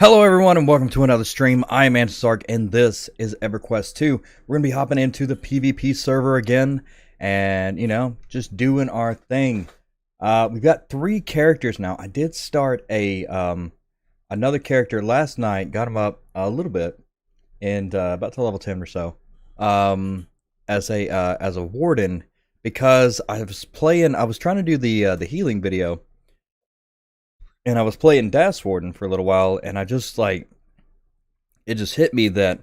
Hello everyone and welcome to another stream. I am Antizark and this is Everquest 2. We're going to be hopping into the PVP server again and, you know, just doing our thing. We've got 3 characters now. I did start another character last night, got him up a little bit and about to level 10 or so as a warden because I was trying to do the healing video. And I was playing Das Warden for a little while, and I just, it just hit me that,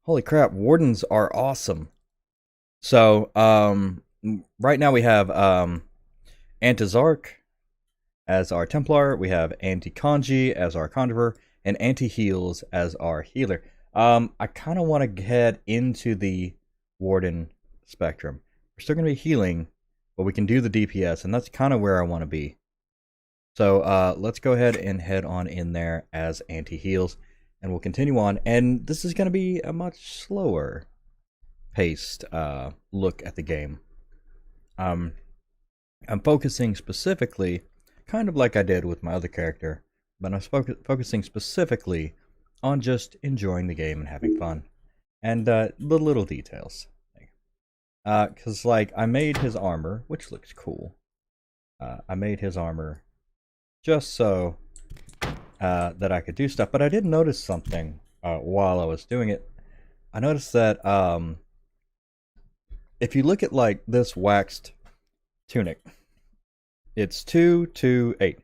holy crap, Wardens are awesome. So, right now we have, Antizark as our Templar, we have Anti-Kanji as our Conjurer, and Anti-Heals as our Healer. I kind of want to head into the Warden spectrum. We're still going to be healing, but we can do the DPS, and that's kind of where I want to be. So let's go ahead and head on in there as anti-heals, and we'll continue on. And this is going to be a much slower paced look at the game. I'm focusing specifically, kind of like I did with my other character, but I'm focusing specifically on just enjoying the game and having fun. And the little details. Because, I made his armor, which looks cool. I made his armor just so that I could do stuff. But I did notice something while I was doing it. I noticed that if you look at this waxed tunic, it's 228.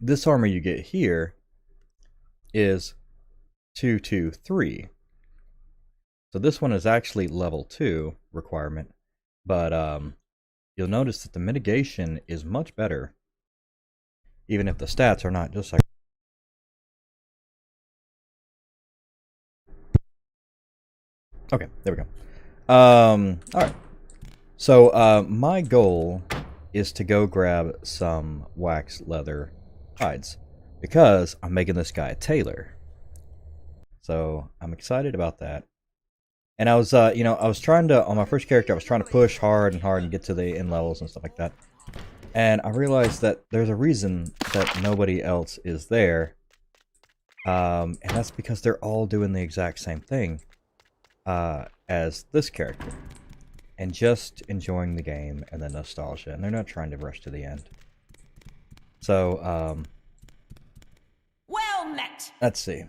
This armor you get here is 223. So this one is actually level 2 requirement, but you'll notice that the mitigation is much better. Even if the stats are not just like Okay, there we go. Alright. So, my goal is to go grab some wax leather hides. Because I'm making this guy a tailor. So, I'm excited about that. And I was, you know, I was trying to, on my first character, I was trying to push hard and get to the end levels and stuff like that. And I realized that there's a reason that nobody else is there. And that's because they're all doing the exact same thing as this character. And just enjoying the game and the nostalgia. And they're not trying to rush to the end. So, well met. Let's see.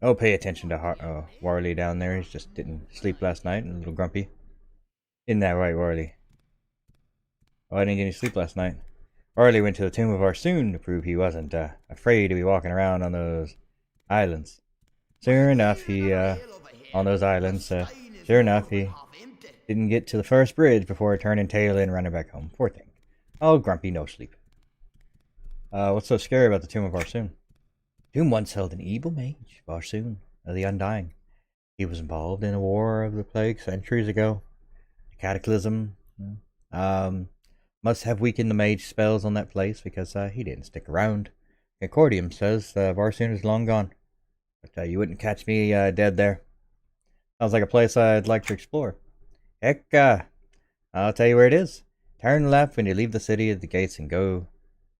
Oh, pay attention to Warley down there. He just didn't sleep last night and a little grumpy. Isn't that right, Warley? Oh, I didn't get any sleep last night. Warley went to the tomb of Arsoon to prove he wasn't afraid to be walking around on those islands. Sure enough, he, on those islands, sure enough, he didn't get to the first bridge before turning tail and running back home. Poor thing. Oh, grumpy, no sleep. What's so scary about the tomb of Arsoon? Tomb once held an evil mage, Barsoon, of the Undying. He was involved in a war of the plague centuries ago. A cataclysm. Must have weakened the mage spells on that place because he didn't stick around. Concordium says Barsoon is long gone. But you wouldn't catch me dead there. Sounds like a place I'd like to explore. Heck, I'll tell you where it is. Turn left when you leave the city at the gates and go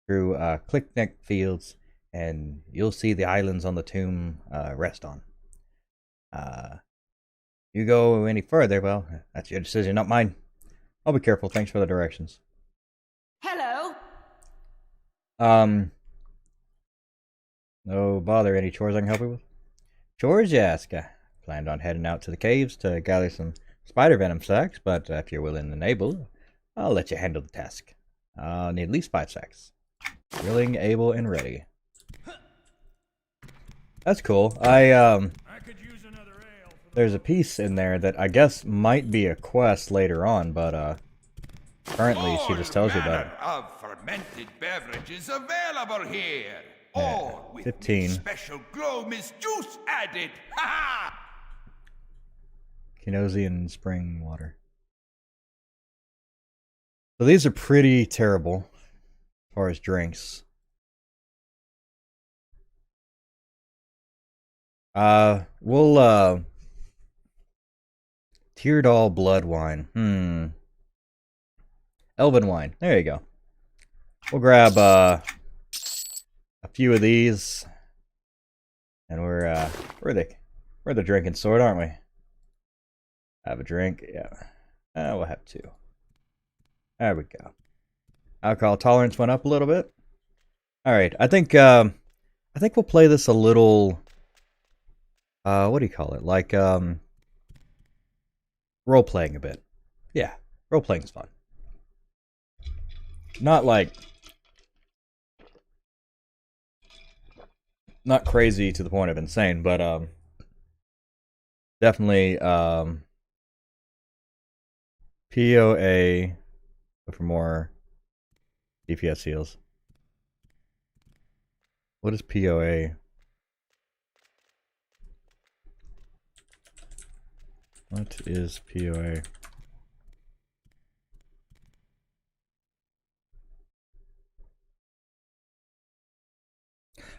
through Clickneck Fields. And you'll see the islands on the tomb rest on. You go any further, well, that's your decision, not mine. I'll be careful. Thanks for the directions. Hello. No bother. Any chores I can help you with? Chores, you ask? Planned on heading out to the caves to gather some spider venom sacks, but if you're willing and able, I'll let you handle the task. I'll need at least 5 sacks. Willing, able, and ready. That's cool. There's a piece in there that I guess might be a quest later on, but currently she just tells you about it. Of fermented beverages available here. Yeah, All with 15. Special glow mist juice added. Ha ha! Kinosian spring water. So these are pretty terrible as far as drinks. We'll Teardal blood wine. Elven wine. There you go. We'll grab a few of these. And we're the drinking sort, aren't we? Have a drink, yeah. We'll have 2. There we go. Alcohol tolerance went up a little bit. Alright, I think we'll play this a little what do you call it? Like, role-playing a bit. Yeah, role-playing's fun. Not like... Not crazy to the point of insane, but, definitely, POA for more DPS heals. What is POA? What is POA?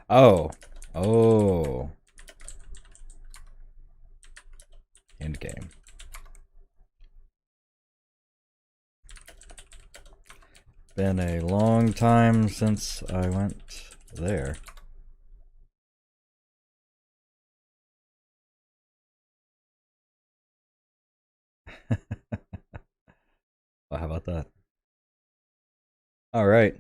Oh. End game. Been a long time since I went there. Well, how about that? All right.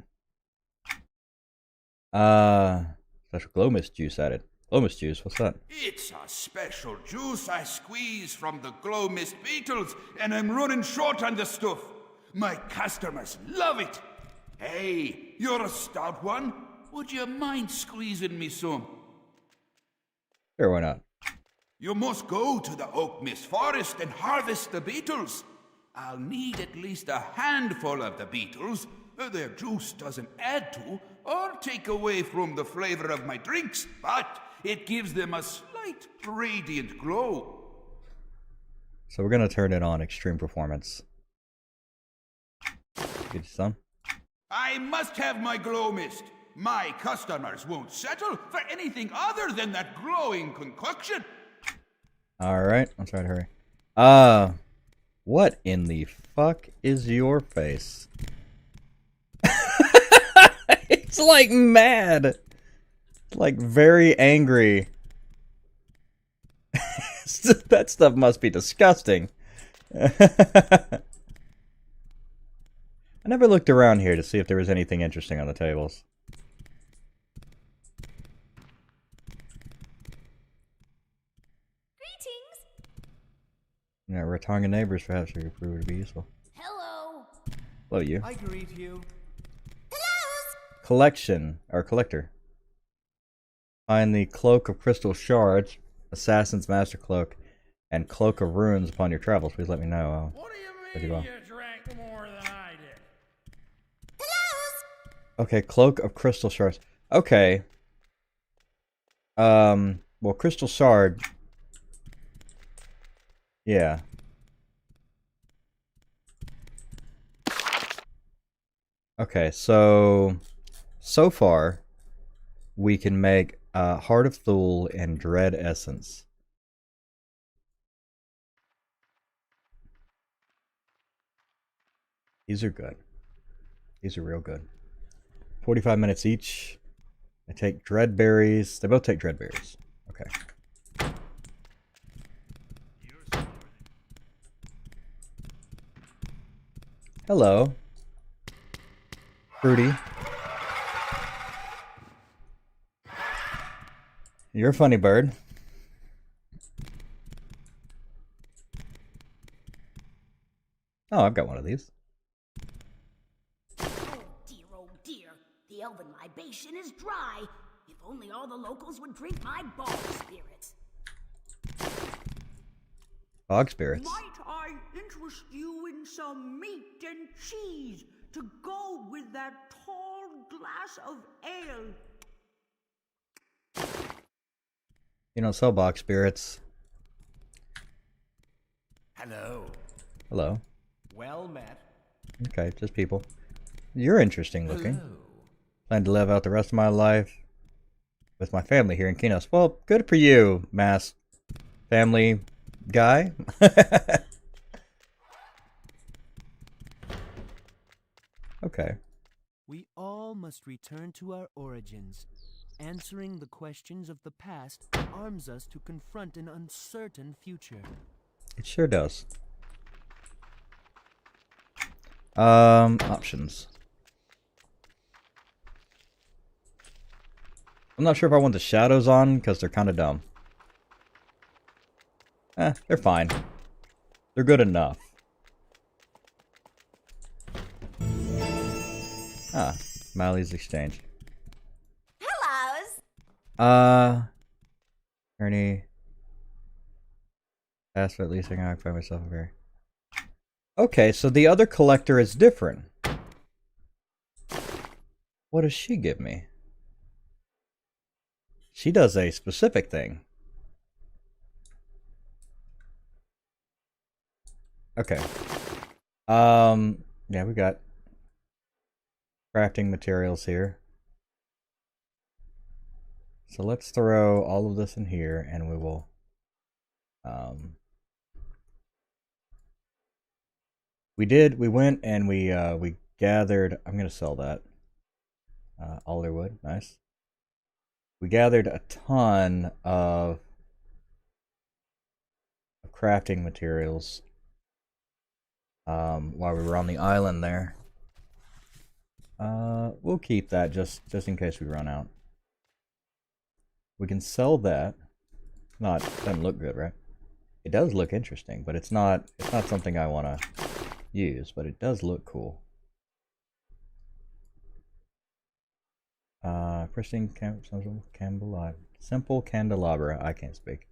Special glow mist juice added. Glow mist juice, what's that? It's a special juice I squeeze from the glow mist beetles, and I'm running short on the stuff. My customers love it. Hey, you're a stout one. Would you mind squeezing me some? Sure, why not? You must go to the oak mist forest and harvest the beetles. I'll need at least a handful of the beetles. Their juice doesn't add to or take away from the flavor of my drinks, but it gives them a slight radiant glow. So we're gonna turn it on extreme performance. Get some. I must have my glow mist. My customers won't settle for anything other than that glowing concoction. Alright, I'll try to hurry. What in the fuck is your face? It's like mad. It's like very angry. That stuff must be disgusting. I never looked around here to see if there was anything interesting on the tables. Greetings. Yeah, Ratonga neighbors perhaps would prove to be useful. Hello. Hello, you. I greet you. Hellos. Collection, or collector. Find the Cloak of Crystal Shards, Assassin's Master Cloak, and Cloak of Runes upon your travels. Please let me know. What do you pretty mean well. you drank more than I did? Hellos. Okay, Cloak of Crystal Shards. Okay. Well, Crystal Shard. Yeah. Okay, so far, we can make Heart of Thule and Dread Essence. These are good. These are real good. 45 minutes each. I take Dread Berries. They both take Dread Berries. Okay. Hello. Fruity. You're a funny bird. Oh, I've got one of these. Oh dear. The elven libation is dry. If only all the locals would drink my bog spirits. Bog spirits. Might I interest you in some meat and cheese to go with that tall glass of ale? You don't sell bog spirits. Hello. Hello. Well met. Okay, just people. You're interesting looking. Hello. Plan to live out the rest of my life with my family here in Kinos. Well, good for you, mass family guy. Okay. We all must return to our origins. Answering the questions of the past arms us to confront an uncertain future. It sure does. Options. I'm not sure if I want the shadows on because they're kind of dumb. They're fine. They're good enough. Ah, Mally's Exchange. Hellos. Ernie. Asked for at least I can occupy myself a very. Okay, so the other collector is different. What does she give me? She does a specific thing. Okay. Yeah, we got crafting materials here. So let's throw all of this in here and we will we went and we gathered, I'm gonna sell that. Alderwood, nice. We gathered a ton of crafting materials while we were on the island there. We'll keep that just in case we run out. We can sell that. Doesn't look good, right? It does look interesting, but it's not something I want to use, but it does look cool. Pristine candelabra. Simple candelabra. I can't speak.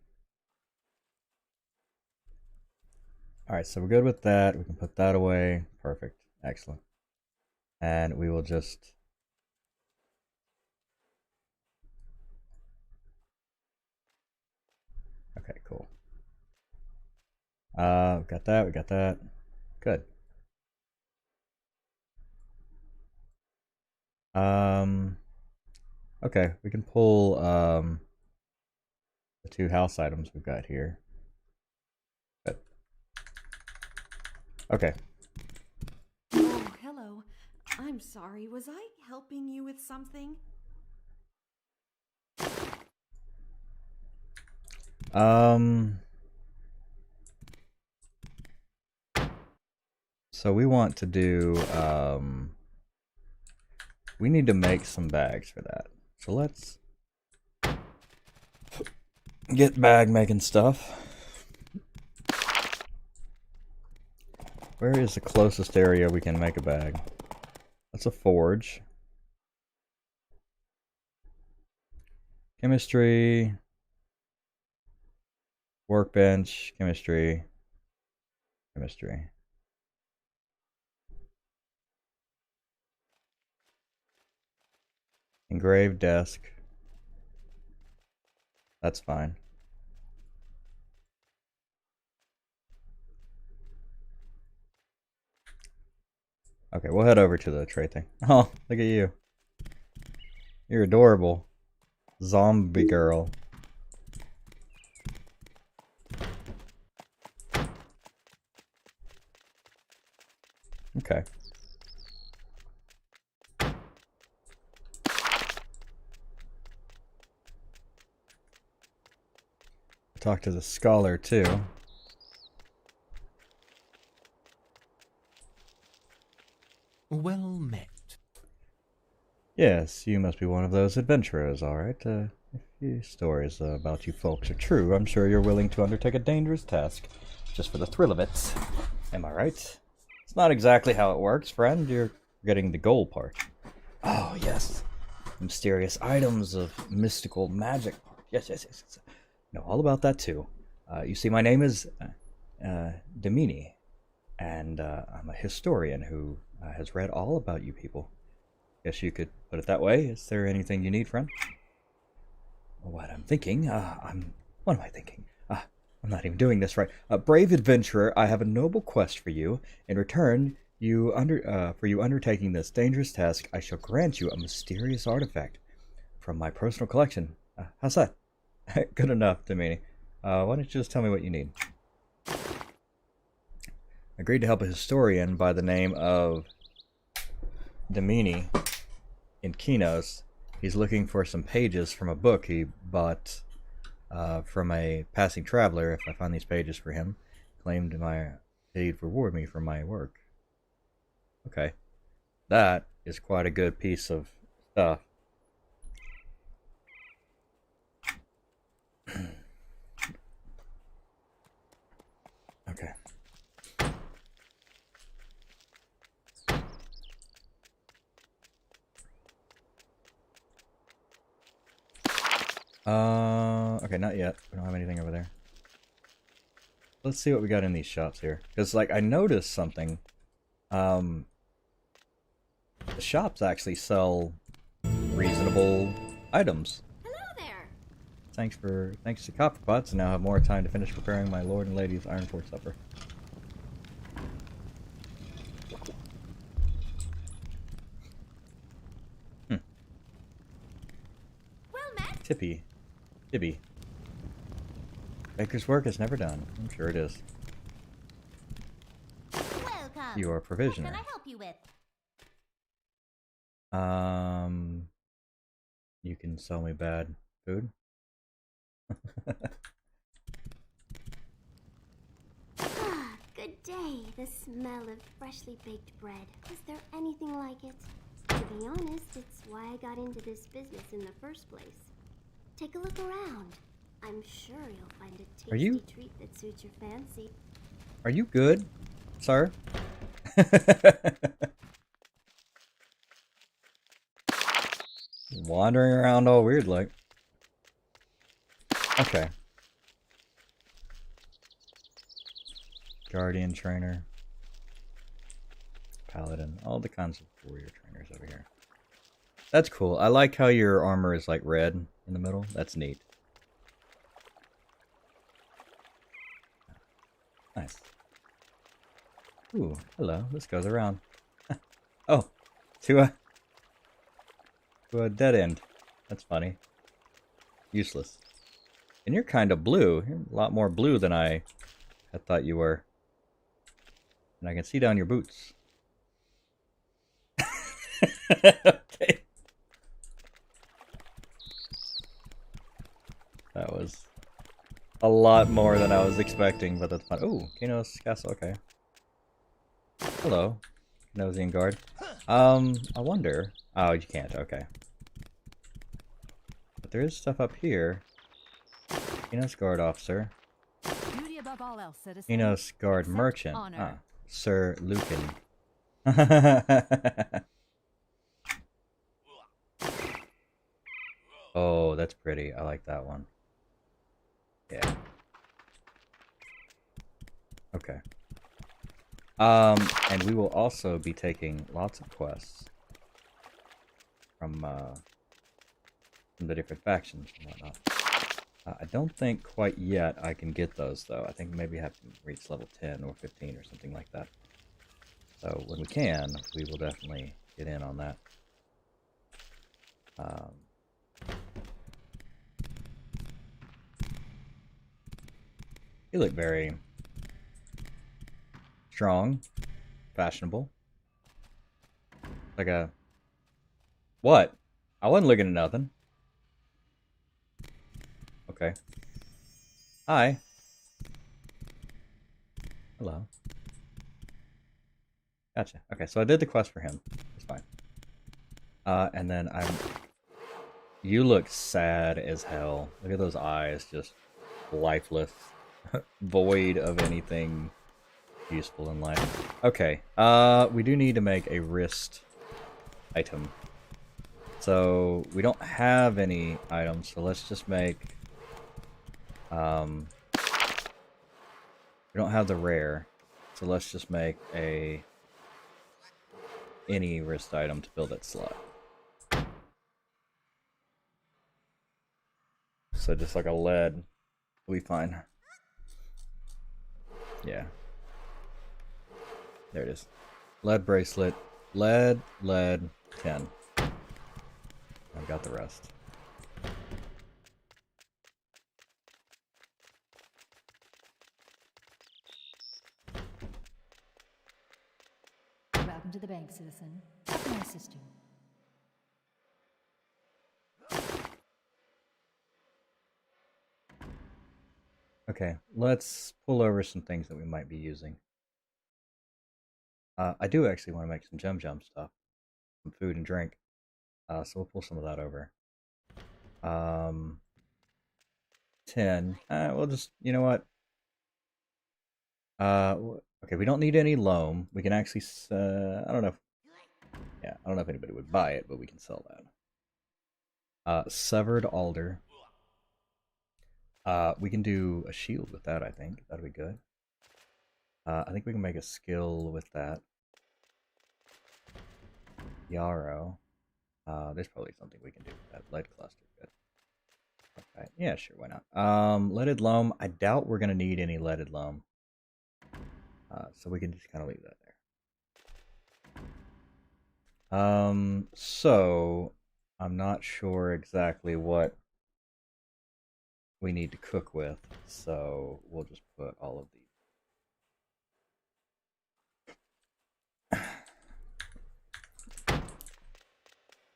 Alright, so we're good with that. We can put that away. Perfect. Excellent. And we will just... Okay, cool. We got that, we got that. Good. Okay, we can pull the 2 house items we've got here. Good. Okay. Oh, hello. I'm sorry, was I helping you with something? So we want to do, we need to make some bags for that. So let's get bag making stuff. Where is the closest area we can make a bag? That's a forge. Chemistry. Workbench. Chemistry. Chemistry. Engraved desk. That's fine. Okay, we'll head over to the trade thing. Oh, look at you. You're adorable. Zombie girl. Okay. Talk to the scholar too. Well met. Yes, you must be one of those adventurers, alright. If your stories about you folks are true, I'm sure you're willing to undertake a dangerous task just for the thrill of it. Am I right? It's not exactly how it works, friend. You're getting the goal part. Oh, yes. Mysterious items of mystical magic. Yes, yes, yes, yes. Know all about that too. You see, my name is Demini, and I'm a historian who has read all about you people. Guess you could put it that way. Is there anything you need, friend? What I'm thinking, what am I thinking? I'm not even doing this right. Brave adventurer, I have a noble quest for you. In return, for you undertaking this dangerous task, I shall grant you a mysterious artifact from my personal collection. How's that? Good enough, Demini. Why don't you just tell me what you need? Agreed to help a historian by the name of Demini in Kinos. He's looking for some pages from a book he bought from a passing traveler. If I find these pages for him, claimed he'd reward me for my work. Okay, that is quite a good piece of stuff. Okay. Okay, not yet. We don't have anything over there. Let's see what we got in these shops here. Because, like, I noticed something. The shops actually sell reasonable items. Hello there. Thanks to Copperpots, I now have more time to finish preparing my Lord and Lady's Ironforge supper. Well met. Tibby. Baker's work is never done. I'm sure it is. Welcome. You are a provisioner. What can I help you with? You can sell me bad food. Ah, good day. The smell of freshly baked bread. Is there anything like it? To be honest, it's why I got into this business in the first place. Take a look around. I'm sure you'll find a tasty treat that suits your fancy. Are you good, sir? Wandering around all weird like. Okay. Guardian trainer. Paladin. All the kinds of warrior trainers over here. That's cool. I like how your armor is like red in the middle. That's neat. Nice. Ooh, hello. This goes around. Oh, to a dead end. That's funny. Useless. And you're kind of blue. You're a lot more blue than I thought you were. And I can see down your boots. Okay. That was a lot more than I was expecting, but that's fine. Ooh, Kino's castle, okay. Hello, Kinosian guard. I wonder... Oh, you can't, okay. But there is stuff up here. Kino's guard officer. Duty above all else, citizen. Kino's guard Accept merchant. honor. Ah, Sir Lucan. Oh, that's pretty. I like that one. Yeah. Okay. And we will also be taking lots of quests from the different factions and whatnot. I don't think quite yet I can get those, though. I think maybe I have to reach level 10 or 15 or something like that. So when we can, we will definitely get in on that. You look very strong, fashionable. Like a... What? I wasn't looking at nothing. Okay. Hi. Hello. Gotcha. Okay, so I did the quest for him. It's fine. And then I'm... You look sad as hell. Look at those eyes, just lifeless. Void of anything useful in life. Okay, we do need to make a wrist item. So, we don't have any items, so let's just make... we don't have the rare, so let's just make any wrist item to fill that slot. So just like a lead, will be fine. Yeah. There it is. Lead bracelet. Lead, 10. I've got the rest. Welcome to the bank, citizen. How can I assist you? Okay, let's pull over some things that we might be using. I do actually want to make some jum stuff. Some food and drink. So we'll pull some of that over. 10. We'll just, you know what? Okay, we don't need any loam. We can actually, I don't know if anybody would buy it, but we can sell that. Severed alder. We can do a shield with that, I think. That'd be good. I think we can make a skill with that. Yarrow. There's probably something we can do with that. Lead cluster, good. Okay, yeah, sure, why not? Leaded loam. I doubt we're gonna need any leaded loam. So we can just kind of leave that there. So I'm not sure exactly what we need to cook with, so we'll just put all of these.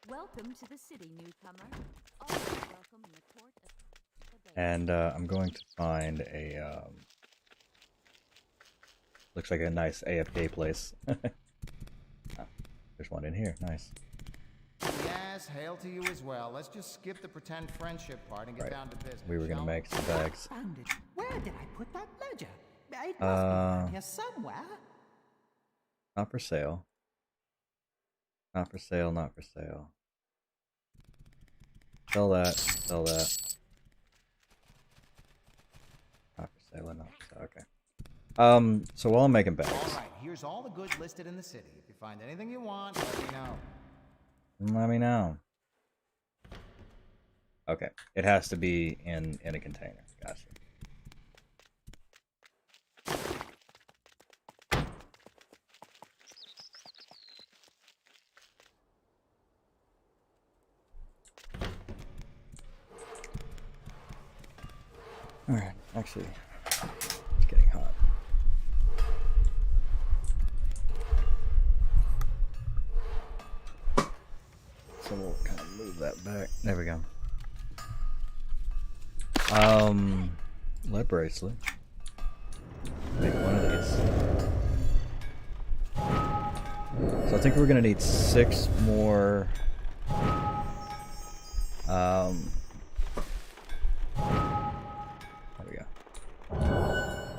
Welcome to the city, newcomer. Always welcome in the court of the bank. And I'm going to find a looks like a nice AFK place. There's one in here. Nice. Yes, hail to you as well. Let's just skip the pretend friendship part and get down to business. We were gonna make some bags. Bandit, where did I put that ledger? It must be around here somewhere. Not for sale. Not for sale, not for sale. Sell that, sell that. Not for sale, not for sale, okay. So while I'm making bags. Alright, here's all the goods listed in the city. If you find anything you want, let me know. Let me know. Okay, it has to be in a container. Gotcha. Alright, actually, it's getting hot. So we'll kind of move that back. There we go. Lead bracelet. Make one of these. So I think we're gonna need 6 more. There we go.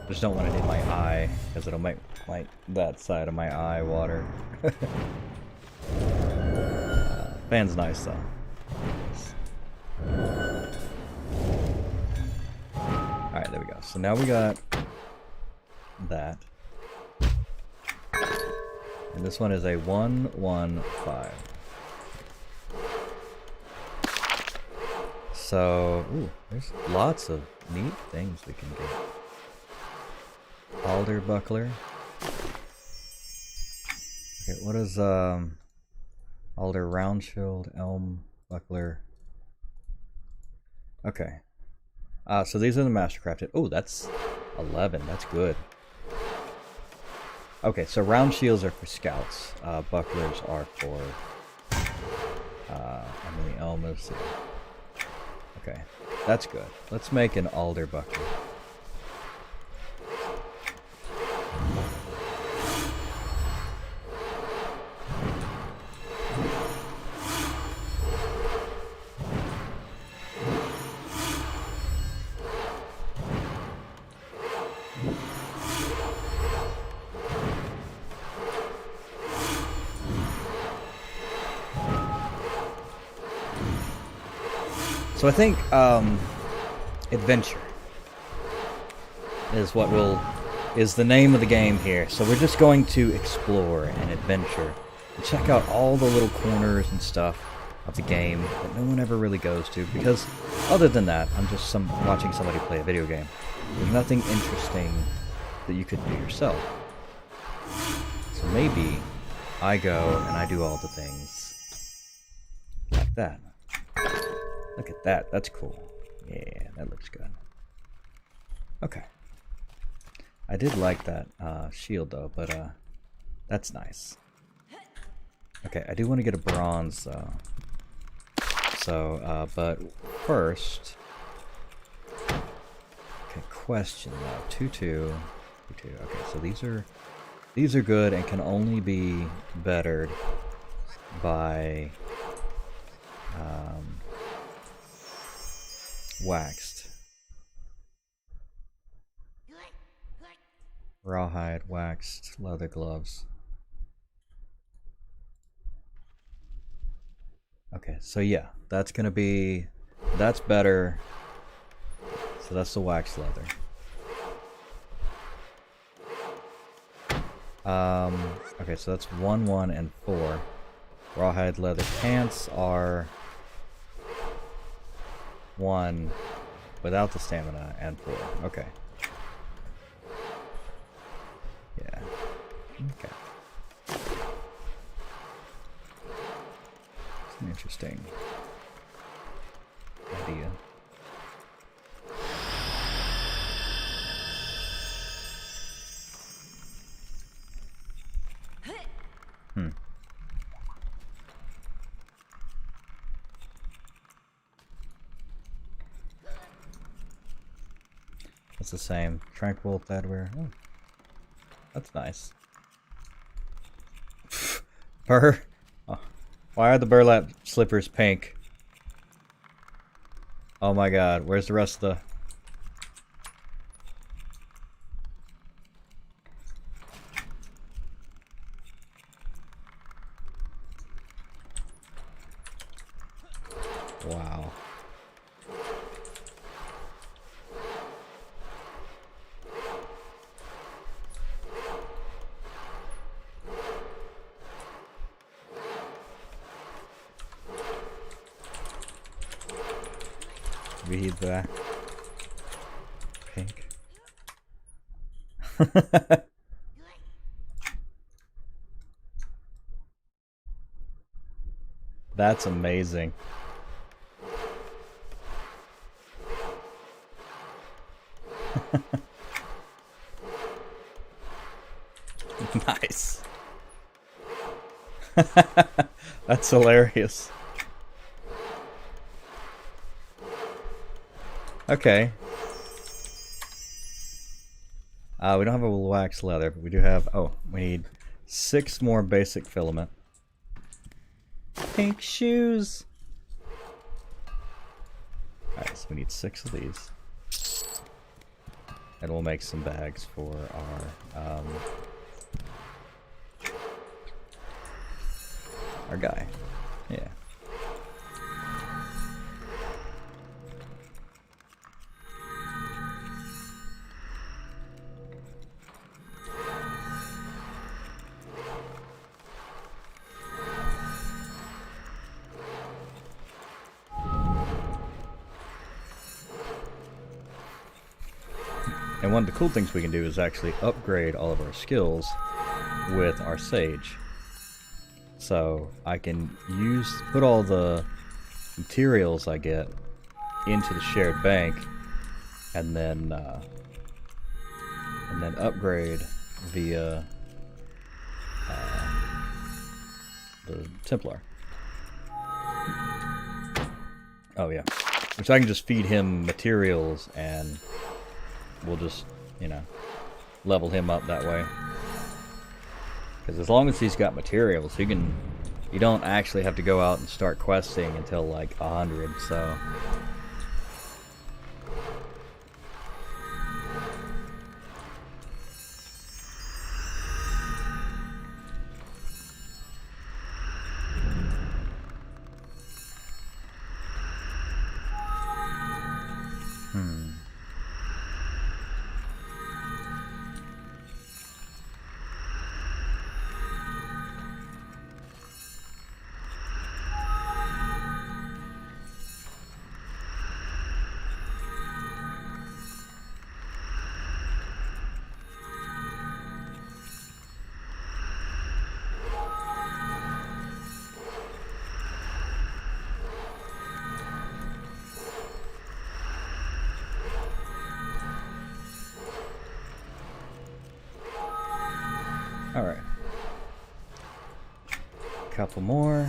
Just don't want to need my eye because it'll make that side of my eye water. Fan's nice though. Alright, there we go. So now we got that. And this one is a 115. So, ooh, there's lots of neat things we can get. Alder buckler. Okay, what is Alder round shield, elm buckler. Okay. So these are the mastercrafted. Oh, that's 11. That's good. Okay, so round shields are for scouts. Bucklers are for and the elm is. Okay, that's good. Let's make an alder buckler. So I think adventure is the name of the game here. So we're just going to explore and adventure and check out all the little corners and stuff of the game that no one ever really goes to, because other than that, I'm just watching somebody play a video game. There's nothing interesting that you could do yourself. So maybe I go and I do all the things like that. Look at that. That's cool. Yeah, that looks good. Okay. I did like that shield though, but that's nice. Okay, I do want to get a bronze though. So, but first, okay, question though. 2-2. Okay, so these are good and can only be bettered by waxed. Rawhide, waxed, leather gloves. Okay, so yeah, that's better. So that's the waxed leather. Okay, so that's 1, 1, and 4. Rawhide leather pants are 1 without the stamina and 4. Okay. Yeah. Okay. It's an interesting idea. It's the same. Tranquil Thadwear. Oh. That's nice. Burr. Oh. Why are the burlap slippers pink? Oh my god, where's the rest of the... Wow. Read the pink. That's amazing. Nice. That's hilarious. Okay. We don't have a wax leather, but we do have... Oh, we need 6 more basic filament. Pink shoes! Alright, so we need 6 of these. And we'll make some bags for our guy. Yeah. And one of the cool things we can do is actually upgrade all of our skills with our sage. So I can put all the materials I get into the shared bank, and then upgrade via the Templar. Oh yeah, which I can just feed him materials and we'll just, you know, level him up that way. Because as long as he's got materials, you don't actually have to go out and start questing until like 100, so... Alright. A couple more.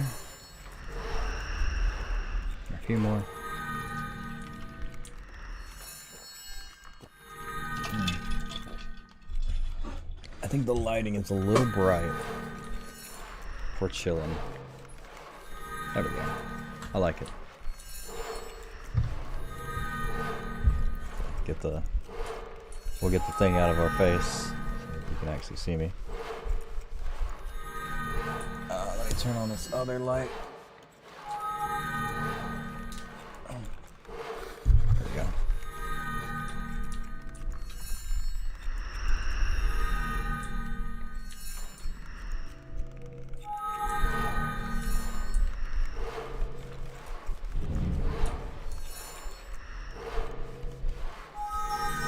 A few more. I think the lighting is a little bright for chilling. There we go. I like it. We'll get the thing out of our face so you can actually see me. Let me turn on this other light. There we go.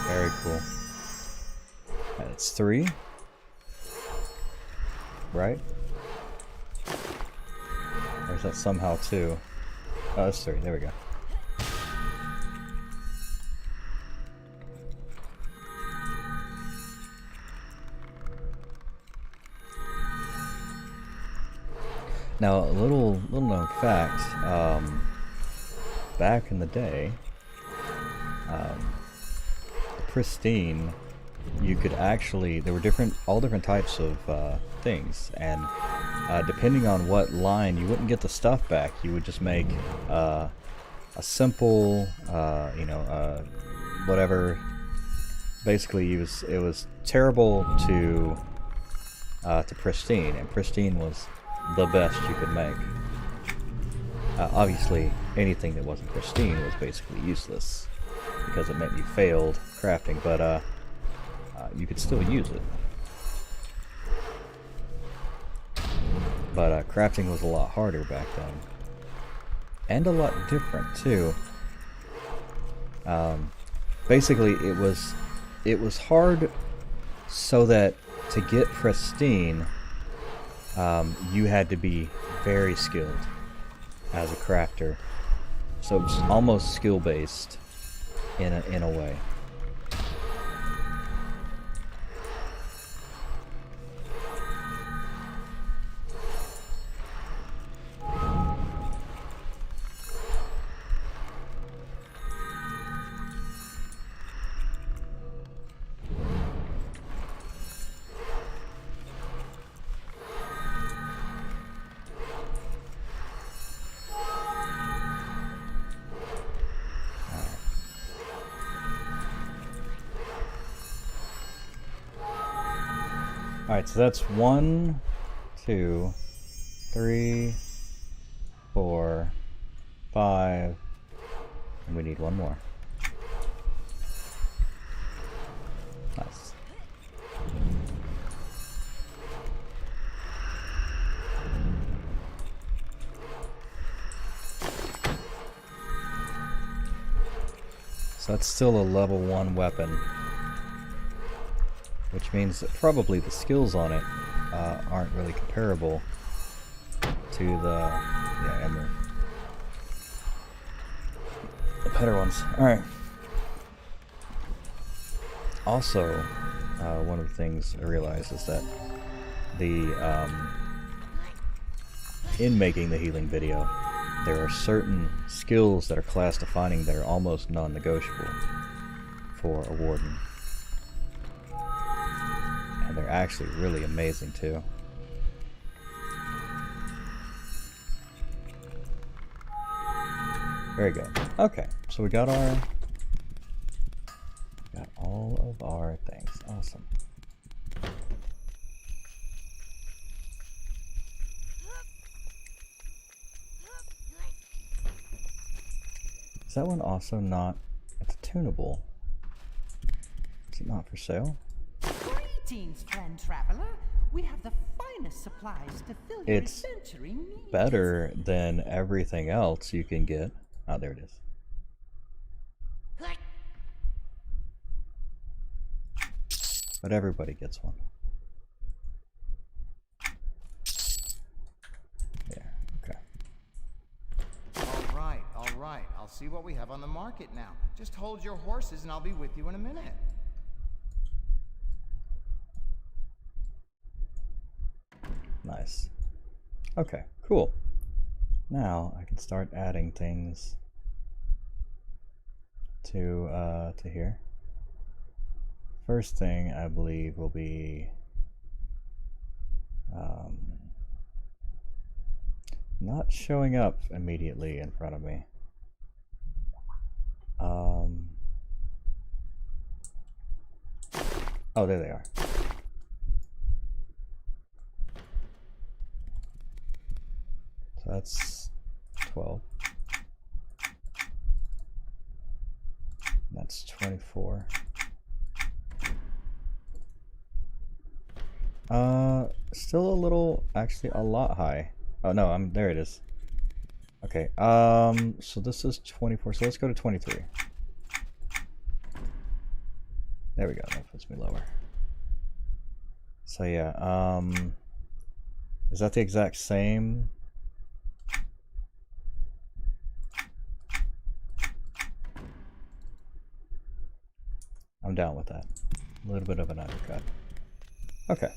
Very cool. That's 3. Right? Or is that somehow 2? Oh, that's 3. There we go. Now, a little known fact. Back in the day, pristine, you could actually, there were all different types of things, and depending on what line, you wouldn't get the stuff back. You would just make a simple, whatever. Basically, it was terrible to pristine, and pristine was the best you could make. Obviously, anything that wasn't pristine was basically useless because it meant you failed crafting, but you could still use it. But crafting was a lot harder back then, and a lot different too. Basically, it was hard so that to get pristine, you had to be very skilled as a crafter. So it's almost skill based in a way. Alright, so that's 1, 2, 3, 4, 5, and we need one more. Nice. So that's still a level 1 weapon, which means that probably the skills on it aren't really comparable to the better ones. Alright. Also, one of the things I realized is that in making the healing video, there are certain skills that are class defining that are almost non-negotiable for a warden. And they're actually really amazing too. Very good. Okay, so we got all of our things. Awesome. Is that one also not? It's tunable. Is it not for sale? Greetings, friend traveler. We have the finest supplies to fill your It's adventuring needs. better than everything else you can get. Oh, there it is. But everybody gets one. There, okay. All right. I'll see what we have on the market now. Just hold your horses and I'll be with you in a minute. Nice. Okay, cool. Now I can start adding things to here. First thing I believe will be not showing up immediately in front of me. Oh, there they are. So that's 12. That's 24. Still a little, actually a lot high. Oh no, there it is. Okay, so this is 24, so let's go to 23. There we go, that puts me lower. So yeah, is that the exact same? I'm down with that. A little bit of an undercut. Okay.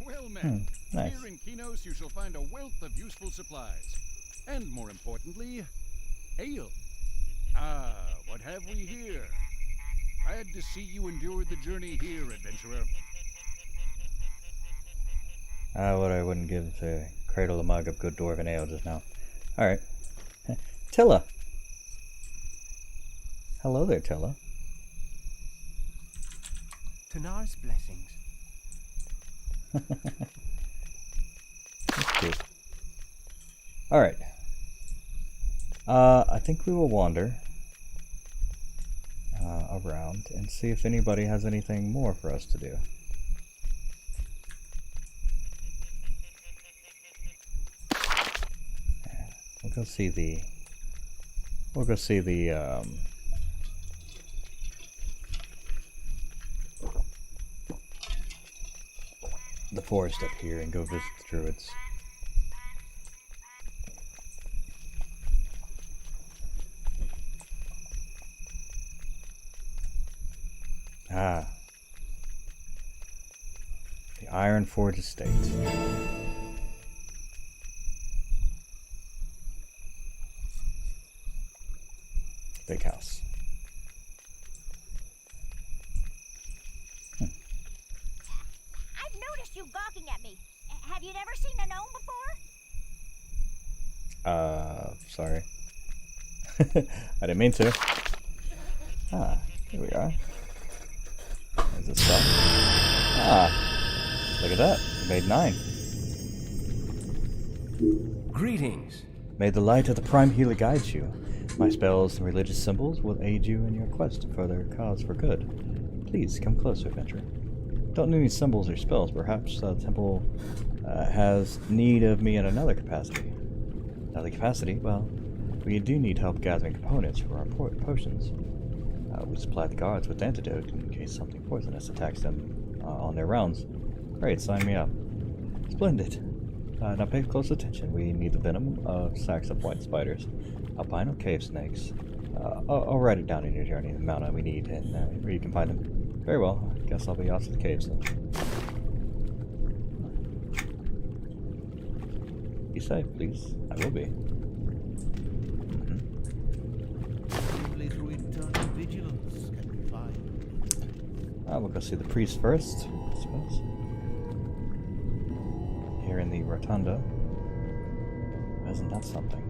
Well met. Nice. Here in Kinos you shall find a wealth of useful supplies. And more importantly, ale. Ah, what have we here? Glad to see you endured the journey here, adventurer. What I wouldn't give to cradle a mug of good dwarven ale just now. Alright. Tilla. Hello there, Tilla. Tanar's blessings. That's cute. Alright. I think we will wander around and see if anybody has anything more for us to do. Yeah, we'll go see the forest up here and go visit the druids. Ah. The Iron Forge Estate. Big house. I've noticed you gawking at me. Have you never seen a gnome before? Sorry. I didn't mean to. Ah, here we are. There's a stuff. Ah, look at that. You made 9. Greetings. May the light of the Prime Healer guide you. My spells and religious symbols will aid you in your quest to further cause for good. Please come closer, adventurer. Don't need any symbols or spells. Perhaps the temple has need of me in another capacity. Another capacity? Well, we do need help gathering components for our potions. We supply the guards with antidote in case something poisonous attacks them on their rounds. Great, sign me up. Splendid. Now pay close attention. We need the venom of sacks of white spiders, albino cave snakes. I'll write it down in your journey, the amount we need, and where you can find them. Very well. I guess I'll be off to the caves then. Be safe, please. I will be. We'll go see the priest first, I suppose. Here in the rotunda. Isn't that something?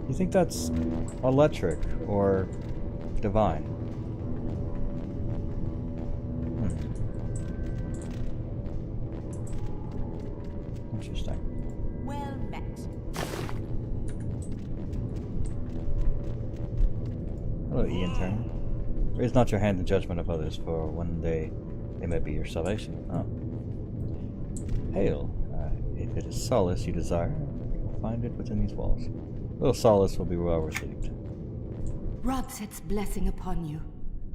You think that's electric or divine? Interesting. Well met. Hello, Ian. Raise not your hand in judgment of others, for one day they may be your salvation. Oh. Hail. If it is solace you desire, you'll find it within these walls. Little solace will be well received. Rodset's blessing upon you.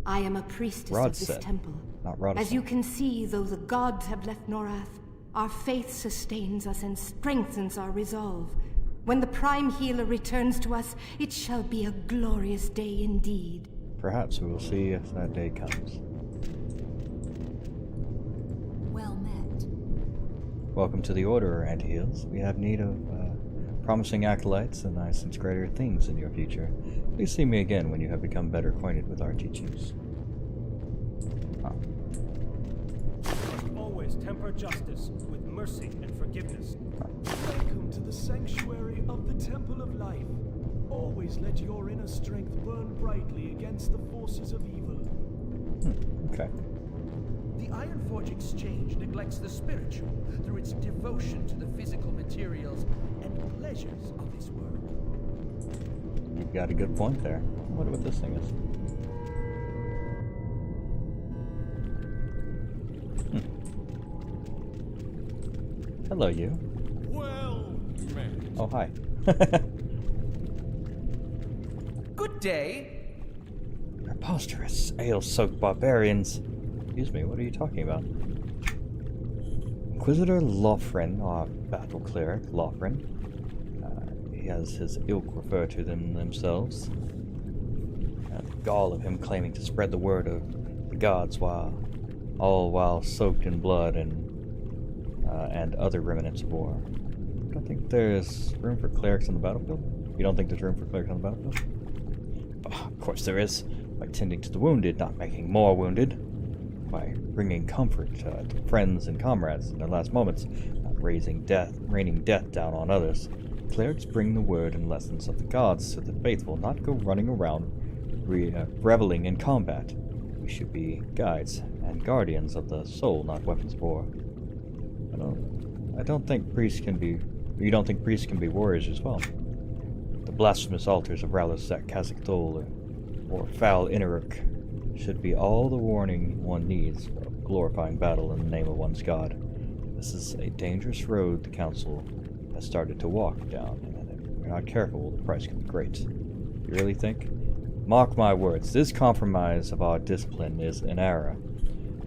I am a priestess of this temple. Not Rodset. As you can see, though the gods have left Norath, our faith sustains us and strengthens our resolve. When the Prime Healer returns to us, it shall be a glorious day indeed. Perhaps we will see if that day comes. Well met. Welcome to the Order, Anti-Heals. We have need of promising acolytes, and I sense greater things in your future. Please see me again when you have become better acquainted with our teachings. Must always temper justice with mercy and forgiveness. Welcome to the sanctuary of the Temple of Life. Always let your inner strength burn brightly against the forces of evil. Okay. The Ironforge Exchange neglects the spiritual through its devotion to the physical materials and pleasures of this world. You've got a good point there. I wonder what this thing is. Hello, you. Well met. Oh, hi. Good day. Preposterous, ale-soaked barbarians. Excuse me, what are you talking about? Inquisitor Lofren, our battle cleric, Lofren. He has his ilk refer to them themselves. The gall of him claiming to spread the word of the gods while soaked in blood and other remnants of war. I don't think there's room for clerics on the battlefield. You don't think there's room for clerics on the battlefield? Oh, of course there is. By tending to the wounded, not making more wounded. By bringing comfort to friends and comrades in their last moments, not raining death down on others. Clerics bring the word and lessons of the gods so the faithful not go running around reveling in combat. We should be guides and guardians of the soul, not weapons of war. I don't think priests can be... You don't think priests can be warriors as well? The blasphemous altars of Ralosek, Kazakhdol, or foul Inaruk should be all the warning one needs of glorifying battle in the name of one's god. This is a dangerous road the Council has started to walk down, and if we're not careful, the price can be great. You really think? Mark my words, this compromise of our discipline is an error.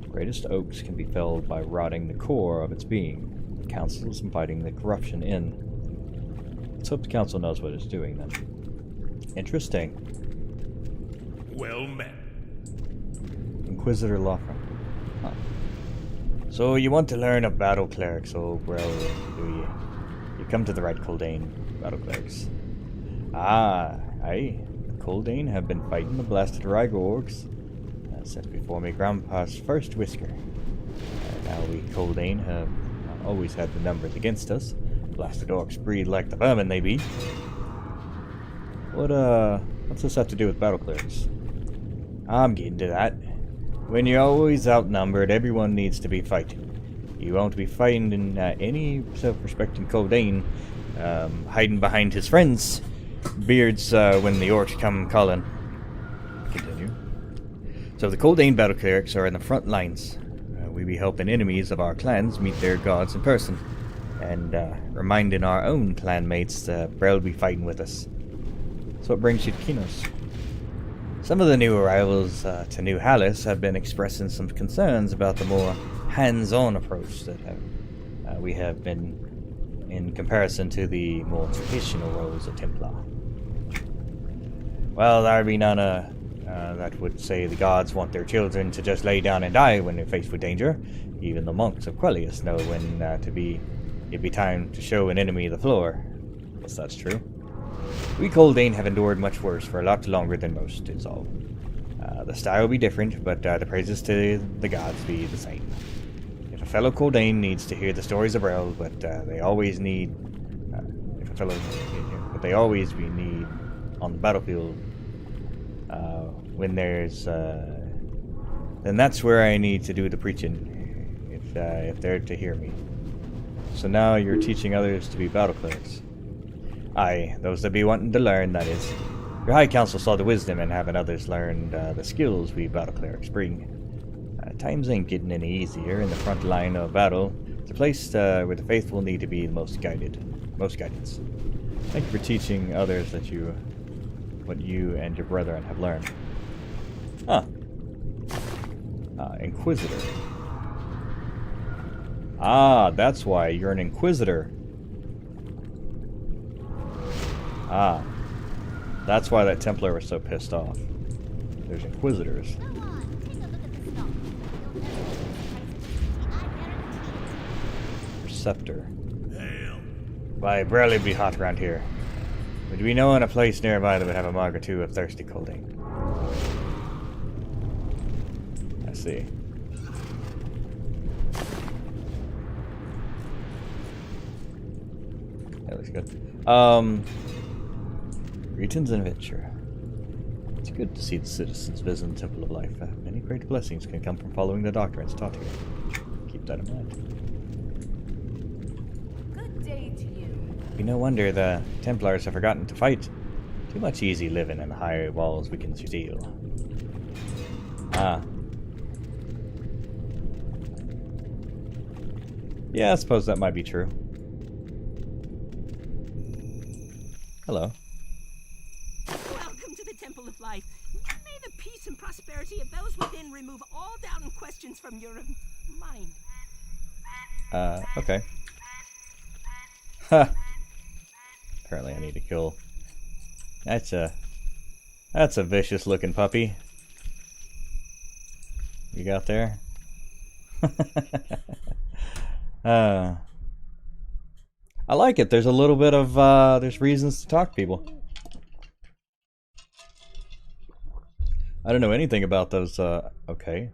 The greatest oaks can be felled by rotting the core of its being. The Council is inviting the corruption in. Let's hope the Council knows what it's doing then. Interesting. Well met. Inquisitor Lofren. Huh. So you want to learn of battle clerics, oh well, do you? You come to the right Kuldane battle clerics. Ah, aye. The Kuldane have been fighting the blasted Rygorgs since before me grandpa's first whisker. Now we Kuldane have always had the numbers against us, Blasted orcs breed like the vermin they be. What's this have to do with battle clerics? I'm getting to that. When you're always outnumbered, everyone needs to be fighting. You won't be fighting in any self-respecting Coldane hiding behind his friends' beards when the orcs come calling. Continue. So the Coldane battle clerics are in the front lines. We be helping enemies of our clans meet their gods in person, and reminding our own clanmates Brel be fighting with us. So what brings you to Kinos? Some of the new arrivals to New Hallis have been expressing some concerns about the more hands-on approach that we have been in comparison to the more traditional roles of Templar. Well, there be none that would say the gods want their children to just lay down and die when they're faced with danger. Even the monks of Quellius know when it'd be time to show an enemy the floor. Yes, that's true. We Coldane have endured much worse for a lot longer than most, is all. The style be different, but the praises to the gods be the same. If a fellow Coldane needs to hear the stories of Brel, but they always need on the battlefield when there's then that's where I need to do the preaching if they're to hear me. So now you're teaching others to be battle clerics. Aye, those that be wanting to learn, that is. Your High Council saw the wisdom in having others learn the skills we battle clerics bring. Times ain't getting any easier. In the front line of battle, it's a place where the faithful need to be the most guidance. Thank you for teaching others what you and your brethren have learned. Huh. Inquisitor. Ah, that's why you're an Inquisitor. Ah, that's why that Templar was so pissed off. There's Inquisitors. Receptor. Why, barely be hot around here. Would we know in a place nearby that would have a mug or two of thirsty Coldane? I see. That looks good. Greetings and adventure. It's good to see the citizens visit the Temple of Life. Many great blessings can come from following the doctrines taught here. Keep that in mind. Good day to you. Be no wonder the Templars have forgotten to fight. Too much easy living in the high walls we can steal. Ah. Yeah, I suppose that might be true. Hello. Welcome to the Temple of Life. May the peace and prosperity of those within remove all doubt and questions from your mind. Okay. Ha! Apparently I need to kill... That's a vicious looking puppy. You got there? I like it. There's a little bit of, there's reasons to talk to people. I don't know anything about those, okay.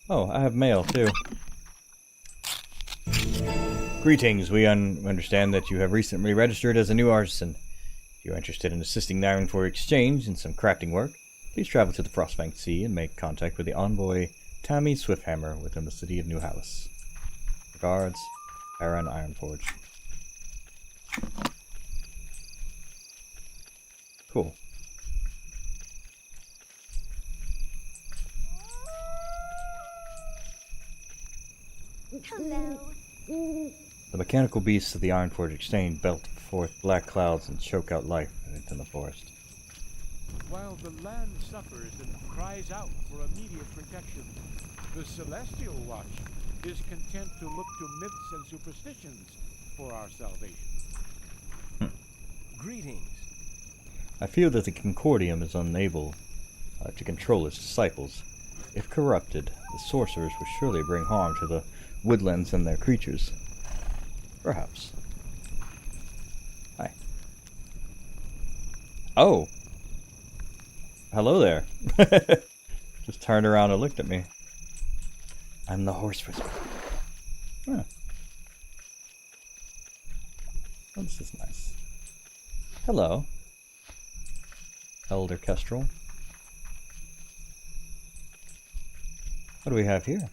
Oh, I have mail, too. Greetings, we understand that you have recently registered as a new artisan. If you're interested in assisting the Ironforge Exchange in some crafting work, please travel to the Frostbank Sea and make contact with the envoy Tammy Swifthammer within the city of New Hallis. Regards, Baron Ironforge. Cool. Hello. The mechanical beasts of the Ironforge Exchange belt forth black clouds and choke out life in the forest. While the land suffers and cries out for immediate protection, the Celestial Watch is content to look to myths and superstitions for our salvation. Greetings. I feel that the Concordium is unable to control its disciples. If corrupted, the sorcerers will surely bring harm to the woodlands and their creatures. Perhaps. Hi. Oh! Hello there. Just turned around and looked at me. I'm the horse whisperer. Huh. Oh, this is nice. Hello, Elder Kestrel. What do we have here?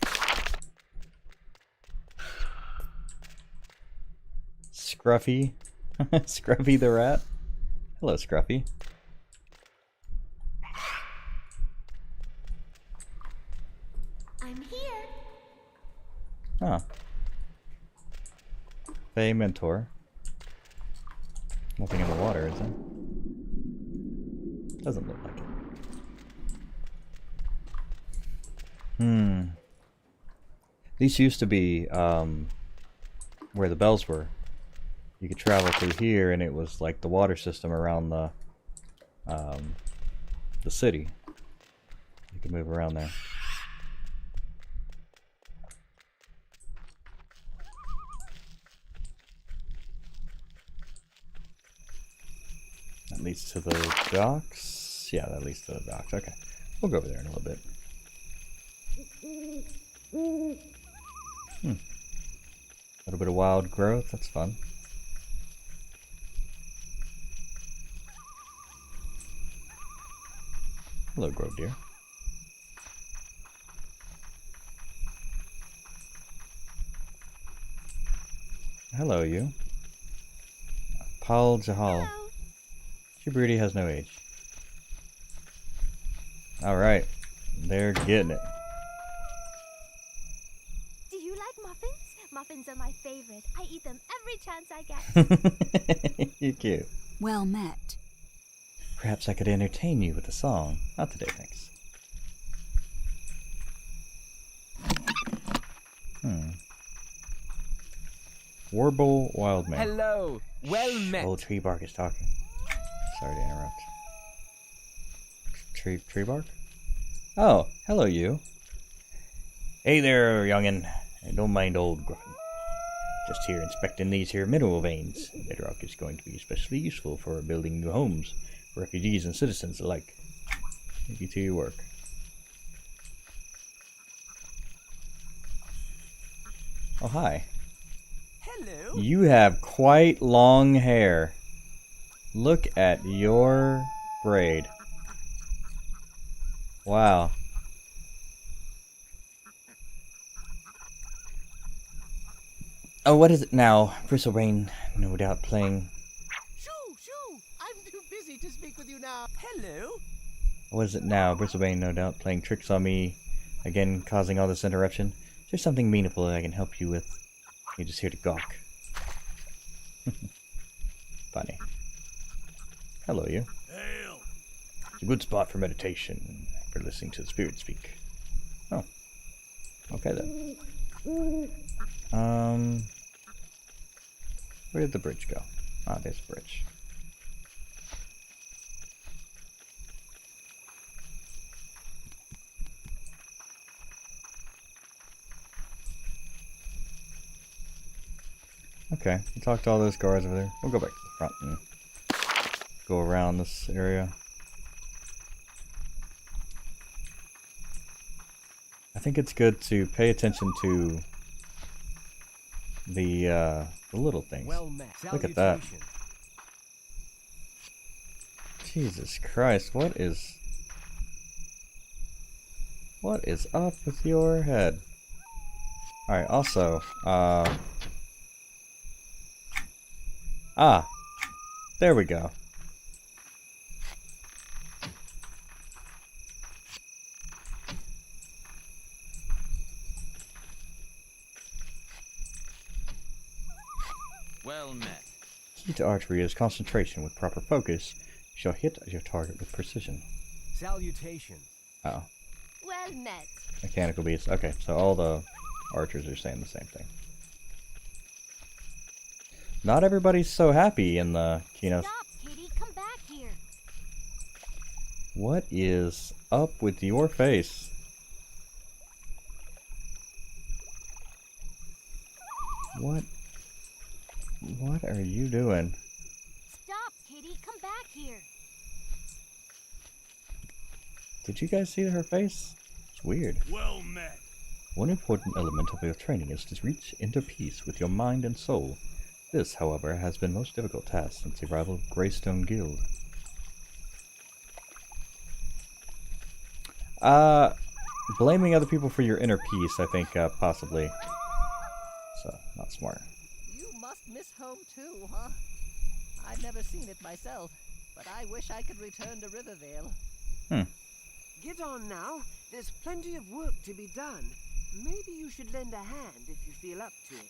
Scruffy. Scruffy the rat. Hello, Scruffy. I'm here. Huh. Fey Mentor. Nothing in the water, is there? Doesn't look like it. These used to be where the bells were. You could travel through here, and it was like the water system around the city. You could move around there. That leads to the docks. Yeah, that leads to the docks. Okay, we'll go over there in a little bit. A little bit of wild growth. That's fun. Hello, Grove Deer. Hello, you. Paul Jahal. Djibouti has no age. Alright. They're getting it. Do you like muffins? Muffins are my favorite. I eat them every chance I get. You're cute. Well met. Perhaps I could entertain you with a song. Not today, thanks. Warble Wildman. Hello. Well met. Old tree bark is talking. Sorry to interrupt. Tree bark? Oh, hello you. Hey there, youngin'. Don't mind old Griffin. Just here inspecting these here mineral veins. Bedrock is going to be especially useful for building new homes for refugees and citizens alike. Thank you to your work. Oh, hi. Hello. You have quite long hair. Look at your braid. Wow. Oh, what is it now? Bristlebrain, no doubt playing. Shoo, shoo! I'm too busy to speak with you now. Hello. What is it now? Bristlebrain, no doubt playing tricks on me. Again, causing all this interruption. Is there something meaningful that I can help you with? You're just here to gawk. Funny. Hello, you. Hail. It's a good spot for meditation, for listening to the spirit speak. Oh. Okay then. Where did the bridge go? Ah, there's the bridge. Okay, we talked to all those guards over there. We'll go back to the front and go around this area. I think it's good to pay attention to the little things. Well met. Look at that. Jesus Christ, what is up with your head? Alright, also, there we go. Well met. Key to archery is concentration. With proper focus, you shall hit your target with precision. Salutations. Oh. Well met. Mechanical beasts. Okay, so all the archers are saying the same thing. Not everybody's so happy in the Kinos. Stop, kitty. Come back here. What is up with your face? What are you doing? Stop, kitty. Come back here. Did you guys see her face? It's weird. Well met. One important element of your training is to reach into peace with your mind and soul. This, however, has been most difficult task since the arrival of Greystone Guild. Blaming other people for your inner peace, I think, possibly. So, not smart. You must miss home too, huh? I've never seen it myself, but I wish I could return to Rivervale. Get on now. There's plenty of work to be done. Maybe you should lend a hand if you feel up to it.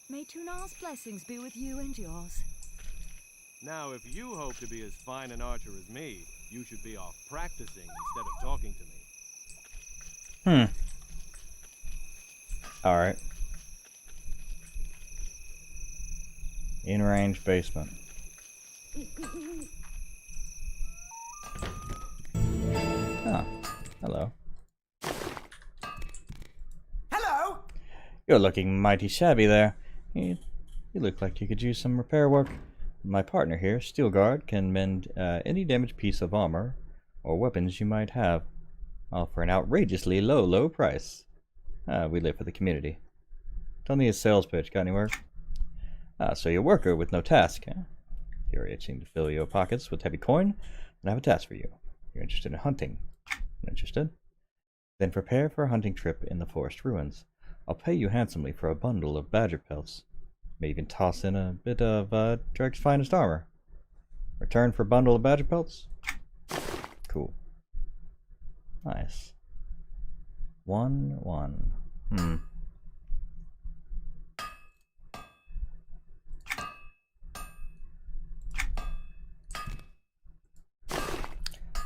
May Tunar's blessings be with you and yours. Now, if you hope to be as fine an archer as me, you should be off practicing instead of talking to me. Alright. In-range basement. Ah, hello. Hello! You're looking mighty shabby there. You look like you could use some repair work. My partner here, Steelguard, can mend any damaged piece of armor or weapons you might have, all for an outrageously low price. We live for the community. Tell me a sales pitch. Got any work? So you're a worker with no task, eh? You're itching to fill your pockets with heavy coin, and I have a task for you. You're interested in hunting. Interested? Then prepare for a hunting trip in the forest ruins. I'll pay you handsomely for a bundle of badger pelts. May even toss in a bit of Drake's finest armor. Return for a bundle of badger pelts? Cool. Nice. 1-1.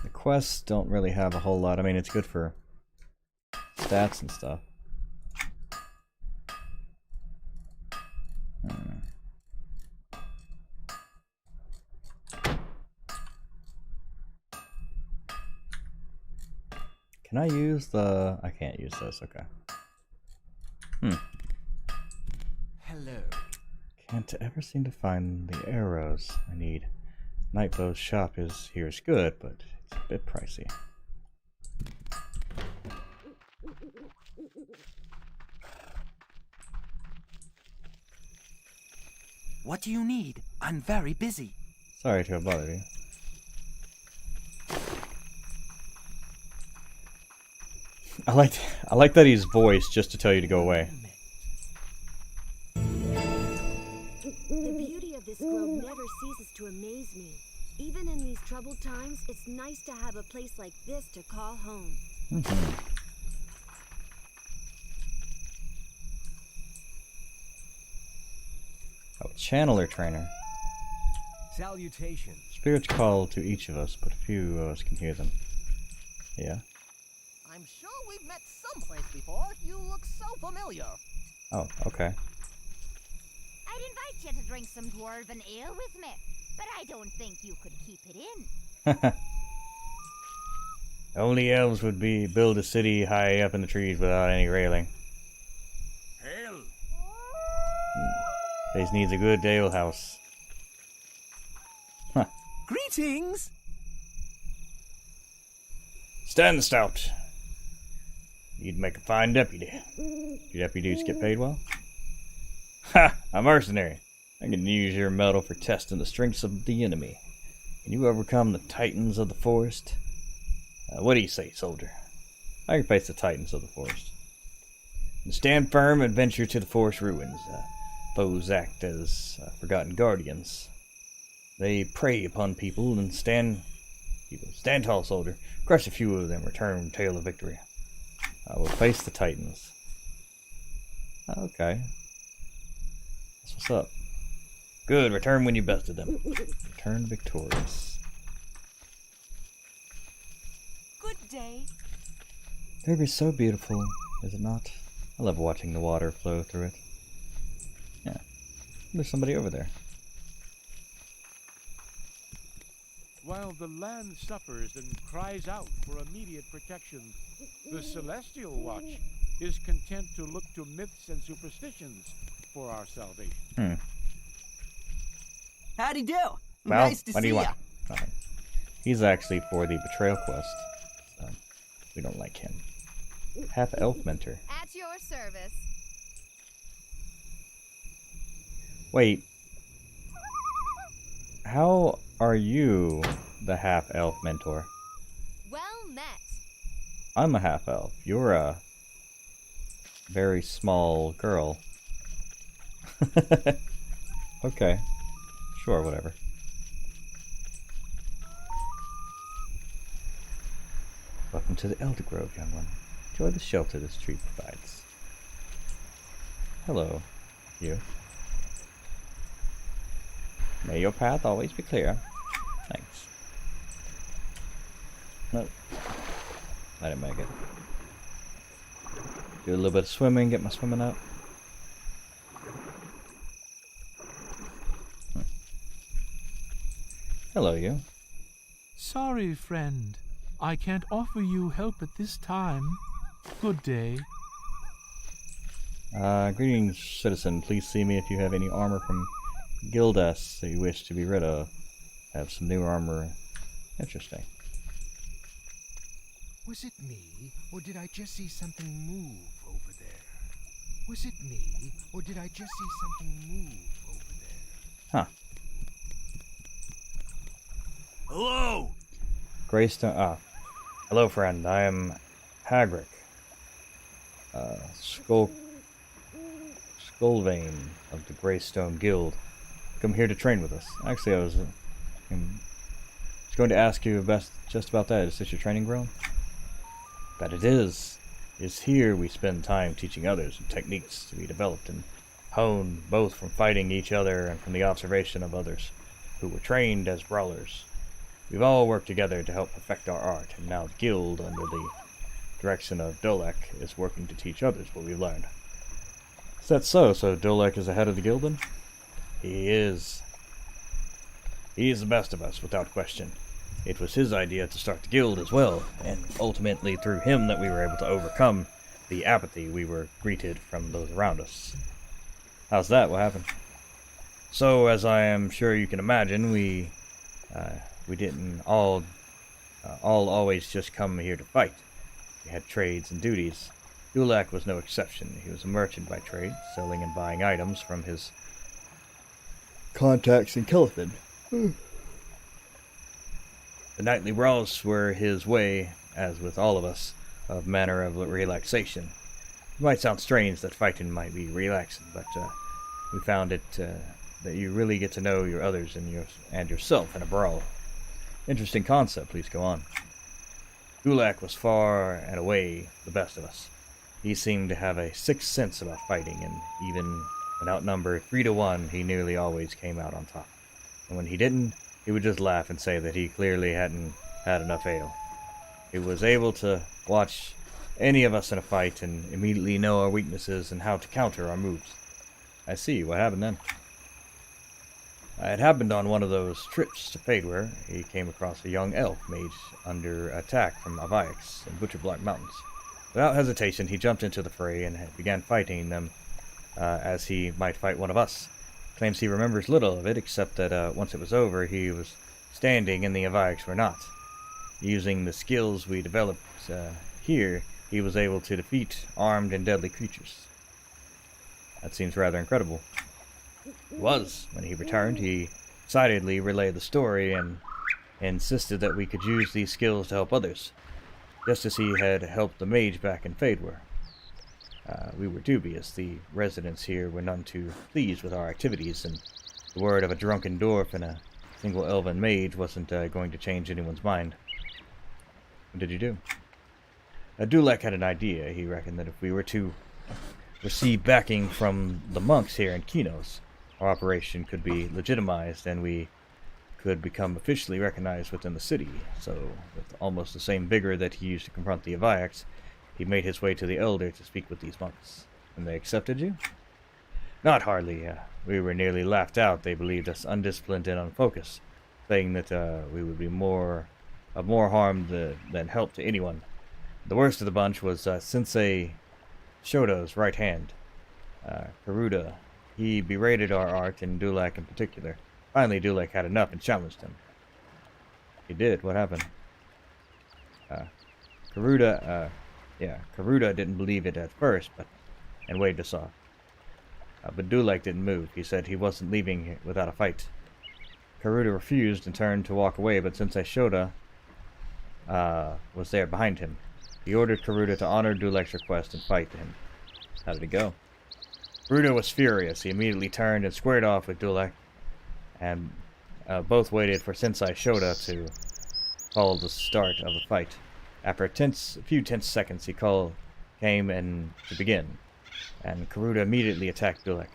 The quests don't really have a whole lot. I mean, it's good for stats and stuff. Can I use the... I can't use this, okay. Hello. Can't ever seem to find the arrows I need. Nightbow's shop here is good, but it's a bit pricey. What do you need? I'm very busy. Sorry to have bothered you. I like that he's voiced just to tell you to go away. The beauty of this grove never ceases to amaze me. Even in these troubled times, it's nice to have a place like this to call home. Oh, channeler trainer. Salutation. Spirits call to each of us, but few of us can hear them. Yeah? I'm sure we've met someplace before. You look so familiar. Oh, okay. I'd invite you to drink some dwarven ale with me, but I don't think you could keep it in. Only elves would build a city high up in the trees without any railing. Hail! Place needs a good ale house. Huh. Greetings! Stand stout. You'd make a fine deputy. Do deputies get paid well? Ha! A mercenary. I can use your metal for testing the strengths of the enemy. Can you overcome the titans of the forest? What do you say, soldier? I can face the titans of the forest. And stand firm and venture to the forest ruins. Foes act as forgotten guardians. They prey upon people and stand tall, soldier. Crush a few of them, return tale of victory. I will face the titans. Okay. That's what's up. Good, return when you bested them. Return victorious. Good day. The river is so beautiful, is it not? I love watching the water flow through it. Yeah. There's somebody over there. While the land suffers and cries out for immediate protection, the Celestial Watch is content to look to myths and superstitions for our salvation. Howdy do. Well, Nice to what do see you ya. want? Nothing. He's actually for the betrayal quest. So we don't like him. Half elf mentor. At your your service. Wait. How are you the half-elf mentor? Well met. I'm a half-elf. You're a very small girl. Okay. Sure, whatever. Welcome to the Elder Grove, young one. Enjoy the shelter this tree provides. Hello, you. May your path always be clear. Thanks. Nope. I didn't make it. Do a little bit of swimming, get my swimming up. Hello, you. Sorry, friend. I can't offer you help at this time. Good day. Greetings, citizen. Please see me if you have any armor from Gildas that you wish to be rid of. Have some new armor. Interesting. Was it me, or did I just see something move over there? Was it me, or did I just see something move over there? Huh. Hello! Greystone. Hello, friend. I am Hagrick. Skullvein of the Greystone Guild. Come here to train with us. Actually, I was going to ask you just about that. Is this your training ground? But it is. It's here we spend time teaching others and techniques to be developed and honed both from fighting each other and from the observation of others who were trained as brawlers. We've all worked together to help perfect our art, and now the guild, under the direction of Dolek, is working to teach others what we've learned. Is that so? So Dolek is the head of the guild then? He is. He is the best of us, without question. It was his idea to start the guild as well, and ultimately through him that we were able to overcome the apathy we were greeted from those around us. How's that? What happened? So, as I am sure you can imagine, we didn't all always just come here to fight. We had trades and duties. Dulak was no exception. He was a merchant by trade, selling and buying items from his contacts in Kelithin. The nightly brawls were his way, as with all of us, of manner of relaxation. It might sound strange that fighting might be relaxing, but we found it that you really get to know your others and yourself in a brawl. Interesting concept, please go on. Dulak was far and away the best of us. He seemed to have a sixth sense about fighting, and even when outnumbered 3-1, he nearly always came out on top. And when he didn't, he would just laugh and say that he clearly hadn't had enough ale. He was able to watch any of us in a fight and immediately know our weaknesses and how to counter our moves. I see. What happened then? It happened on one of those trips to Fadeware. He came across a young elf mage under attack from Avaix in Butcherblock Mountains. Without hesitation, he jumped into the fray and began fighting them as he might fight one of us. Claims he remembers little of it, except that once it was over, he was standing and the Avaix were not. Using the skills we developed here, he was able to defeat armed and deadly creatures. That seems rather incredible. It was. When he returned, he excitedly relayed the story and insisted that we could use these skills to help others, just as he had helped the mage back in Fadeware. We were dubious. The residents here were none too pleased with our activities, and the word of a drunken dwarf and a single elven mage wasn't going to change anyone's mind. What did you do? Dulek had an idea. He reckoned that if we were to receive backing from the monks here in Kinos, our operation could be legitimized and we could become officially recognized within the city. So, with almost the same vigor that he used to confront the Avaix, he made his way to the Elder to speak with these monks. And they accepted you? Not hardly. We were nearly laughed out. They believed us undisciplined and unfocused, saying that we would be more harm than help to anyone. The worst of the bunch was Sensei Shoto's right hand, Karuda. He berated our art, and Dulak in particular. Finally, Dulak had enough and challenged him. He did. What happened? Karuda didn't believe it at first, but and waved us off. But Dulek didn't move. He said he wasn't leaving without a fight. Karuda refused and turned to walk away, but Sensei Shota was there behind him. He ordered Karuda to honor Dulek's request and fight him. How did it go? Karuda was furious. He immediately turned and squared off with Dulek, and both waited for Sensei Shota to call the start of the fight. After a few tense seconds, he came and to begin, and Karuda immediately attacked Dulek.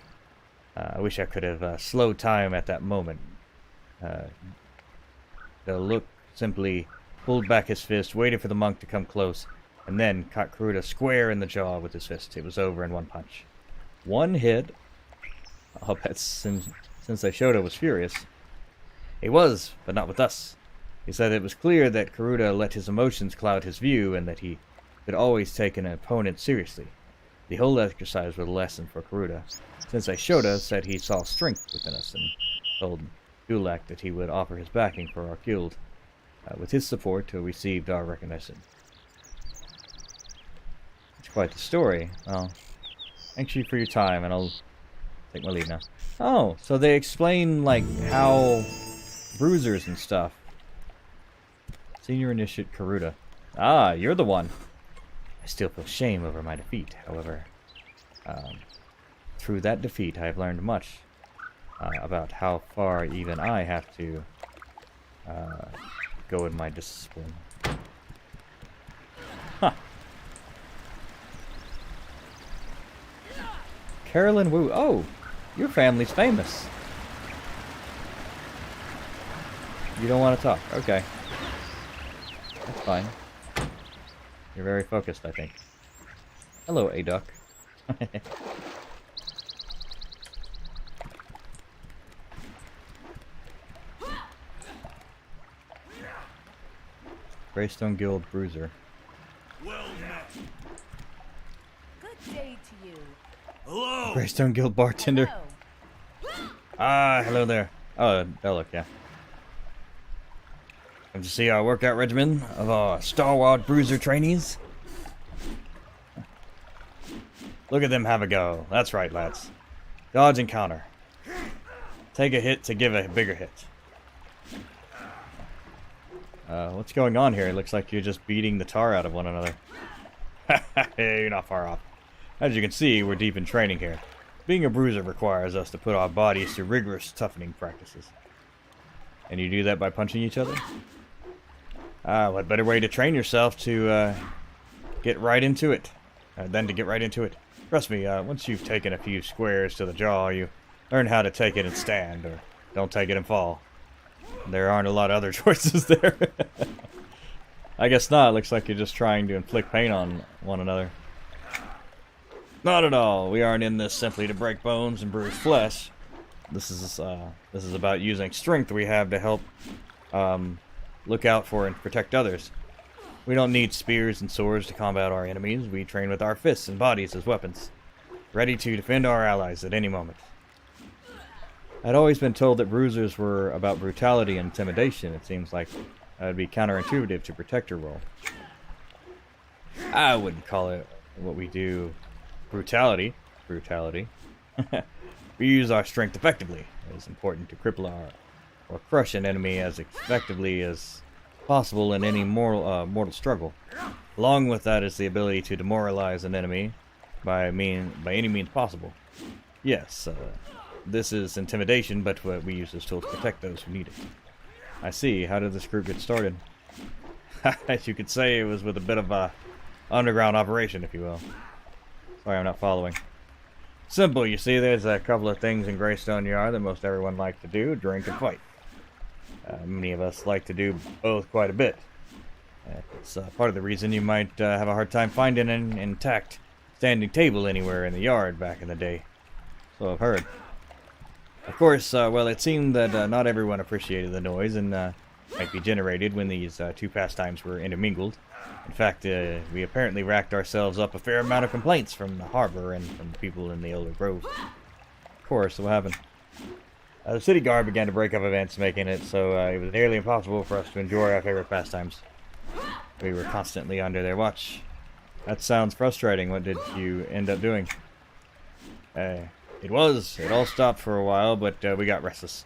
I wish I could have slowed time at that moment. The look simply pulled back his fist, waited for the monk to come close, and then caught Karuda square in the jaw with his fist. It was over in one punch. One hit. I'll bet Sensei Shota was furious. He was, but not with us. He said it was clear that Karuda let his emotions cloud his view and that he could always take an opponent seriously. The whole exercise was a lesson for Karuda. Sensei Shota said he saw strength within us and told Dulek that he would offer his backing for our guild. With his support, he received our recognition. It's quite the story. Well, thank you for your time, and I'll take my leave now. Oh, so they explain, like, how bruisers and stuff. Senior Initiate Karuda. Ah, you're the one. I still feel shame over my defeat. However, through that defeat, I have learned much about how far even I have to go in my discipline. Huh. Carolyn Wu. Oh, your family's famous. You don't want to talk. Okay. That's fine. You're very focused, I think. Hello, A-Duck. Greystone Guild Bruiser. Well met. Good day to you. Hello. Greystone Guild Bartender. Hello. Ah, hello there. Oh, Belloc, yeah. Come to see our workout regimen of our stalwart bruiser trainees. Look at them have a go. That's right, lads. Dodge and counter. Take a hit to give a bigger hit. What's going on here? It looks like you're just beating the tar out of one another. Hey, you're not far off. As you can see, we're deep in training here. Being a bruiser requires us to put our bodies through rigorous toughening practices. And you do that by punching each other? What better way to train yourself to get right into it than to get right into it. Trust me, once you've taken a few squares to the jaw, you learn how to take it and stand, or don't take it and fall. There aren't a lot of other choices there. I guess not. Looks like you're just trying to inflict pain on one another. Not at all. We aren't in this simply to break bones and bruise flesh. This is about using strength we have to help look out for and protect others. We don't need spears and swords to combat our enemies. We train with our fists and bodies as weapons, ready to defend our allies at any moment. I'd always been told that bruisers were about brutality and intimidation. It seems like that would be counterintuitive to protector role. I wouldn't call it what we do brutality. We use our strength effectively. It is important to cripple or crush an enemy as effectively as possible in any mortal struggle. Along with that is the ability to demoralize an enemy by any means possible. Yes, this is intimidation, but we use this tool to protect those who need it. I see. How did this group get started? You could say it was with a bit of a underground operation, if you will. Sorry, I'm not following. Simple, you see, there's a couple of things in Greystone Yard that most everyone likes to do: drink and fight. Many of us like to do both quite a bit. It's part of the reason you might have a hard time finding an intact standing table anywhere in the yard back in the day. So I've heard. Of course, well, it seemed that not everyone appreciated the noise and might be generated when these two pastimes were intermingled. In fact, we apparently racked ourselves up a fair amount of complaints from the harbor and from the people in the Elder Grove. Of course, what happened? The city guard began to break up events, making it so it was nearly impossible for us to enjoy our favorite pastimes. We were constantly under their watch. That sounds frustrating. What did you end up doing? It all stopped for a while, but we got restless.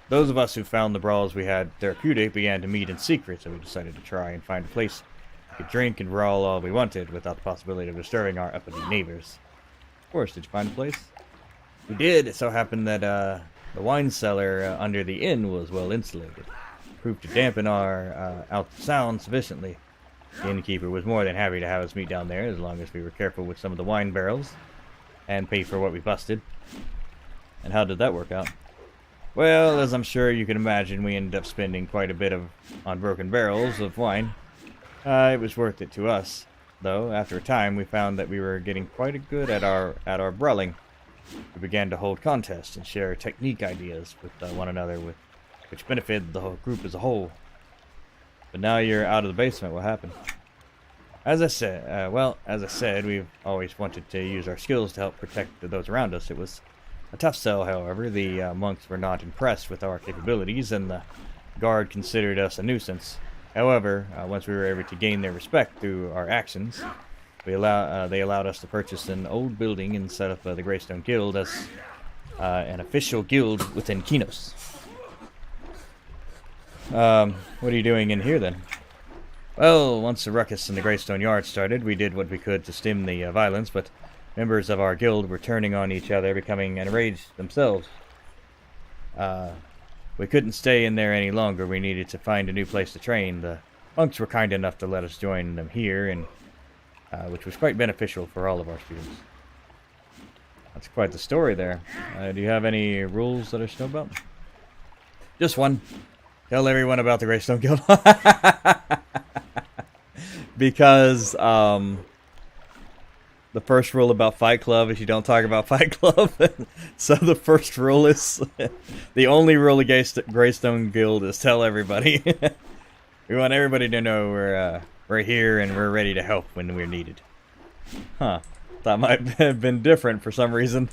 Those of us who found the brawls we had therapeutic began to meet in secret, so we decided to try and find a place we could drink and brawl all we wanted without the possibility of disturbing our uppity neighbors. Of course, did you find a place? We did. It so happened that the wine cellar under the inn was well insulated, proved to dampen our sound sufficiently. The innkeeper was more than happy to have us meet down there, as long as we were careful with some of the wine barrels and pay for what we busted. And how did that work out? Well, as I'm sure you can imagine, we ended up spending quite a bit on broken barrels of wine. It was worth it to us, though. After a time, we found that we were getting quite good at our brawling. We began to hold contests and share technique ideas with one another, which benefited the whole group as a whole. But now you're out of the basement. What happened? As I said, we've always wanted to use our skills to help protect those around us. It was a tough sell, however. The monks were not impressed with our capabilities, and the guard considered us a nuisance. However, once we were able to gain their respect through our actions, they allowed us to purchase an old building and set up the Greystone Guild as an official guild within Kinos. What are you doing in here, then? Well, once the ruckus in the Greystone Yard started, we did what we could to stem the violence, but members of our guild were turning on each other, becoming enraged themselves. We couldn't stay in there any longer. We needed to find a new place to train. The monks were kind enough to let us join them here, and which was quite beneficial for all of our students. That's quite the story there. Do you have any rules that I should know about? Just one. Tell everyone about the Greystone Guild. Because the first rule about Fight Club is you don't talk about Fight Club. So the first rule is the only rule against Greystone Guild is tell everybody. We want everybody to know we're here and we're ready to help when we're needed. Huh. That might have been different for some reason.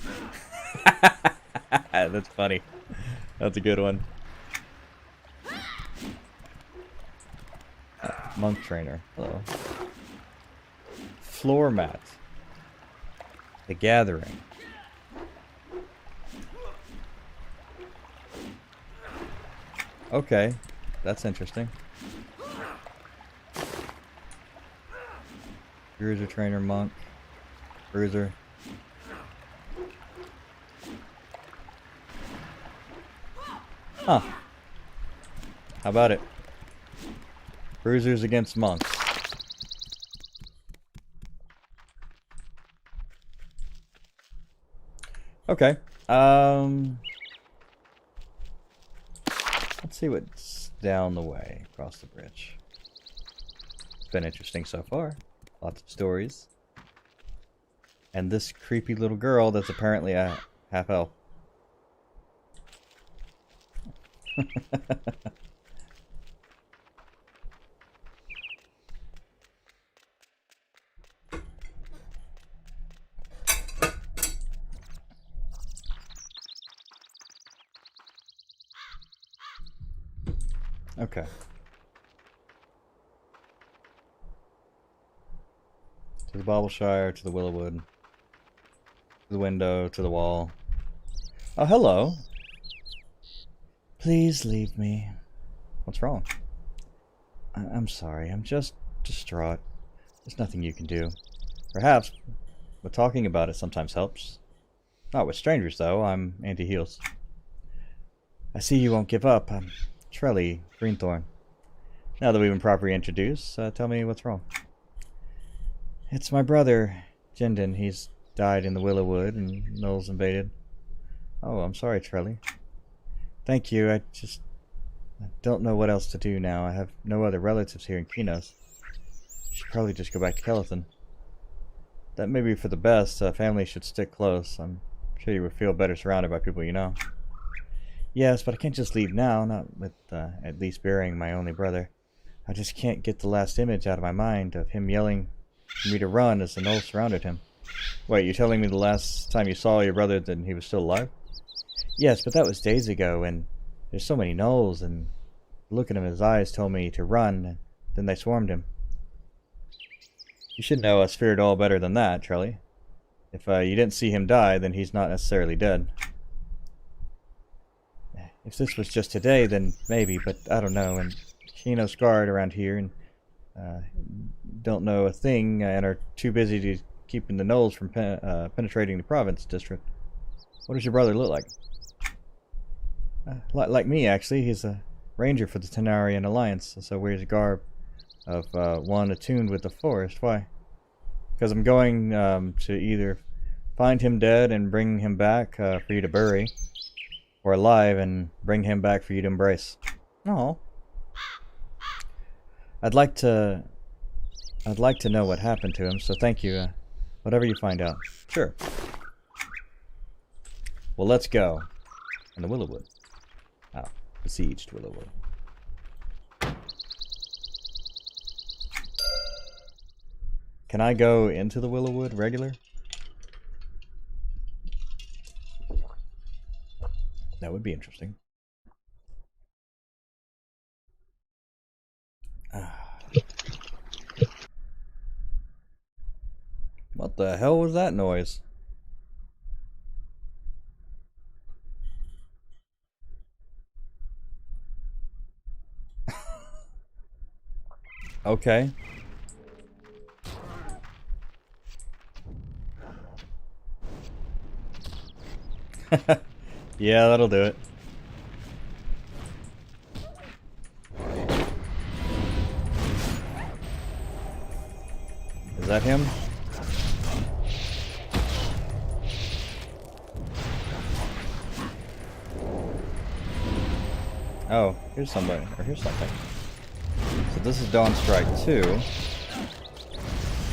That's funny. That's a good one. Monk trainer. Hello. Floor mat. The Gathering. Okay. That's interesting. Bruiser trainer, monk. Bruiser. Huh. How about it? Bruisers against monks. Okay. Let's see what's down the way across the bridge. It's been interesting so far. Lots of stories. And this creepy little girl that's apparently a half-elf. Okay. To the Baubleshire, to the Willowwood, to the window, to the wall. Oh, hello. Please leave me. What's wrong? I'm sorry. I'm just distraught. There's nothing you can do. Perhaps, but talking about it sometimes helps. Not with strangers, though. I'm anti-heals. I see you won't give up. I'm Trelly Greenthorn. Now that we've been properly introduced, tell me what's wrong. It's my brother, Jindin. He's died in the Willowwood and Knowles invaded. Oh, I'm sorry, Trelly. Thank you. I don't know what else to do now. I have no other relatives here in Kinos. Should probably just go back to Kellethan. That may be for the best. Family should stick close. I'm sure you would feel better surrounded by people you know. Yes, but I can't just leave now, not with at least burying my only brother. I just can't get the last image out of my mind of him yelling for me to run as the gnolls surrounded him. Wait, you're telling me the last time you saw your brother that he was still alive? Yes, but that was days ago, and there's so many gnolls, and the look in his eyes told me to run, and then they swarmed him. You should know us feared all better than that, Trelly. If you didn't see him die, then he's not necessarily dead. If this was just today, then maybe, but I don't know. And Kino's guard around here and don't know a thing and are too busy to keeping the gnolls from penetrating the province district. What does your brother look like? Like me, actually. He's a ranger for the Tenarian Alliance, so wears a garb of one attuned with the forest. Why? Because I'm going to either find him dead and bring him back for you to bury, or alive and bring him back for you to embrace. Oh, I'd like to know what happened to him, so thank you. Whatever you find out. Sure. Well, let's go. In the Willowwood. Oh, besieged Willowwood. Can I go into the Willowwood regular? That would be interesting. What the hell was that noise? Okay. Yeah, that'll do it. Is that him? Oh, here's somebody, or here's something. So this is Dawn Strike 2.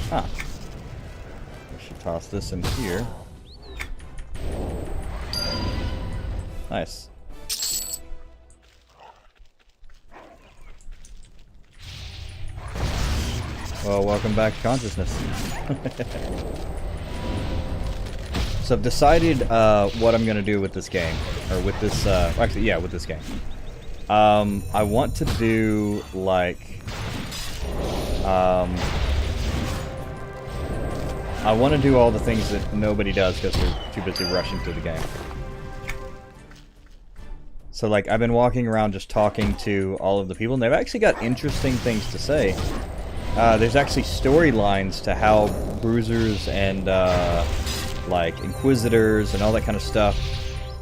Huh. I should toss this in here. Nice. Well, welcome back to consciousness. So I've decided what I'm gonna do with this game, or with this. Actually, yeah, with this game. I want to do like. I want to do all the things that nobody does because they're too busy rushing through the game. So like I've been walking around just talking to all of the people, and they've actually got interesting things to say. There's actually storylines to how bruisers and like inquisitors and all that kind of stuff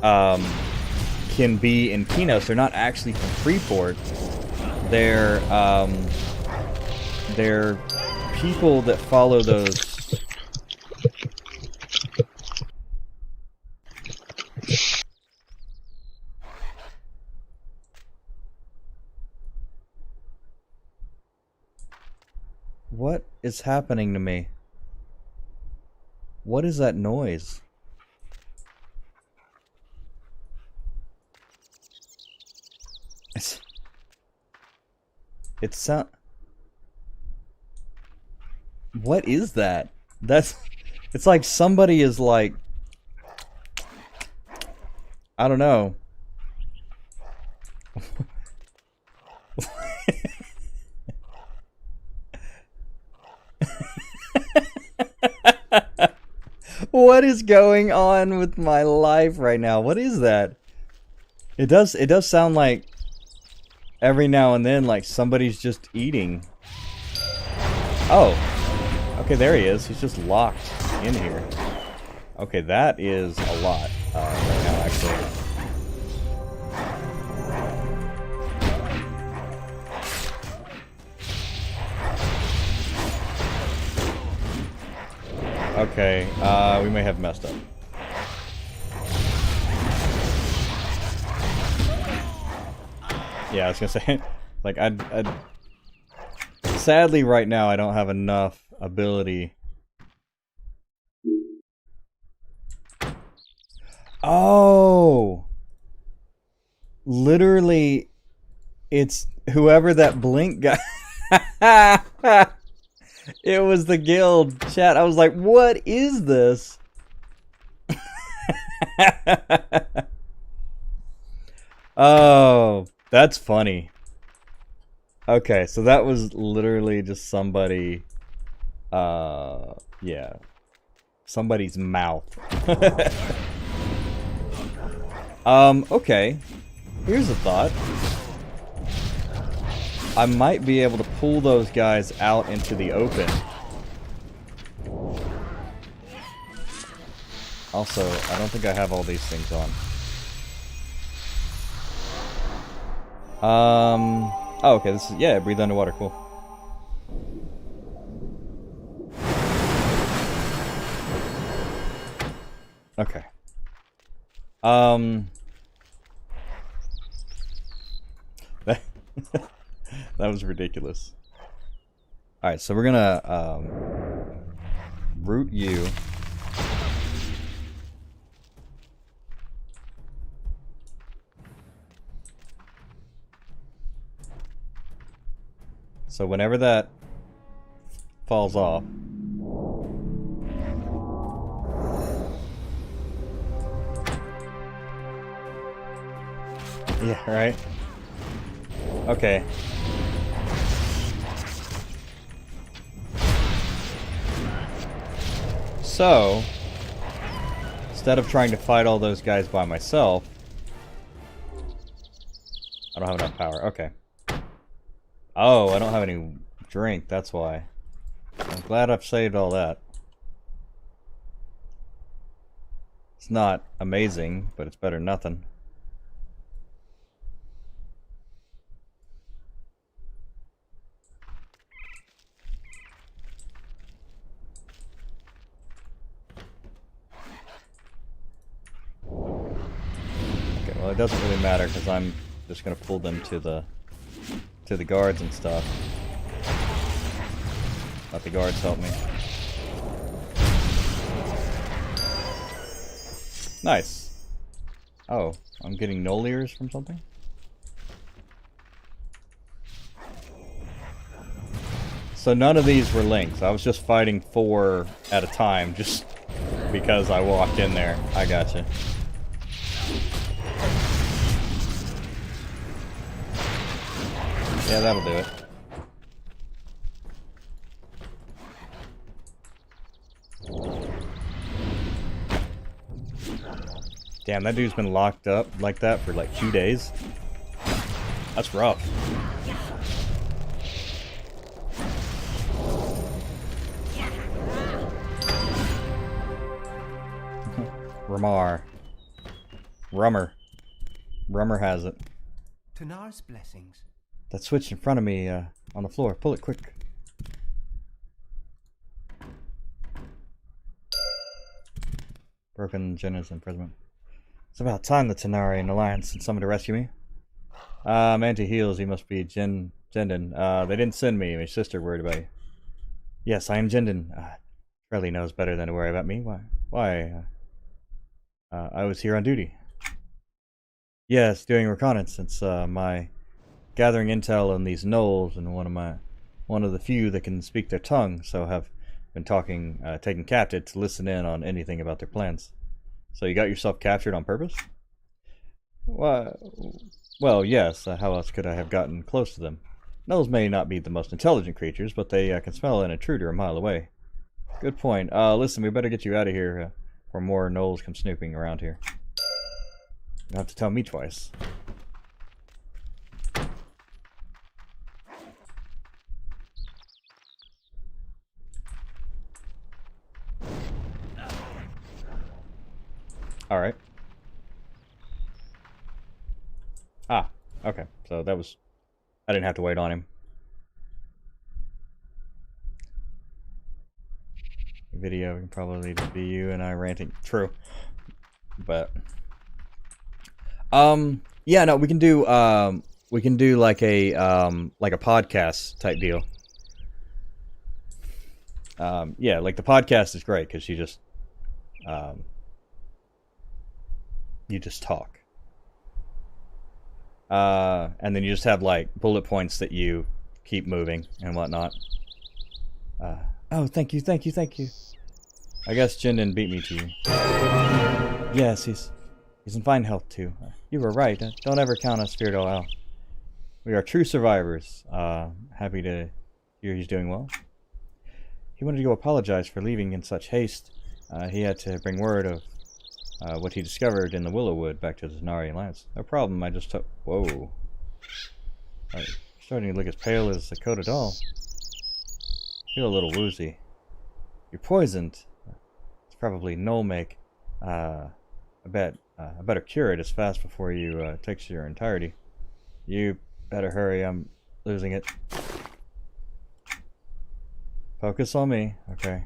can be in Pinos. They're not actually from Freeport. They're people that follow those. What is happening to me? What is that noise? It's sound. What is that? That's. It's like somebody is like. I don't know. What is going on with my life right now? What is that? It does sound like every now and then like somebody's just eating. Oh. Okay, there he is. He's just locked in here. Okay, that is a lot right now, actually. Okay, we may have messed up. Yeah, I was gonna say, like, I'd sadly right now I don't have enough ability. Oh! Literally, it's whoever that blink guy. It was the guild chat. I was like, what is this? Oh, that's funny. Okay, so that was literally just somebody, yeah. somebody's mouth. Okay. Here's a thought. I might be able to pull those guys out into the open. Also, I don't think I have all these things on. Oh, okay, this is, yeah, breathe underwater, cool. Okay. That was ridiculous. Alright, so we're gonna, root you. So whenever that falls off, yeah, right? Okay. So, instead of trying to fight all those guys by myself, I don't have enough power. Okay. Oh, I don't have any drink, that's why. I'm glad I've saved all that. It's not amazing, but it's better than nothing. Okay, well it doesn't really matter because I'm just gonna pull them to the guards and stuff. Let the guards help me. Nice. Oh, I'm getting null ears from something? So none of these were links. I was just fighting 4 at a time just because I walked in there. I gotcha. Yeah, that'll do it. Damn, that dude's been locked up like that for like 2 days. That's rough. Ramar. Rummer has it. Tanar's blessings. That switch in front of me on the floor. Pull it quick. Broken Jenna's imprisonment. It's about time the Tanari and Alliance sent someone to rescue me. Anti-heals, you must be Jendon. They didn't send me. My sister worried about you. Yes, I am Jendon. Charlie knows better than to worry about me. Why? I was here on duty. Yes, doing reconnaissance. My gathering intel on these gnolls, and one of the few that can speak their tongue, so have been taken captive to listen in on anything about their plans. So you got yourself captured on purpose? Well, yes. How else could I have gotten close to them? Gnolls may not be the most intelligent creatures, but they can smell an intruder a mile away. Good point. Listen, we better get you out of here before more gnolls come snooping around here. You don't have to tell me twice. Alright. Ah, okay. So that was... I didn't have to wait on him. Video can probably just be you and I ranting. True. But... yeah, no, we can do like a podcast type deal. Yeah, like the podcast is great because you just talk. And then you just have like bullet points that you keep moving and whatnot. Oh, thank you. I guess Jendon beat me to you. Yes, he's in fine health too. You were right. Don't ever count us feared all out. We are true survivors. Happy to hear he's doing well. He wanted to go apologize for leaving in such haste. he had to bring word of what he discovered in the Willowwood back to the Denari Alliance. No problem, I just took... Whoa. Alright, starting to look as pale as a coated doll. Feel a little woozy. You're poisoned. It's probably null make. I better cure it as fast before you takes your entirety. You better hurry, I'm losing it. Focus on me, okay.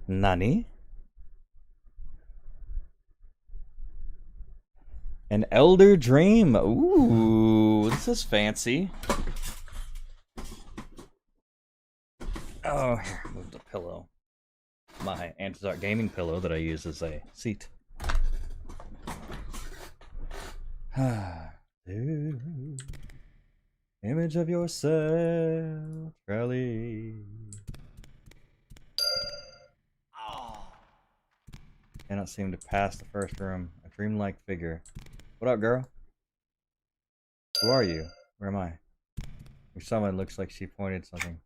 Nani? An Elder Dream. Ooh, this is fancy. Oh, here, move the pillow. My Antizark gaming pillow that I use as a seat. Image of yourself, Charlie. Cannot seem to pass the first room. A dreamlike figure. What up, girl? Who are you? Where am I? Someone looks like she pointed something.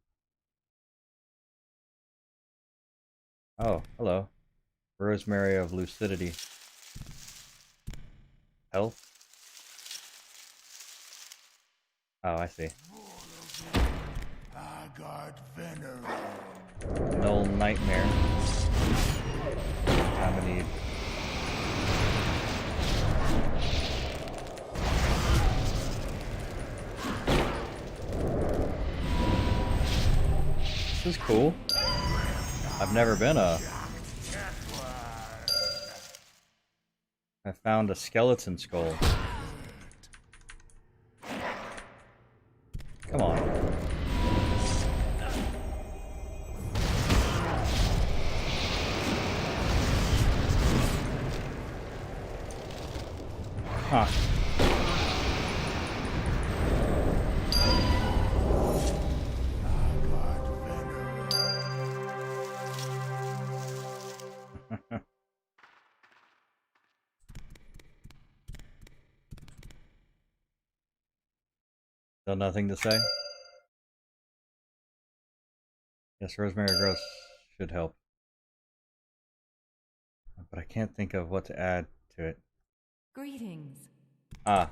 Oh, hello. Rosemary of Lucidity. Health? Oh, I see. I got venom. Null Nightmare. Time of need. This is cool. I've never been a... I found a skeleton skull. Come on. Huh. Still nothing to say? Yes, rosemary gross should help. But I can't think of what to add to it. Greetings. Ah.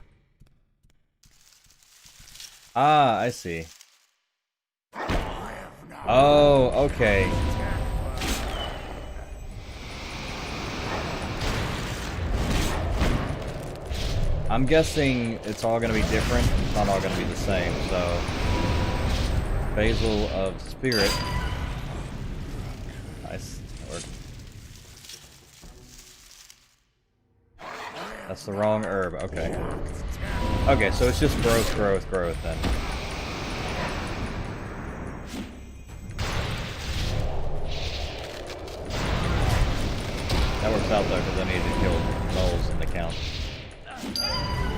Ah, I see. Oh, okay. I'm guessing it's all going to be different. It's not all going to be the same, so... Basil of Spirit. Nice. That worked. That's the wrong herb. Okay. Okay, so it's just growth then. That works out though, because I need to kill gnolls in the count.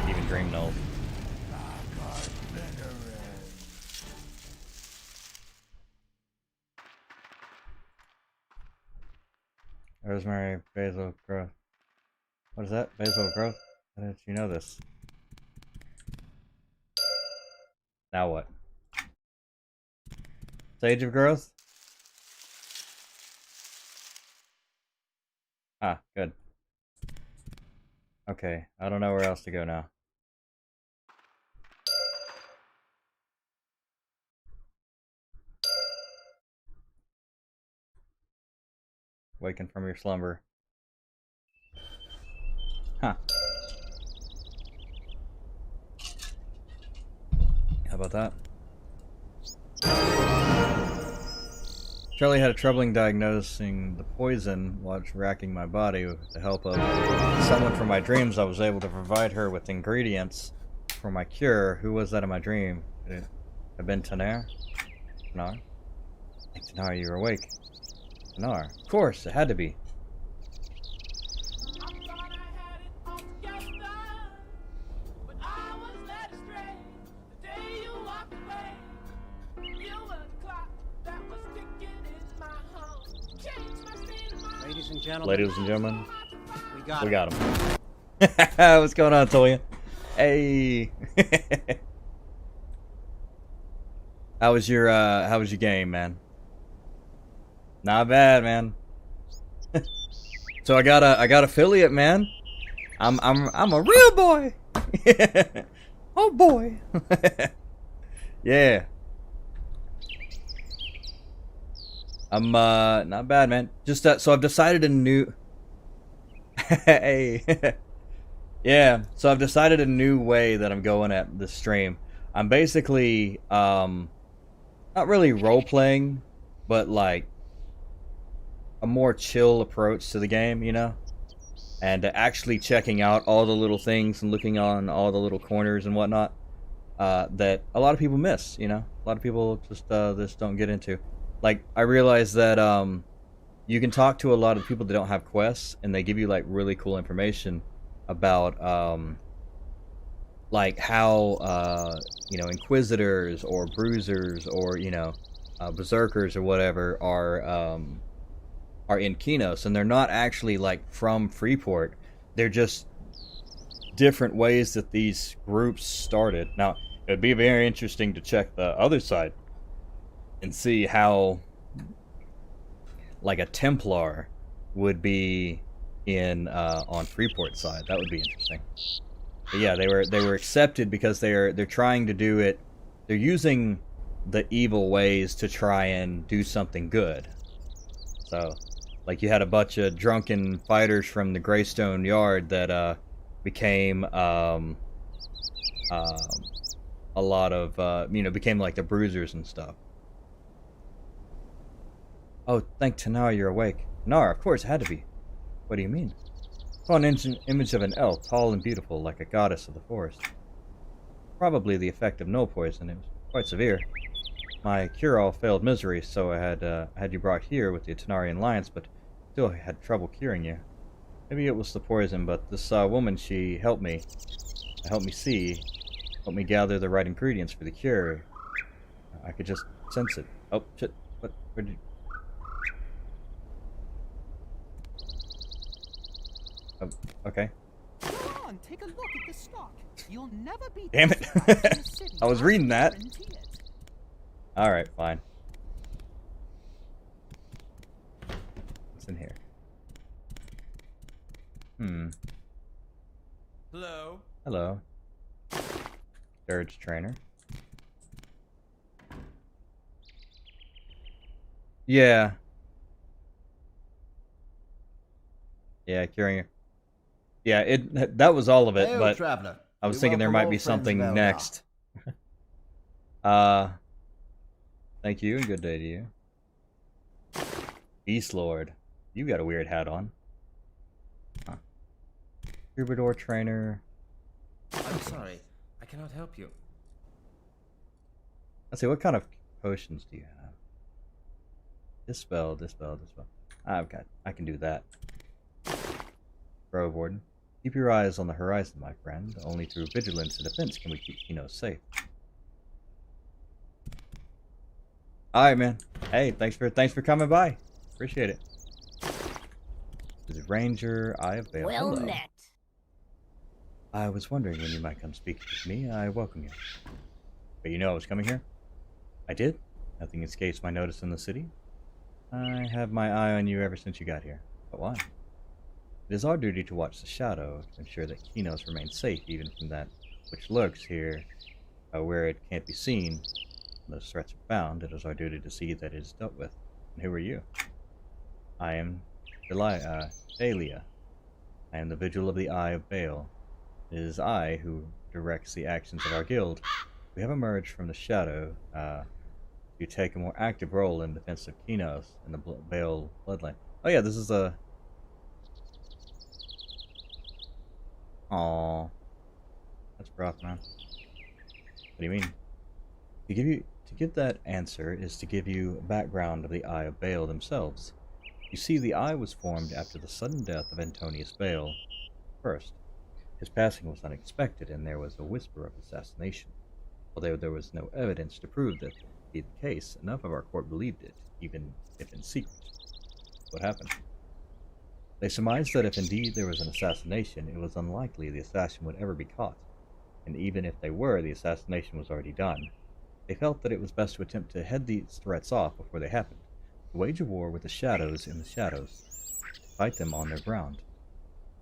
Even dream gnolls. Rosemary, basil, growth. What is that? Basil growth? How did you know this? Now what? Sage of growth? Ah, good. Okay, I don't know where else to go now. Waken from your slumber. Huh. How about that? Charlie had a troubling diagnosing the poison while racking my body. With the help of someone from my dreams, I was able to provide her with ingredients for my cure. Who was that in my dream? Could it have been Tanar? Tanar? Hey, Tanar, you're awake. Tanar. Of course, it had to be. Ladies and gentlemen, we got him. What's going on, Toya? Hey. How was your game, man? Not bad, man. So I got affiliate, man. I'm a real boy. Oh boy. Yeah. I'm not bad, man. Just so I've decided a new Hey. Yeah, so I've decided a new way that I'm going at this stream. I'm basically not really role playing, but like a more chill approach to the game, you know? And actually checking out all the little things and looking on all the little corners and whatnot that a lot of people miss, you know? A lot of people just don't get into. Like, I realize that you can talk to a lot of people that don't have quests, and they give you like really cool information about like how you know, inquisitors or bruisers or, you know, berserkers or whatever are in Kinos, and they're not actually like from Freeport. They're just different ways that these groups started. Now, it'd be very interesting to check the other side and see how like a Templar would be in on Freeport side. That would be interesting. But yeah, they were accepted because they're trying to do it. They're using the evil ways to try and do something good. So, like, you had a bunch of drunken fighters from the Greystone Yard that became a lot of you know, became like the bruisers and stuff. Oh, thank Tanara you're awake. Tanara, of course, it had to be. What do you mean? I saw an image of an elf, tall and beautiful, like a goddess of the forest. Probably the effect of no poison. It was quite severe. My cure-all failed misery, so I had you brought here with the Tanarian Alliance, but still had trouble curing you. Maybe it was the poison, but this woman, she helped me. Helped me gather the right ingredients for the cure. I could just sense it. Oh, shit. What? Where did you... Oh, okay. Go on, take a look at the stock. You'll never be. Damn it. I was reading that. Alright, fine. What's in here? Hello. Hello. Surge trainer. Yeah. Yeah, curing her. Yeah, that was all of it, Hail, but traveler. I was We thinking there welcome might all be friends something of Eldar. next. Thank you and good day to you. Beast Lord. You got a weird hat on. Huh. Troubadour trainer. I'm sorry. I cannot help you. Let's see, what kind of potions do you have? Dispel, dispel, dispel. I can do that. Grove Warden. Keep your eyes on the horizon, my friend. Only through vigilance and defense can we keep Kino safe. Alright, man. Hey, thanks for coming by. Appreciate it. This is Ranger, Eye of Bale. Well Hello. met. I was wondering when you might come speak with me. I welcome you. But you know I was coming here? I did. Nothing escapes my notice in the city. I have my eye on you ever since you got here. But why? It is our duty to watch the shadow, to ensure that Kinos remain safe even from that which lurks here, where it can't be seen. When those threats are found, it is our duty to see that it is dealt with. And who are you? I am Dalia. I am the Vigil of the Eye of Bale. It is I who directs the actions of our guild. We have emerged from the shadow to take a more active role in defense of Kinos and the Bale bloodline. Oh yeah, this is a... Aww. That's rough, man. What do you mean? To give that answer is to give you a background of the Eye of Bale themselves. You see, the Eye was formed after the sudden death of Antonius Bale. First, his passing was unexpected, and there was a whisper of assassination. Although there was no evidence to prove that to be the case, enough of our court believed it, even if in secret. What happened? They surmised that if indeed there was an assassination, it was unlikely the assassin would ever be caught, and even if they were, the assassination was already done. They felt that it was best to attempt to head these threats off before they happened, to wage a war with the shadows in the shadows, fight them on their ground.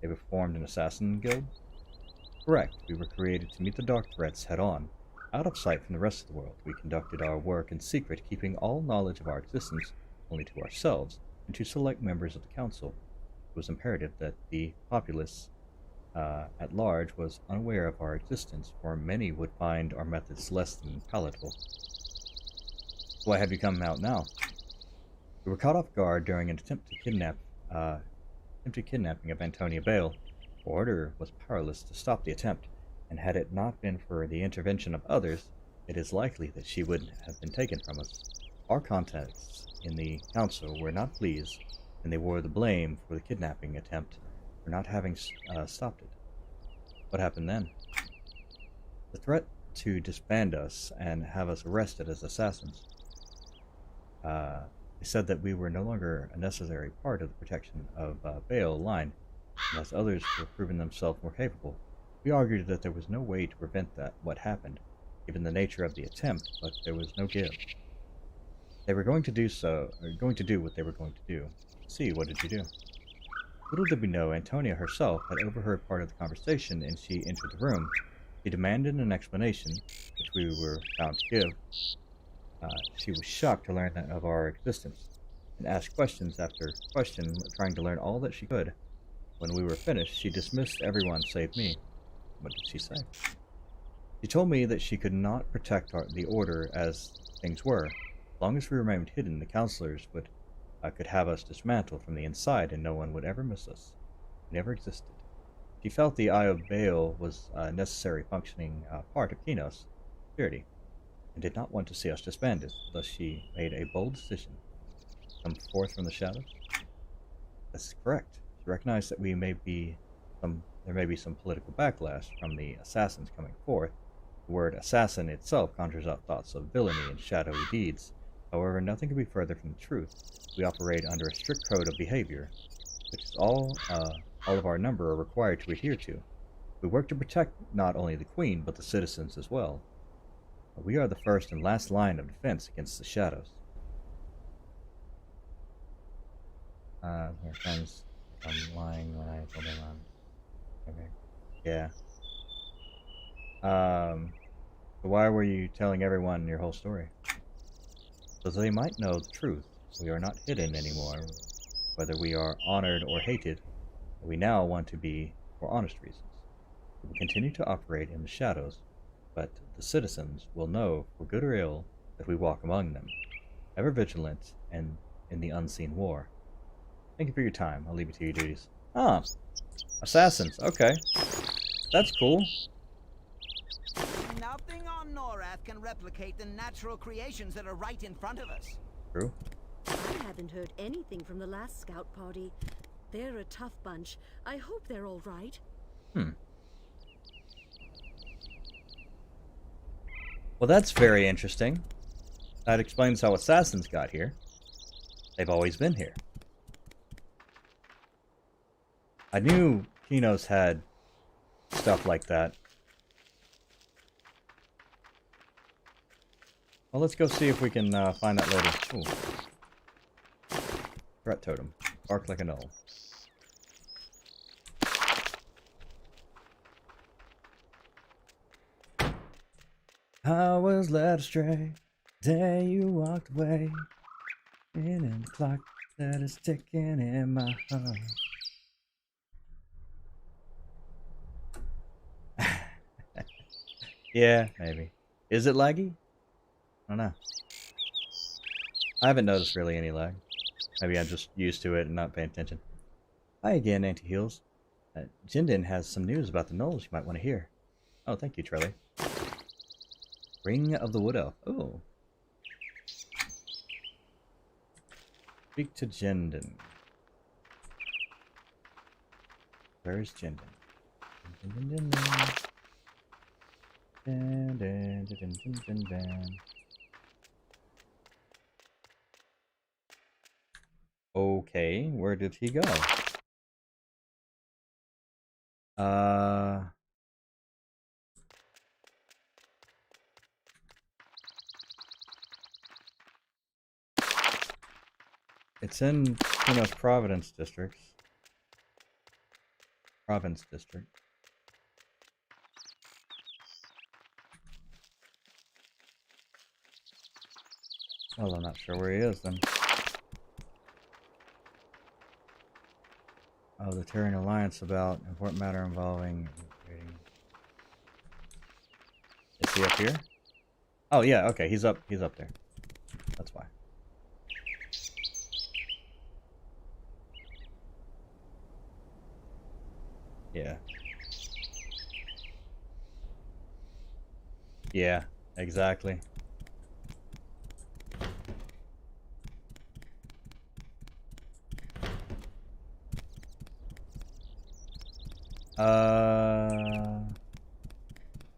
They were formed an assassin guild? Correct. We were created to meet the dark threats head-on. Out of sight from the rest of the world, we conducted our work in secret, keeping all knowledge of our existence only to ourselves and to select members of the council. It was imperative that the populace at large was unaware of our existence, for many would find our methods less than palatable. Why have you come out now? We were caught off guard during an attempted kidnapping of Antonia Bale. Order was powerless to stop the attempt, and had it not been for the intervention of others, it is likely that she would have been taken from us. Our contacts in the council were not pleased, and they wore the blame for the kidnapping attempt for not having stopped it. What happened then? The threat to disband us and have us arrested as assassins. They said that we were no longer a necessary part of the protection of Bale line, and as others were proving themselves more capable. We argued that there was no way to prevent what happened, given the nature of the attempt, but there was no give. They were going to do what they were going to do. See, what did you do? Little did we know, Antonia herself had overheard part of the conversation, and she entered the room. She demanded an explanation, which we were bound to give. She was shocked to learn of our existence, and asked questions after question, trying to learn all that she could. When we were finished, she dismissed everyone save me. What did she say? She told me that she could not protect the order as things were. As long as we remained hidden, the counselors could have us dismantled from the inside, and no one would ever miss us. We never existed. She felt the Eye of Baal was a necessary functioning part of Kinos' security, and did not want to see us disbanded. Thus she made a bold decision. Come forth from the shadows? That's correct. She recognized that there may be some political backlash from the assassins coming forth. The word assassin itself conjures up thoughts of villainy and shadowy deeds. However, nothing could be further from the truth. We operate under a strict code of behavior, which is all of our number are required to adhere to. We work to protect not only the Queen, but the citizens as well. We are the first and last line of defense against the shadows. Here comes I'm lying when I told them okay. Yeah. So why were you telling everyone your whole story? So they might know the truth. We are not hidden anymore. Whether we are honored or hated, we now want to be for honest reasons. We will continue to operate in the shadows, but the citizens will know, for good or ill, that we walk among them, ever vigilant and in the unseen war. Thank you for your time. I'll leave you to your duties. Ah, assassins. Okay, that's cool. Nothing on Norath can replicate the natural creations that are right in front of us. True. I haven't heard anything from the last scout party. They're a tough bunch. I hope they're all right. Well, that's very interesting. That explains how assassins got here. They've always been here. I knew Kinos had stuff like that. Well, let's go see if we can find that later. Ooh. Threat totem. Bark like a null. I was led astray the day you walked away. In the clock that is ticking in my heart. Yeah, maybe. Is it laggy? I don't know. I haven't noticed really any lag. Maybe I'm just used to it and not paying attention. Hi again, Anti-Heals. Jindin has some news about the Knolls you might want to hear. Oh, thank you, Trelly. Ring of the Wood Elf. Oh. Speak to Jindin. Where is Jindin? Okay, where did he go? It's in Providence districts. Province district. Well, I'm not sure where he is then. Oh, the Terran Alliance about important matter involving. Is he up here? Oh yeah, okay, he's up there. That's why. Yeah. Yeah, exactly.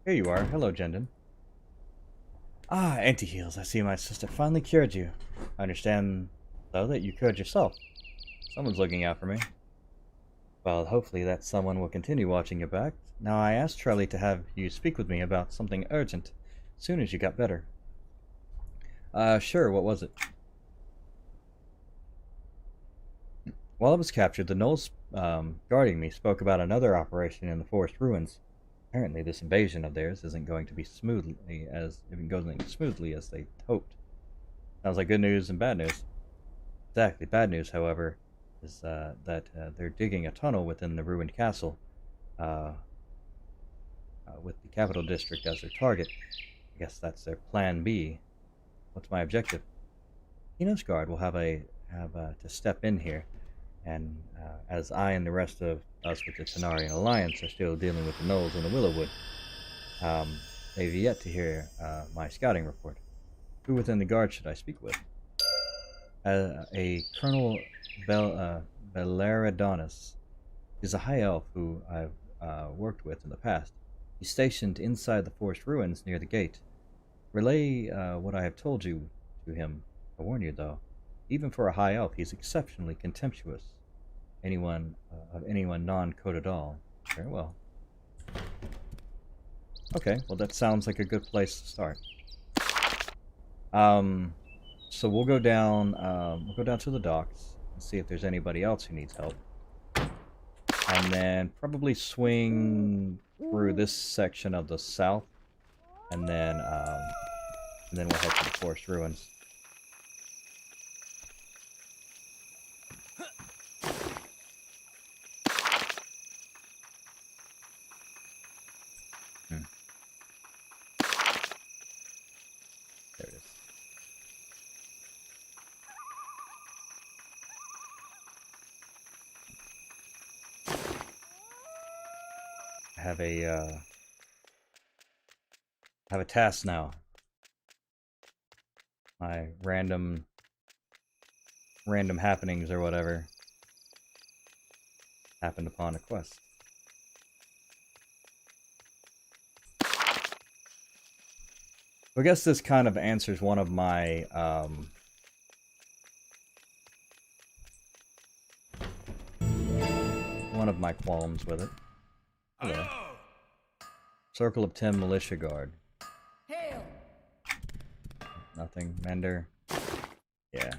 Here you are. Hello, Jendon. Ah, anti-heals. I see my sister finally cured you. I understand, though, that you cured yourself. Someone's looking out for me. Well, hopefully that someone will continue watching your back. Now, I asked Charlie to have you speak with me about something urgent, as soon as you got better. Sure, what was it? While I was captured, the gnolls guarding me spoke about another operation in the forest ruins. Apparently, this invasion of theirs isn't going to be smoothly as they hoped. Sounds like good news and bad news. Exactly. Bad news, however, is that they're digging a tunnel within the ruined castle, with the capital district as their target. I guess that's their plan B. What's my objective? Enos Guard will have to step in here. And as I and the rest of us with the Tenarian Alliance are still dealing with the gnolls in the Willowwood, they've yet to hear my scouting report. Who within the guard should I speak with? A Colonel Beleridonis. He's a high elf who I've worked with in the past. He's stationed inside the forest ruins near the gate. Relay what I have told you to him. I warn you, though. Even for a high elf, he's exceptionally contemptuous. Anyone non-code at all. Very well. Okay, well that sounds like a good place to start. So we'll go down to the docks and see if there's anybody else who needs help. And then probably swing through this section of the south, and then we'll head to the forest ruins. There it is. I have a task now. My random happenings or whatever happened upon a quest. I guess this kind of answers one of my qualms with it. Hello. Circle of 10 militia guard. Hail. Nothing. Mender. Yeah.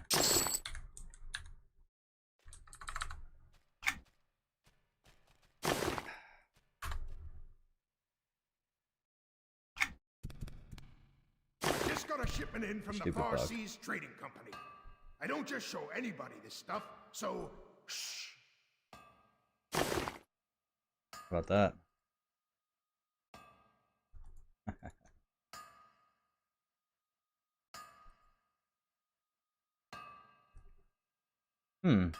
Got a shipment in from the Far Seas Trading Company. I don't just show anybody this stuff, so shh. How about that?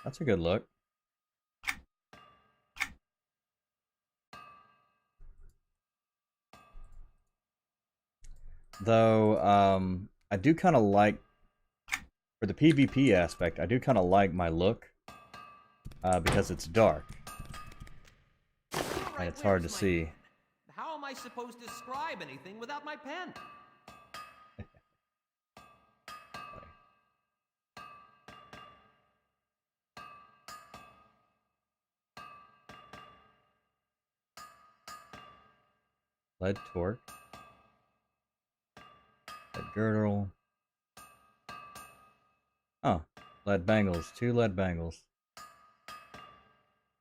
That's a good look. Though, I do kind of like, for the PvP aspect, I do kind of like my look, because it's dark. And it's hard to see. How am I supposed to scribe anything without my pen? Lead torque. Lead girdle. Oh, Lead bangles. 2 lead bangles.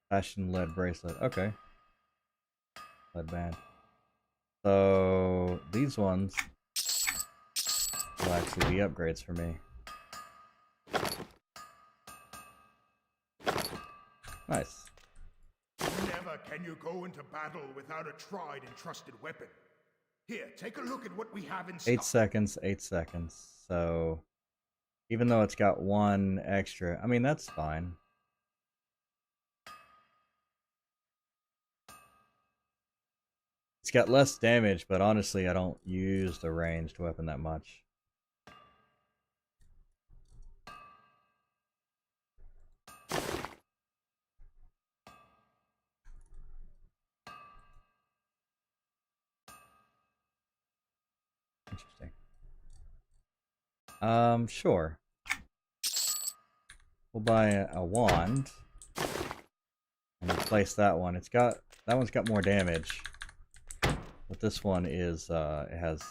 Fashion lead bracelet. Okay. Lead band. So these ones will actually be upgrades for me. Nice. Never can you go into battle without a tried and trusted weapon. Here, take a look at what we have in stock. 8 seconds, 8 seconds. So even though it's got 1 extra, I mean, that's fine. It's got less damage, but honestly, I don't use the ranged weapon that much. Interesting. Sure. We'll buy a wand and replace that one. That one's got more damage, but this one is it has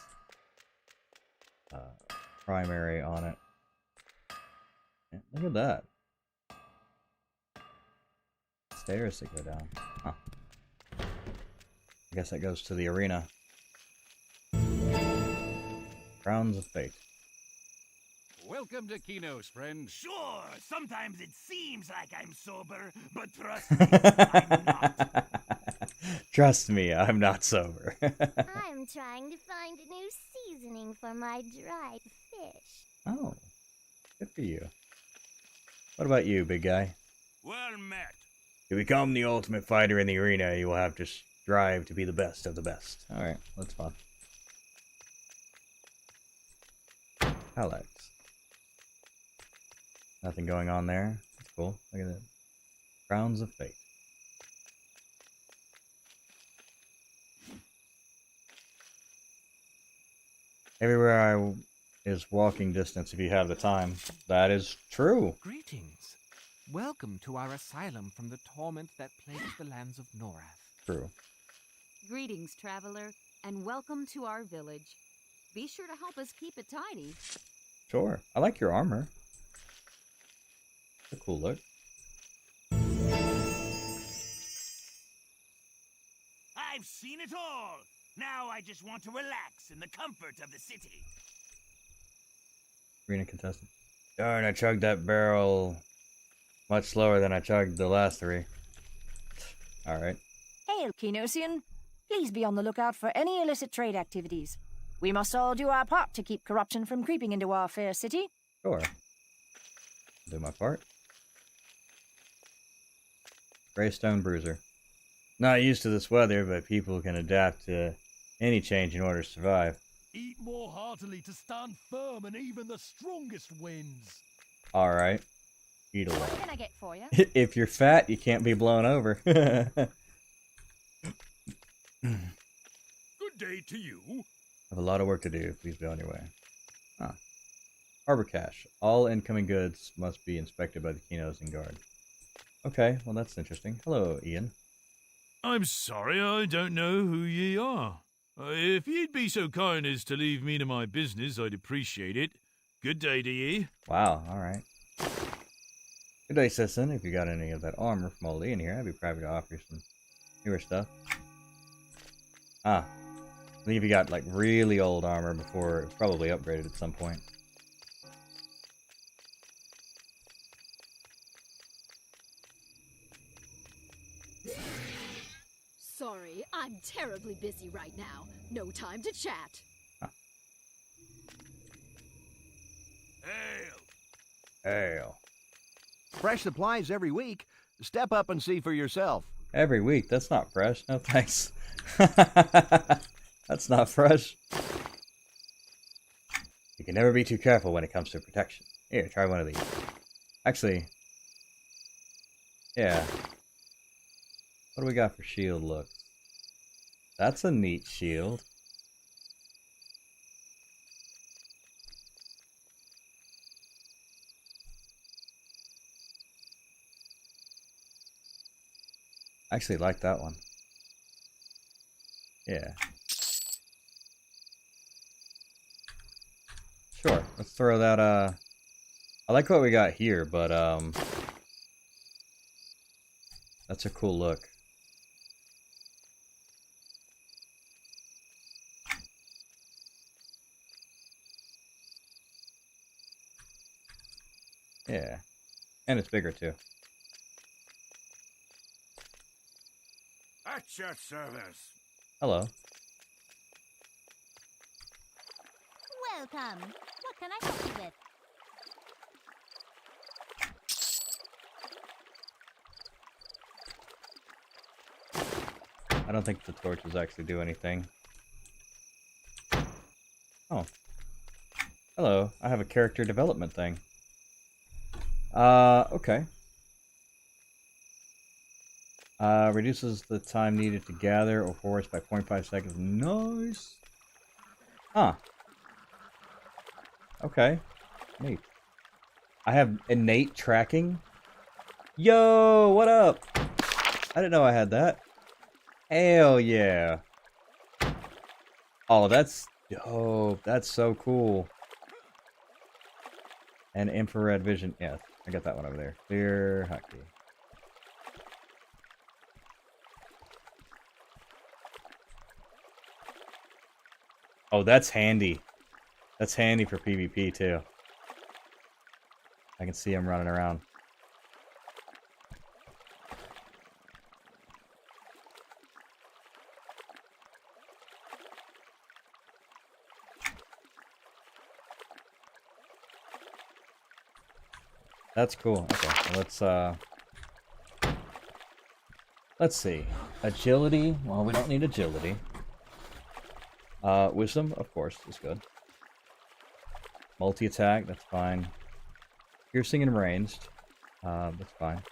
primary on it. Yeah, look at that. Stairs that go down. Huh. I guess that goes to the arena. Crowns of Fate. Welcome to Kinos, friend. Sure, sometimes it seems like I'm sober, but trust me, I'm not. Trust me, I'm not sober. I'm trying to find a new seasoning for my dried fish. Oh, good for you. What about you, big guy? Well met. To become the ultimate fighter in the arena, you will have to strive to be the best of the best. Alright, that's fun. Alex. Nothing going on there. That's cool. Look at that. Crowns of Fate. Everywhere is walking distance if you have the time. That is true. Greetings. Welcome to our asylum from the torment that plagues the lands of Norath. True. Greetings, traveler, and welcome to our village. Be sure to help us keep it tidy. Sure. I like your armor. It's a cool look. I've seen it all. Now I just want to relax in the comfort of the city. Arena contestant. Darn, I chugged that barrel much slower than I chugged the last 3. Alright. Hail, Kinosian. Please be on the lookout for any illicit trade activities. We must all do our part to keep corruption from creeping into our fair city. Sure. Do my part. Greystone Bruiser. Not used to this weather, but people can adapt to any change in order to survive. Eat more heartily to stand firm in even the strongest winds. Alright. Eat a lot. What can I get for you? If you're fat, you can't be blown over. Good day to you. Have a lot of work to do. Please be on your way. Huh. Harbor cache. All incoming goods must be inspected by the Kinos and guard. Okay, well that's interesting. Hello, Ian. I'm sorry, I don't know who ye are. If you'd be so kind as to leave me to my business, I'd appreciate it. Good day to ye. Wow, alright. Good day, citizen. If you got any of that armor from old Ian here, I'd be proud to offer you some newer stuff. Ah. I believe you got like really old armor before it was probably upgraded at some point. Sorry, I'm terribly busy right now. No time to chat. Ale. Fresh supplies every week. Step up and see for yourself. Every week? That's not fresh. No thanks. That's not fresh. You can never be too careful when it comes to protection. Here, try one of these. Actually, yeah. What do we got for shield looks? That's a neat shield. I actually like that one. Yeah. Sure, let's throw that I like what we got here, but that's a cool look. Yeah. And it's bigger too. At your service. Hello. Welcome. What can I help you with? I don't think the torches actually do anything. Oh. Hello. I have a character development thing. Okay. Reduces the time needed to gather or forest by 0.5 seconds. Nice. Huh. Okay. Neat. I have innate tracking. Yo, what up? I didn't know I had that. Hell yeah. Oh, that's dope. That's so cool. And infrared vision. Yeah, I got that one over there. Clear hotkey. Oh, that's handy. That's handy for PvP too. I can see him running around. That's cool. Okay, so let's see. Agility. Well, we don't need agility. Wisdom, of course, is good. Multi-attack, that's fine. Piercing and ranged, that's fine.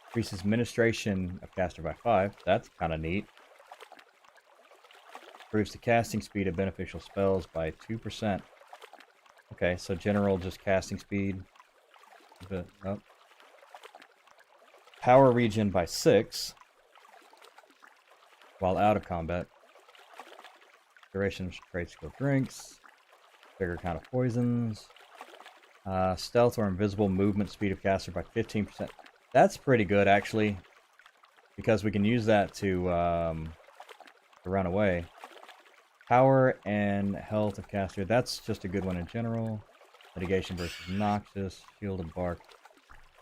Increases administration of caster by 5. That's kind of neat. Improves the casting speed of beneficial spells by 2%. Okay, so general just casting speed. Oh. Power regen by 6 while out of combat. Duration of trade skill drinks. Bigger count of poisons. Stealth or invisible movement speed of caster by 15%. That's pretty good, actually, because we can use that to run away. Power and health of caster. That's just a good one in general. Mitigation versus Noxious. Shield of Bark.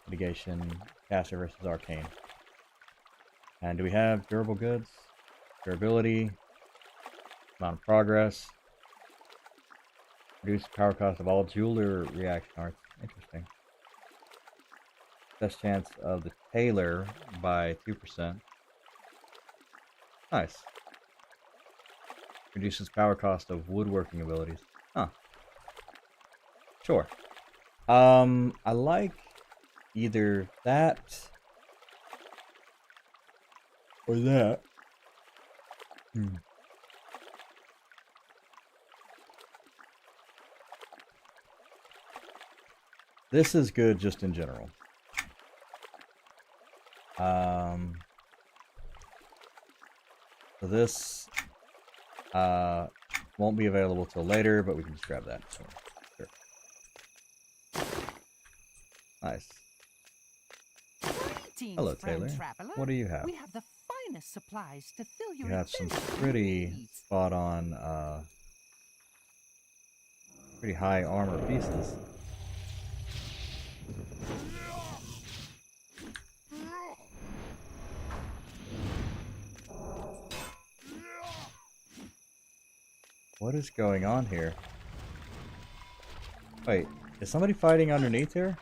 Mitigation. Caster versus Arcane. And do we have durable goods? Durability. Amount of progress. Reduce the power cost of all jeweler reaction arts. Interesting. Best chance of the tailor by 2%. Nice. Reduces power cost of woodworking abilities. Huh. Sure. I like either that or that. This is good just in general. So this won't be available till later, but we can just grab that. So, sure. Nice. Greetings, Hello, friend Taylor. traveler. What do you have? We have the finest supplies to fill your You have some adventure pretty needs. spot on, pretty high armor pieces. What is going on here? Wait, is somebody fighting underneath here?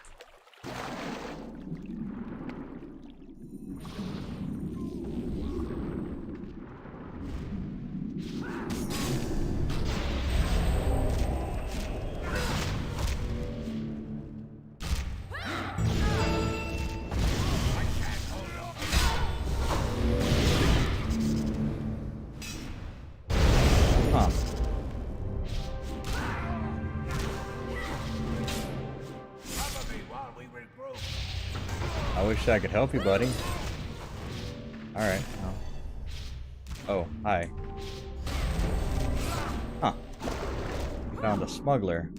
Huh. I wish I could help you, buddy. Alright. Oh, hi. Huh. You found a smuggler.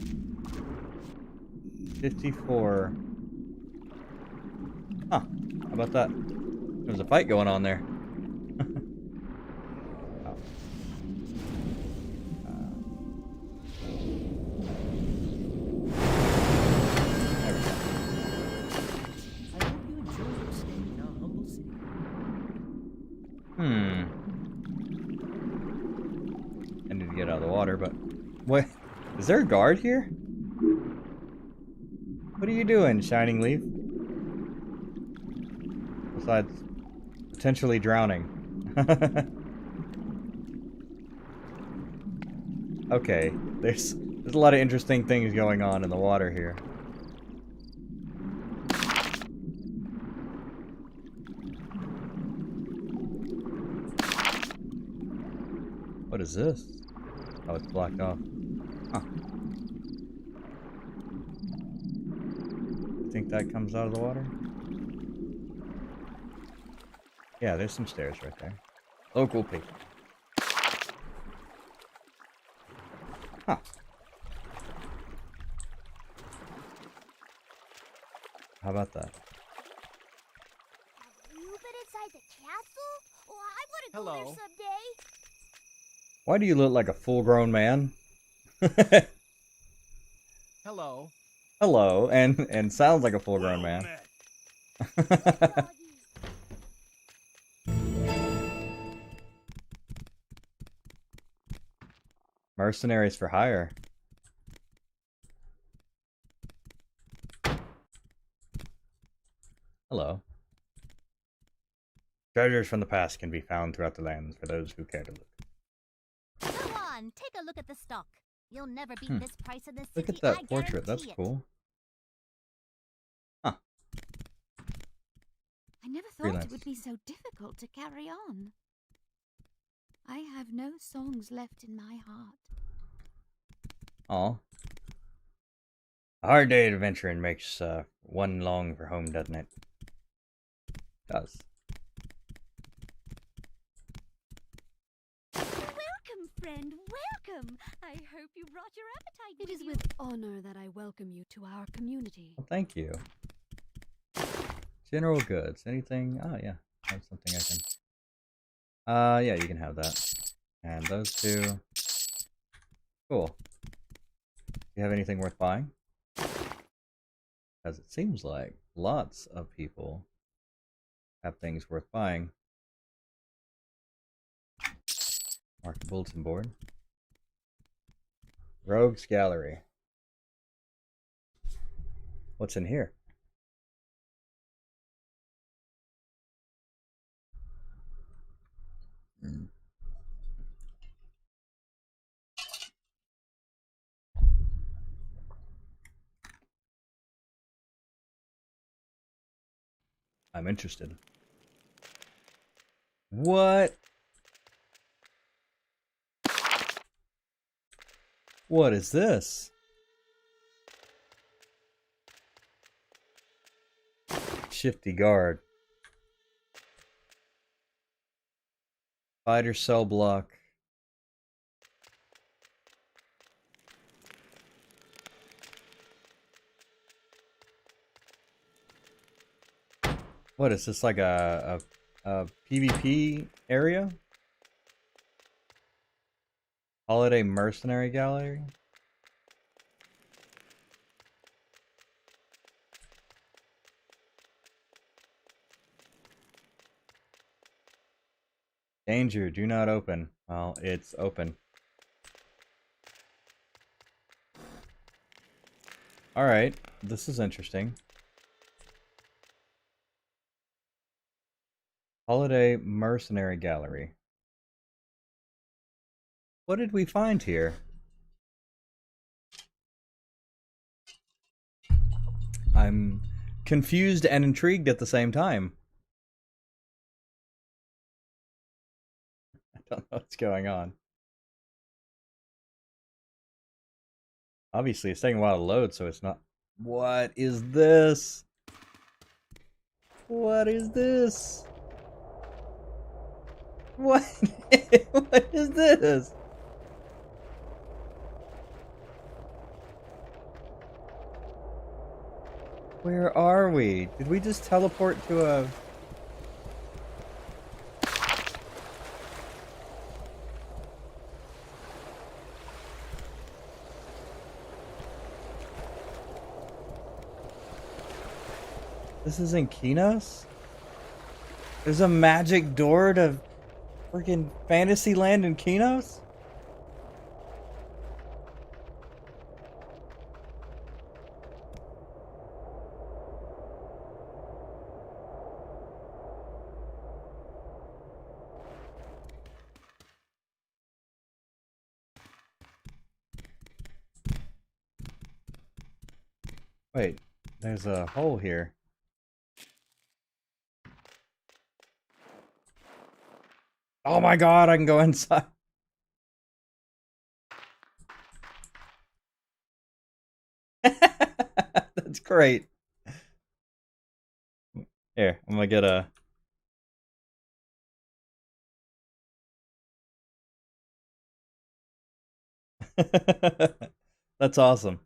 54. Huh. How about that? There's a fight going on there. Oh. There we go. I hope you enjoy your stay in our humble city. I need to get out of the water, but... What? Is there a guard here? What are you doing, Shining Leaf? Besides potentially drowning. Okay, there's a lot of interesting things going on in the water here. What is this? Oh, it's blocked off. Huh. Think that comes out of the water? Yeah, there's some stairs right there. Local people. Huh. How about that? Have you been inside the castle? Oh, I want to go Hello. there someday. Why do you look like a full-grown man? Hello. Hello, and sounds like a full-grown man. Mercenaries for hire. Hello. Treasures from the past can be found throughout the lands for those who care to look. Go on, take a look at the stock. You'll never beat this price in the city. Look at that I portrait, that's guarantee it. cool. Huh. I never thought Freelance. it would be so difficult to carry on. I have no songs left in my heart. Aw. A hard day adventuring makes one long for home, doesn't it? Does. Welcome, friend, welcome! I hope you brought your appetite with you. It is with honor that I welcome you to our community. Well, thank you. General goods. Anything? Oh, yeah. That's something I can... yeah, you can have that. And those two. Cool. Do you have anything worth buying? Because it seems like lots of people have things worth buying. Mark the bulletin board. Rogues Gallery. What's in here? I'm interested. What? What is this? Shifty guard. Fighter cell block. What is this, like a PVP area? Holiday Mercenary Gallery? Danger, do not open. Well, it's open. Alright, this is interesting. Holiday Mercenary Gallery. What did we find here? I'm confused and intrigued at the same time. I don't know what's going on. Obviously, it's taking a while to load, so it's not... What is this? What is this? What? What is this? Where are we? Did we just teleport to a... This is in Kinos? There's a magic door to freaking Fantasyland in Kinos? Wait, there's a hole here. Oh my god, I can go inside. That's great. Here, I'm gonna get a... That's awesome.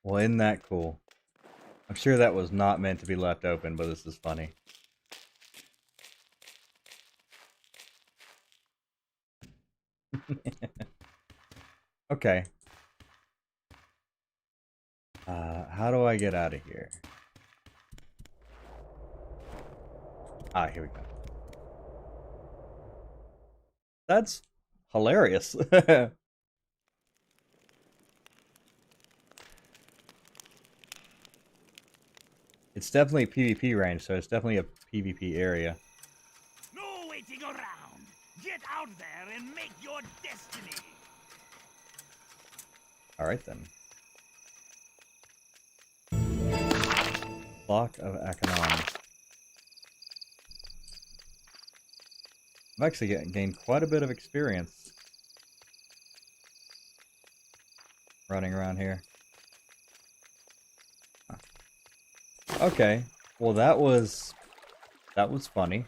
Well, isn't that cool? I'm sure that was not meant to be left open, but this is funny. Okay. How do I get out of here? Ah, here we go. That's hilarious. It's definitely a PvP range, so it's definitely a PvP area. No waiting around. Get out there and make your destiny. Alright then. Block of Akanon. I've actually gained quite a bit of experience running around here. Huh. Okay, well that was funny.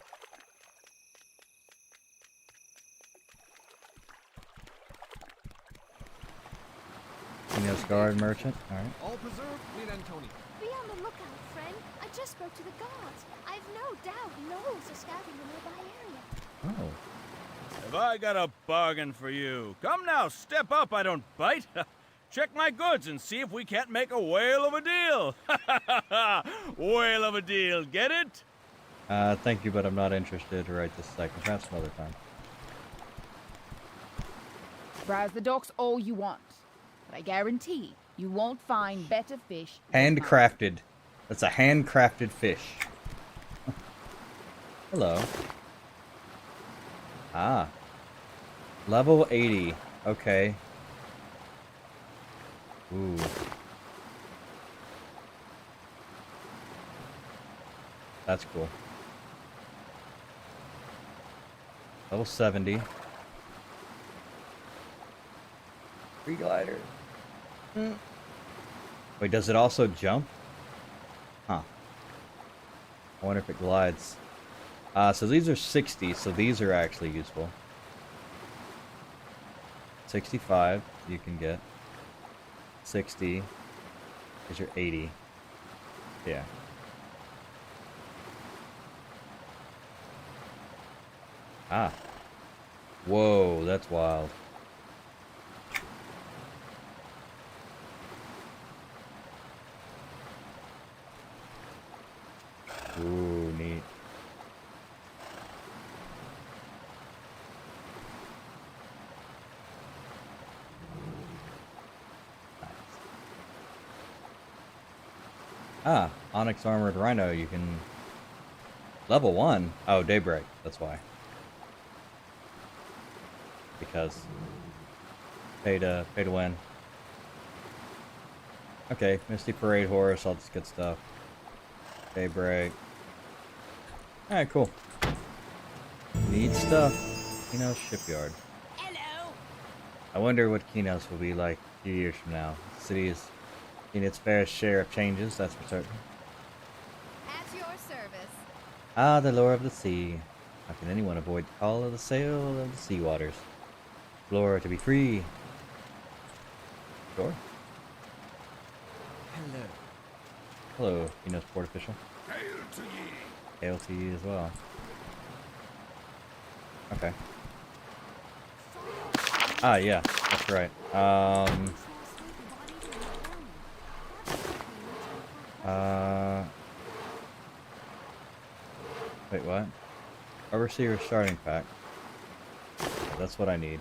Kinos Guard Merchant, alright. All preserved, Queen Antonia. Be on the lookout, friend. I just spoke to the guards. I've no doubt gnolls are scouting the nearby area. Oh. Have I got a bargain for you? Come now, step up, I don't bite. Check my goods and see if we can't make a whale of a deal. Whale of a deal, get it? Thank you, but I'm not interested right this second. Perhaps another time. Browse the docks all you want, but I guarantee you won't find better fish. Handcrafted. That's a handcrafted fish. Hello. Ah. Level 80. Okay. Ooh. That's cool. Level 70. Free glider. Wait, does it also jump? Huh. I wonder if it glides. So these are 60, so these are actually useful. 65 you can get. 60 is your 80. Yeah. Ah. Whoa, that's wild. Ooh, neat. Ah, Onyx Armored Rhino, you can... Level 1? Oh, Daybreak, that's why. Because... Pay to win. Okay, Misty Parade Horse, all this good stuff. Daybreak. Alright, cool. Neat stuff. Kinos Shipyard. Hello. I wonder what Kinos will be like a few years from now. The city is in its fair share of changes, that's for certain. At your service. Ah, the lure of the sea. How can anyone avoid the call of the sail of the sea waters? Explore to be free. Sure. Hello. Hello, Venus Port Official. Hail to ye! Hail to you as well. Okay. Ah, yeah, that's right. Wait, what? Overseer starting pack. That's what I need.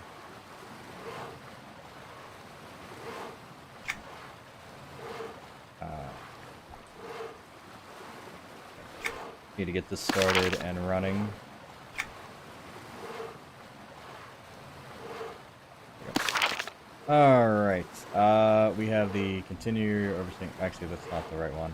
Need to get this started and running. Alright, we have the continue overseeing. Actually, that's not the right one.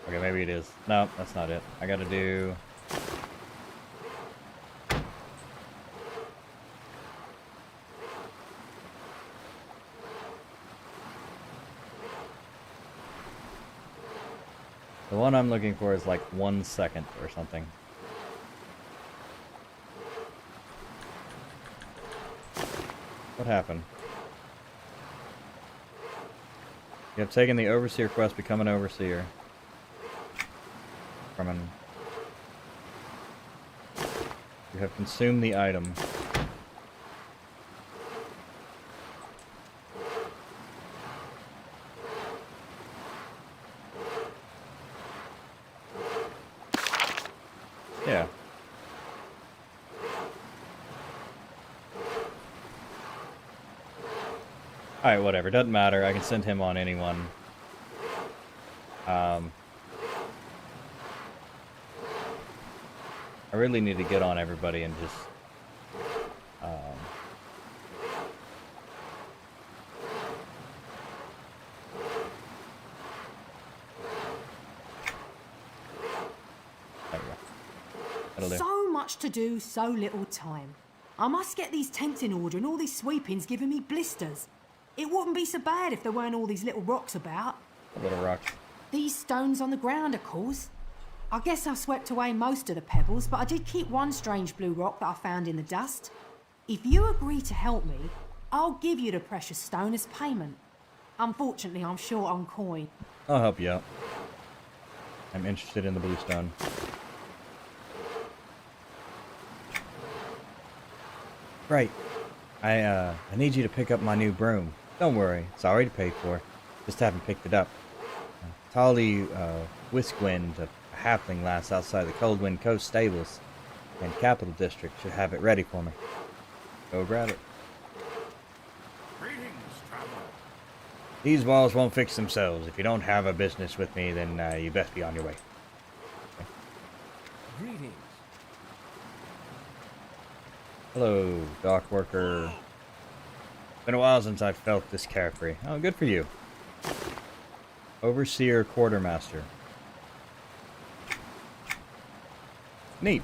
Okay, maybe it is. No, that's not it. I gotta do... The one I'm looking for is like 1 second or something. What happened? You have taken the Overseer quest, become an Overseer. From an... You have consumed the item. Yeah. Alright, whatever. Doesn't matter. I can send him on anyone. I really need to get on everybody and just... There we go. That'll do. So much to do, so little time. I must get these tents in order and all these sweepings giving me blisters. It wouldn't be so bad if there weren't all these little rocks about. Little rocks. These stones on the ground, of course. I guess I swept away most of the pebbles, but I did keep one strange blue rock that I found in the dust. If you agree to help me, I'll give you the precious stone as payment. Unfortunately, I'm short on coin. I'll help you out. I'm interested in the blue stone. Right. I need you to pick up my new broom. Don't worry, it's already paid for. Just haven't picked it up. Tali Whiskwind, a halfling lass outside the Coldwind Coast stables and Capital District, should have it ready for me. Go grab it. Greetings, traveler. These walls won't fix themselves. If you don't have a business with me, then you best be on your way. Okay. Greetings. Hello, dock worker. Been a while since I've felt this carefree. Oh, good for you. Overseer Quartermaster. Neat.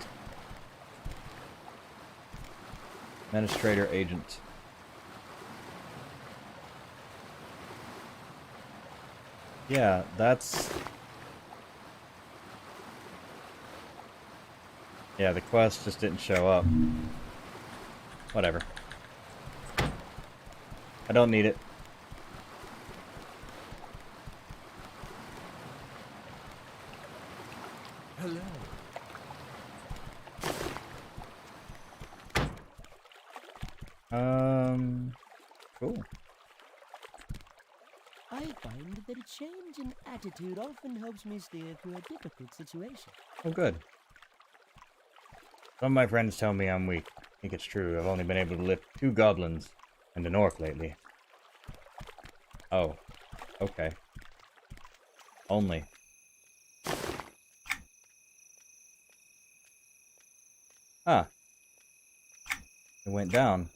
Administrator Agent. Yeah, that's... Yeah, the quest just didn't show up. Whatever. I don't need it. Hello. Cool. I find that a change in attitude often helps me steer through a difficult situation. Oh, good. Some of my friends tell me I'm weak. I think it's true. I've only been able to lift 2 goblins and an orc lately. Oh. Okay. Only. Ah. It went down.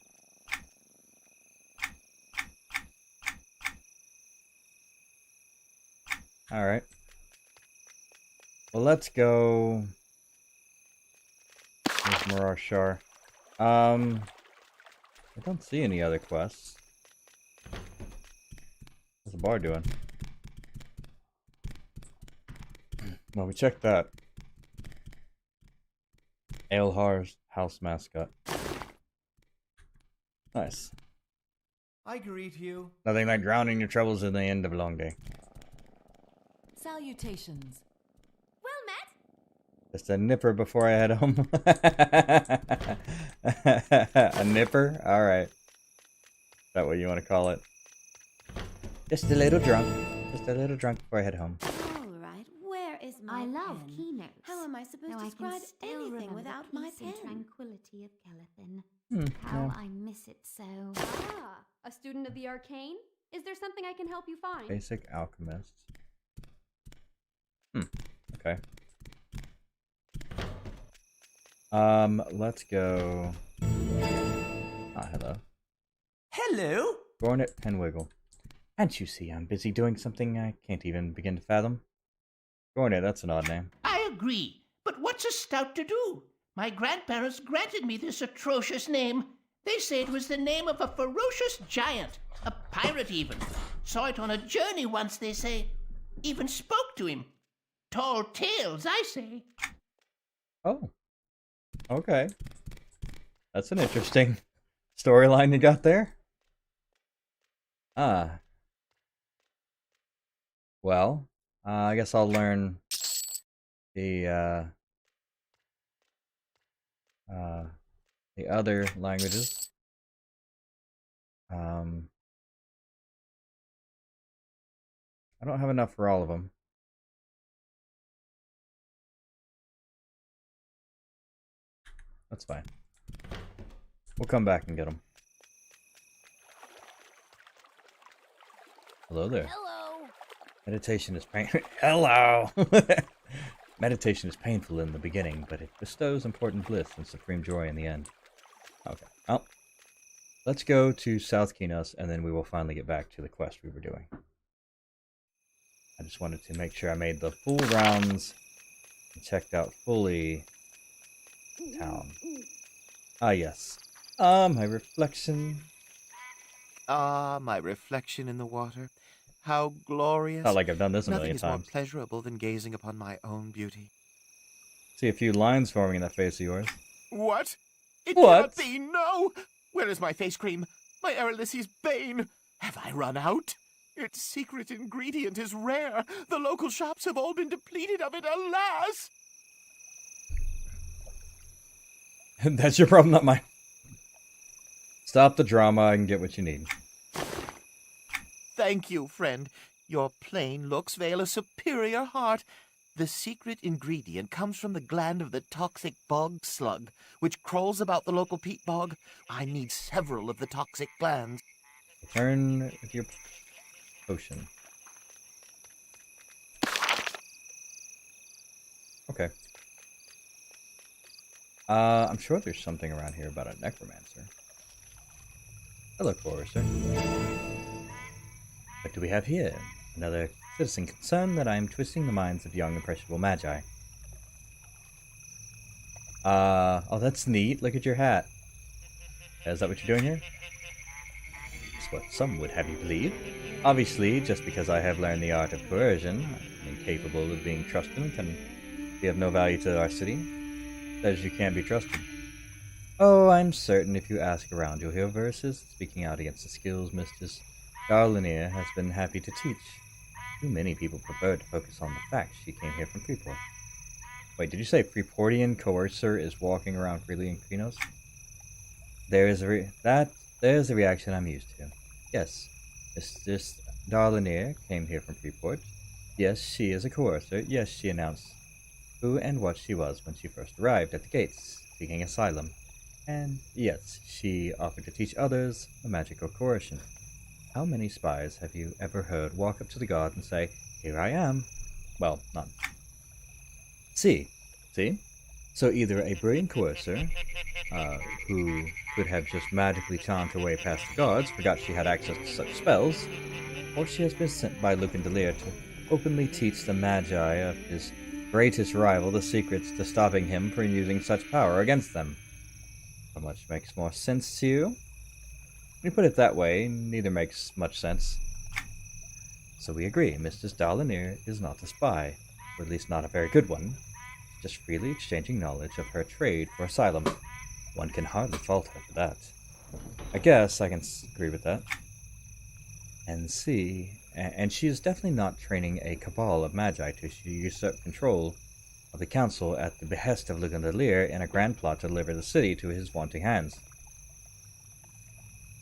Alright. Well, let's go... There's Marashar. I don't see any other quests. What's the bar doing? Well, we checked that. Aelhar's house mascot. Nice. I greet you. Nothing like drowning your troubles in the end of a long day. Salutations. Well met. Just a nipper before I head home. A nipper? Alright. Is that what you want to call it? Just a little drunk. Just a little drunk before I head home. All right, where is my I love pen? keynotes. How am I supposed Now to I can describe still anything remember without the my peace and pen? tranquility of Kellethin. Yeah. How I miss it so. Ah, a student of the arcane? Is there something I can help you find? Basic alchemist. Okay. Let's go. Ah, hello. Hello? Gornet Penwiggle. Can't you see I'm busy doing something I can't even begin to fathom? Gornet, that's an odd name. I agree, but what's a stout to do? My grandparents granted me this atrocious name. They say it was the name of a ferocious giant, a pirate even. Saw it on a journey once, they say. Even spoke to him. Tall tales, I say. Oh. Okay. That's an interesting storyline you got there. Ah. Well, I guess I'll learn the other languages. I don't have enough for all of them. That's fine. We'll come back and get them. Hello there. Hello. Meditation is painful. Hello. Meditation is painful in the beginning, but it bestows important bliss and supreme joy in the end. Okay. Well, let's go to South Kinos, and then we will finally get back to the quest we were doing. I just wanted to make sure I made the full rounds and checked out fully town. Ah, yes. My reflection. Ah, my reflection in the water. How glorious. Not like I've done this a Nothing million is times. more pleasurable than gazing upon my own beauty. See a few lines forming in that face of yours. What? It What? cannot be, no! Where is my face cream? My Erelysse's bane? Have I run out? Its secret ingredient is rare. The local shops have all been depleted of it, alas! That's your problem, not mine. Stop the drama and get what you need. Thank you, friend. Your plain looks veil a superior heart. The secret ingredient comes from the gland of the toxic bog slug, which crawls about the local peat bog. I need several of the toxic glands. Return with your potion. Okay. I'm sure there's something around here about a necromancer. Hello, Chorister. What do we have here? Another citizen concerned that I am twisting the minds of young, impressionable magi. Oh, that's neat. Look at your hat. Is that what you're doing here? It's what some would have you believe. Obviously, just because I have learned the art of coercion, I'm incapable of being trusted and can be of no value to our city. Says you can't be trusted. Oh, I'm certain if you ask around you'll hear verses speaking out against the skills Mistress Darlanier has been happy to teach. Too many people prefer to focus on the fact she came here from Freeport. Wait, did you say Freeportian coercer is walking around freely in Kinos? There's a reaction I'm used to. Yes, Mistress Darlanier came here from Freeport. Yes, she is a coercer. Yes, she announced who and what she was when she first arrived at the gates, seeking asylum. And yes, she offered to teach others a magical coercion. How many spies have you ever heard walk up to the guard and say, "Here I am"? Well, none. See? So either a brilliant coercer, who could have just magically charmed her way past the guards, forgot she had access to such spells, or she has been sent by Lucan Delir to openly teach the magi of his greatest rival the secrets to stopping him from using such power against them. How much makes more sense to you? When you put it that way, neither makes much sense. So we agree, Mistress Darlanier is not a spy, or at least not a very good one. just freely exchanging knowledge of her trade for asylum. One can hardly fault her for that. I guess I can agree with that. And she is definitely not training a cabal of magi to usurp control of the council at the behest of Lugan in a grand plot to deliver the city to his wanting hands.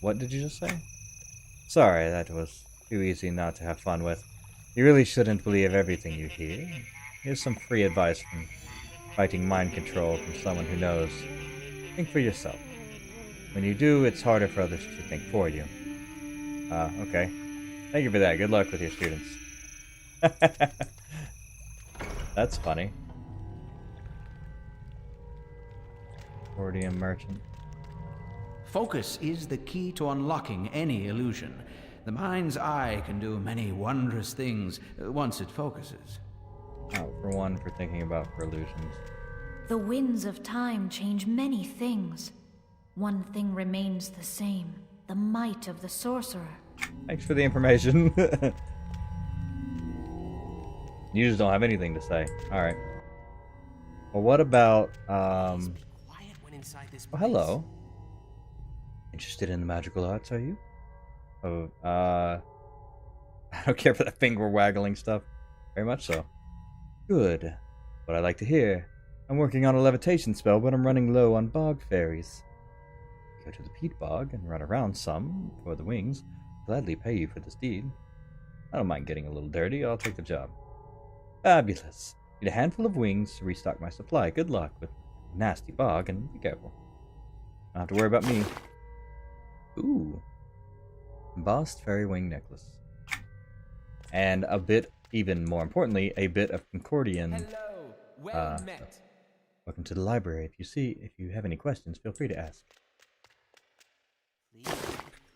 What did you just say? Sorry, that was too easy not to have fun with. You really shouldn't believe everything you hear. Here's some free advice from fighting mind control from someone who knows. Think for yourself. When you do, it's harder for others to think for you. Okay. Thank you for that. Good luck with your students. That's funny. Accordion merchant. Focus is the key to unlocking any illusion. The mind's eye can do many wondrous things once it focuses. Oh, for one, for thinking about for illusions. The winds of time change many things. One thing remains the same, the might of the sorcerer. Thanks for the information. You just don't have anything to say. Alright. Well, what about, oh, hello. Interested in the magical arts, are you? Oh, I don't care for that finger waggling stuff. Very much so. Good. What I like to hear. I'm working on a levitation spell, but I'm running low on bog fairies. Go to the peat bog and run around some for the wings. Gladly pay you for this deed. I don't mind getting a little dirty. I'll take the job. Fabulous. Need a handful of wings to restock my supply. Good luck with nasty bog, and be careful. Don't have to worry about me. Ooh. Embossed fairy wing necklace. And a bit, even more importantly, a bit of Concordian. Hello. Well met. Welcome to the library. If you have any questions, feel free to ask. Please be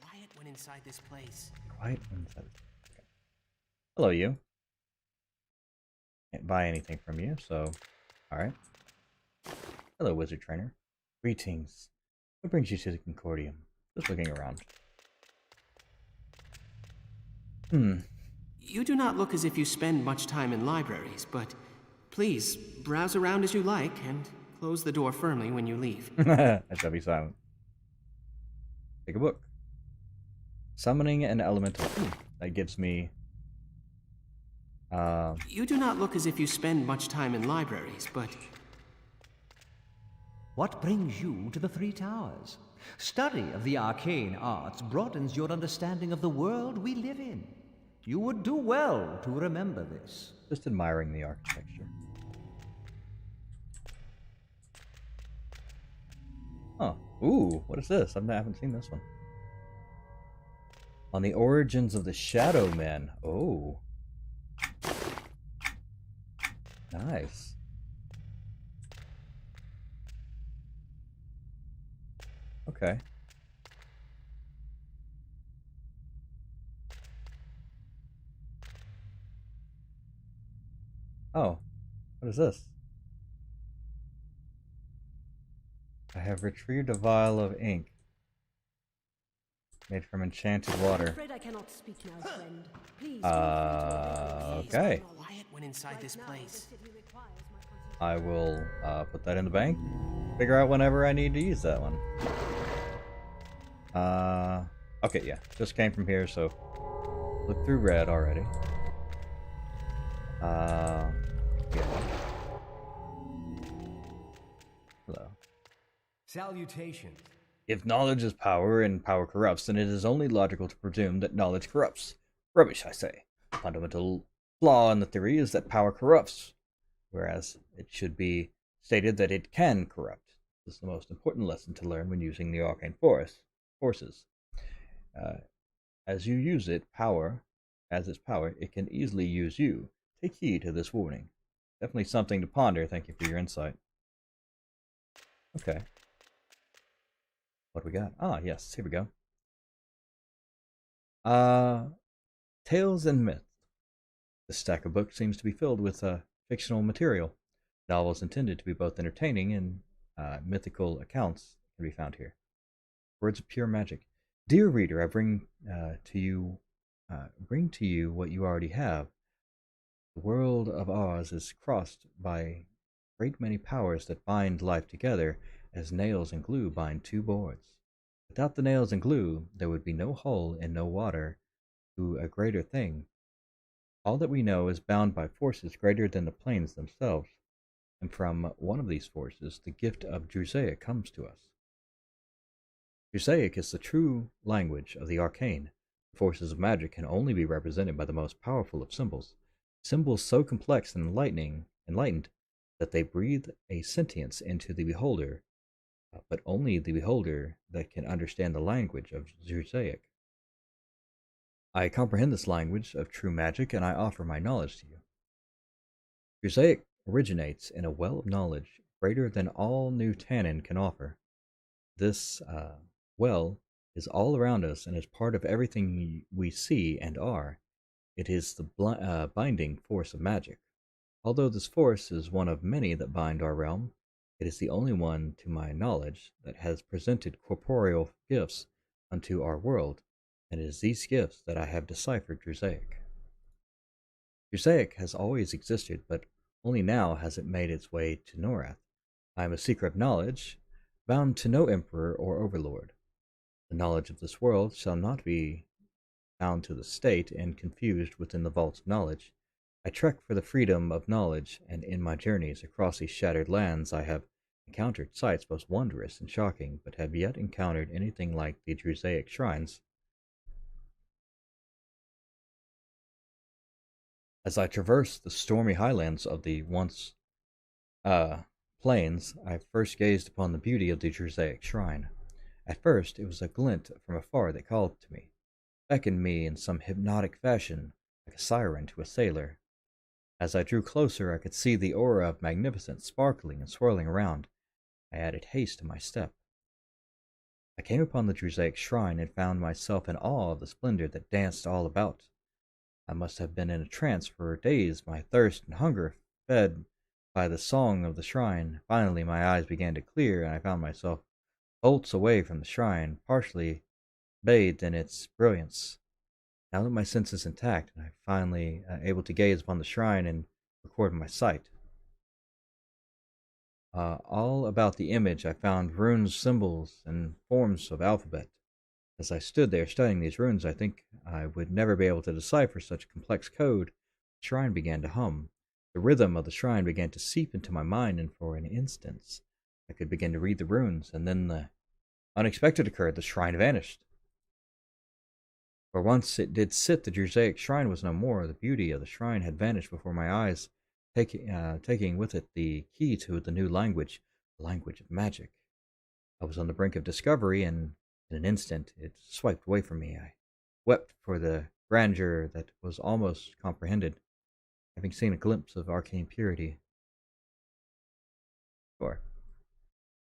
quiet when inside this place. Quiet when inside. Okay. Hello, you. Can't buy anything from you, so alright. Hello, wizard trainer. Greetings. What brings you to the Concordium? Just looking around. You do not look as if you spend much time in libraries, but please browse around as you like and close the door firmly when you leave. I shall be silent. Take a book. Summoning an elemental. That gives me You do not look as if you spend much time in libraries, but what brings you to the Three Towers? Study of the arcane arts broadens your understanding of the world we live in. You would do well to remember this. Just admiring the architecture. Oh, ooh, what is this? I haven't seen this one. On the origins of the Shadow Men. Oh. Nice. Okay. Oh, what is this? I have retrieved a vial of ink made from enchanted water. I'm afraid I cannot speak now, friend. Please okay. quiet when inside this place. I will put that in the bank. Figure out whenever I need to use that one. Okay, yeah. Just came from here, so look through red already. Yeah. Hello. Salutations. If knowledge is power and power corrupts, then it is only logical to presume that knowledge corrupts. Rubbish, I say. Fundamental flaw in the theory is that power corrupts, whereas it should be stated that it can corrupt. This is the most important lesson to learn when using the arcane forces. As you use it, as its power, it can easily use you. Take heed to this warning. Definitely something to ponder. Thank you for your insight. Okay. What do we got? Ah, yes, here we go. Tales and Myths. This stack of books seems to be filled with fictional material. Novels intended to be both entertaining and mythical accounts can be found here. Words of pure magic. Dear reader, I bring to you what you already have. The world of ours is crossed by great many powers that bind life together as nails and glue bind two boards. Without the nails and glue, there would be no hull and no water to a greater thing. All that we know is bound by forces greater than the planes themselves, and from one of these forces the gift of Drusaic comes to us. Drusaic is the true language of the arcane. The forces of magic can only be represented by the most powerful of symbols, symbols so complex and enlightened that they breathe a sentience into the beholder, but only the beholder that can understand the language of Drusaic. I comprehend this language of true magic, and I offer my knowledge to you. Drusaic originates in a well of knowledge greater than all New Tannin can offer. This well is all around us and is part of everything we see and are. It is the binding force of magic. Although this force is one of many that bind our realm, it is the only one, to my knowledge, that has presented corporeal gifts unto our world, and it is these gifts that I have deciphered Drusaic. Drusaic has always existed, but only now has it made its way to Norath. I am a seeker of knowledge, bound to no emperor or overlord. The knowledge of this world shall not be bound to the state and confused within the vaults of knowledge. I trek for the freedom of knowledge, and in my journeys across these shattered lands I have encountered sights most wondrous and shocking, but have yet encountered anything like the Drusaic shrines. As I traverse the stormy highlands of the once plains, I first gazed upon the beauty of the Drusaic shrine. At first it was a glint from afar that called to me, beckoned me in some hypnotic fashion, like a siren to a sailor. As I drew closer, I could see the aura of magnificence sparkling and swirling around. I added haste to my step. I came upon the Drusaic shrine and found myself in awe of the splendor that danced all about. I must have been in a trance for days, my thirst and hunger fed by the song of the shrine. Finally, my eyes began to clear, and I found myself bolts away from the shrine, partially bathed in its brilliance. Now that my sense is intact, and I'm finally able to gaze upon the shrine and record my sight. All about the image I found runes, symbols, and forms of alphabet. As I stood there studying these runes, I think I would never be able to decipher such complex code. The shrine began to hum. The rhythm of the shrine began to seep into my mind, and for an instant I could begin to read the runes, and then the unexpected occurred. The shrine vanished. For once it did sit, the Drusaic shrine was no more. The beauty of the shrine had vanished before my eyes, taking with it the key to the new language, the language of magic. I was on the brink of discovery, and in an instant it swiped away from me. I wept for the grandeur that was almost comprehended, having seen a glimpse of arcane purity. Sure.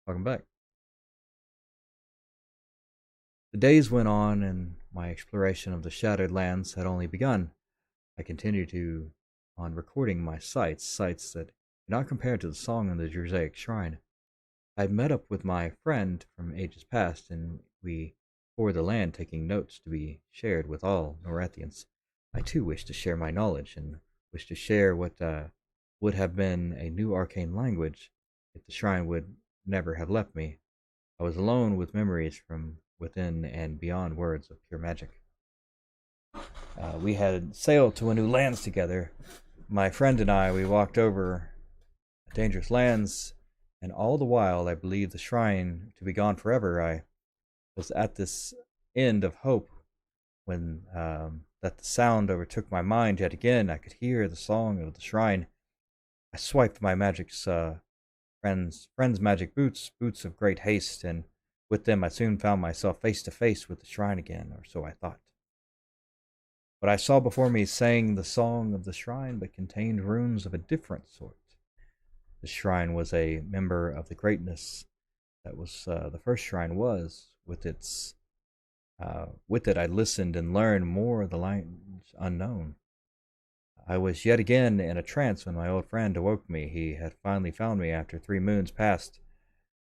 Welcome back. The days went on, and my exploration of the shattered lands had only begun. I continued on recording my sights that did not compare to the song in the Drusaic shrine. I had met up with my friend from ages past, and we toured the land, taking notes to be shared with all Norathians. I too wished to share my knowledge, and wished to share what would have been a new arcane language if the shrine would never have left me. I was alone with memories from within and beyond words of pure magic. We had sailed to a new lands together. My friend and I, we walked over dangerous lands, and all the while I believed the shrine to be gone forever. I was at this end of hope when that the sound overtook my mind yet again. I could hear the song of the shrine. I swiped my magic's friend's magic boots of great haste, and with them I soon found myself face to face with the shrine again, or so I thought. What I saw before me sang the song of the shrine, but contained runes of a different sort. The shrine was a member of the greatness that was the first shrine was. With it I listened and learned more of the language unknown. I was yet again in a trance when my old friend awoke me. He had finally found me after 3 moons past.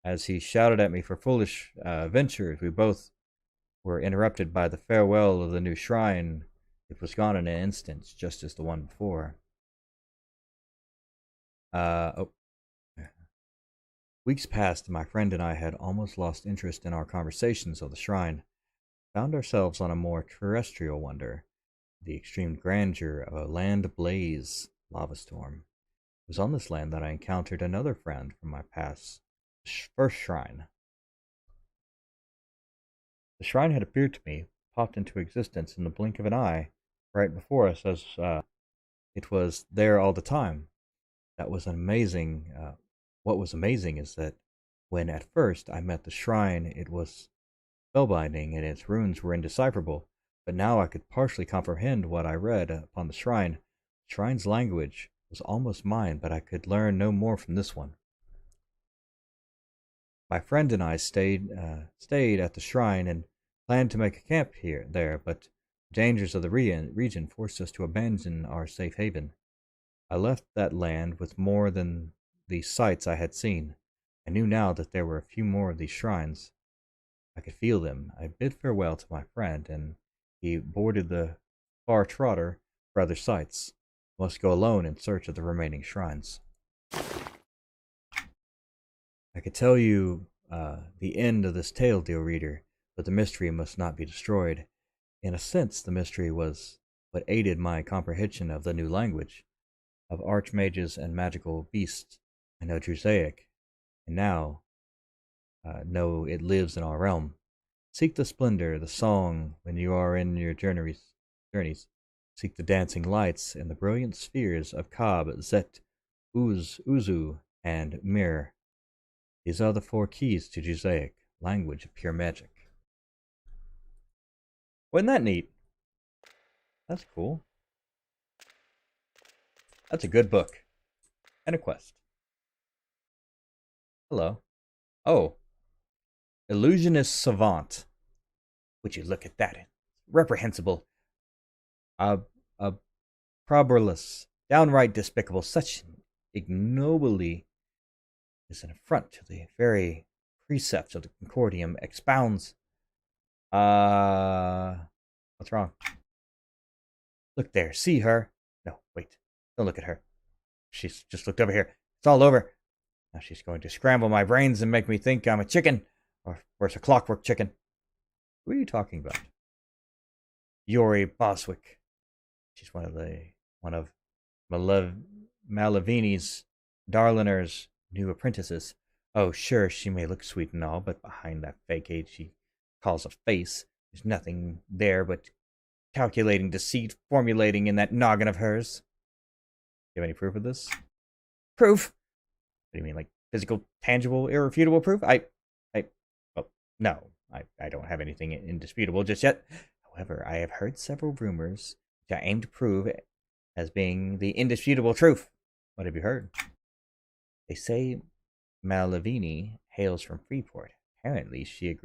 As he shouted at me for foolish ventures, we both were interrupted by the farewell of the new shrine. It was gone in an instant, just as the one before. Weeks passed, and my friend and I had almost lost interest in our conversations of the shrine. Found ourselves on a more terrestrial wonder, the extreme grandeur of a land ablaze lava storm. It was on this land that I encountered another friend from my past first shrine. The shrine had appeared to me, popped into existence in the blink of an eye, right before us, as it was there all the time. That was amazing. What was amazing is that when at first I met the shrine, it was spellbinding and its runes were indecipherable, but now I could partially comprehend what I read upon the shrine. The shrine's language was almost mine, but I could learn no more from this one. My friend and I stayed at the shrine and planned to make a camp there, but the dangers of the region forced us to abandon our safe haven. I left that land with more than the sights I had seen. I knew now that there were a few more of these shrines. I could feel them. I bid farewell to my friend, and he boarded the far trotter for other sights. I must go alone in search of the remaining shrines. I could tell you the end of this tale, dear reader, but the mystery must not be destroyed. In a sense, the mystery was what aided my comprehension of the new language, of archmages and magical beasts. I know Drusaic, and now know it lives in our realm. Seek the splendor, the song, when you are in your journeys. Seek the dancing lights and the brilliant spheres of Kab, Zet, Uzu, and Mir. These are the 4 keys to Drusaic, language of pure magic. Wasn't that neat? That's cool. That's a good book. And a quest. Hello. Oh. Illusionist Savant. Would you look at that? Reprehensible. Proberless. Downright despicable. Such ignobility is an affront to the very precepts of the Concordium. Expounds. What's wrong? Look there. See her? No, wait. Don't look at her. She's just looked over here. It's all over. Now she's going to scramble my brains and make me think I'm a chicken. Or worse, a clockwork chicken. Who are you talking about? Yori Boswick. She's one of Malavini's Darliner's new apprentices. Oh, sure, she may look sweet and all, but behind that fake age she calls a face, there's nothing there but calculating deceit formulating in that noggin of hers. Do you have any proof of this? Proof? What do you mean, like physical, tangible, irrefutable proof? No, I don't have anything indisputable just yet. However, I have heard several rumors which I aim to prove as being the indisputable truth. What have you heard? They say Malavini hails from Freeport. Apparently, she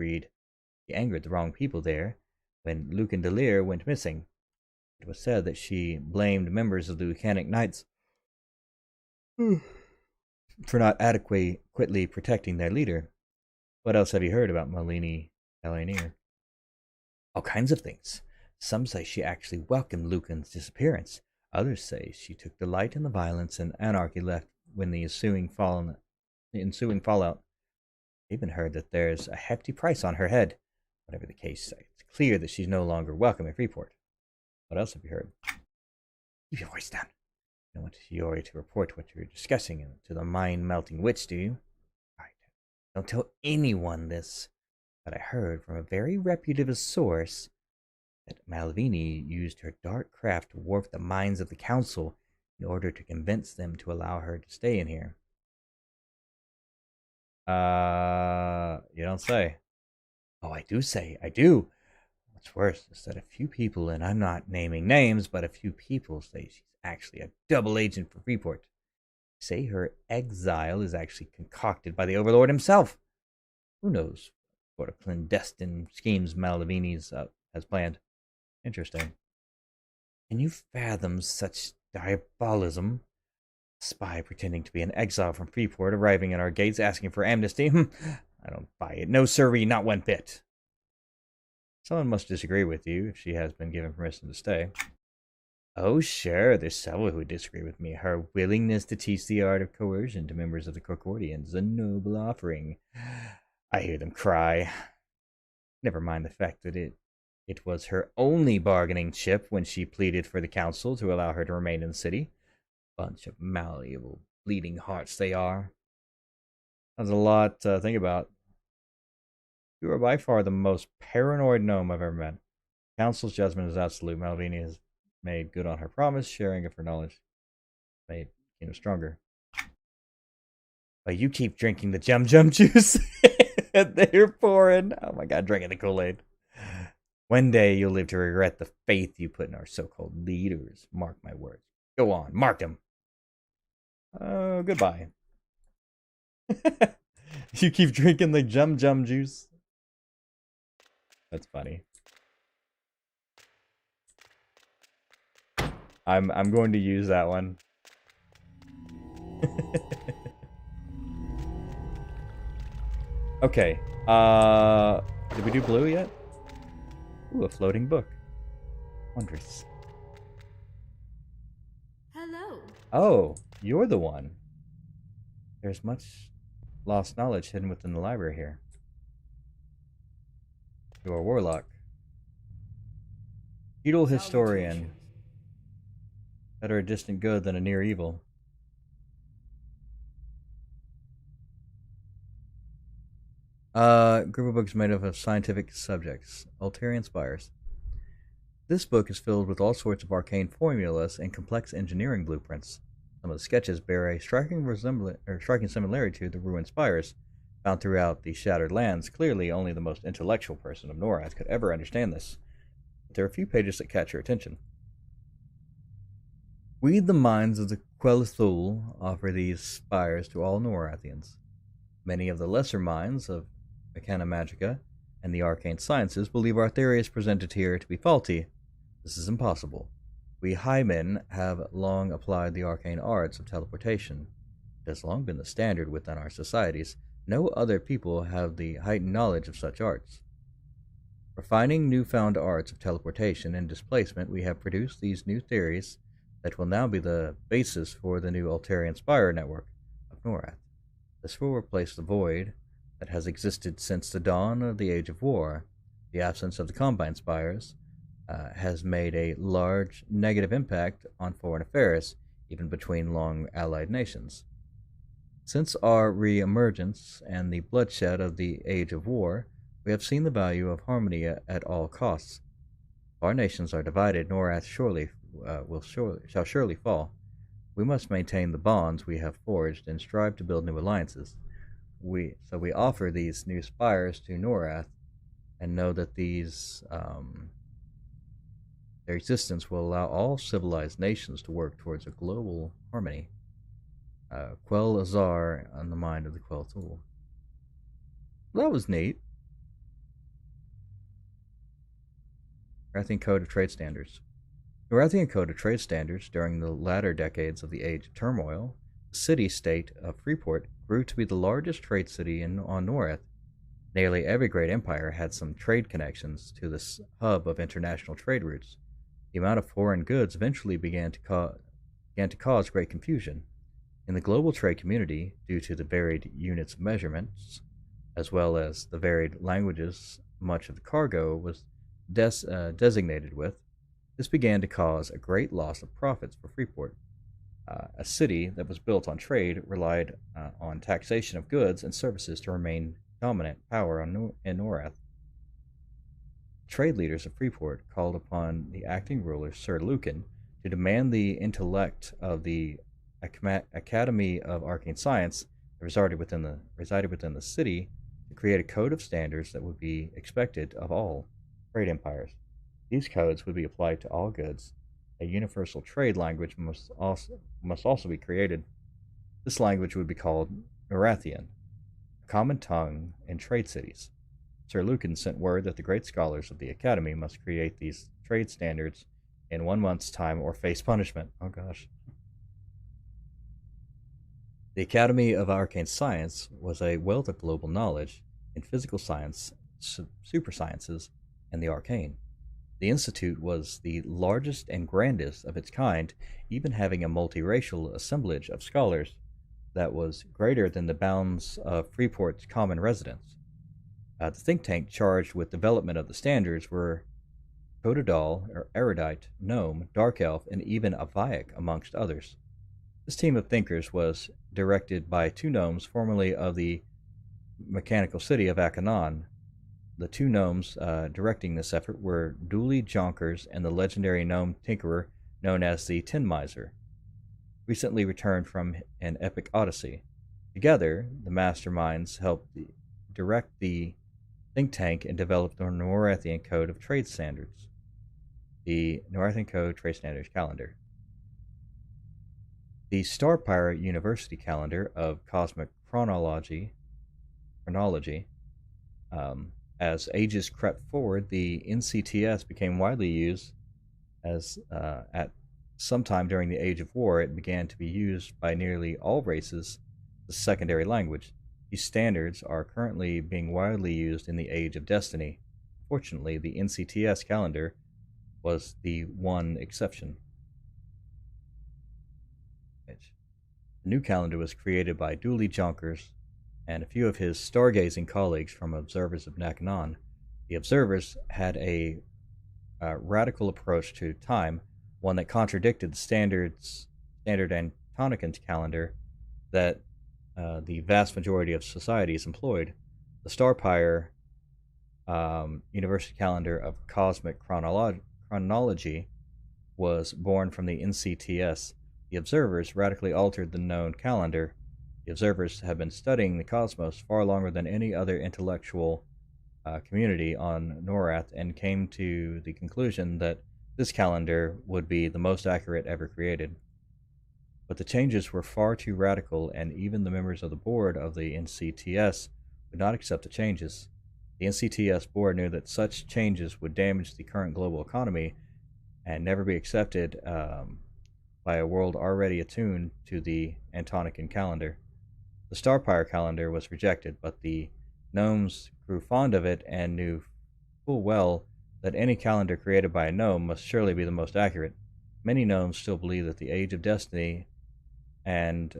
angered the wrong people there when Lucan Delir went missing. It was said that she blamed members of the Lucanic Knights for not adequately protecting their leader. What else have you heard about Malini Elanir? All kinds of things. Some say she actually welcomed Lucan's disappearance. Others say she took delight in the violence and anarchy left when the ensuing fallout. I even heard that there's a hefty price on her head. Whatever the case, it's clear that she's no longer welcome at Freeport. What else have you heard? Keep your voice down. You don't want Yori to report what you're discussing to the mind-melting witch, do you? All right. Don't tell anyone this, but I heard from a very reputable source that Malavini used her dark craft to warp the minds of the council in order to convince them to allow her to stay in here. You don't say. Oh, I do say. I do. What's worse is that a few people, and I'm not naming names, but a few people say she's actually a double agent for Freeport. Say her exile is actually concocted by the Overlord himself. Who knows what a clandestine schemes Malavini's has planned. Interesting. Can you fathom such diabolism? A spy pretending to be an exile from Freeport, arriving at our gates asking for amnesty? I don't buy it. No sirree, not one bit. Someone must disagree with you if she has been given permission to stay. Oh, sure, there's several who disagree with me. Her willingness to teach the art of coercion to members of the Corcordians is a noble offering. I hear them cry. Never mind the fact that it was her only bargaining chip when she pleaded for the council to allow her to remain in the city. Bunch of malleable, bleeding hearts they are. That's a lot to think about. You are by far the most paranoid gnome I've ever met. Council's judgment is absolute. Malvini has made good on her promise, sharing of her knowledge made Kino stronger. But you keep drinking the Jum Jum juice that you're pouring. Oh my god, drinking the Kool-Aid. One day you'll live to regret the faith you put in our so-called leaders. Mark my words. Go on, mark them. Oh, goodbye. You keep drinking the Jum Jum juice. That's funny. I'm going to use that one. Okay. Did we do blue yet? Ooh, a floating book. Wondrous. Hello. Oh, you're the one. There's much lost knowledge hidden within the library here. You're a warlock. Feudal historian. Better a distant good than a near evil. Group of books made up of scientific subjects. Ulterior Spires. This book is filled with all sorts of arcane formulas and complex engineering blueprints. Some of the sketches bear a striking similarity to the ruined spires found throughout the Shattered Lands. Clearly, only the most intellectual person of Norath could ever understand this. But there are a few pages that catch your attention. We, the minds of the Quel'Thul, offer these spires to all Norathians. Many of the lesser minds of Mechana Magica and the arcane sciences believe our theories presented here to be faulty. This is impossible. We high men have long applied the arcane arts of teleportation. It has long been the standard within our societies. No other people have the heightened knowledge of such arts. Refining newfound arts of teleportation and displacement, we have produced these new theories that will now be the basis for the new Ulterior Spire network of Norath. This will replace the void that has existed since the dawn of the Age of War. The absence of the Combine Spires has made a large negative impact on foreign affairs, even between long allied nations. Since our re-emergence and the bloodshed of the Age of War, we have seen the value of harmony at all costs. If our nations are divided, Norath shall surely fall. We must maintain the bonds we have forged and strive to build new alliances. We offer these new spires to Norath and know that their existence will allow all civilized nations to work towards a global harmony. Quell Azar on the mind of the Quel'Thul. That was neat. Norathian Code of Trade Standards. Norathian Code of Trade Standards during the latter decades of the Age of Turmoil, the city-state of Freeport grew to be the largest trade city on Norath. Nearly every great empire had some trade connections to this hub of international trade routes. The amount of foreign goods eventually began to cause great confusion. In the global trade community, due to the varied units of measurements, as well as the varied languages much of the cargo was designated with, this began to cause a great loss of profits for Freeport. A city that was built on trade relied on taxation of goods and services to remain dominant power in Norath. Trade leaders of Freeport called upon the acting ruler, Sir Lucan, to demand the intellect of the Academy of Arcane Science that resided within the city to create a code of standards that would be expected of all trade empires. These codes would be applied to all goods. A universal trade language must also be created. This language would be called Norathian, a common tongue in trade cities. Sir Lucan sent word that the great scholars of the Academy must create these trade standards in 1 month's time or face punishment. Oh gosh. The Academy of Arcane Science was a wealth of global knowledge in physical science, super sciences, and the arcane. The institute was the largest and grandest of its kind, even having a multiracial assemblage of scholars that was greater than the bounds of Freeport's common residence. The think tank charged with development of the standards were Totodal, or Erudite, Gnome, Dark Elf, and even a Vayak, amongst others. This team of thinkers was directed by two gnomes formerly of the mechanical city of Akanon. The two gnomes directing this effort were Dooley Jonkers and the legendary gnome tinkerer known as the Tin Miser, recently returned from an epic odyssey. Together, the masterminds helped direct the think tank and develop the Norathian Code of Trade Standards, the Norathian Code Trade Standards Calendar. The Starpire University Calendar of Cosmic Chronology, as ages crept forward, the NCTS became widely used as at some time during the Age of War, it began to be used by nearly all races as a secondary language. These standards are currently being widely used in the Age of Destiny. Fortunately, the NCTS calendar was the one exception. The new calendar was created by Dooley Jonkers and a few of his stargazing colleagues from Observers of Nakanon. The Observers had a radical approach to time, one that contradicted the standard Antonican calendar that the vast majority of societies employed. The Starpire University Calendar of Cosmic Chronology was born from the NCTS. The Observers radically altered the known calendar. The Observers have been studying the cosmos far longer than any other intellectual community on Norath and came to the conclusion that this calendar would be the most accurate ever created. But the changes were far too radical, and even the members of the board of the NCTS would not accept the changes. The NCTS board knew that such changes would damage the current global economy and never be accepted by a world already attuned to the Antonican calendar. The Starpire calendar was rejected, but the gnomes grew fond of it and knew full well that any calendar created by a gnome must surely be the most accurate. Many gnomes still believe that the Age of Destiny and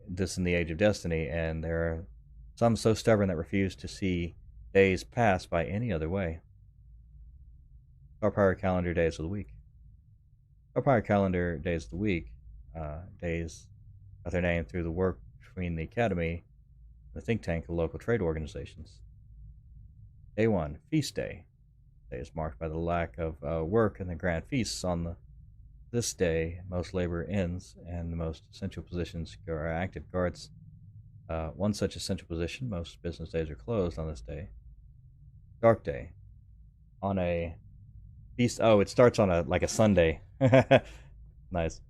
this in the Age of Destiny, and there are some so stubborn that refuse to see days pass by any other way. Starpire calendar days of the week. Starpire calendar days of the week, days got their name through the work between the Academy, the think tank, and local trade organizations. Day 1, Feast Day. Day is marked by the lack of work and the grand feasts. On this day, most labor ends and the most essential positions are active guards. One such essential position, most business days are closed on this day. Dark Day. On a feast, it starts on a Sunday. Nice.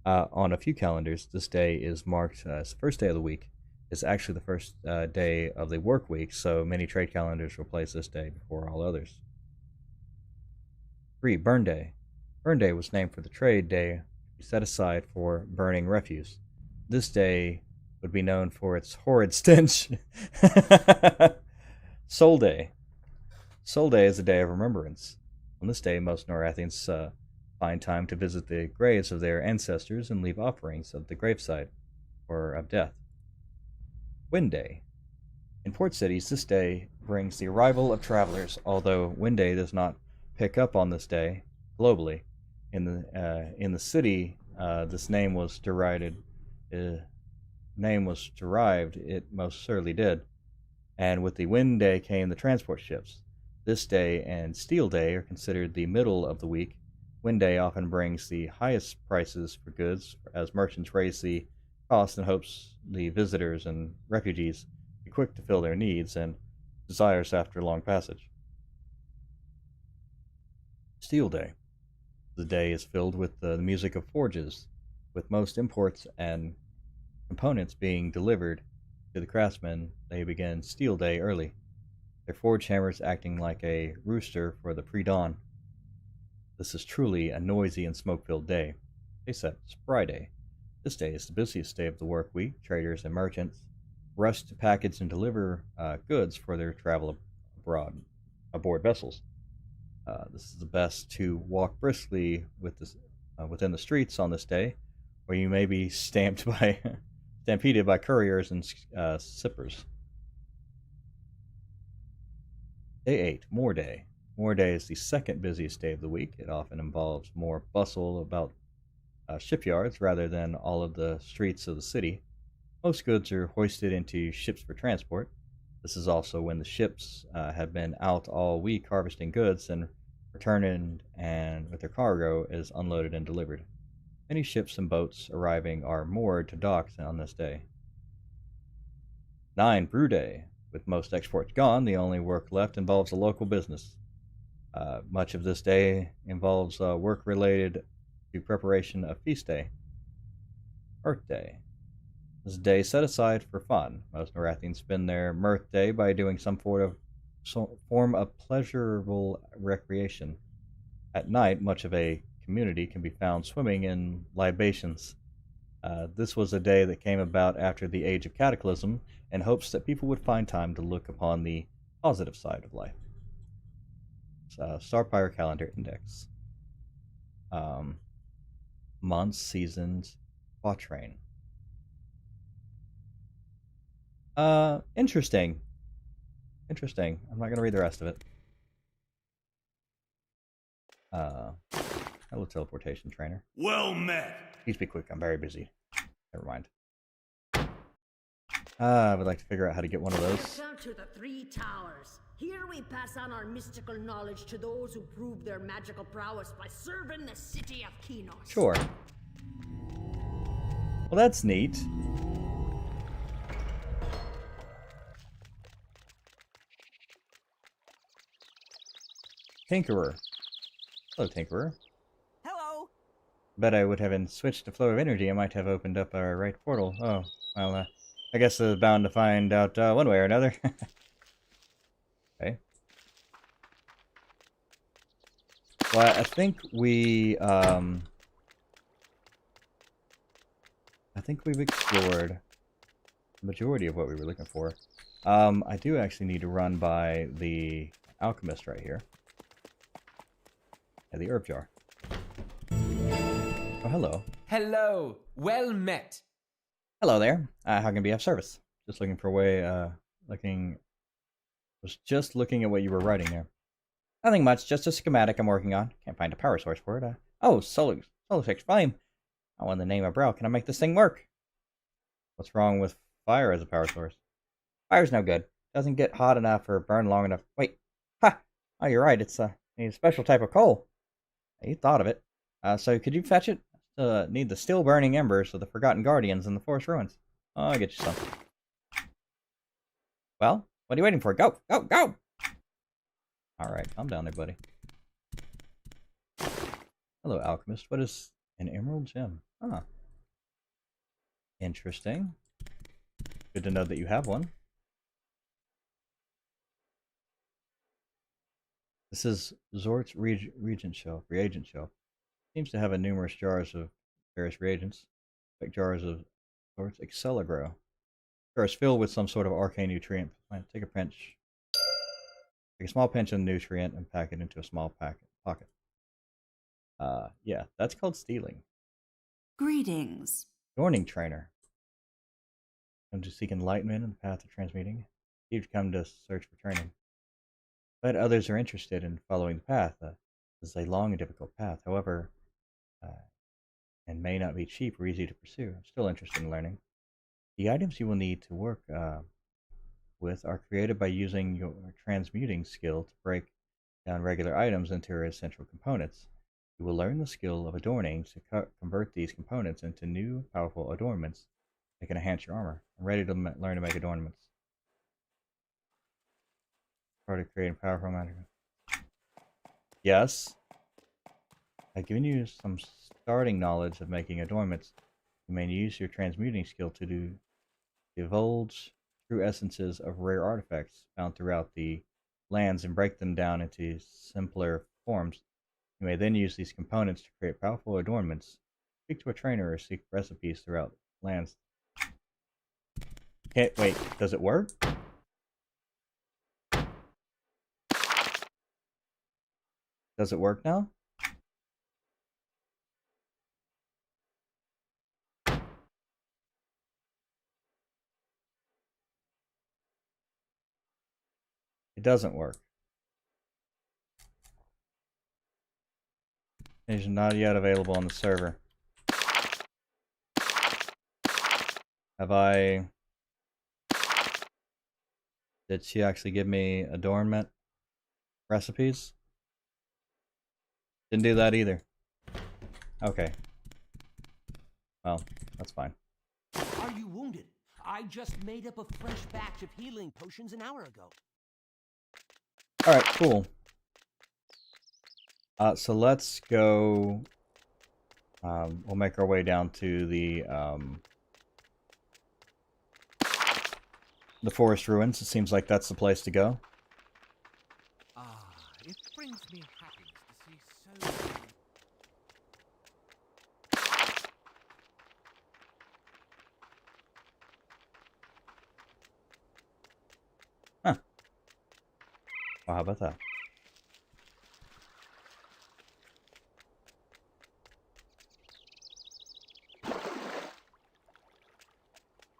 On a few calendars, this day is marked as the first day of the week. It's actually the first day of the work week, so many trade calendars replace this day before all others. 3. Burn Day. Burn Day was named for the trade day set aside for burning refuse. This day would be known for its horrid stench. Soul Day. Soul Day is a day of remembrance. On this day, most Norathians find time to visit the graves of their ancestors and leave offerings of the graveside or of death. Wind Day. In port cities, this day brings the arrival of travelers, although Wind Day does not pick up on this day globally. In the city, this name was derived. It most certainly did. And with the Wind Day came the transport ships. This day and Steel Day are considered the middle of the week. Wind Day often brings the highest prices for goods as merchants raise the cost in hopes the visitors and refugees be quick to fill their needs and desires after long passage. Steel Day. The day is filled with the music of forges, with most imports and components being delivered to the craftsmen. They begin Steel Day early, their forge hammers acting like a rooster for the pre-dawn. This is truly a noisy and smoke-filled day. Day 7, Friday. This day is the busiest day of the work week. Traders and merchants rush to package and deliver goods for their travel aboard vessels. This is the best to walk briskly within the streets on this day, or you may be stampeded by couriers and sippers. Day 8, Moor Day. Moor Day is the second busiest day of the week. It often involves more bustle about shipyards rather than all of the streets of the city. Most goods are hoisted into ships for transport. This is also when the ships have been out all week harvesting goods and returning, and with their cargo is unloaded and delivered. Many ships and boats arriving are moored to docks on this day. 9. Brew Day. With most exports gone, the only work left involves a local business. Much of this day involves work related to preparation of feast day. Earth Day. This is a day set aside for fun. Most Norathians spend their Mirth Day by doing some form of pleasurable recreation. At night, much of a community can be found swimming in libations. This was a day that came about after the Age of Cataclysm in hopes that people would find time to look upon the positive side of life. Starfire Calendar Index. Months, seasons, quatrain. Interesting. Interesting. I'm not going to read the rest of it. Hello, teleportation trainer. Well met. Please be quick. I'm very busy. Never mind. I would like to figure out how to get one of those. Welcome to the Three Towers. Here we pass on our mystical knowledge to those who prove their magical prowess by serving the city of Kinos. Sure. Well, that's neat. Tinkerer. Hello, Tinkerer. Hello. Bet I would have switched to flow of energy. I might have opened up our right portal. Oh, well, I guess I was bound to find out one way or another. Okay. Well, I think we've explored the majority of what we were looking for. I do actually need to run by the alchemist right here. And the herb jar. Oh, hello. Hello. Well met. Hello there. How can I be of service? Just looking for a way, was just looking at what you were writing there. Nothing much, just a schematic I'm working on. Can't find a power source for it. Oh, Solar 6 Flame. I want the name of Brow. Can I make this thing work? What's wrong with fire as a power source? Fire's no good. Doesn't get hot enough or burn long enough. Wait. Ha! Oh, you're right. It's need a special type of coal. You thought of it. So could you fetch it? Need the still burning embers of the Forgotten Guardians in the forest ruins. Oh, I'll get you some. Well, what are you waiting for? Go! Go! Go! Alright, calm down there, buddy. Hello, alchemist. What is an emerald gem? Huh. Interesting. Good to know that you have one. This is Zort's reagent shelf. Seems to have a numerous jars of various reagents, like jars of Zort's Acceligro. Jars filled with some sort of arcane nutrient. Take a pinch. Take a small pinch of the nutrient and pack it into a small pocket. Yeah, that's called stealing. Greetings. Adorning trainer. Come to seek enlightenment in the path of transmuting. You've come to search for training. But others are interested in following the path. This is a long and difficult path, however, and may not be cheap or easy to pursue. I'm still interested in learning. The items you will need to work with are created by using your transmuting skill to break down regular items into their essential components. You will learn the skill of adorning to convert these components into new, powerful adornments that can enhance your armor. I'm ready to learn to make adornments. Part of creating powerful magic. Yes. I've given you some starting knowledge of making adornments. You may use your transmuting skill to divulge true essences of rare artifacts found throughout the lands and break them down into simpler forms. You may then use these components to create powerful adornments. Speak to a trainer or seek recipes throughout lands. Can't wait, does it work? Does it work now? It doesn't work. It is not yet available on the server. Have I... Did she actually give me adornment recipes? Didn't do that either. Okay. Well, that's fine. Are you wounded? I just made up a fresh batch of healing potions an hour ago. Alright, cool. So let's go... we'll make our way down to the forest ruins. It seems like that's the place to go. Ah, it brings me happiness to see so many. Huh. Well, how about that?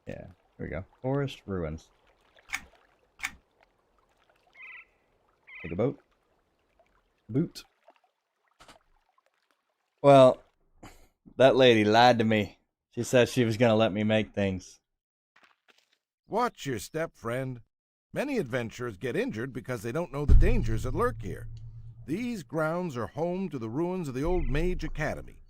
Yeah, here we go. Forest ruins. Take a boat. Boot. Well, that lady lied to me. She said she was going to let me make things. Watch your step, friend. Many adventurers get injured because they don't know the dangers that lurk here. These grounds are home to the ruins of the old Mage Academy.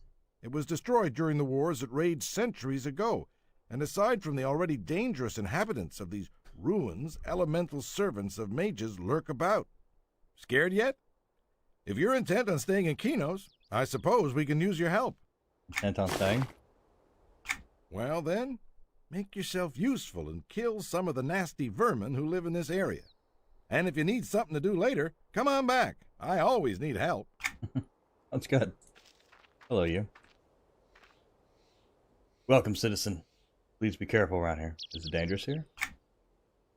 It was destroyed during the wars that raged centuries ago, and aside from the already dangerous inhabitants of these ruins, elemental servants of mages lurk about. Scared yet? If you're intent on staying in Kinos, I suppose we can use your help. Intent on staying? Well then, make yourself useful and kill some of the nasty vermin who live in this area. And if you need something to do later, come on back. I always need help. That's good. Hello, you. Welcome, citizen. Please be careful around here. Is it dangerous here?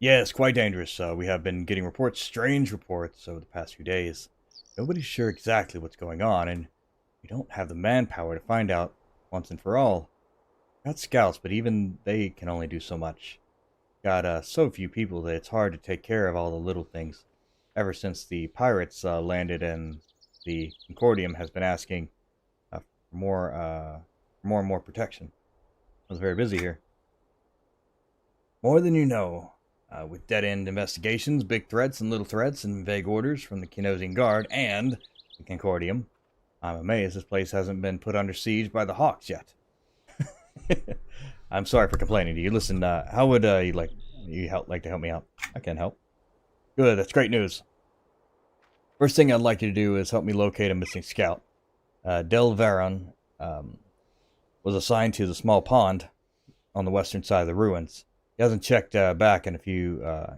Yes, quite dangerous. We have been getting reports, strange reports, over the past few days. Nobody's sure exactly what's going on, and we don't have the manpower to find out once and for all. Got scouts, but even they can only do so much. Got so few people that it's hard to take care of all the little things. Ever since the pirates landed, and the Concordium has been asking for more and more protection. I was very busy here. More than you know. With dead-end investigations, big threats and little threats, and vague orders from the Kinosian Guard and the Concordium. I'm amazed this place hasn't been put under siege by the Hawks yet. I'm sorry for complaining to you. Listen, how would you like to help me out? I can help. Good, that's great news. First thing I'd like you to do is help me locate a missing scout. Del Varon was assigned to the small pond on the western side of the ruins. He hasn't checked back in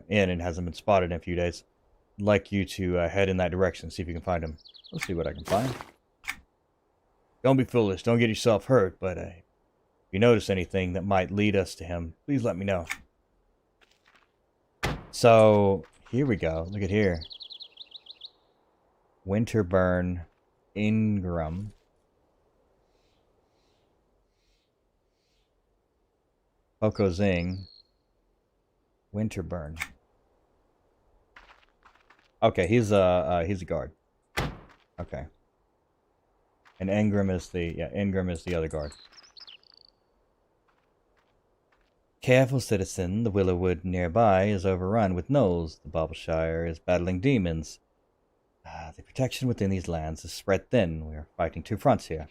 and hasn't been spotted in a few days. I'd like you to head in that direction, see if you can find him. Let's see what I can find. Don't be foolish, don't get yourself hurt, but if you notice anything that might lead us to him, please let me know. So, here we go. Look at here. Winterburn Ingram. Pokozing. Winterburn. Okay, he's a guard. Okay. And Ingram is the other guard. Careful, citizen. The Willowwood nearby is overrun with gnolls. The Bobbleshire is battling demons. The protection within these lands is spread thin. We are fighting two fronts here.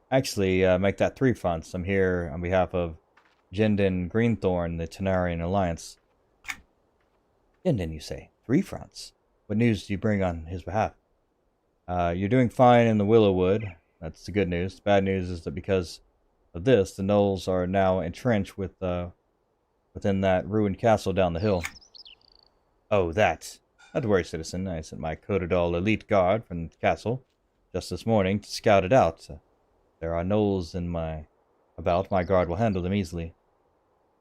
Actually, make that three fronts. I'm here on behalf of Jindin Greenthorn, the Tenarian Alliance. Jindin, you say? Three fronts? What news do you bring on his behalf? You're doing fine in the Willowwood. That's the good news. The bad news is that because of this, the gnolls are now entrenched within that ruined castle down the hill. Oh, that. Not to worry, citizen. I sent my Codadol elite guard from the castle just this morning to scout it out. There are gnolls about. My guard will handle them easily.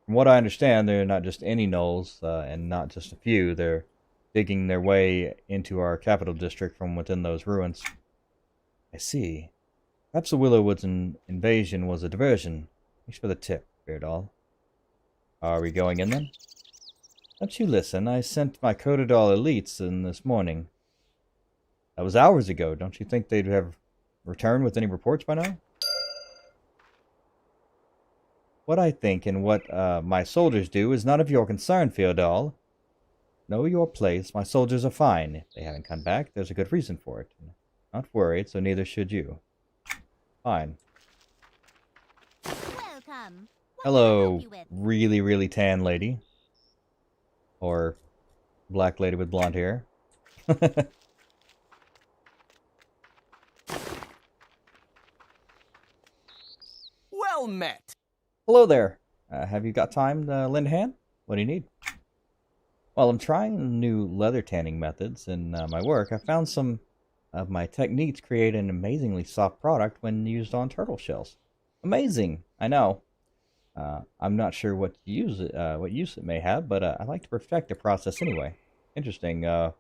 From what I understand, they're not just any gnolls, and not just a few. They're digging their way into our capital district from within those ruins. I see. Perhaps the Willowwoods invasion was a diversion. Thanks for the tip, Beardall. Are we going in then? Don't you listen, I sent my Cotadol elites in this morning. That was hours ago. Don't you think they'd have returned with any reports by now? What I think and what my soldiers do is none of your concern, Feodal. Know your place. My soldiers are fine. If they haven't come back, there's a good reason for it. Not worried, so neither should you. Fine. Welcome. Hello, really, really tan lady. Or black lady with blonde hair. Well met. Hello there. Have you got time to lend a hand? What do you need? While I'm trying new leather tanning methods in my work, I found some of my techniques create an amazingly soft product when used on turtle shells. Amazing, I know. I'm not sure what use it may have, but I'd like to perfect the process anyway. Interesting. What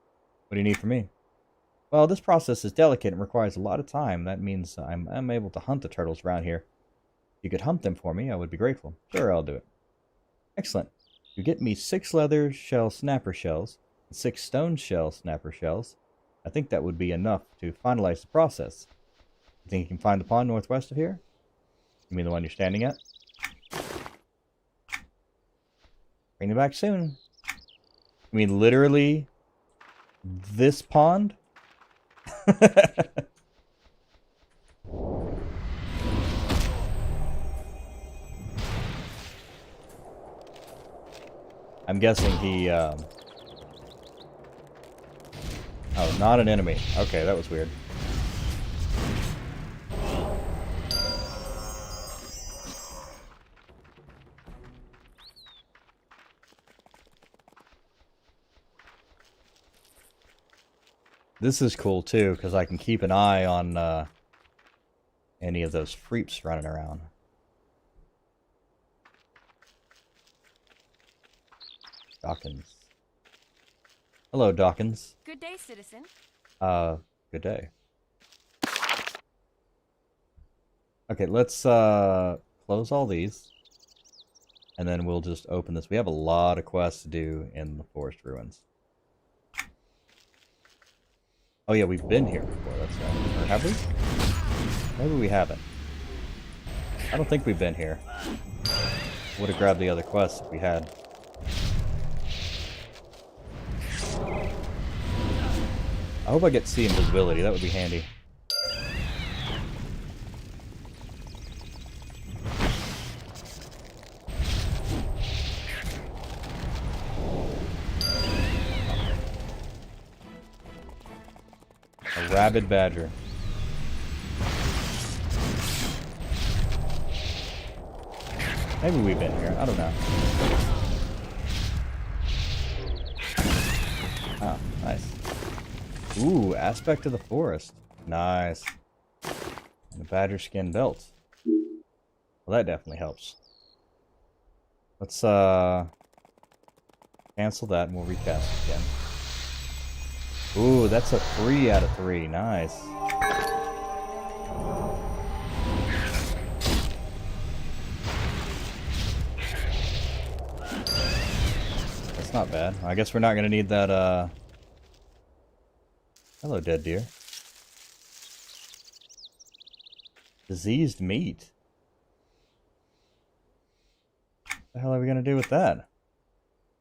do you need from me? Well, this process is delicate and requires a lot of time. That means I'm unable to hunt the turtles around here. If you could hunt them for me, I would be grateful. Sure, I'll do it. Excellent. You get me 6 leather shell snapper shells and 6 stone shell snapper shells. I think that would be enough to finalize the process. You think you can find the pond northwest of here? You mean the one you're standing at? Bring it back soon. You mean literally this pond? I'm guessing he, Oh, not an enemy. Okay, that was weird. This is cool, too, because I can keep an eye on, any of those freeps running around. Dawkins. Hello, Dawkins. Good day, citizen. Good day. Okay, let's close all these. And then we'll just open this. We have a lot of quests to do in the forest ruins. Oh yeah, we've been here before, that's right. Or have we? Maybe we haven't. I don't think we've been here. Would have grabbed the other quests if we had. I hope I get see invisibility, that would be handy. A rabid badger. Maybe we've been here, I don't know. Oh, nice. Ooh, aspect of the forest. Nice. And a badger skin belt. Well, that definitely helps. Let's, cancel that and we'll recast it again. Ooh, that's a 3 out of 3. Nice. That's not bad. I guess we're not gonna need that, Hello, dead deer. Diseased meat. What the hell are we gonna do with that?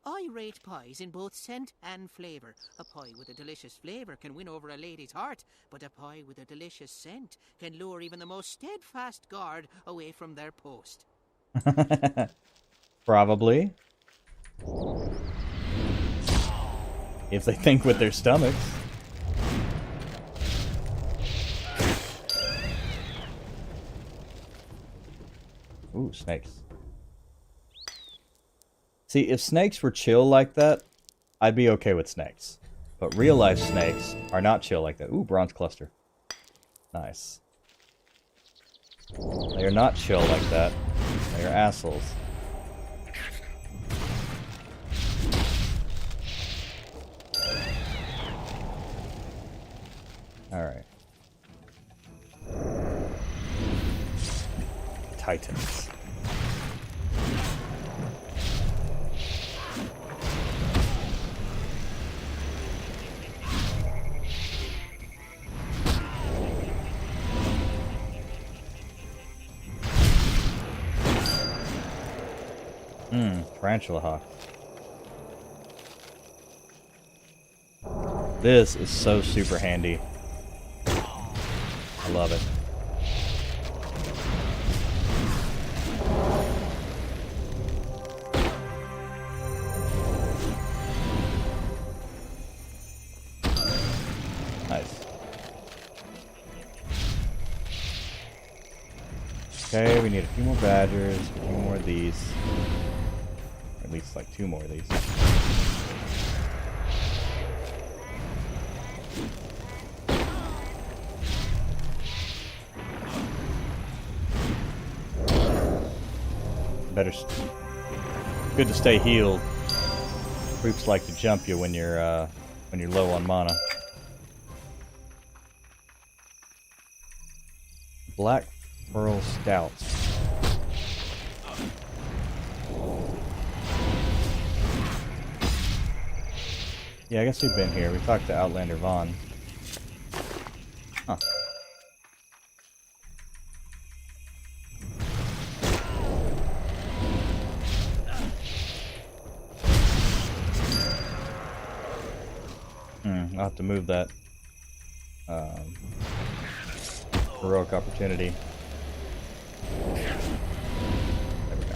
I rate pies in both scent and flavour. A pie with a delicious flavour can win over a lady's heart, but a pie with a delicious scent can lure even the most steadfast guard away from their post. Probably. If they think with their stomachs. Ooh, snakes. See, if snakes were chill like that, I'd be okay with snakes. But real life snakes are not chill like that. Ooh, bronze cluster. Nice. They are not chill like that. They are assholes. Alright. Titans. Tarantula hawk. This is so super handy. I love it. Nice. Okay, we need a few more badgers, a few more of these. Or at least like 2 more of these. Good to stay healed. Creeps like to jump you when you're low on mana. Black Pearl Scouts. Yeah, I guess we've been here. We talked to Outlander Vaughn. Huh. I'll have to move that heroic opportunity. There we go.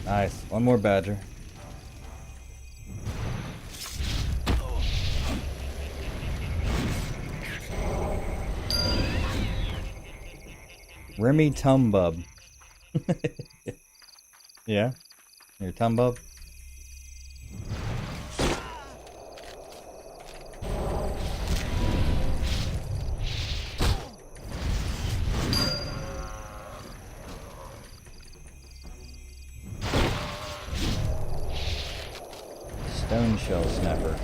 Nice. One more badger. Remy Tumbub. Yeah? You're Tumbub? Stone Shell Snapper.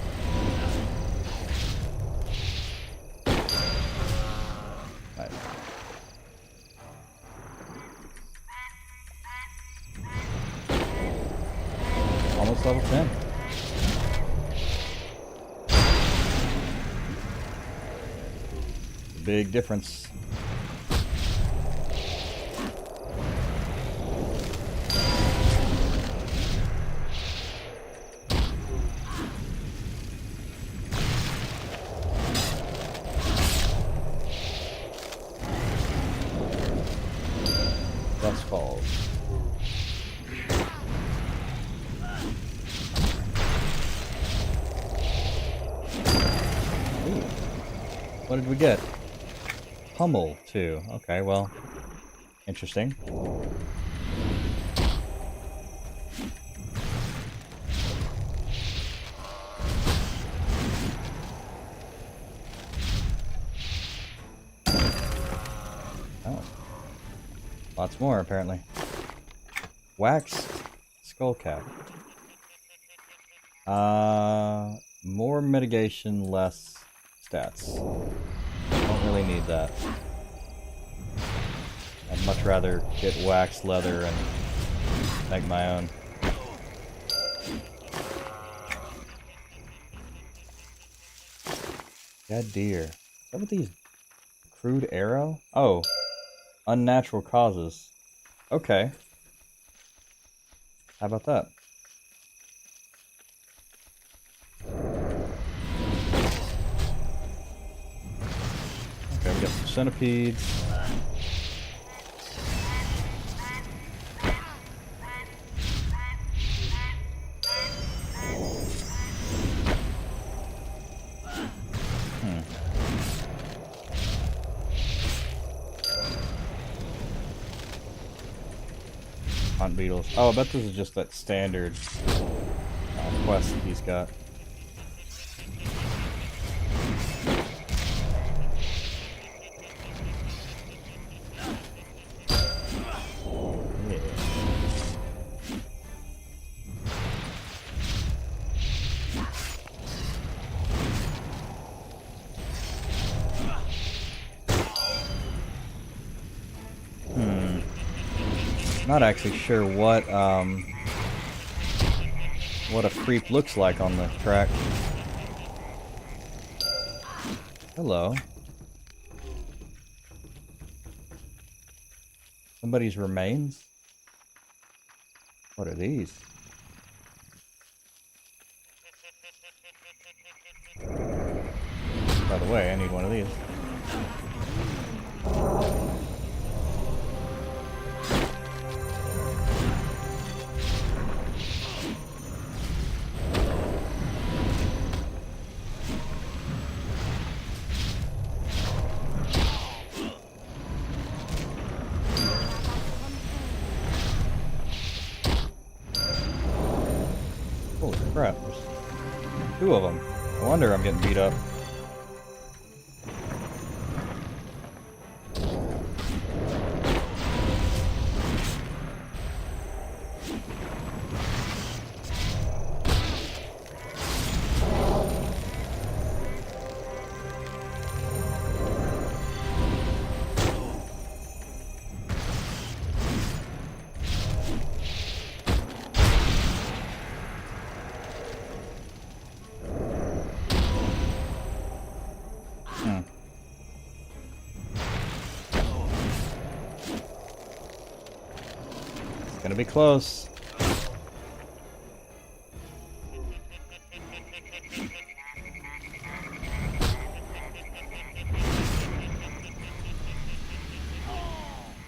Nice. Almost level 10. Big difference. Dust Falls. Ooh. What did we get? Pummel, too. Okay, well, interesting. Oh. Lots more, apparently. Waxed Skullcap. More mitigation, less stats. Don't really need that. I'd much rather get waxed leather and make my own. God dear. What with these? Crude arrow? Oh. Unnatural causes. Okay. How about that? Okay, we got some centipedes. Hunt beetles. Oh, I bet this is just that standard quest he's got. Not actually sure what a creep looks like on the track. Hello. Somebody's remains? What are these? By the way, I need one of these. Holy crap, there's 2 of them. No wonder I'm getting beat up. Gonna be close.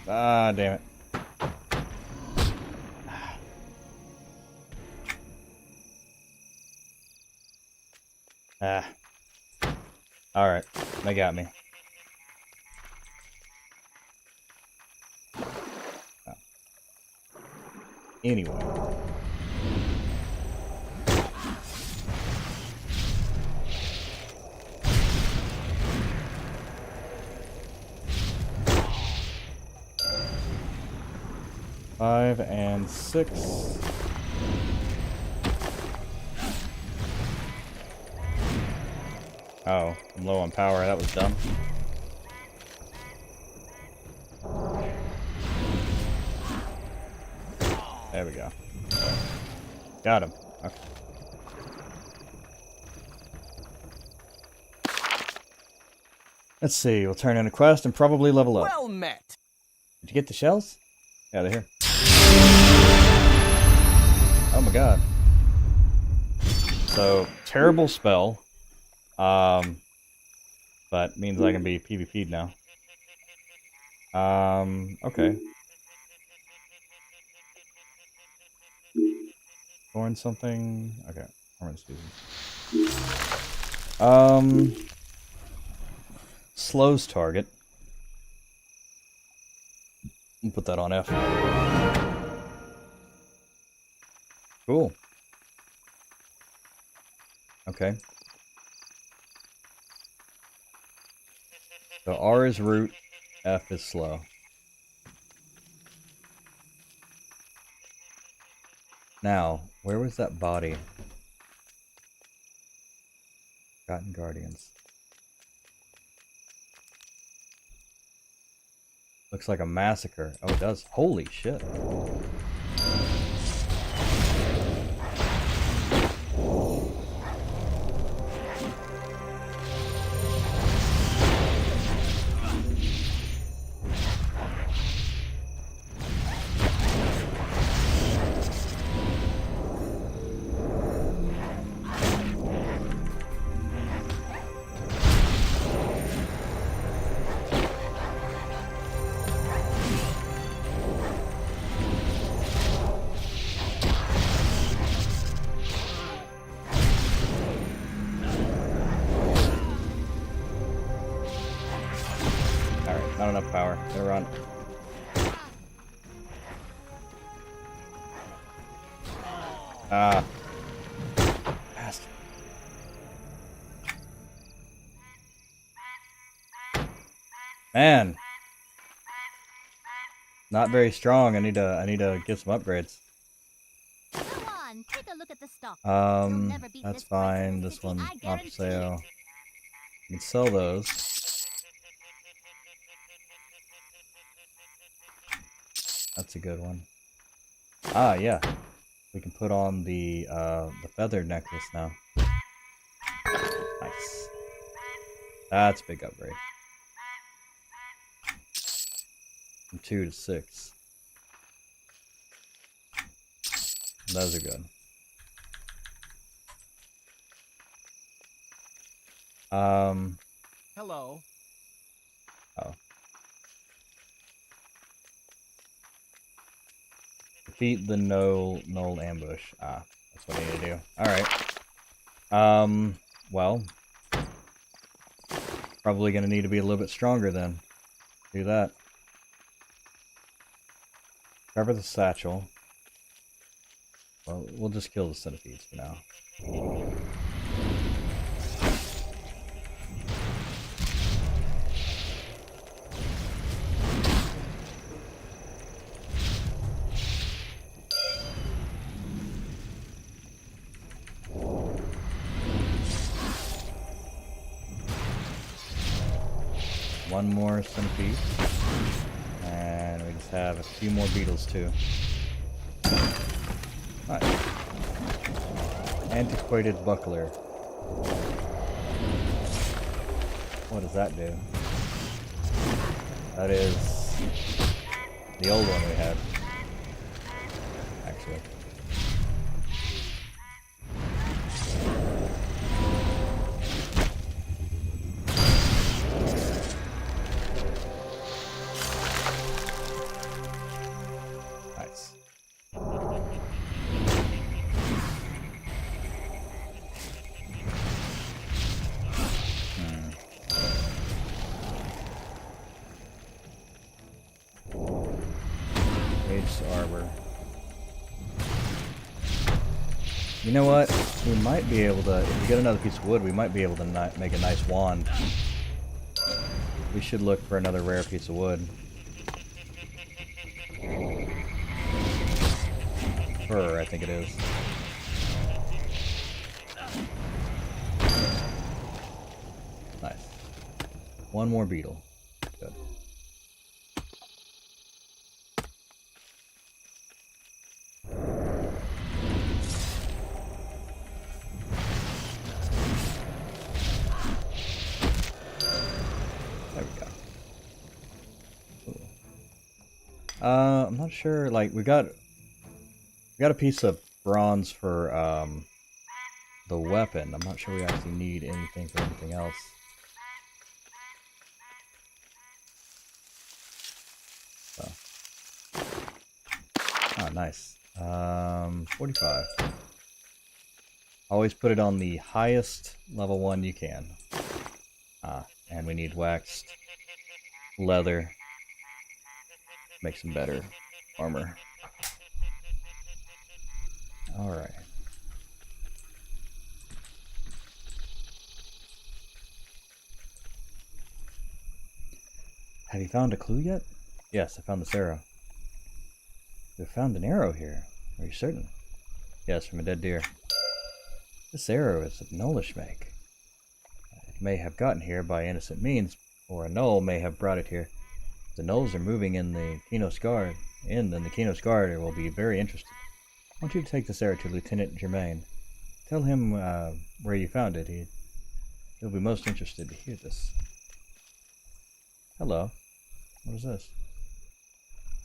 Ah, damn it. Ah. Alright, they got me. Anyway. Five and 6. Oh, I'm low on power. That was dumb. There we go. Got him. Okay. Let's see. We'll turn in a quest and probably level up. Well met. Did you get the shells? Yeah, they're here. Oh my god. So, terrible spell. But means I can be PvP'd now. Okay. Thorn something. Okay. Horn season. Slows target. We'll put that on F. Cool. Okay. So R is root, F is slow. Now, where was that body? Forgotten Guardians. Looks like a massacre. Oh, it does. Holy shit. Not enough power. Gonna run. Ah. Bastard. Man. Not very strong. I need to get some upgrades. Go on, take a look at the stock. That's fine. This one not for sale. You can sell those. That's a good one. Ah, yeah. We can put on the feather necklace now. Nice. That's a big upgrade. From 2 to 6. Those are good. Hello. Oh. Defeat the null ambush. Ah, that's what I need to do. Alright. Well. Probably gonna need to be a little bit stronger then. Do that. Cover the satchel. Well, we'll just kill the centipedes for now. One more centipede. And we just have a few more beetles too. Nice. Antiquated buckler. What does that do? That is the old one we had. Actually. Arbor. You know what? We might be able to, if we get another piece of wood, we might be able to make a nice wand. We should look for another rare piece of wood. Fur, I think it is. Nice. One more beetle. Good. I'm not sure, like, we got a piece of bronze for, the weapon. I'm not sure we actually need anything for anything else. So. Oh, nice. 45. Always put it on the highest level 1 you can. And we need waxed leather. Make some better armor. Alright. Have you found a clue yet? Yes, I found this arrow. You found an arrow here. Are you certain? Yes, from a dead deer. This arrow is of gnollish make. It may have gotten here by innocent means, or a gnoll may have brought it here. The gnolls are moving in the Kinos Guard, and the Kinos Guard will be very interested. I want you to take this arrow to Lieutenant Germain. Tell him where you found it. He'll be most interested to hear this. Hello. What is this?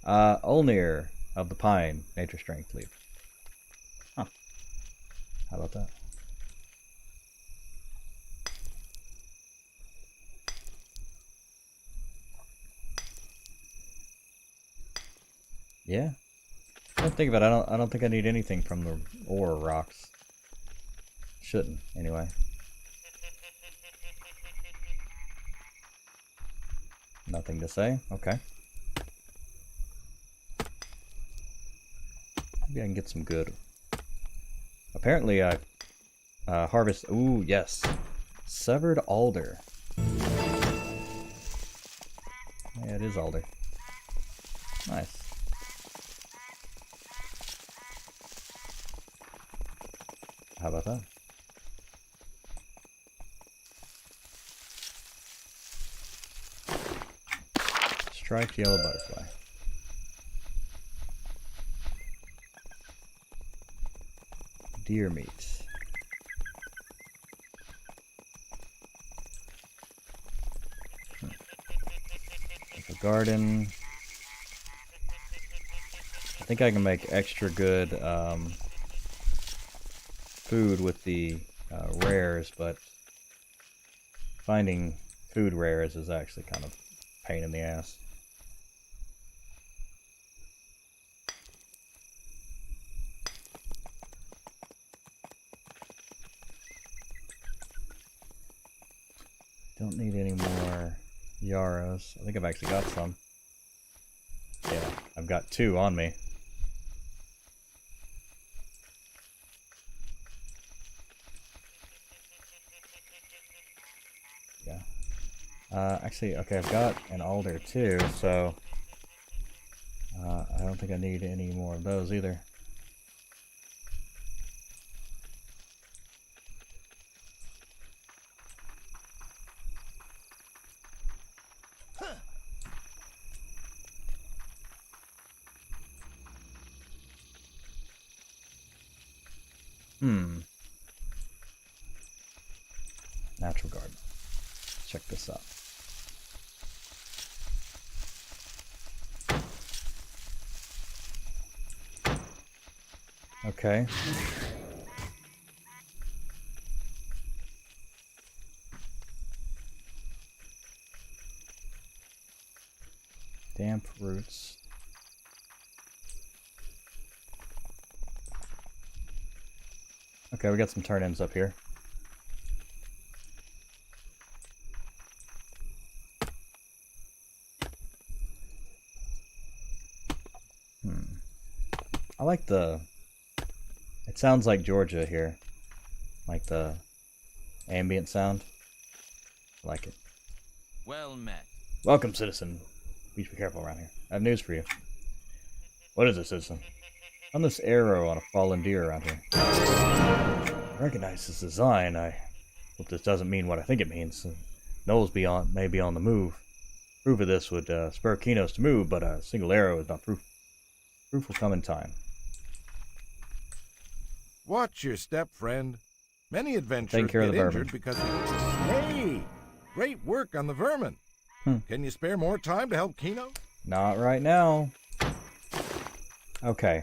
Olnir of the Pine, Nature Strength Leaf. Huh. How about that? Yeah. I don't think of it. I don't think I need anything from the ore rocks. Shouldn't, anyway. Nothing to say? Okay. Maybe I can get some good. Apparently I harvest. Ooh, yes. Severed alder. Yeah, it is alder. Nice. How about that? Striped yellow butterfly. deer meat. A garden. I think I can make extra good food with the rares, but finding food rares is actually kind of a pain in the ass. Don't need any more yarrows. I think I've actually got some. Yeah, I've got 2 on me. Yeah. Actually, okay, I've got an alder too, so I don't think I need any more of those either. Natural garden. Check this out. Okay. Damp roots. Okay, we got some turnips up here. I like the... It sounds like Georgia here. Like the ambient sound. I like it. Well met. Welcome, citizen. Please be careful around here. I have news for you. What is it, citizen? On this arrow on a fallen deer around here. I recognize this design. I hope this doesn't mean what I think it means. Knowles may be on the move. Proof of this would spur Kinos to move, but a single arrow is not proof. Proof will come in time. Watch your step, friend. Many adventurers get injured because... Hey! Great work on the vermin. Can you spare more time to help Kino? Not right now. Okay.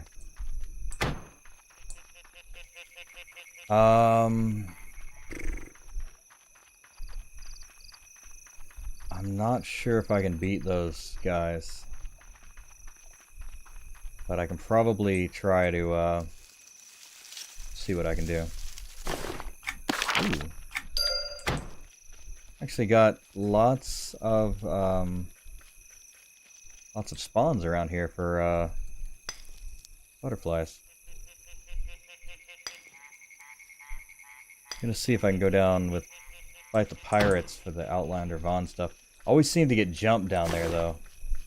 I'm not sure if I can beat those guys. But I can probably try to see what I can do. Ooh. Actually got lots of spawns around here for butterflies. I'm gonna see if I can go down with fight the pirates for the Outlander Vaughn stuff. Always seem to get jumped down there though.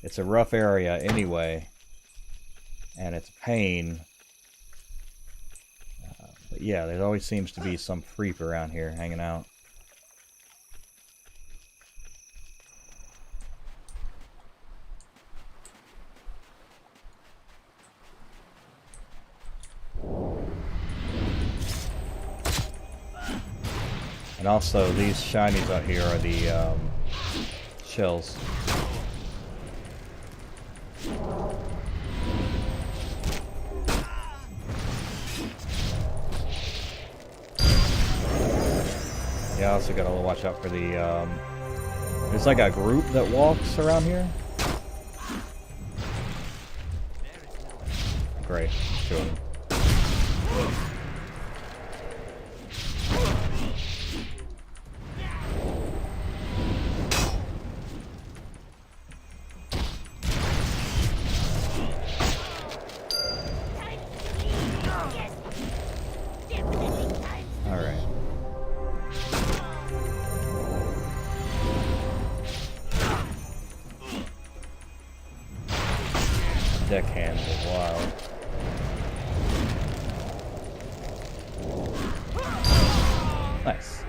It's a rough area anyway, and it's a pain. But yeah, there always seems to be some freak around here hanging out. And also, these shinies out here are the shells. Yeah, I also gotta watch out for the, there's like a group that walks around here. Great, show them. Deckhands are wild. Nice.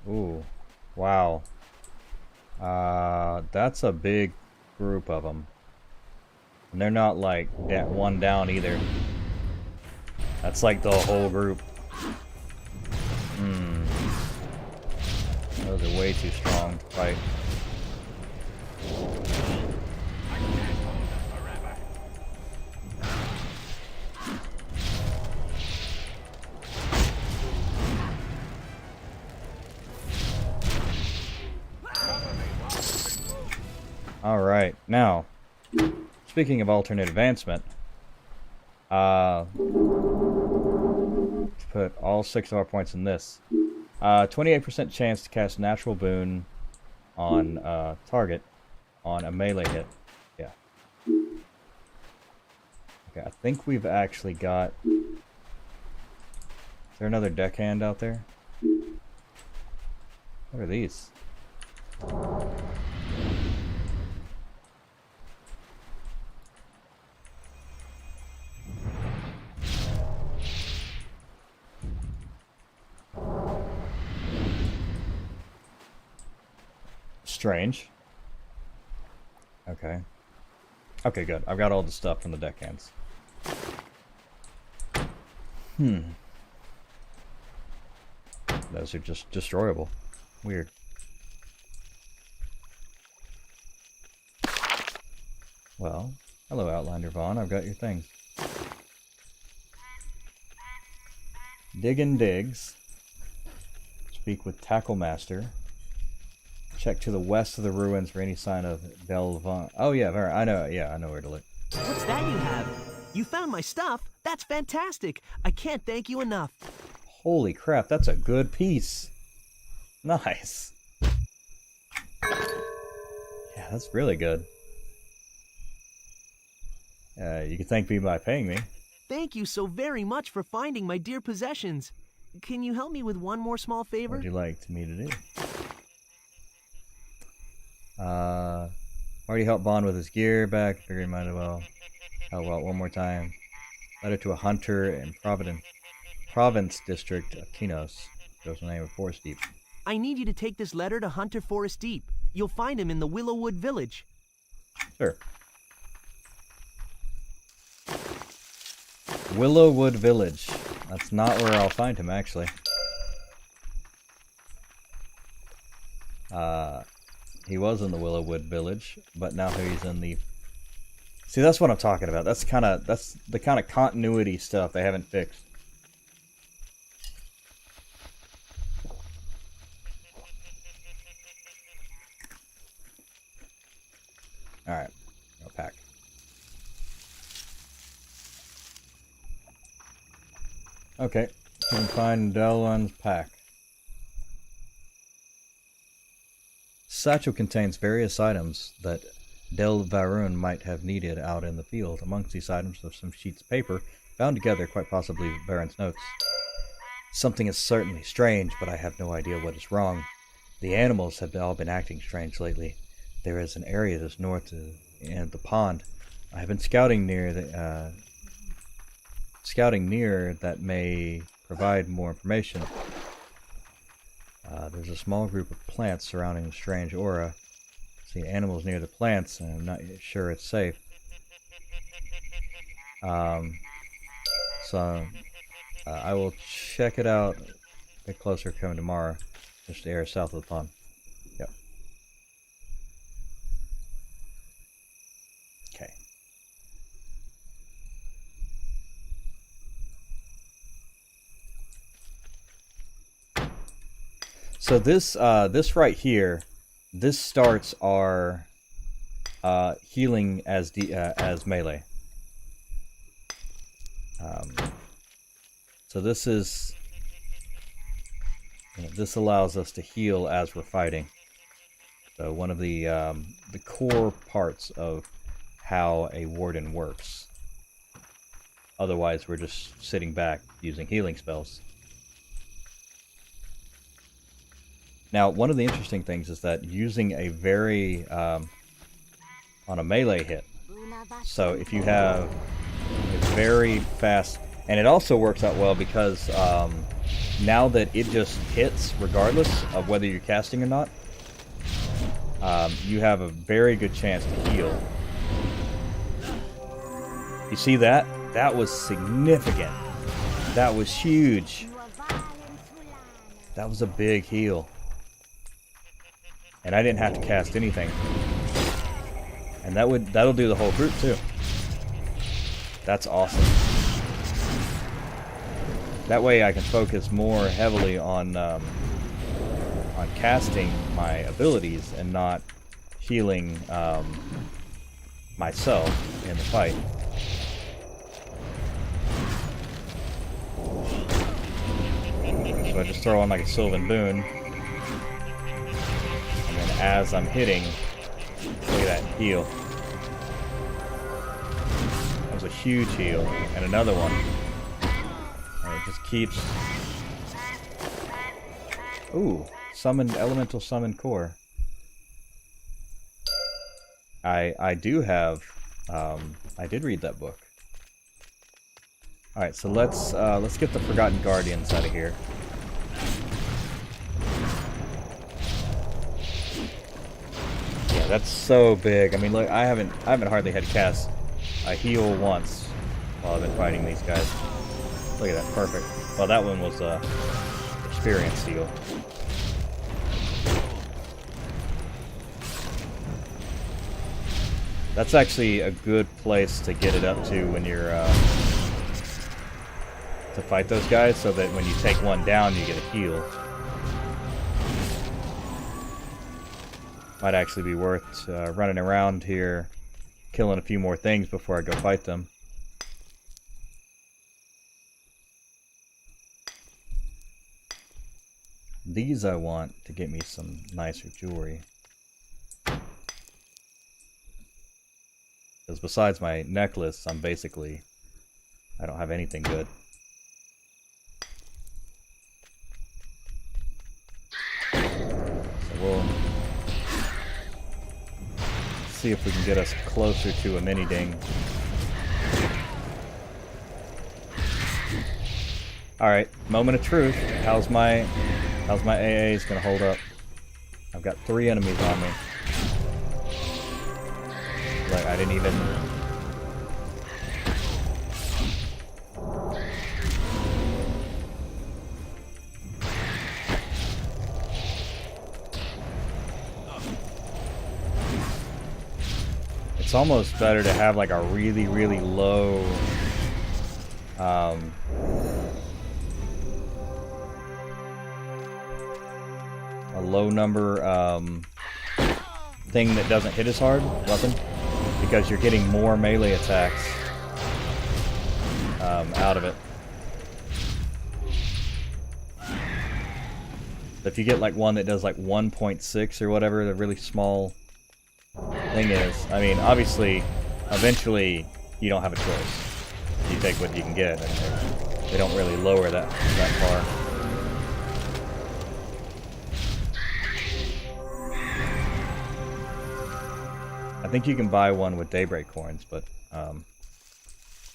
Ooh. Wow. That's a big group of them. And they're not like one down either. That's like the whole group. Those are way too strong to fight. Alright, now, speaking of alternate advancement, put all 6 of our points in this. 28% chance to cast natural boon on target on a melee hit. Yeah. Okay, I think we've actually got... Is there another deckhand out there? What are these? Strange. Okay. Okay, good. I've got all the stuff from the deckhands. Those are just destroyable. Weird. Well, hello Outlander Vaughn, I've got your things. Diggin' Digs. Speak with Tackle Master. Check to the west of the ruins for any sign of Delvon. Oh yeah, I know. Yeah, I know where to look. What's that you have? You found my stuff? That's fantastic. I can't thank you enough. Holy crap, that's a good piece. Nice. Yeah, that's really good. You can thank me by paying me. Thank you so very much for finding my dear possessions. Can you help me with one more small favor? What would you like me to do? Already helped Bond with his gear back. Figure he might as well help out one more time. Letter to a hunter in Province District of Kinos. Goes the name of Forest Deep. I need you to take this letter to Hunter Forest Deep. You'll find him in the Willowwood Village. Sure. Willowwood Village. That's not where I'll find him, actually. He was in the Willowwood Village, but now he's in the... See, that's what I'm talking about. That's the kind of continuity stuff they haven't fixed. Alright, go pack. Okay, you can find Delwan's pack. Satchel contains various items that Del Varun might have needed out in the field. Amongst these items are some sheets of paper, bound together, quite possibly with Baron's notes. Something is certainly strange, but I have no idea what is wrong. The animals have all been acting strange lately. There is an area that's north of the pond. I have been scouting near that may provide more information. There's a small group of plants surrounding the strange aura. See animals near the plants, and I'm not sure it's safe. I will check it out a bit closer coming tomorrow. Just the area south of the pond. Yep. Okay. So this right here, this starts our healing as melee. So this is, this allows us to heal as we're fighting. So one of the core parts of how a warden works. Otherwise, we're just sitting back using healing spells. Now, one of the interesting things is that using a very, on a melee hit, so if you have a very fast, and it also works out well because now that it just hits regardless of whether you're casting or not, you have a very good chance to heal. You see that? That was significant. That was huge. That was a big heal. And I didn't have to cast anything. And that'll do the whole group too. That's awesome. That way I can focus more heavily on casting my abilities and not healing myself in the fight. So I just throw on like a Sylvan Boon, and then as I'm hitting, look at that heal. That was a huge heal, and another one. And it just keeps. Ooh, summoned elemental summon core. I do have. I did read that book. All right, so let's get the Forgotten Guardians out of here. Yeah, that's so big. I mean, look, I haven't hardly had to cast a heal once while I've been fighting these guys. Look at that, perfect. Well, that one was experience heal. That's actually a good place to get it up to when you're to fight those guys, so that when you take one down, you get a heal. Might actually be worth running around here, killing a few more things before I go fight them. These I want to get me some nicer jewelry. Because besides my necklace, I don't have anything good. So we'll see if we can get us closer to a mini ding. Alright, moment of truth. How's my AAs gonna hold up? I've got 3 enemies on me. Like, I didn't even... It's almost better to have like a really, really low... a low number thing that doesn't hit as hard, weapon. Because you're getting more melee attacks out of it. If you get like one that does like 1.6 or whatever, the really small thing is, I mean, obviously, eventually you don't have a choice. You take what you can get, and they don't really lower that far. I think you can buy one with Daybreak coins, but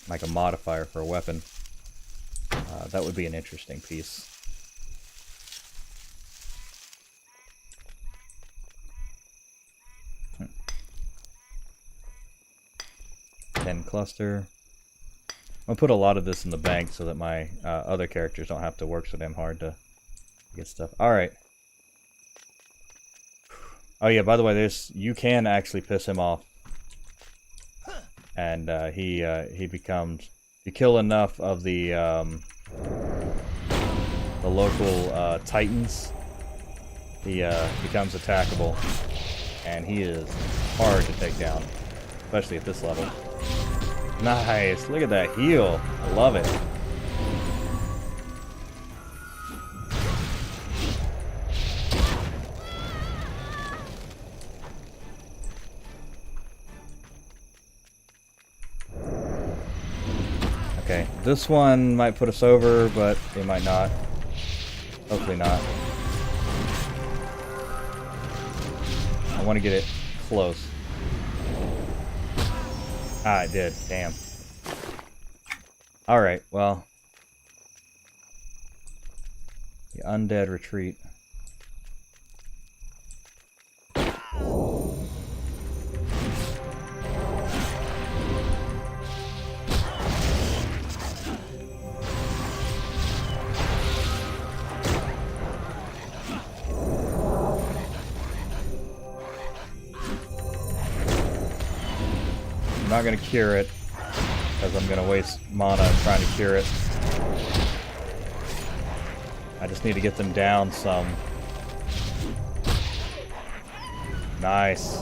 like a modifier for a weapon. That would be an interesting piece. Cluster. I'm gonna put a lot of this in the bank so that my other characters don't have to work so damn hard to get stuff. Alright. Oh yeah, by the way, you can actually piss him off. And he becomes... You kill enough of the local titans, he becomes attackable. And he is hard to take down. Especially at this level. Nice! Look at that heal! I love it. Okay, this one might put us over, but it might not. Hopefully not. I want to get it close. Ah, it did. Damn. Alright, well. The undead retreat. not going to cure it, because I'm going to waste mana trying to cure it. I just need to get them down some. Nice.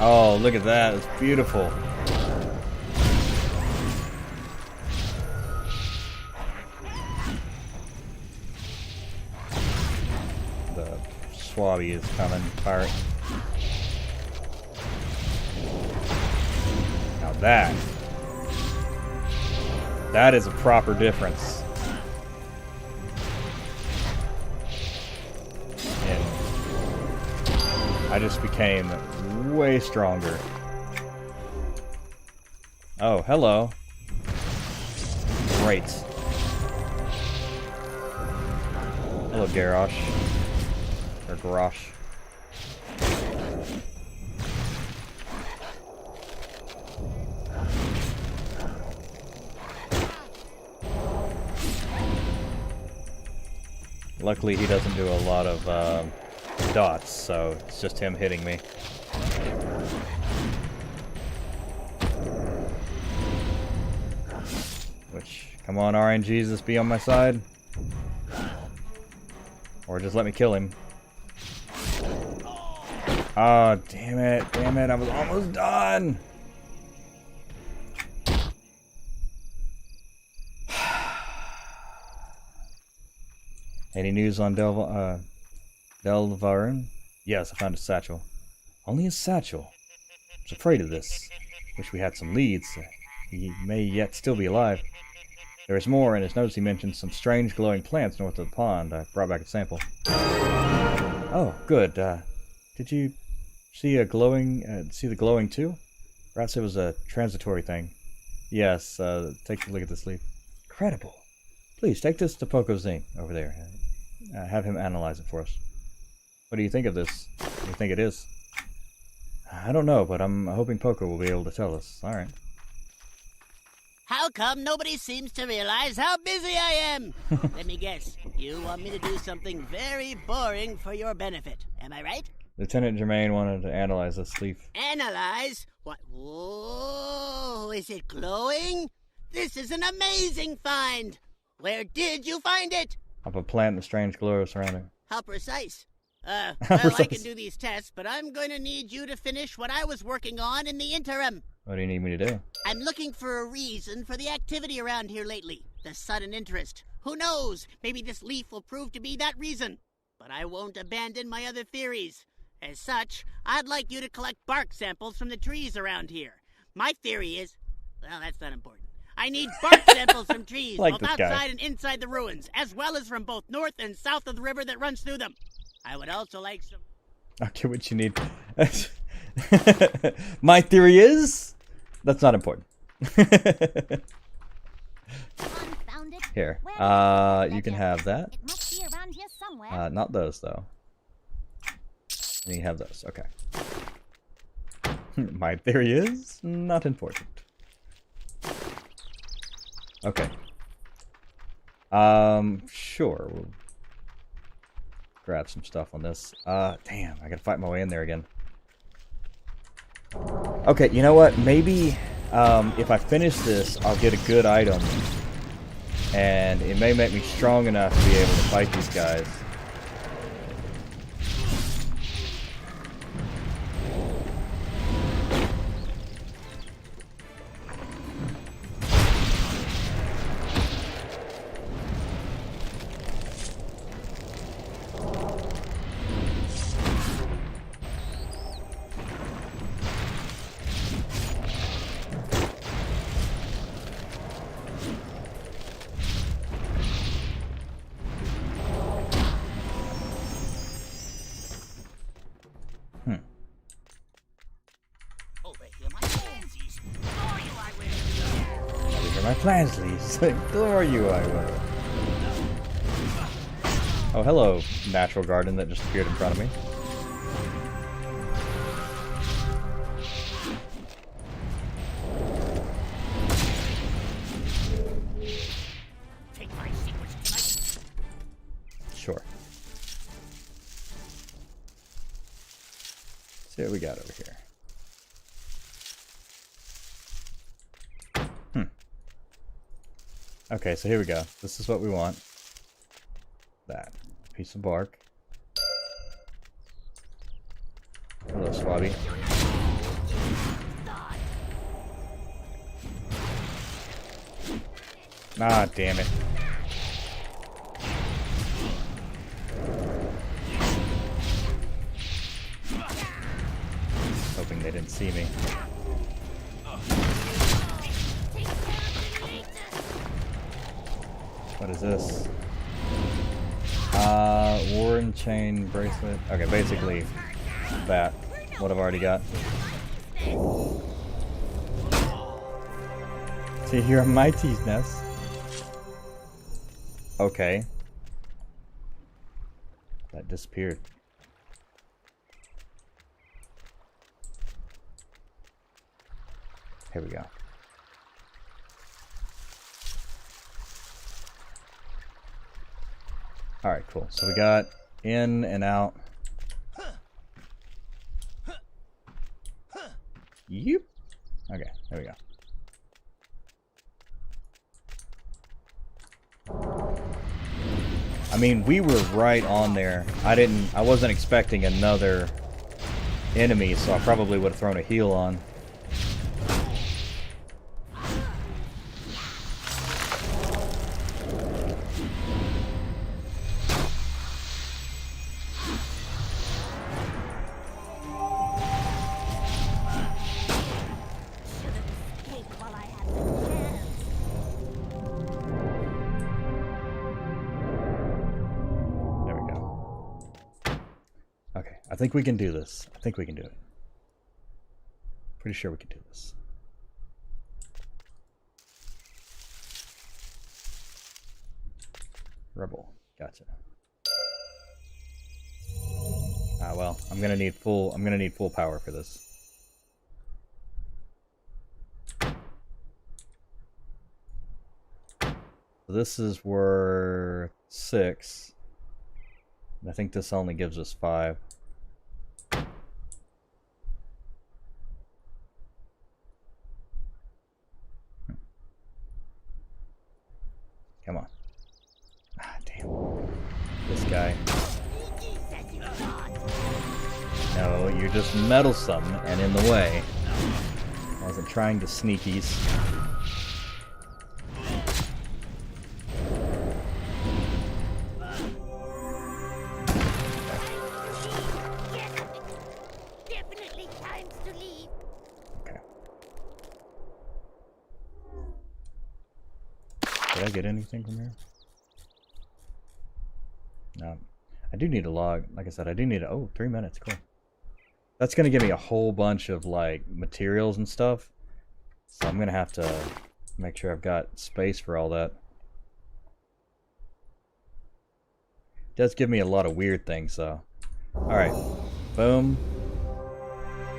Oh, look at that. It's beautiful. The Swabby is coming. Pirate. Now that is a proper difference. And I just became way stronger. Oh, hello. Great. Hello, Garrosh. Or Garrosh. Luckily, he doesn't do a lot of dots, so it's just him hitting me. Which, come on, RNGs, just be on my side. Or just let me kill him. Oh, damn it, I was almost done! Any news on Delvarun? Yes, I found a satchel. Only a satchel? I was afraid of this. Wish we had some leads. He may yet still be alive. There is more. In his notes he mentioned some strange glowing plants north of the pond. I brought back a sample. Oh, good. Did you see a glowing, see the glowing too? Perhaps it was a transitory thing. Yes, take a look at this leaf. Incredible. Please, take this to Poco Zing over there. Have him analyze it for us. What do you think of this? What do you think it is? I don't know, but I'm hoping Poco will be able to tell us. Alright. How come nobody seems to realize how busy I am? Let me guess. You want me to do something very boring for your benefit. Am I right? Lieutenant Germain wanted to analyze this leaf. Analyze? What? Whoa, is it glowing? This is an amazing find. Where did you find it? Up a plant with strange glow surrounding. How precise. Well, I can do these tests, but I'm going to need you to finish what I was working on in the interim. What do you need me to do? I'm looking for a reason for the activity around here lately. The sudden interest. Who knows? Maybe this leaf will prove to be that reason. But I won't abandon my other theories. As such, I'd like you to collect bark samples from the trees around here. My theory is... well, that's not important. I need bark samples from trees, like both outside and inside the ruins, as well as from both north and south of the river that runs through them. I would also like some... Okay, what you need. My theory is... that's not important. Here. You can have that. It must be around here somewhere. Not those, though. You can have those. Okay. My theory is not important. Okay. Sure. We'll grab some stuff on this. Damn, I gotta fight my way in there again. Okay, you know what? Maybe, if I finish this, I'll get a good item. And it may make me strong enough to be able to fight these guys. My plans, Lee. Ignore you, I will. Oh, hello, natural garden that just appeared in front of me. Take my we got over here? Okay, so here we go. This is what we want. That. Piece of bark. Hello, Swabby. Ah, damn it. Hoping they didn't see me. What is this? Warren chain bracelet. Okay, basically that. What I've already got. See, here are Mighty's nest. Okay. That disappeared. Here we go. Alright, cool. So we got in and out. Yep. Okay, there we go. I mean, we were right on there. I wasn't expecting another enemy, so I probably would have thrown a heal on. I think we can do this. I think we can do it. Pretty sure we can do this. Rebel. Gotcha. Ah, well, I'm gonna need full power for this. So this is worth 6. And I think this only gives us 5. Come on. Ah, damn. This guy. No, you're just meddlesome and in the way. I wasn't trying to sneakies. Definitely time to leave. Okay. Did I get anything from here? No. I do need a log. Like I said, I do need a... Oh, 3 minutes. Cool. That's going to give me a whole bunch of, like, materials and stuff. So I'm going to have to make sure I've got space for all that. It does give me a lot of weird things, so... Alright. Boom.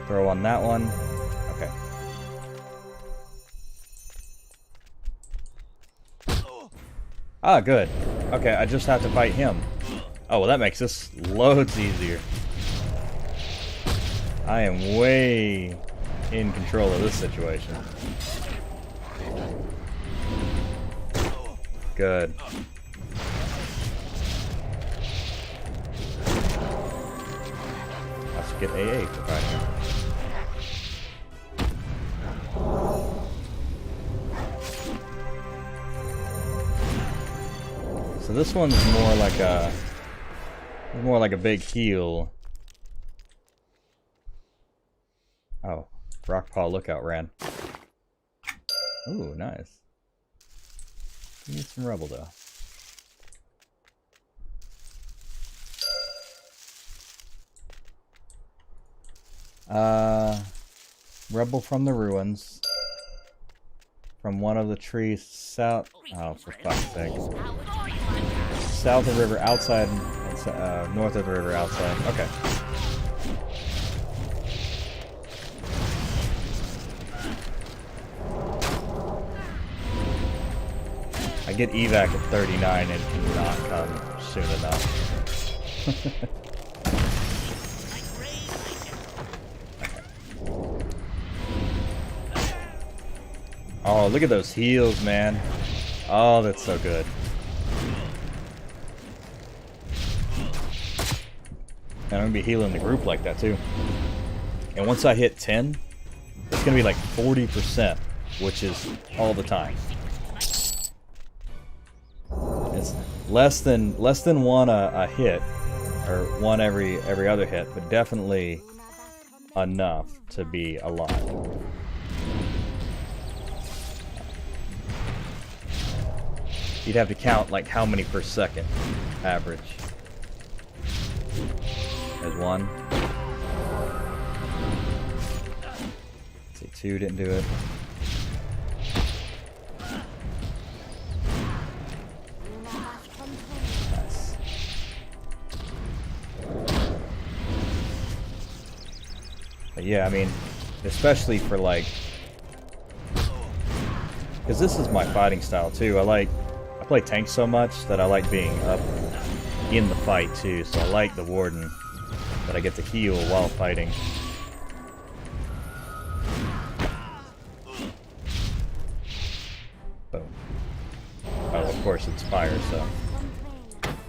Throw on that one. Okay. Ah, good. Okay, I just have to fight him. Oh, well, that makes this loads easier. I am way in control of this situation. Good. Let's get AA for fighting him. So this one's more like a big heal. Oh, Rockpaw Lookout ran. Ooh, nice. We need some rebel though. Rebel from the ruins. From one of the trees south. Oh, for fuck's sake. South of the river outside, north of the river outside. Okay. I get evac at 39 and cannot come soon enough. Oh, look at those heals, man. Oh, that's so good. And I'm gonna be healing the group like that too. And once I hit 10, it's gonna be like 40%, which is all the time. It's less than one a hit, or one every other hit, but definitely enough to be alive. You'd have to count like how many per second average. There's one. Let's see, two didn't do it. Nice. But yeah, I mean, especially for like, because this is my fighting style too. I play tank so much that I like being up in the fight too, so I like the Warden that I get to heal while fighting. Boom. Oh, of course it's fire, so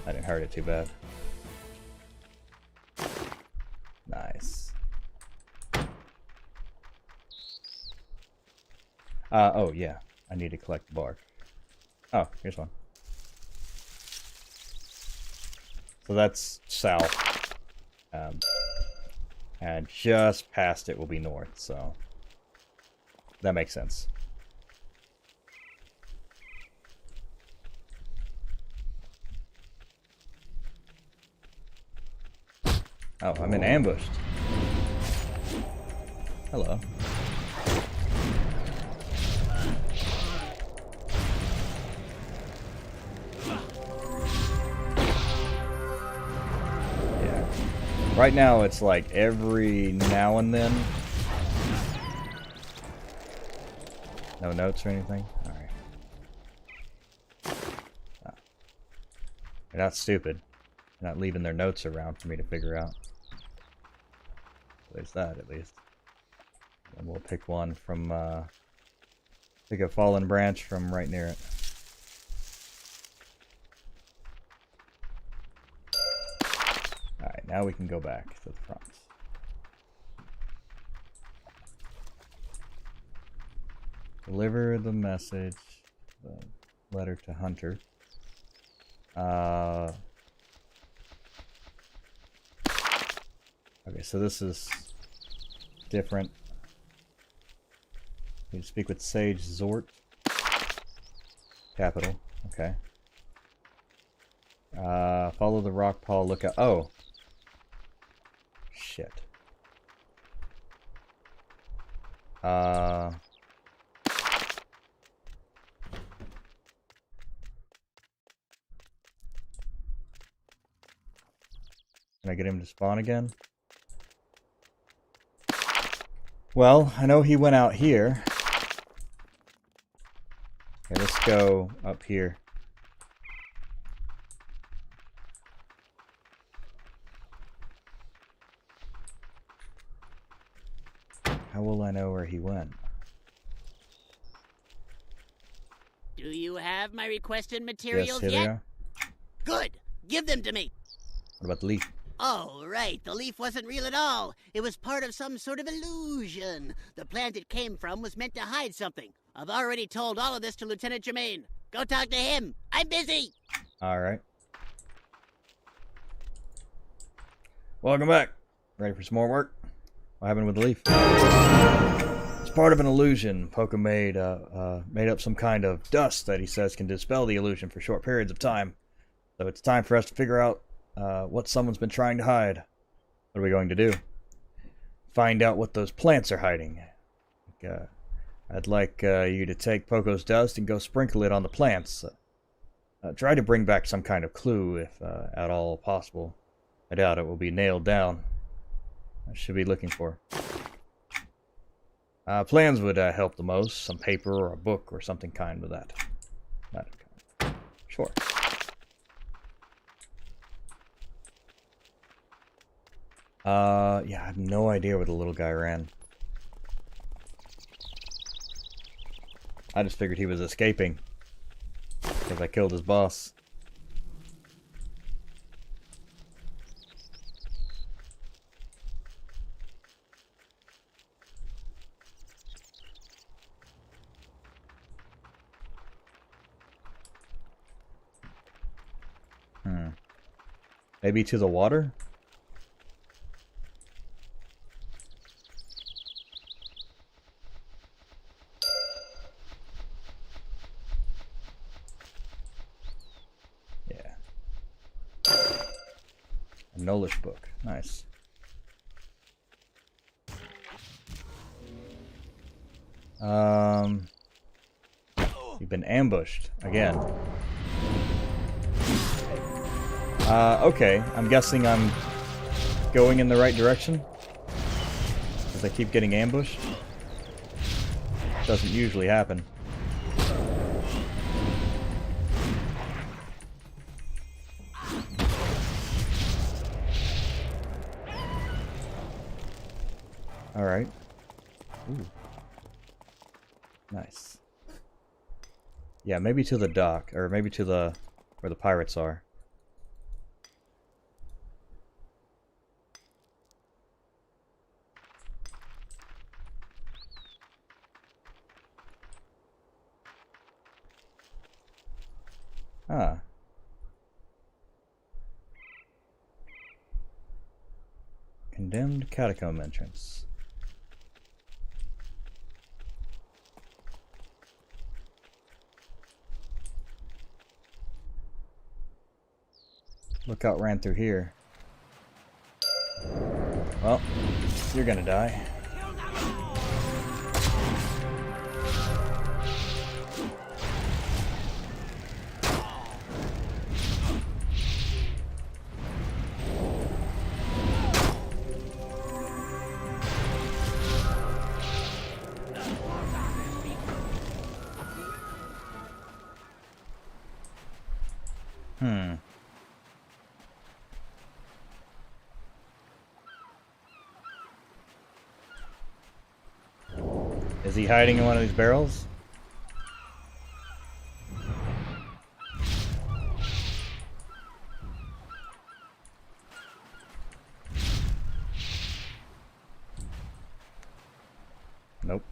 I didn't hurt it too bad. Nice. Oh yeah, I need to collect the bark. Oh, here's one. So that's south. And just past it will be north, so that makes sense. Oh, I'm in ambushed. Hello. Right now, it's like every now and then. No notes or anything? Alright. Oh. They're not stupid. They're not leaving their notes around for me to figure out. There's that, at least. And we'll pick one from, pick a fallen branch from right near it. Alright, now we can go back to the front. Deliver the message, the letter to Hunter. Okay, so this is different. You speak with Sage Zort. Capital, okay. Follow the rock paw, look out. Oh! Shit. Can I get him to spawn again? Well, I know he went out here. Okay, let's go up here. How will I know where he went? Do you have my requested materials yes, here yet? they are. Good. Give them to me. What about the leaf? Oh, right. The leaf wasn't real at all. It was part of some sort of illusion. The plant it came from was meant to hide something. I've already told all of this to Lieutenant Germain. Go talk to him. I'm busy. Alright. Welcome back. Ready for some more work? What happened with the leaf? It's part of an illusion. Poca made up some kind of dust that he says can dispel the illusion for short periods of time. So it's time for us to figure out what someone's been trying to hide. What are we going to do? Find out what those plants are hiding. I'd like you to take Poco's dust and go sprinkle it on the plants. Try to bring back some kind of clue if at all possible. I doubt it will be nailed down. I should be looking for. Plans would help the most. Some paper or a book or something kind of that. That kind. Sure. Yeah, I have no idea where the little guy ran. I just figured he was escaping because I killed his boss. Maybe to the water? Yeah. A Knowledge book. Nice. You've been ambushed again. Okay. I'm guessing I'm going in the right direction because I keep getting ambushed. Doesn't usually happen. All right. Ooh. Nice. Yeah, maybe to the dock, or maybe to the where the pirates are. Ah. Condemned catacomb entrance. Lookout ran through here. Well, you're gonna die. Is he hiding in one of these barrels? Nope.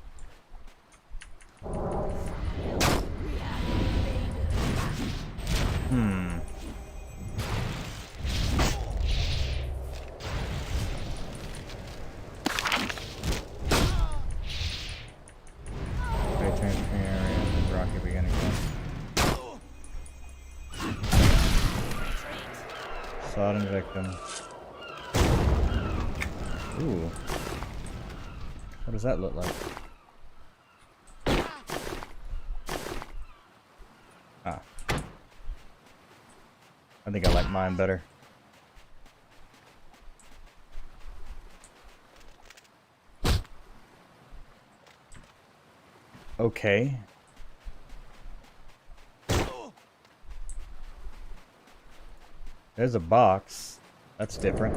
Sodden victim. Ooh. What does that look like? Ah. I think I like mine better. Okay. There's a box. That's different.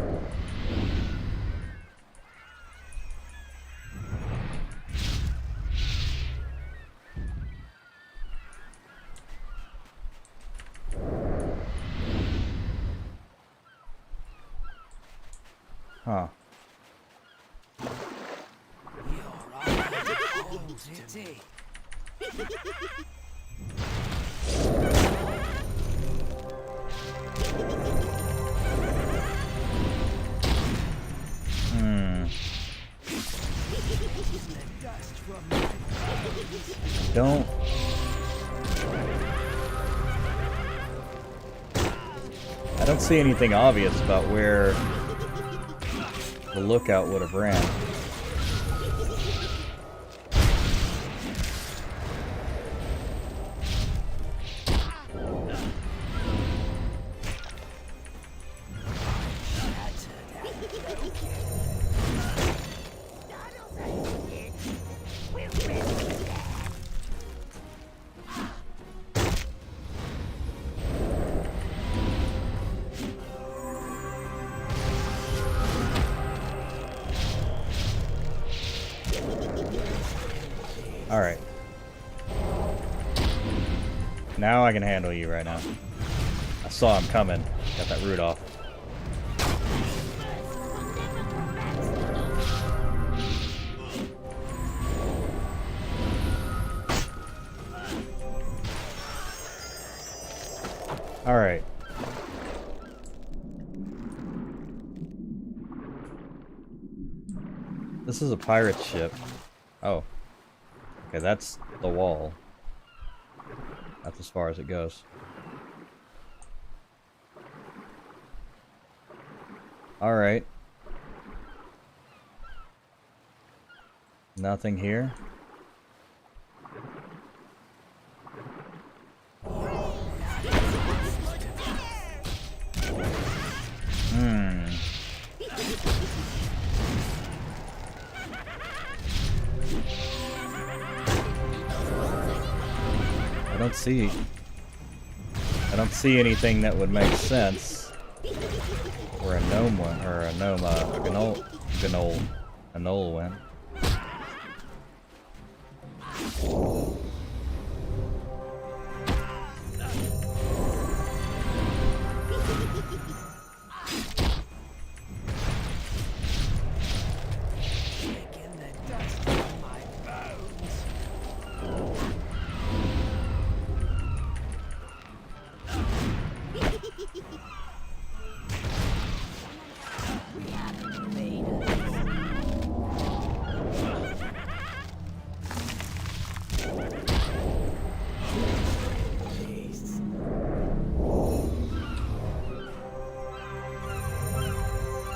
Huh. Don't. I don't see anything obvious about where the lookout would have ran. Alright. Now I can handle you right now. I saw him coming. Got that root off. Alright. This is a pirate ship. Oh. Okay, that's the wall. That's as far as it goes. Alright. Nothing here. I don't see anything that would make sense where a gnome went, or a gnoll went.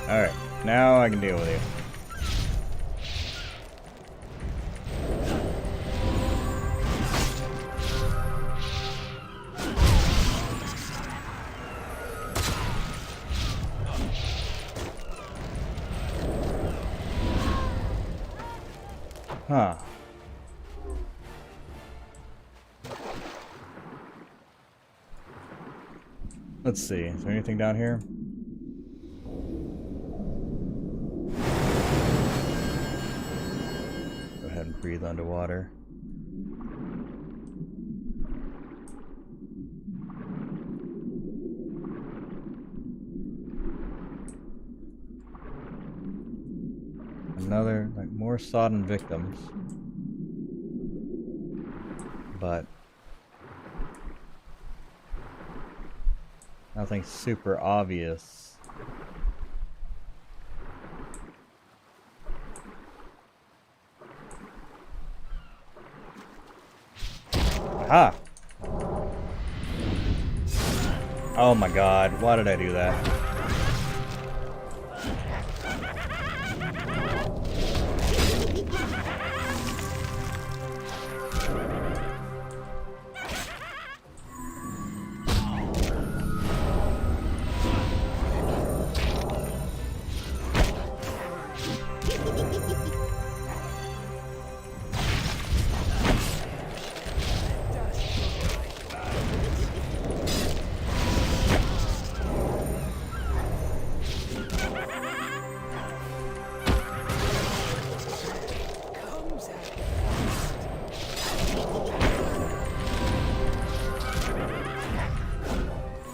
Alright, now I can deal with you. Huh. Let's see, is there anything down here? Go ahead and breathe underwater. Another, like, more sodden victims. But nothing super obvious. Aha! Oh my god, why did I do that?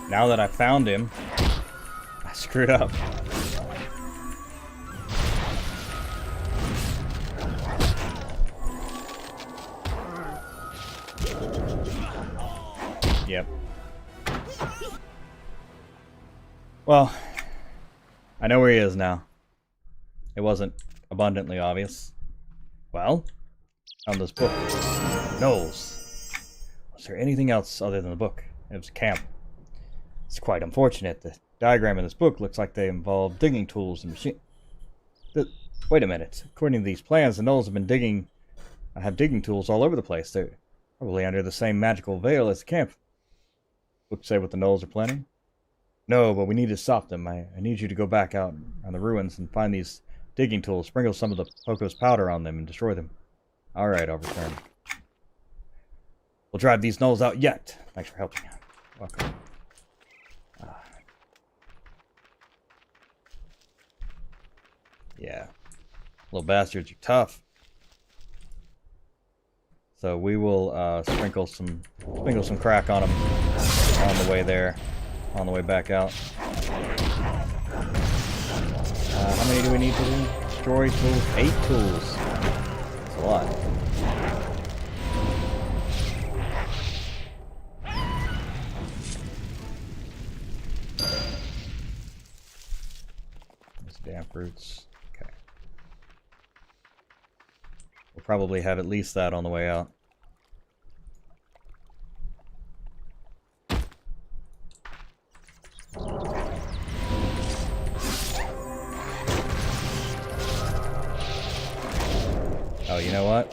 Now that I found him, I screwed up. Yep. Well, I know where he is now. It wasn't abundantly obvious. Well, found this book. Knowles. Was there anything else other than the book? It was a camp. It's quite unfortunate. The diagram in this book looks like they involve digging tools and machine. Wait a minute. According to these plans, the gnolls have digging tools all over the place. They're probably under the same magical veil as the camp. Books say what the gnolls are planning? No, but we need to stop them. I need you to go back out on the ruins and find these digging tools, sprinkle some of the Poco's powder on them, and destroy them. Alright, I'll return. We'll drive these gnolls out yet. Thanks for helping. Welcome. Yeah. Little bastards are tough. So we will sprinkle some crack on them on the way there, on the way back out. How many do we need to do? Destroy tools. 8 tools. That's a lot. Those damp roots. Okay. We'll probably have at least that on the way out. Oh, you know what?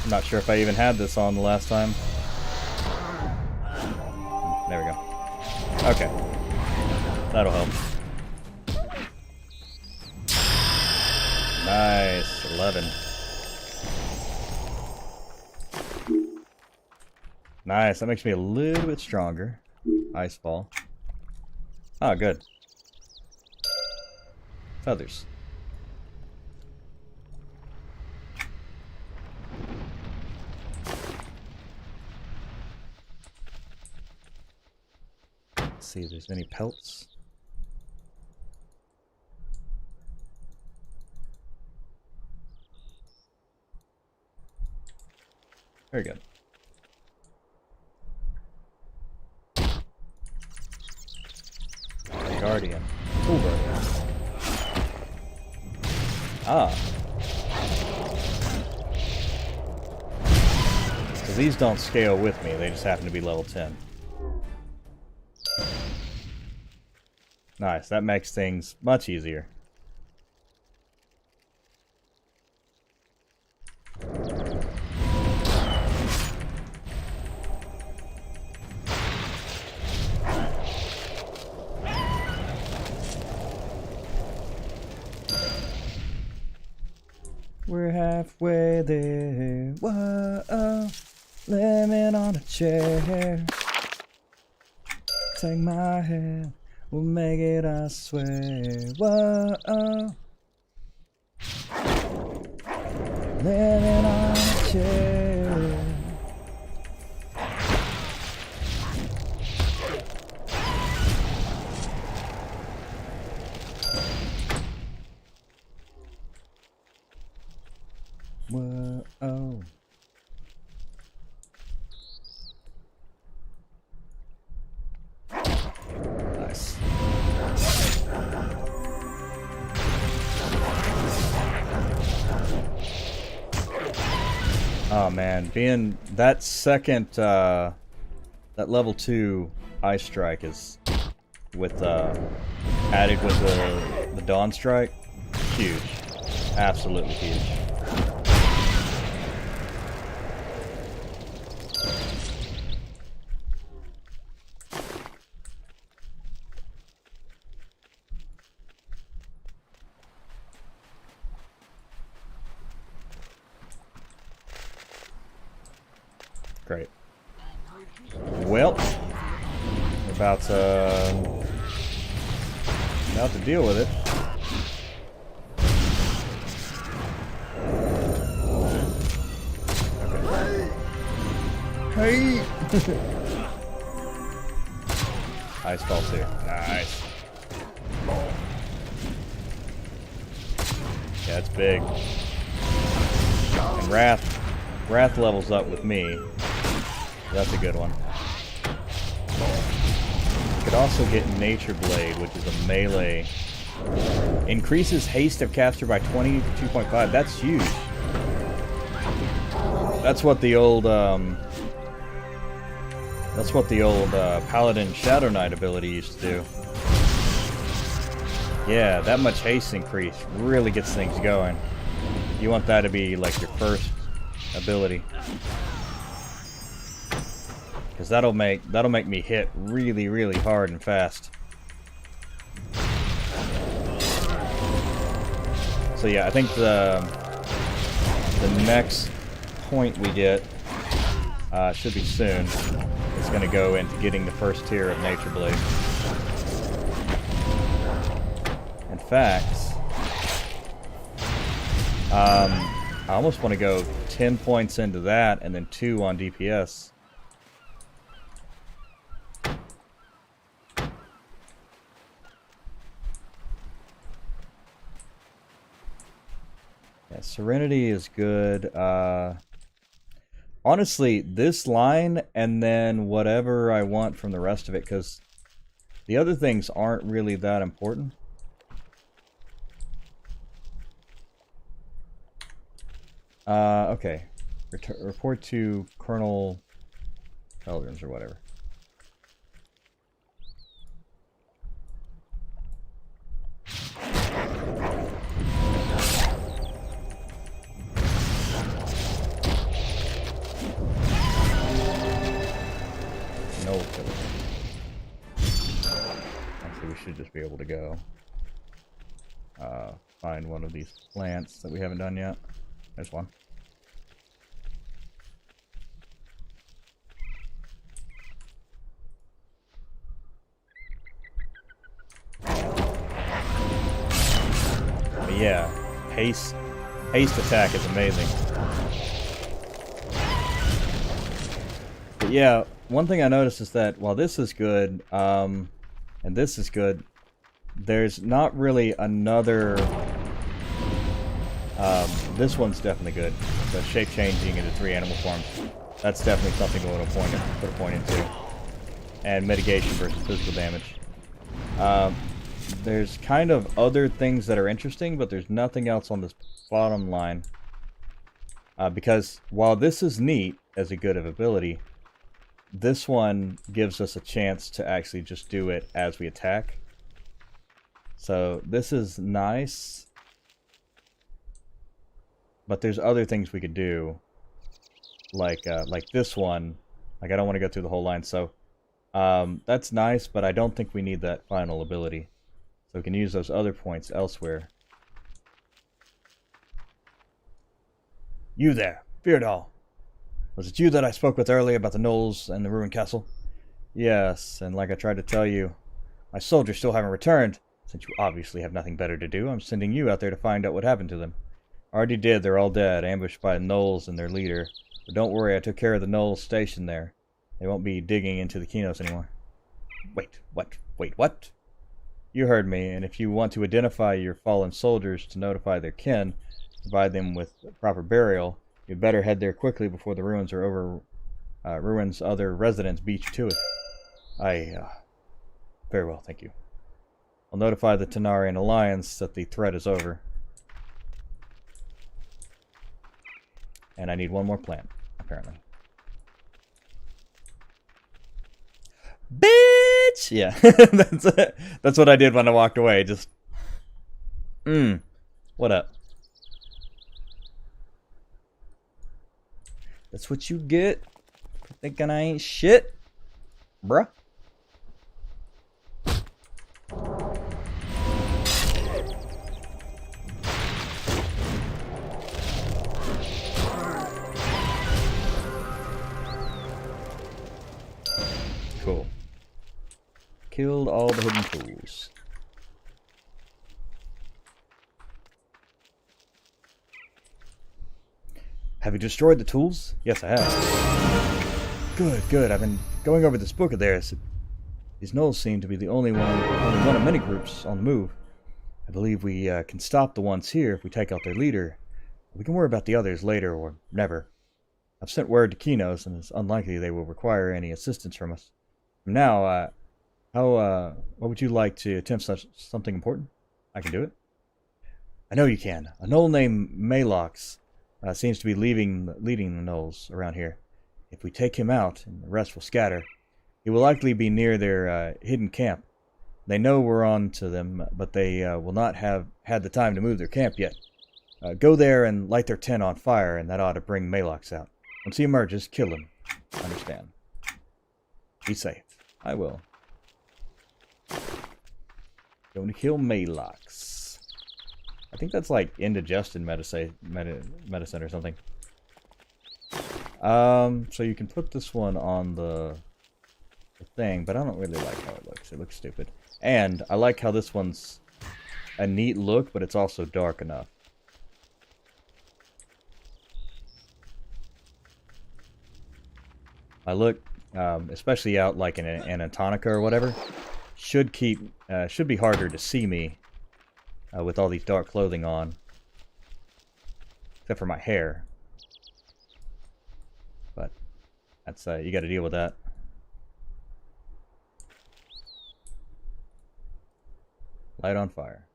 I'm not sure if I even had this on the last time. There we go. Okay. That'll help. Nice. 11. Nice. That makes me a little bit stronger. Ice ball. Oh, good. Feathers. Let's see if there's any pelts. Very good. Guardian. Tool Guardian. Ah. So these don't scale with me, they just happen to be level 10. Nice, that makes things much easier. We're halfway there. Whoa, lemon on a chair. Take my hand, we'll make it, I swear. Whoa, lemon on a chair. Whoa. Nice. Oh man, being that second, that level 2 Ice Strike is with, added with the Dawn Strike, huge. Absolutely huge. Great. Well, we're about to deal with it. Okay. Hey! Ice ball too. Nice. Yeah, it's big. And Wrath levels up with me. That's a good one. You could also get Nature Blade, which is a melee. Increases haste of capture by 20 to 2.5. That's huge. That's what the old Paladin Shadow Knight ability used to do. Yeah, that much haste increase really gets things going. You want that to be like your first ability. Because that'll make me hit really, really hard and fast. So yeah, I think the next point we get should be soon. It's going to go into getting the first tier of Nature Blade. In fact, I almost want to go 10 points into that and then 2 on DPS. Yeah, Serenity is good. Honestly, this line and then whatever I want from the rest of it, because the other things aren't really that important. Okay. Report to Colonel Eldrins or whatever. No killer. Actually, we should just be able to go. Find one of these plants that we haven't done yet. There's one. But yeah, haste attack is amazing. But yeah, one thing I noticed is that while this is good, and this is good, there's not really another. This one's definitely good. The shape changing into 3 animal forms. That's definitely something we want to put a point into. And mitigation versus physical damage. There's kind of other things that are interesting, but there's nothing else on this bottom line. Because while this is neat as a good of ability, this one gives us a chance to actually just do it as we attack. So this is nice. But there's other things we could do, like this one. Like, I don't want to go through the whole line, so that's nice, but I don't think we need that final ability. So we can use those other points elsewhere. You there, Feardal. Was it you that I spoke with earlier about the gnolls and the ruined castle? Yes, and like I tried to tell you, my soldiers still haven't returned. Since you obviously have nothing better to do, I'm sending you out there to find out what happened to them. Already did, they're all dead, ambushed by gnolls and their leader. But don't worry, I took care of the gnolls stationed there. They won't be digging into the Kinos anymore. Wait, what? Wait, what? You heard me, and if you want to identify your fallen soldiers to notify their kin, provide them with proper burial, you'd better head there quickly before the ruins other residents beat you to it. Very well, thank you. I'll notify the Tanarian Alliance that the threat is over. And I need one more plant, apparently. Bitch! Yeah, that's it. That's what I did when I walked away. Just, what up? That's what you get for thinking I ain't shit, bruh. Cool. Killed all the hidden tools. Have you destroyed the tools? Yes, I have. Good, good. I've been going over this book of theirs. These gnolls seem to be the only one of many groups on the move. I believe we can stop the ones here if we take out their leader. We can worry about the others later or never. I've sent word to Kinos, and it's unlikely they will require any assistance from us. Now, what would you like to attempt something important? I can do it. I know you can. A gnoll named Malox seems to be leading the gnolls around here. If we take him out, and the rest will scatter, he will likely be near their hidden camp. They know we're on to them, but they will not have had the time to move their camp yet. Go there and light their tent on fire, and that ought to bring Malox out. Once he emerges, kill him. Understand. Be safe. I will. Going to kill Malox. I think that's like indigestion medicine or something. So you can put this one on the thing, but I don't really like how it looks. It looks stupid. And I like how this one's a neat look, but it's also dark enough. My look, especially out like in Antonica or whatever, should be harder to see me with all these dark clothing on, except for my hair. But that's you got to deal with that. Light on fire.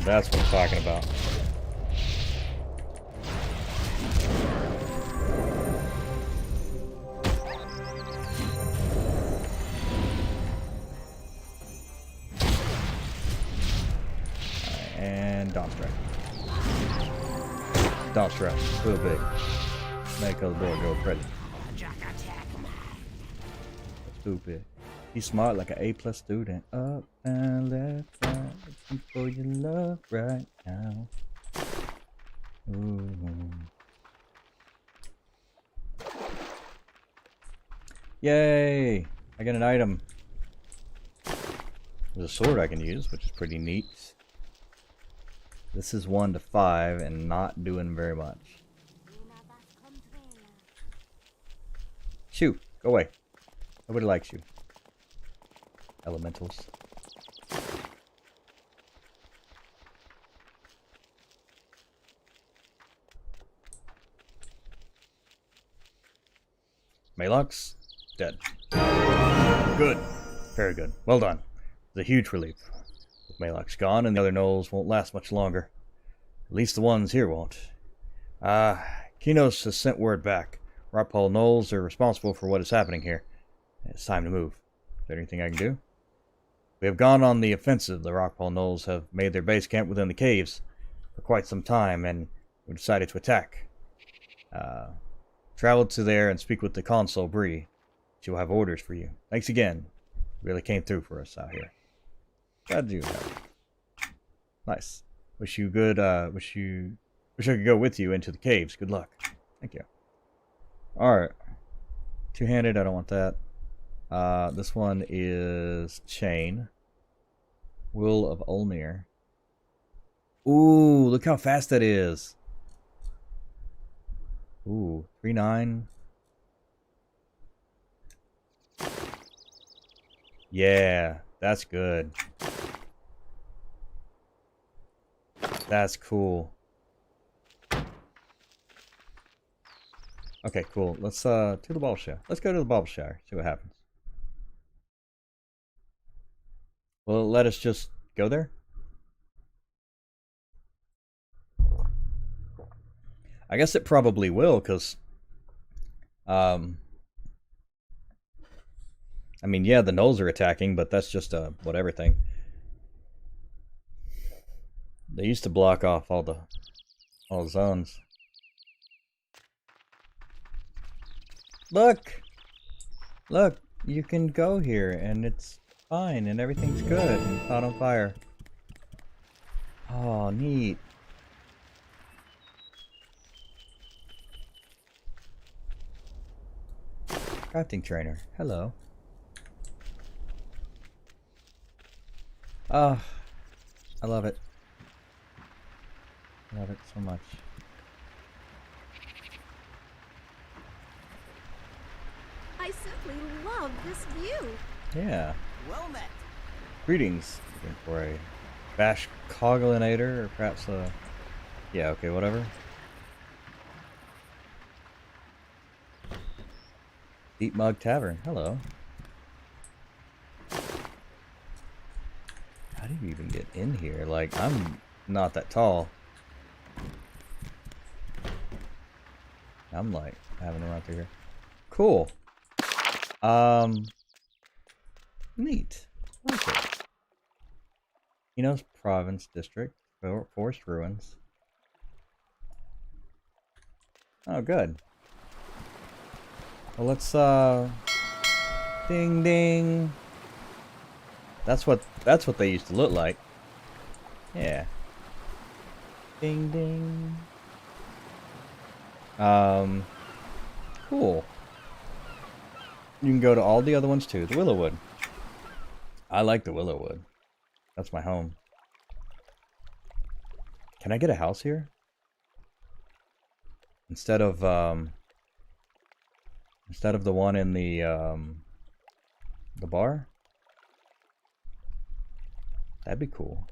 That's what I'm talking about. And Dawn Strike. Dawn Strike. Real big. Make the board go crazy. Stupid. He's smart like an A+ student. Up and left, right. Looking for your love right now. Ooh. Yay! I got an item. There's a sword I can use, which is pretty neat. This is 1 to 5 and not doing very much. Shoo! Go away. Nobody likes you. Elementals. Malox, dead. Good. Very good. Well done. It's a huge relief. With Malox gone and the other gnolls won't last much longer. At least the ones here won't. Kinos has sent word back. Rockpole gnolls are responsible for what is happening here. It's time to move. Is there anything I can do? We have gone on the offensive. The Rockpole gnolls have made their base camp within the caves for quite some time, and we decided to attack. Travel to there and speak with the consul, Bree. She will have orders for you. Thanks again. You really came through for us out here. Glad you helped. Nice. Wish you good, wish I could go with you into the caves. Good luck. Thank you. Alright. Two-handed, I don't want that. This one is Chain. Will of Ulmir. Ooh, look how fast that is. Ooh, 3-9. Yeah, that's good. That's cool. Okay, cool. Let's to the ball show. Let's go to the ball shower. See what happens. Will it let us just go there? I guess it probably will, because I mean, yeah, the gnolls are attacking, but that's just a whatever thing. They used to block off all the zones. Look! Look, you can go here and it's fine and everything's good and it's not on fire. Oh, neat. Crafting trainer. Hello. Ah, I love it. I love it so much. I simply love this view. Yeah. Well met. Greetings. Looking for a bash coglinator or perhaps a... Yeah, okay, whatever. Deep Mug Tavern. Hello. How do you even get in here? Like, I'm not that tall. I'm like having to run through here. Cool. Neat. Okay. Kinos Province District. Forest Ruins. Oh, good. Well, let's ding ding. That's what they used to look like. Yeah. Ding ding. Cool. You can go to all the other ones too. The Willowwood. I like the Willowwood. That's my home. Can I get a house here? Instead of the one in the bar? That'd be cool.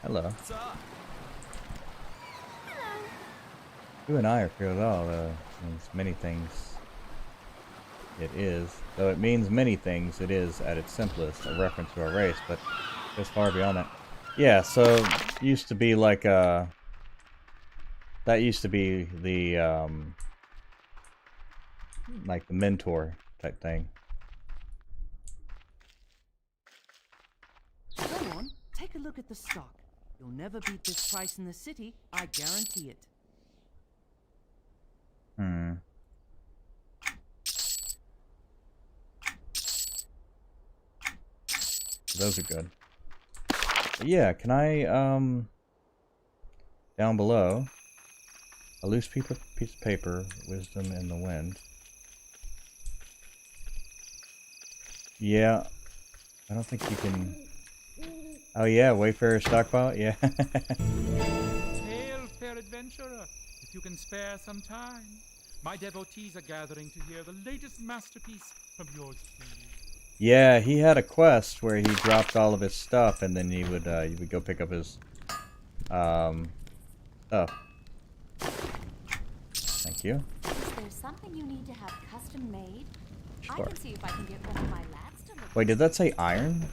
Hello. You and I are filled all means many things. It is. Though it means many things, it is at its simplest a reference to our race, but goes far beyond that. Yeah, so used to be like that used to be the like the mentor type thing. Go on, take a look at the stock. You'll never beat this price in the city, I guarantee it. Hmm. Those are good. But yeah, can I down below a loose piece of paper, wisdom in the wind. Yeah, I don't think you can. Oh yeah, Wayfarer stockpile. Yeah. Hail, fair adventurer, if you can spare some time. My devotees are gathering to hear the latest masterpiece from yours truly. Yeah, he had a quest where he dropped all of his stuff, and then you would go pick up his stuff. Thank you. Is there something you need to have custom made? Sure. I can see if I can get one of my lads to look. Wait, did that say iron?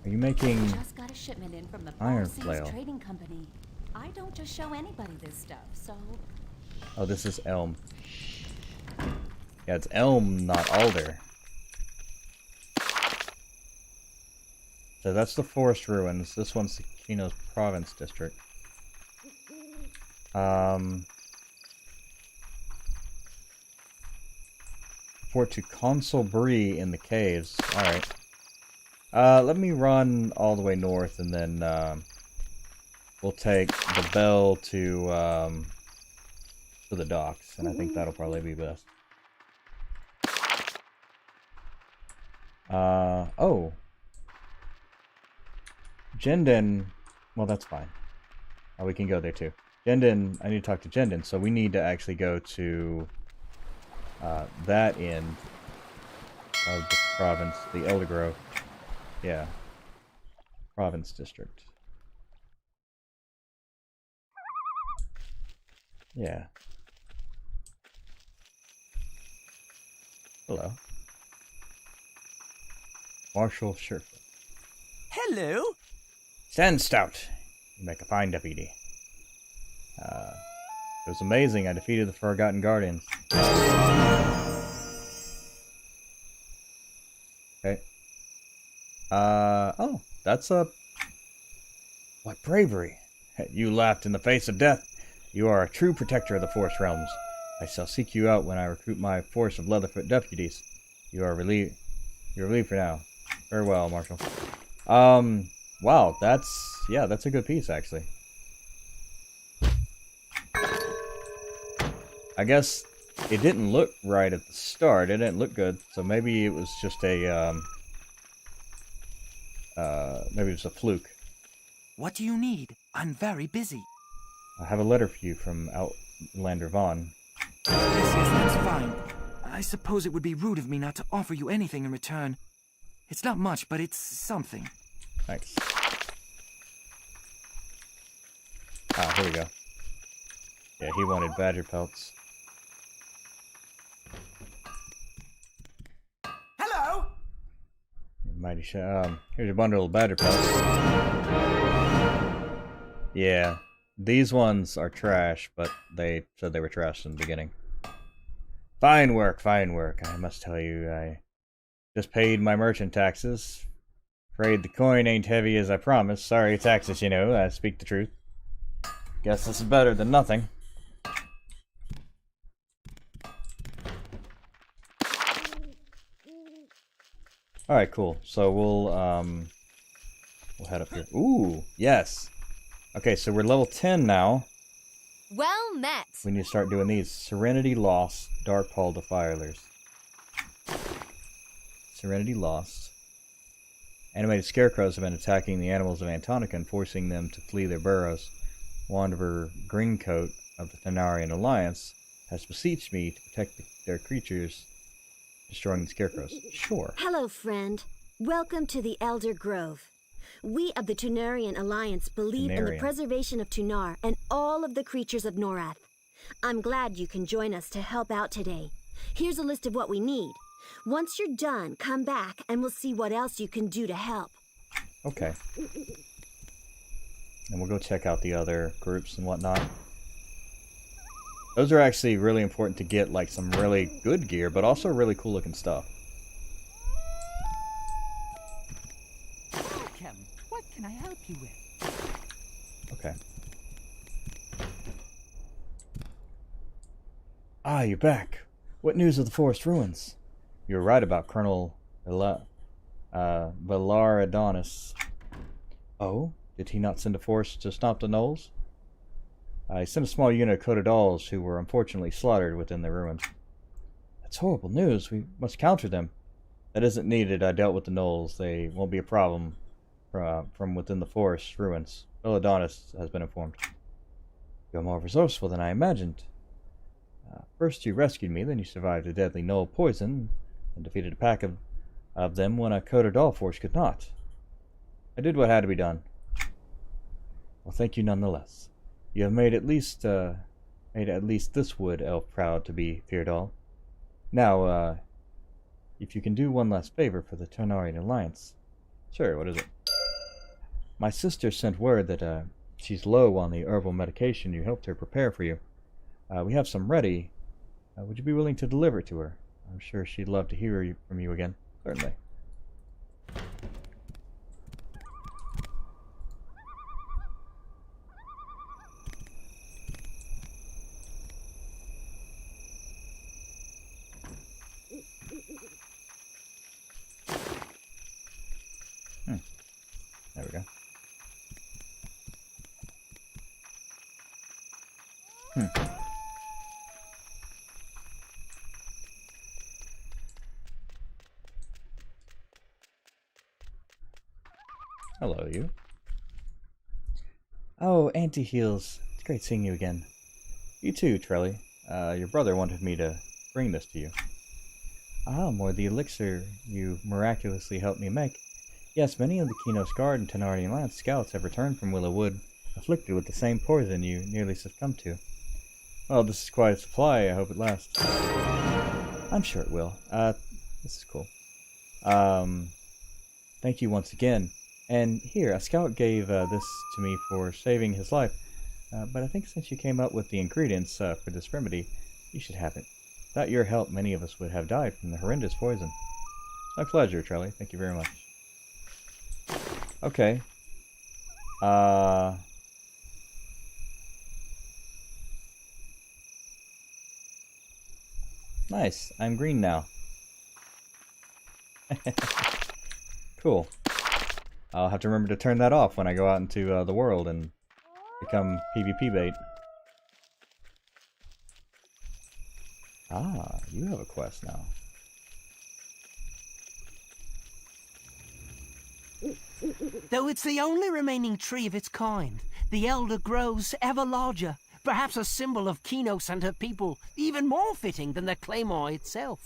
Are you making Just got a shipment in from the iron Seas flail? Trading Company. I don't just show anybody this stuff, so Oh, this is elm. Yeah, it's elm, not alder. So that's the forest ruins. This one's the Kino's province district. Fort to Consul Bree in the caves. Alright. Let me run all the way north, and then we'll take the bell to the docks, and I think that'll probably be best. Oh. Jendon, well, that's fine. Oh, we can go there too. Jendon, I need to talk to Jendon, so we need to actually go to that end of the province, the Elder Grove. Yeah. Province district. Yeah. Hello. Marshal Sherfoot. Hello. Stand stout. You make a fine deputy. It was amazing. I defeated the Forgotten Guardians. Okay. Oh, that's a... What bravery. You laughed in the face of death. You are a true protector of the Forest Realms. I shall seek you out when I recruit my force of Leatherfoot deputies. You are relieved. You're relieved for now. Very well, Marshal. Wow, that's a good piece, actually. I guess it didn't look right at the start. It didn't look good, so maybe it was just a, maybe it was a fluke. What do you need? I'm very busy. I have a letter for you from Outlander Vaughn. Yes, that's fine. I suppose it would be rude of me not to offer you anything in return. It's not much, but it's something. Thanks. Ah, here we go. Yeah, he wanted badger pelts. Hello. Mighty here's a bundle of badger pelts. Yeah, these ones are trash, but they said they were trash in the beginning. Fine work, fine work. I must tell you, I just paid my merchant taxes. Afraid the coin ain't heavy as I promised. Sorry, taxes, you know, I speak the truth. Guess this is better than nothing. Alright, cool. So we'll head up here. Ooh, yes. Okay, so we're level 10 now. Well met. We need to start doing these. Serenity Lost, Darkpaw Defilers. Serenity Lost. Animated scarecrows have been attacking the animals of Antonica and forcing them to flee their burrows. Wanderer Greencoat of the Thenarian Alliance has beseeched me to protect their creatures, destroying the scarecrows. Sure. Hello, friend. Welcome to the Elder Grove. We of the Tunarian Alliance believe in the preservation of Tunar and all of the creatures of Norath. I'm glad you can join us to help out today. Here's a list of what we need. Once you're done, come back and we'll see what else you can do to help. Okay. And we'll go check out the other groups and whatnot. Those are actually really important to get, like, some really good gear, but also really cool looking stuff. Welcome. What can I help you with? Okay. Ah, you're back. What news of the forest ruins? You were right about Colonel Valaradonis. Oh? Did he not send a force to stop the gnolls? He sent a small unit of coated owls who were unfortunately slaughtered within the ruins. That's horrible news. We must counter them. That isn't needed. I dealt with the gnolls. They won't be a problem from within the forest ruins. Valaradonis has been informed. You're more resourceful than I imagined. First you rescued me, then you survived a deadly gnoll poison, and defeated a pack of them when a coated owl force could not. I did what had to be done. Well, thank you nonetheless. You have made at least this wood elf proud to be Feared-all. Now, if you can do one last favor for the Tunarian Alliance. Sure, what is it? My sister sent word that she's low on the herbal medication you helped her prepare for you. We have some ready. Would you be willing to deliver it to her? I'm sure she'd love to hear from you again. Certainly. There we go. Hello, you. Oh, Auntie Heels. It's great seeing you again. You too, Trelly. Your brother wanted me to bring this to you. Ah, more the elixir you miraculously helped me make. Yes, many of the Kinos Guard and Tenardian Lance scouts have returned from Willow Wood, afflicted with the same poison you nearly succumbed to. Well, this is quite a supply. I hope it lasts. I'm sure it will. This is cool. Thank you once again. And here, a scout gave this to me for saving his life. But I think since you came up with the ingredients for this remedy, you should have it. Without your help, many of us would have died from the horrendous poison. My pleasure, Trelly. Thank you very much. Okay. Nice. I'm green now. Cool. I'll have to remember to turn that off when I go out into the world and become PvP bait. Ah, you have a quest now. Though it's the only remaining tree of its kind, the elder grows ever larger, perhaps a symbol of Kinos and her people, even more fitting than the claymore itself.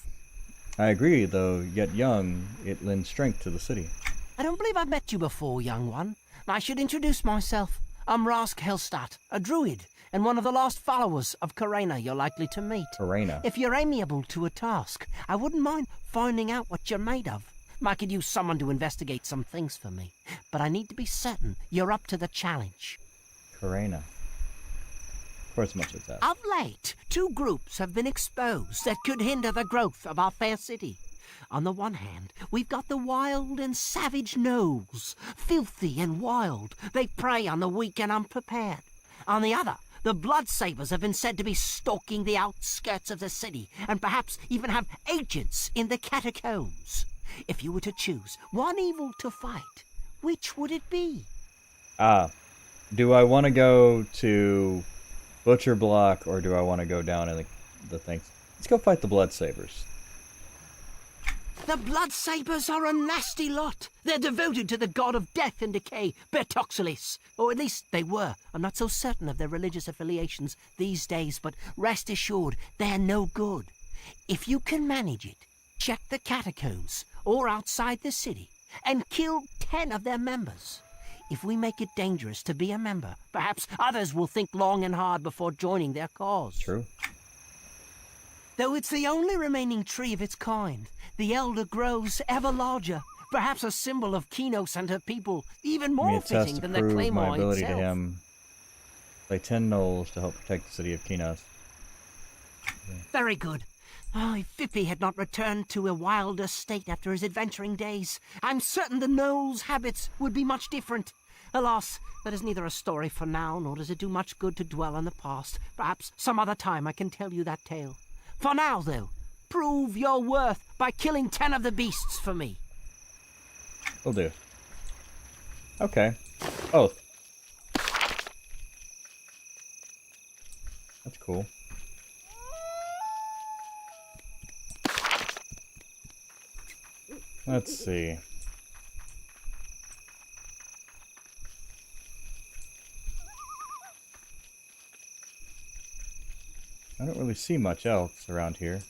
I agree, though yet young, it lends strength to the city. I don't believe I've met you before, young one. I should introduce myself. I'm Rask Hellstadt, a druid, and one of the last followers of Karena you're likely to meet. Karena. If you're amiable to a task, I wouldn't mind finding out what you're made of. I could use someone to investigate some things for me, but I need to be certain you're up to the challenge. Karena. For as much as that. Of late, two groups have been exposed that could hinder the growth of our fair city. On the one hand, we've got the wild and savage gnolls, filthy and wild. They prey on the weak and unprepared. On the other, the Bloodsabers have been said to be stalking the outskirts of the city, and perhaps even have agents in the catacombs. If you were to choose one evil to fight, which would it be? Do I want to go to Butcher Block, or do I want to go down in the things? Let's go fight the Bloodsabers. The Bloodsabers are a nasty lot. They're devoted to the god of death and decay, Bertoxalis. Or at least they were. I'm not so certain of their religious affiliations these days, but rest assured, they're no good. If you can manage it, check the catacombs, or outside the city, and kill 10 of their members. If we make it dangerous to be a member, perhaps others will think long and hard before joining their cause. True. Though it's the only remaining tree of its kind, the elder grows ever larger, perhaps a symbol of Kinos and her people, even more fitting than the Claymore my ability itself. to him. Play 10 gnolls to help protect the city of Kinos. Very good. Oh, if Fippy had not returned to a wilder state after his adventuring days, I'm certain the gnolls' habits would be much different. Alas, that is neither a story for now, nor does it do much good to dwell on the past. Perhaps some other time I can tell you that tale. For now, though, prove your worth by killing 10 of the beasts for me. Will do. Okay. Both. That's cool. Let's see. I don't really see much else around here.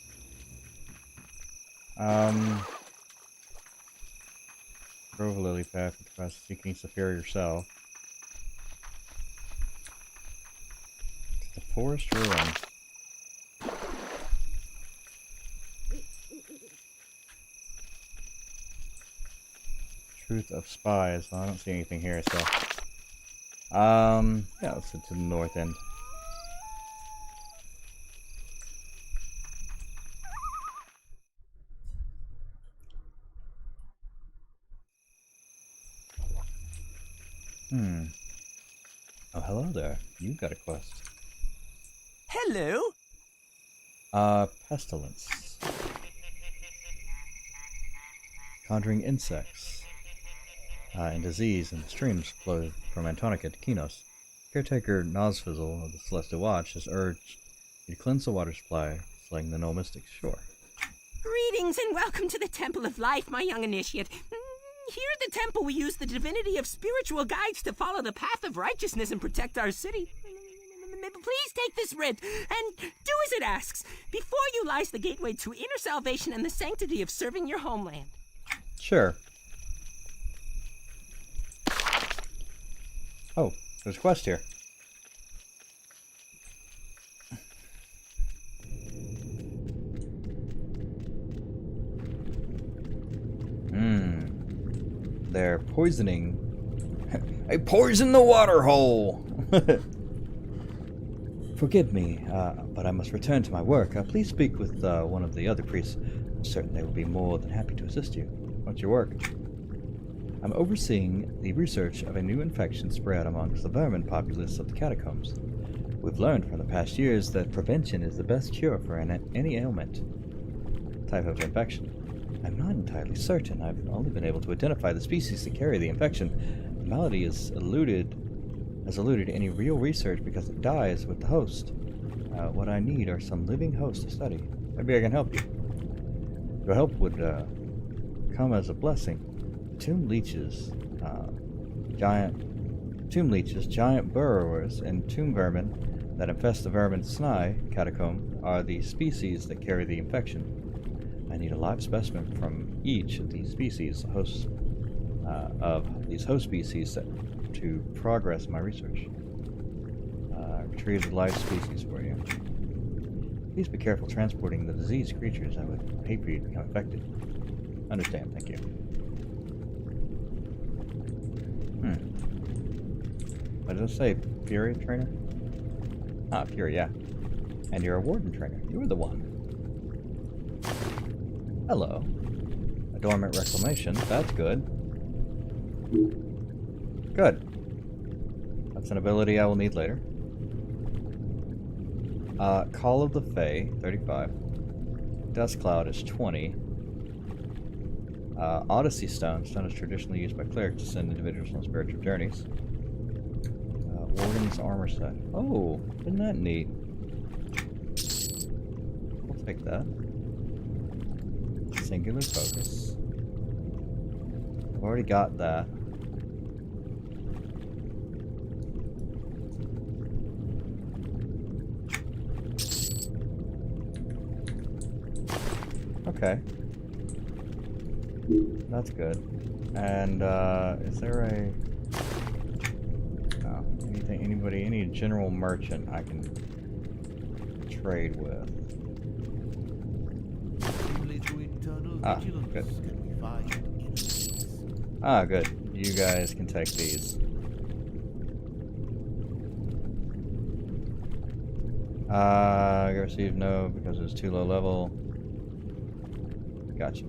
Grove Lily Path, which requires seeking superior self. The forest ruins. Truth of Spies. Well, I don't see anything here, so yeah, let's head to the north end. Oh, hello there. You got a quest. Hello? Pestilence. Conjuring insects and disease in the streams flow from Antonica to Kinos. Caretaker Nosfizzle of the Celestial Watch has urged you to cleanse the water supply, slaying the Null Mystic's shore. Greetings and welcome to the Temple of Life, my young initiate. Here at the temple we use the divinity of spiritual guides to follow the path of righteousness and protect our city. Please take this writ and do as it asks. Before you lies the gateway to inner salvation and the sanctity of serving your homeland. Sure. Oh, there's a quest here. They're poisoning. I poisoned the water hole! Forgive me, but I must return to my work. Please speak with one of the other priests. I'm certain they will be more than happy to assist you. What's your work? I'm overseeing the research of a new infection spread amongst the vermin populace of the catacombs. We've learned from the past years that prevention is the best cure for any ailment, type of infection. I'm not entirely certain. I've only been able to identify the species that carry the infection. The malady has eluded any real research because it dies with the host. What I need are some living hosts to study. Maybe I can help you. Your help would come as a blessing. Tomb leeches, giant burrowers, and tomb vermin that infest the vermin snai catacomb are the species that carry the infection. I need a live specimen from each of these species, host species, to progress my research. Retrieve the live species for you. Please be careful transporting the diseased creatures. I would hate for you to become infected. Understand, thank you. What does it say? Fury trainer? Ah, Fury, yeah. And you're a warden trainer. You were the one. Hello. A dormant reclamation. That's good. Good. That's an ability I will need later. Call of the Fae, 35. Dust Cloud is 20. Odyssey Stone. Stone is traditionally used by clerics to send individuals on spiritual journeys. Warden's armor set. Oh, isn't that neat? We'll take that. Singular focus. I've already got that. Okay. That's good. And, is there a... Oh, any general merchant I can trade with? Ah, good. Ah, good. You guys can take these. I received no because it's too low level. Gotcha.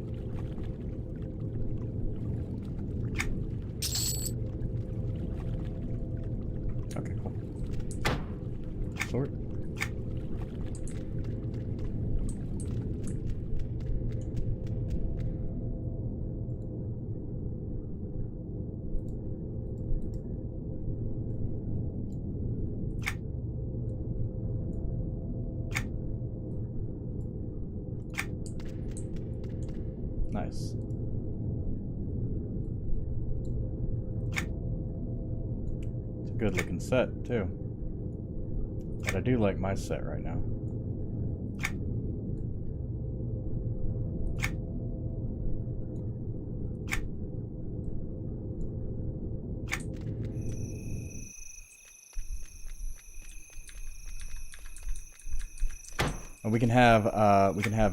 Okay, cool. Sort. Nice. It's a good looking set, too. But I do like my set right now. And we can have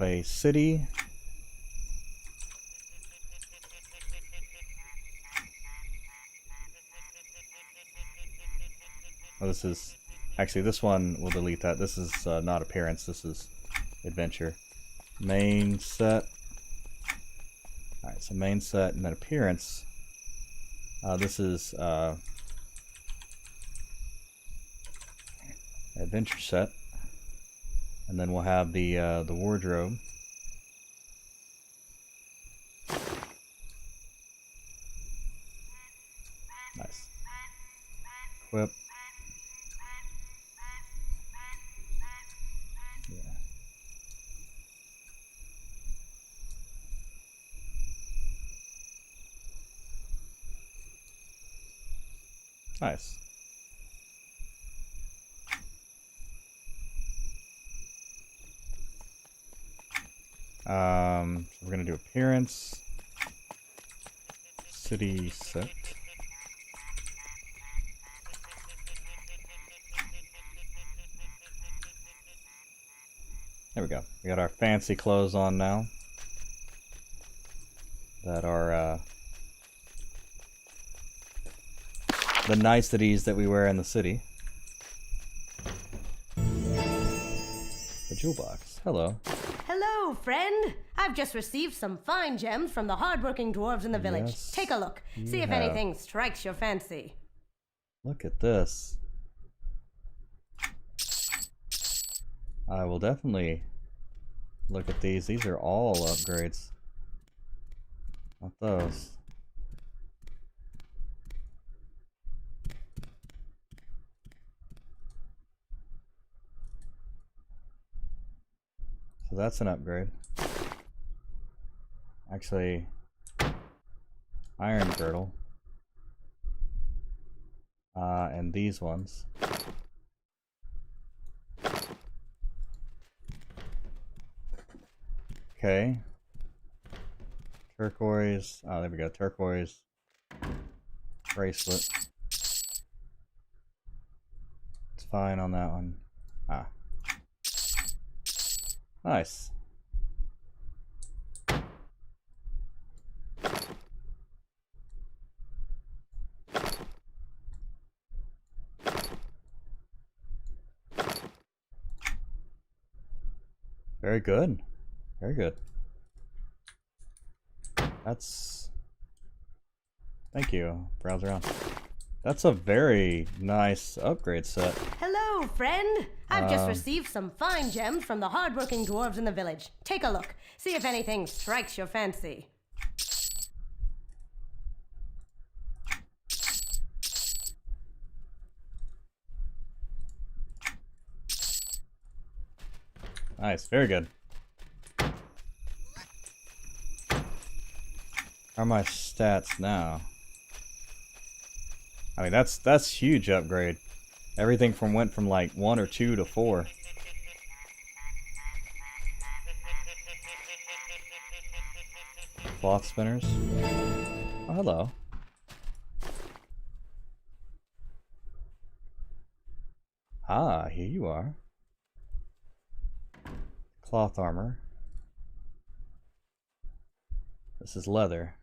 a city. Oh, this is... Actually, this one, we'll delete that. This is not appearance, this is adventure. Main set. Alright, so main set and then appearance. This is adventure set. And then we'll have the wardrobe. Nice. Equip. Yeah. Nice. So we're gonna do appearance, city set. There we go. We got our fancy clothes on now. That are the niceties that we wear in the city. The jewel box. Hello. Hello, friend. I've just received some fine gems from the hardworking dwarves in the village. Yes, Take a look. See if have. anything strikes your fancy. Look at this. I will definitely look at these. These are all upgrades. Not those. So that's an upgrade. Actually, iron girdle. And these ones. Okay. Turquoise. Oh, there we go. Turquoise bracelet. It's fine on that one. Ah. Nice. Very good. Very good. That's... Thank you. Browse around. That's a very nice upgrade set. Hello, friend. I've just received some fine gems from the hardworking dwarves in the village. Take a look. See if anything strikes your fancy. Nice, very good. How are my stats now? I mean, that's huge upgrade. Everything went from like 1 or 2 to 4. Cloth spinners. Oh, hello. Ah, here you are. Cloth armor. This is leather.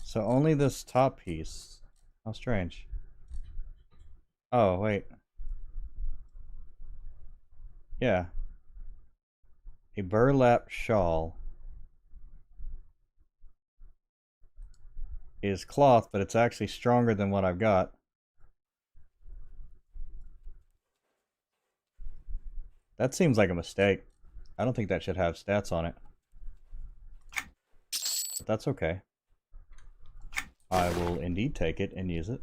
So only this top piece. How strange. Oh, wait. Yeah. A burlap shawl is cloth, but it's actually stronger than what I've got. That seems like a mistake. I don't think that should have stats on it. But that's okay. I will indeed take it and use it.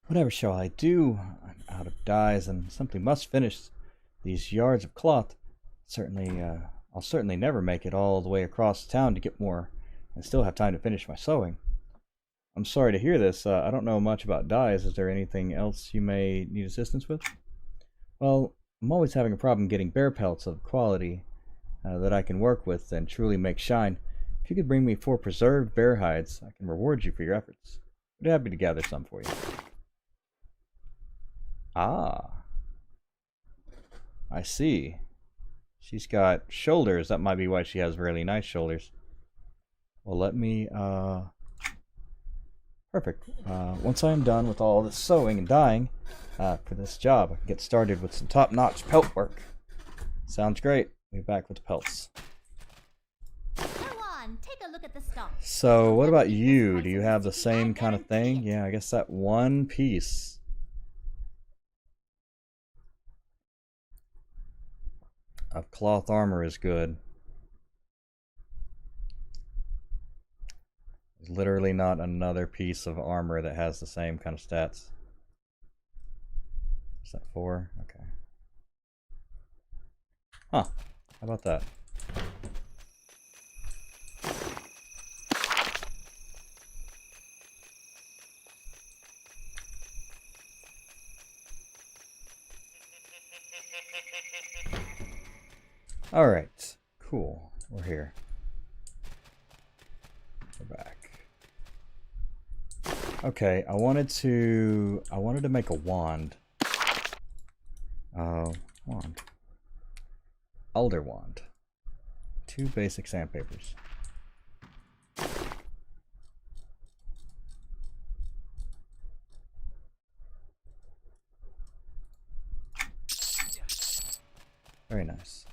Whatever shall I do? I'm out of dyes and simply must finish these yards of cloth. I'll certainly never make it all the way across town to get more and still have time to finish my sewing. I'm sorry to hear this. I don't know much about dyes. Is there anything else you may need assistance with? Well, I'm always having a problem getting bear pelts of quality that I can work with and truly make shine. If you could bring me 4 preserved bear hides, I can reward you for your efforts. I'd be happy to gather some for you. Ah. I see. She's got shoulders. That might be why she has really nice shoulders. Well, let me, perfect. Once I am done with all this sewing and dyeing for this job, I can get started with some top-notch pelt work. Sounds great. We'll be back with the pelts. Go on, take a look at the stock. So, what about you? Do you have the same kind of thing? Yeah, I guess that one piece of cloth armor is good. There's literally not another piece of armor that has the same kind of stats. Is that 4? Okay. Huh. How about that? Alright. Cool. We're here. We're back. Okay, I wanted to make a wand. Wand. Alder wand. 2 basic sandpapers. Very nice.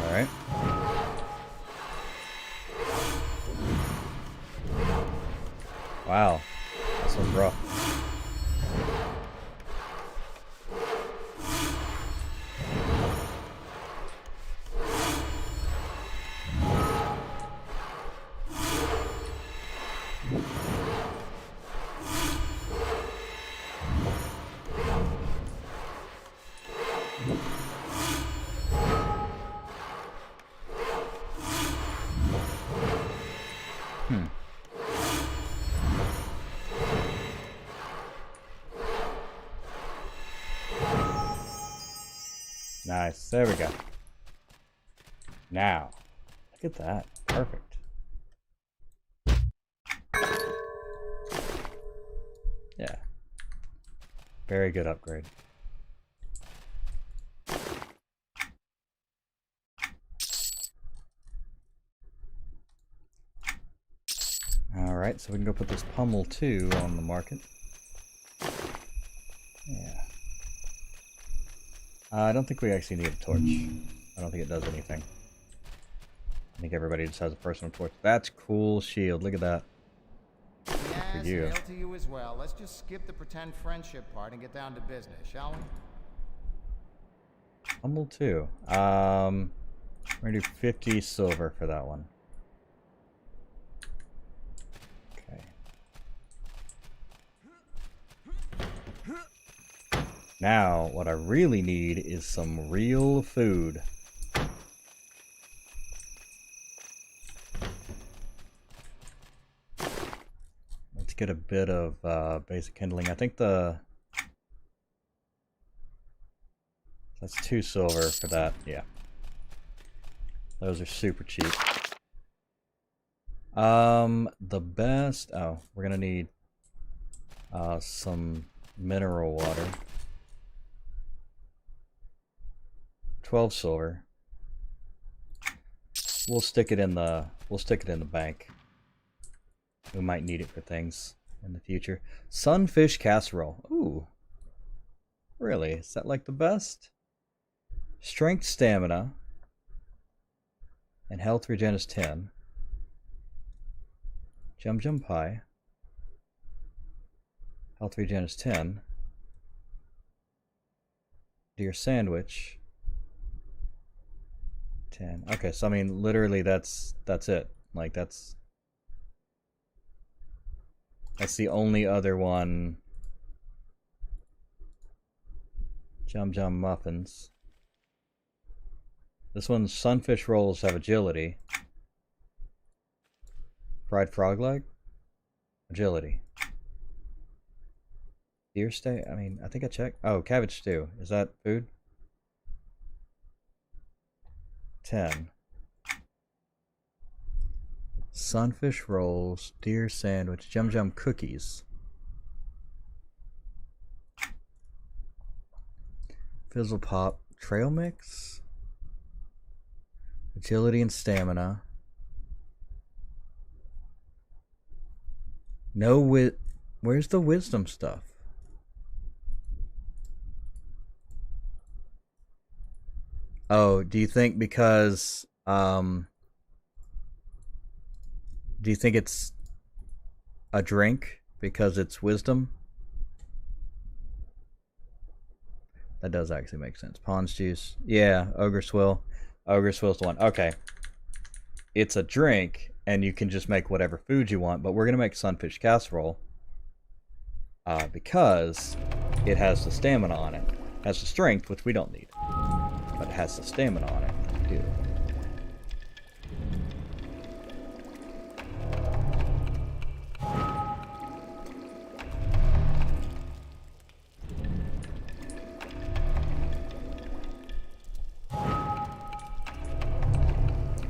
Alright. Wow. This was rough. Nice. There we go. Now, look at that. Perfect. Very good upgrade. Alright, so we can go put this Pummel 2 on the market. Yeah. I don't think we actually need a torch. I don't think it does anything. I think everybody just has a personal torch. That's cool shield. Look at that. Yes, for you. hail to you as well. Let's just skip the pretend friendship part and get down to business, shall we? Pummel 2. We're gonna do 50 silver for that one. Okay. Now, what I really need is some real food. Let's get a bit of basic kindling. I think that's 2 silver for that. Yeah. Those are super cheap. The best... Oh, we're gonna need some mineral water. 12 silver. We'll stick it in the bank. We might need it for things in the future. Sunfish casserole. Ooh. Really? Is that like the best? Strength, stamina, and health regen is 10. Jum pie. Health regen is 10. Deer sandwich. 10. Okay, so I mean, literally, that's it. Like that's the only other one. Jum muffins. This one's sunfish rolls have agility. Fried frog leg, agility. Deer steak. I mean, I think I checked. Oh, cabbage stew. Is that food? 10. Sunfish rolls, deer sandwich, jum cookies. Fizzle pop, trail mix, agility and stamina. No where's the wisdom stuff? Oh, do you think because do you think it's a drink because it's wisdom? That does actually make sense. Pond's juice. Yeah, Ogre Swill. Ogre Swill's the one. Okay. It's a drink, and you can just make whatever food you want, but we're going to make sunfish casserole because it has the stamina on it. It has the strength, which we don't need. But it has the stamina on it. We do.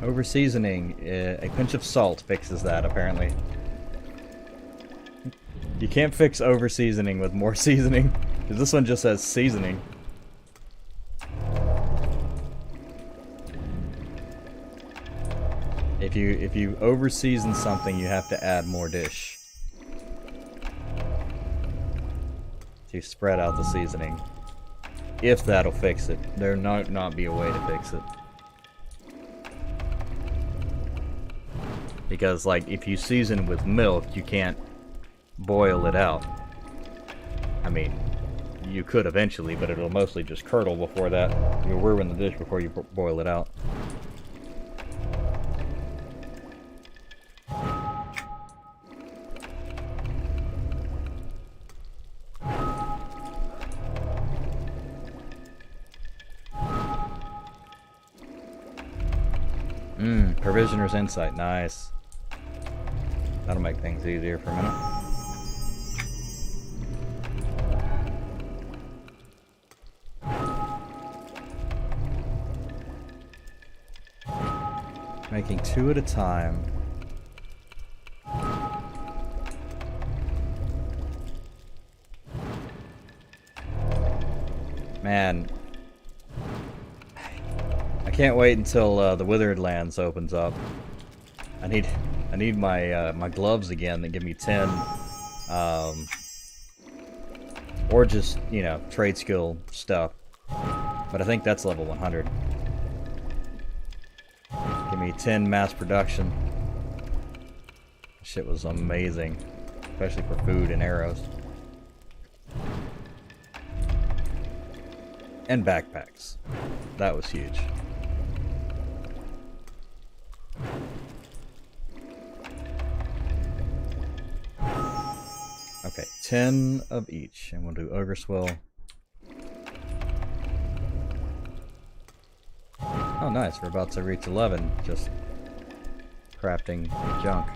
Over seasoning, a pinch of salt fixes that apparently. You can't fix over seasoning with more seasoning, because this one just says seasoning. If you over season something, you have to add more dish to spread out the seasoning. If that'll fix it, there might not be a way to fix it. Because, like, if you season with milk, you can't boil it out. I mean, you could eventually, but it'll mostly just curdle before that. You'll ruin the dish before you boil it out. Provisioner's Insight, nice. That'll make things easier for a minute. Making 2 at a time. Man, I can't wait until the Withered Lands opens up. I need my my gloves again that give me 10, or just, you know, trade skill stuff. But I think that's level 100. Give me 10 mass production. Shit was amazing, especially for food and arrows. And backpacks. That was huge. Okay, 10 of each, and we'll do Ogre Swill. Oh nice, we're about to reach 11, just crafting junk.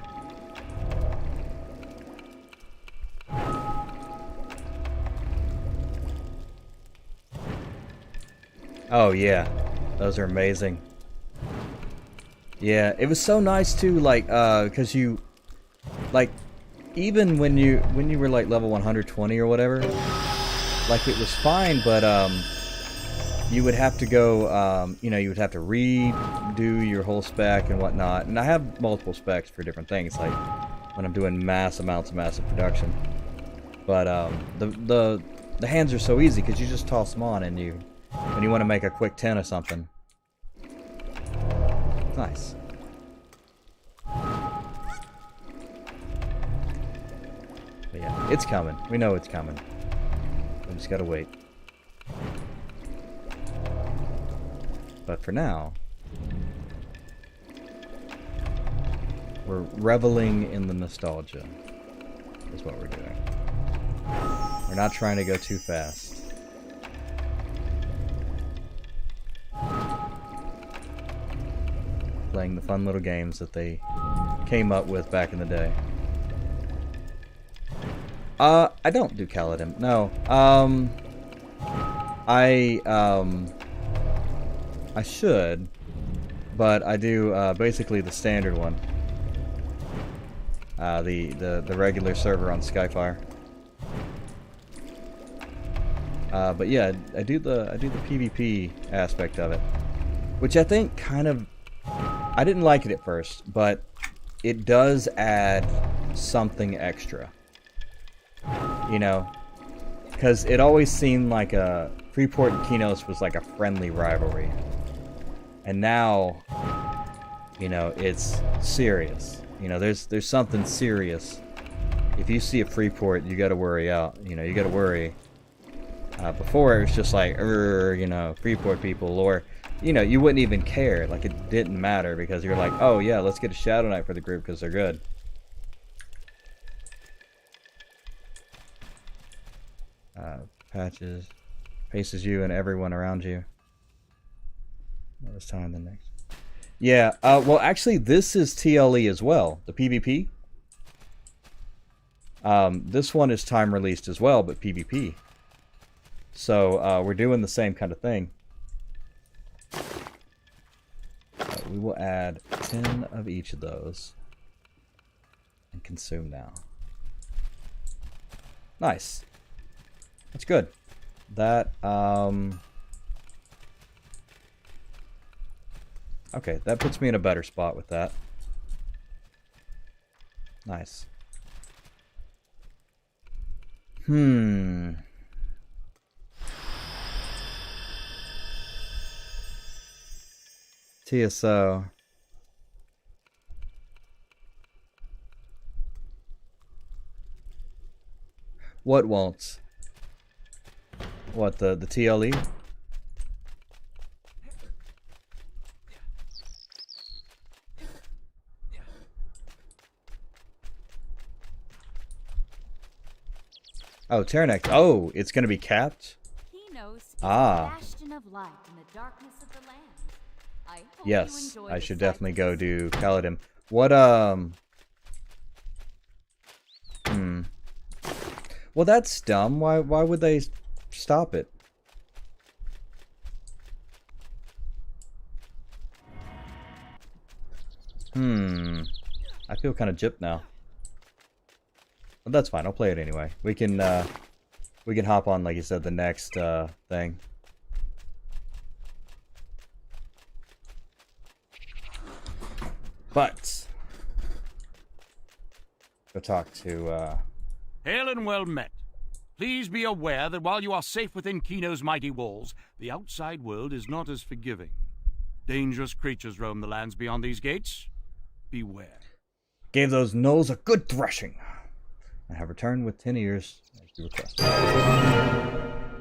Oh yeah, those are amazing. Yeah, it was so nice too, like, cause you, like, even when you were like level 120 or whatever, like it was fine, but you would have to go, you know, you would have to redo your whole spec and whatnot. And I have multiple specs for different things, like when I'm doing mass amounts of massive production. But the hands are so easy because you just toss them on, and you, when you want to make a quick 10 of something. Nice. But yeah, it's coming. We know it's coming. We just gotta wait. But for now, we're reveling in the nostalgia, is what we're doing. We're not trying to go too fast. Playing the fun little games that they came up with back in the day. I don't do Kaladin. No. I should, but I do basically the standard one. The regular server on Skyfire. But yeah, I do the PvP aspect of it, which I think kind of, I didn't like it at first, but it does add something extra. You know, because it always seemed like Freeport and Kinos was like a friendly rivalry, and now, you know, it's serious. You know, there's something serious. If you see a Freeport, you got to worry out. You know, you got to worry. Before it was just like, you know, Freeport people, or, you know, you wouldn't even care. Like, it didn't matter because you're like, oh yeah, let's get a Shadow Knight for the group because they're good. Patches, paces you and everyone around you. This time the next. Yeah, well actually this is TLE as well, the PvP. This one is time released as well, but PvP. So we're doing the same kind of thing. We will add 10 of each of those and consume now. Nice. That's good. That, okay, that puts me in a better spot with that. Nice. TSO. What won't? What, the TLE? Oh, Terranex. Oh, it's gonna be capped? Bastion of light in the darkness of the land. I hope yes, you enjoy I the should sight definitely of go the do Kaladin. What, Well, that's dumb. Why would they stop it? I feel kind of gypped now. But that's fine. I'll play it anyway. We can hop on, like you said, the next thing. But go talk to Hail and well met. Please be aware that while you are safe within Kino's mighty walls, the outside world is not as forgiving. Dangerous creatures roam the lands beyond these gates. Beware. Gave those gnolls a good threshing. And have returned with 10 ears as you request.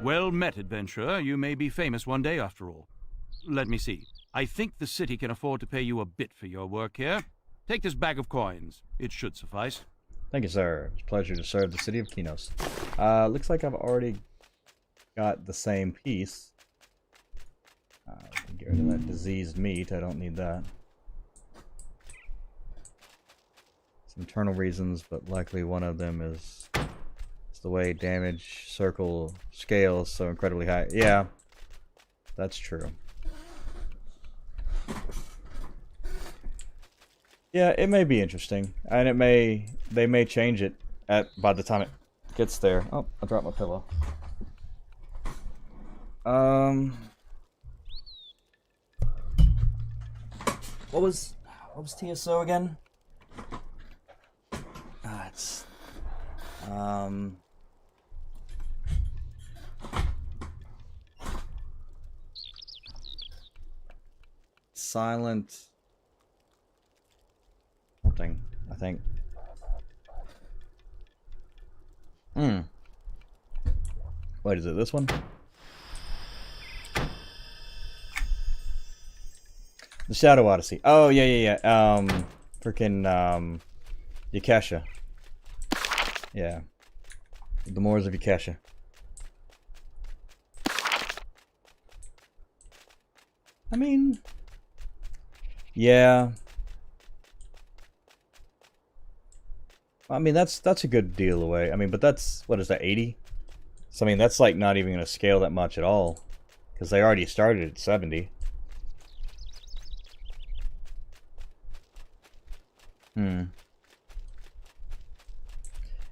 Well met, adventurer. You may be famous one day after all. Let me see. I think the city can afford to pay you a bit for your work here. Take this bag of coins. It should suffice. Thank you, sir. It's a pleasure to serve the city of Kinos. Looks like I've already got the same piece. Get rid of that diseased meat. I don't need that. Some internal reasons, but likely one of them is the way damage circle scales so incredibly high. Yeah, that's true. Yeah, it may be interesting, and they may change it by the time it gets there. Oh, I dropped my pillow. What was TSO again? It's silent something, I think. Wait, is it this one? The Shadow Odyssey. Oh, yeah. Freaking, Yakesha. Yeah. The Moors of Yakesha. I mean, yeah. I mean, that's a good deal away. I mean, but that's, what is that, 80? So, I mean, that's like not even going to scale that much at all. Because they already started at 70.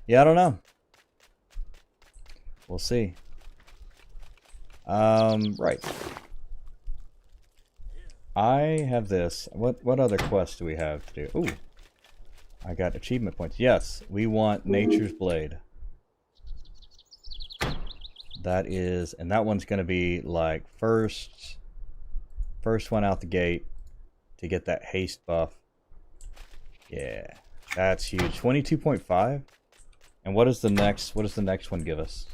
Yeah, I don't know. We'll see. Right. I have this. What other quests do we have to do? Ooh. I got achievement points. Yes, we want Nature's Blade. That is, and that one's going to be like first one out the gate to get that haste buff. Yeah, that's huge. 22.5. And what does the next one give us?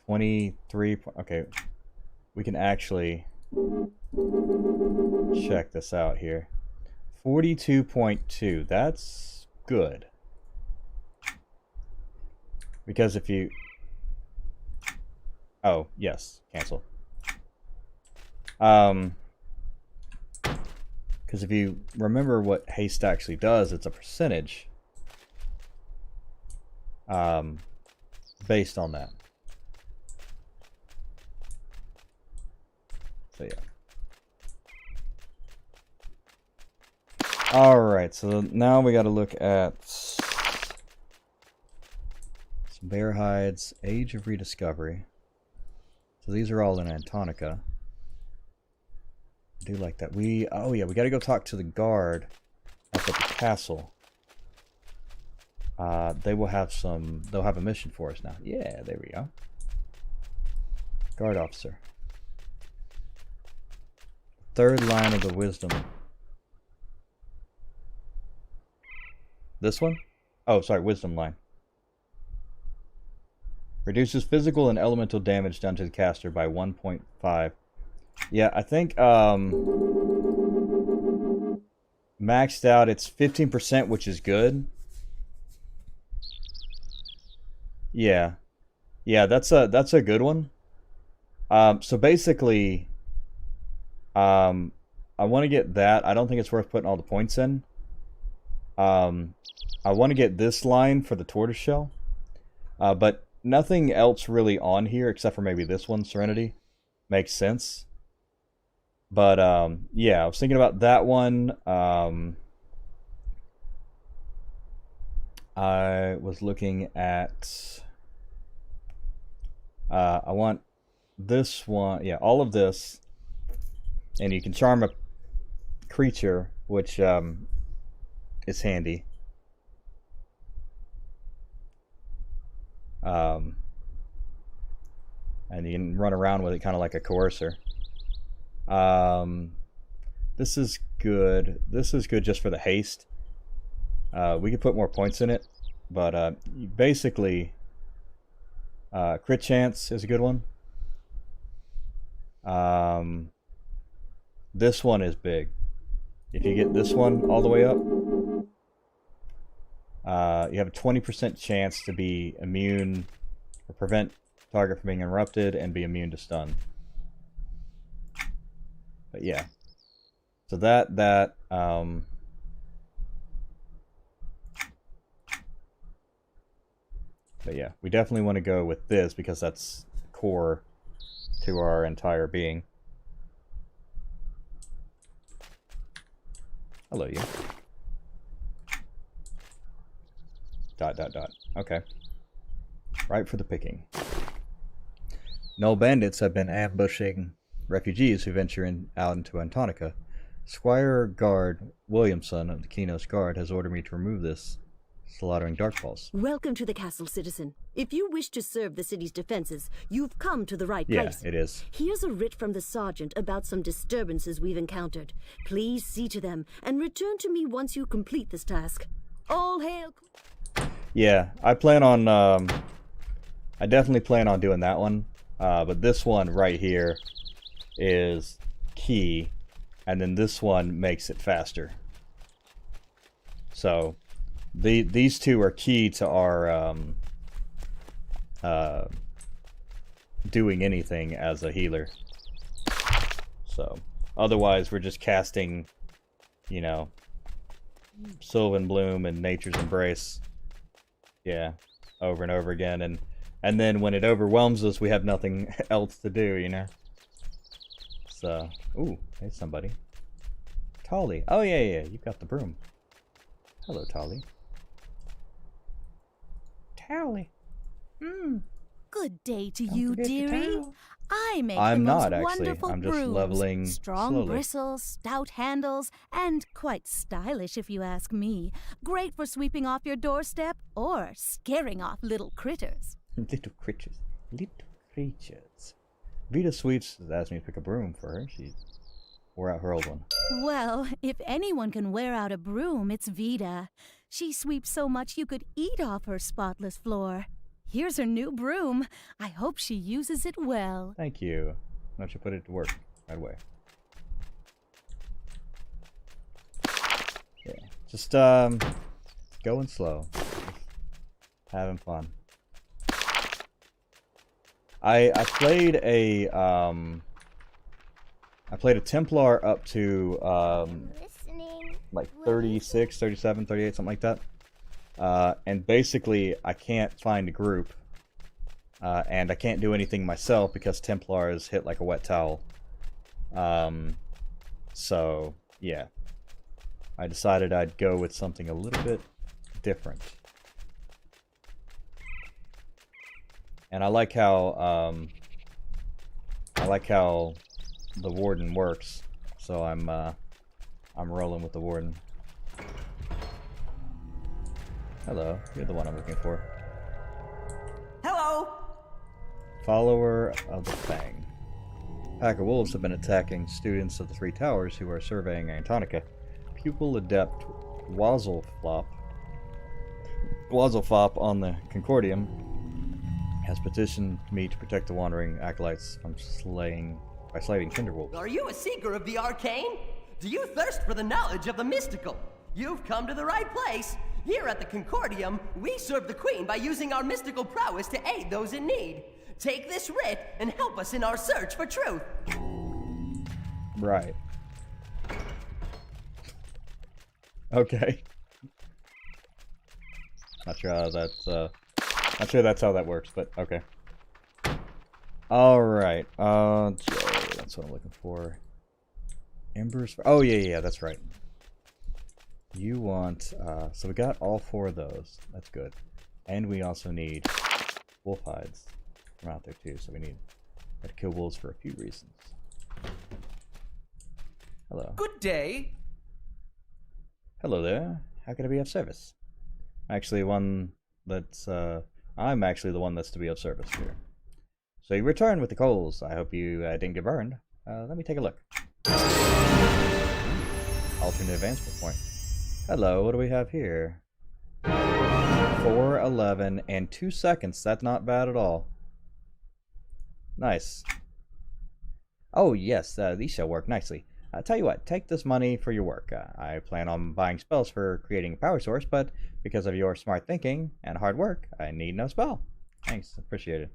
23. Okay, we can actually check this out here. 42.2. That's good. Because if you... Oh, yes. Cancel. Because if you remember what haste actually does, it's a percentage. Based on that. So yeah. Alright, so now we got to look at some bear hides, Age of Rediscovery. So these are all in Antonica. I do like that. Oh yeah, we got to go talk to the guard up at the castle. They'll have a mission for us now. Yeah, there we go. Guard officer. Third line of the wisdom. This one? Oh, sorry, wisdom line. Reduces physical and elemental damage done to the caster by 1.5. Yeah, I think maxed out it's 15%, which is good. Yeah. Yeah, that's a good one. So basically I want to get that. I don't think it's worth putting all the points in. I want to get this line for the tortoiseshell. But nothing else really on here except for maybe this one, Serenity. Makes sense. But yeah, I was thinking about that one. I was looking at I want this one, yeah, all of this, and you can charm a creature which is handy. And you can run around with it kind of like a coercer. This is good. This is good just for the haste. We could put more points in it, but basically, crit chance is a good one. This one is big. If you get this one all the way up, you have a 20% chance to be immune or prevent target from being interrupted and be immune to stun. But yeah, so that but yeah, we definitely want to go with this because that's core to our entire being. Hello, you. ... Okay. Right for the picking. No bandits have been ambushing refugees who venture out into Antonica. Squire Guard Williamson of the Kinos Guard has ordered me to remove this, slaughtering Darkballs. Welcome to the castle, citizen. If you wish to serve the city's defenses, you've come to the right place. Yeah, it is. Here's a writ from the sergeant about some disturbances we've encountered. Please see to them and return to me once you complete this task. All hail. Yeah, I plan on, I definitely plan on doing that one. But this one right here is key, and then this one makes it faster. So these two are key to our doing anything as a healer. So otherwise we're just casting, you know, Sylvan Bloom and Nature's Embrace, yeah, over and over again, and then when it overwhelms us, we have nothing else to do, you know. So, ooh, hey somebody. Tolly. Oh yeah, you got the broom. Hello, Tolly. Tolly. Good day to you, dearie. I make I'm the most not, actually. wonderful I'm just brooms. leveling Strong slowly. bristles, stout handles, and quite stylish if you ask me. Great for sweeping off your doorstep or scaring off little critters. Little creatures. Little creatures. Vita Sweets has asked me to pick a broom for her. She wore out her old one. Well, if anyone can wear out a broom, it's Vita. She sweeps so much you could eat off her spotless floor. Here's her new broom. I hope she uses it well. Thank you. Why don't you put it to work right away? Yeah, just going slow, just having fun. I played a Templar up to like 36, 37, 38, something like that. And basically I can't find a group, and I can't do anything myself because Templars hit like a wet towel. So yeah, I decided I'd go with something a little bit different. And I like how the Warden works, so I'm rolling with the Warden. Hello, you're the one I'm looking for. Hello! Follower of the Fang. Pack of wolves have been attacking students of the Three Towers who are surveying Antonica. Pupil Adept Wazzleflop on the Concordium has petitioned me to protect the wandering acolytes from slaying Kinderwolves. Are you a seeker of the arcane? Do you thirst for the knowledge of the mystical? You've come to the right place. Here at the Concordium, we serve the Queen by using our mystical prowess to aid those in need. Take this writ and help us in our search for truth. Right. Okay. Not sure how that's how that works, but okay. All right. That's what I'm looking for. Embers. Oh yeah, that's right. You want, so we got all 4 of those. That's good. And we also need wolf hides from out there too, so we need to kill wolves for a few reasons. Hello. Good day. Hello there. How can I be of service? Actually, one that's I'm actually the one that's to be of service here. So you return with the coals. I hope you didn't get burned. Let me take a look. Alternate advancement point. Hello, what do we have here? 4:11 and 2 seconds. That's not bad at all. Nice. Oh yes, these shall work nicely. Tell you what, take this money for your work. I plan on buying spells for creating a power source, but because of your smart thinking and hard work, I need no spell. Thanks, appreciate it.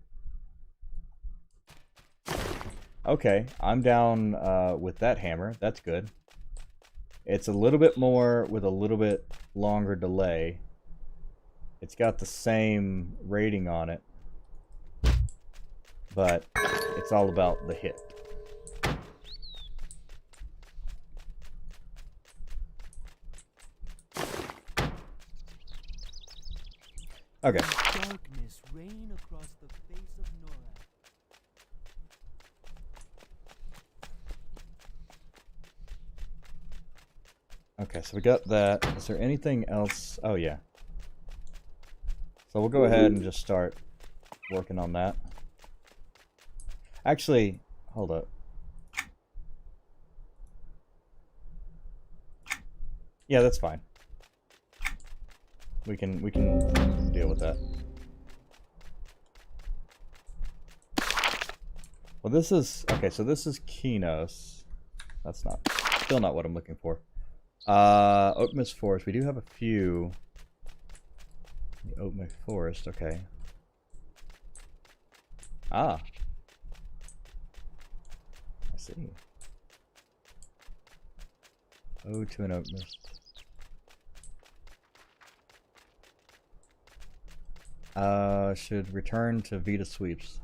Okay, I'm down with that hammer. That's good. It's a little bit more with a little bit longer delay. It's got the same rating on it, but it's all about the hit. Okay. Darkness reign across the face of Norath. Okay, so we got that. Is there anything else? Oh, yeah. So we'll go ahead and just start working on that. Actually, hold up. Yeah, that's fine. We can deal with that. Well, this is okay. So this is Kinos. That's still not what I'm looking for. Oakmist Forest. We do have a few. The Oakmist Forest. Okay. Ah. I see. Ode to an Oakmist. Should return to Vita Sweeps.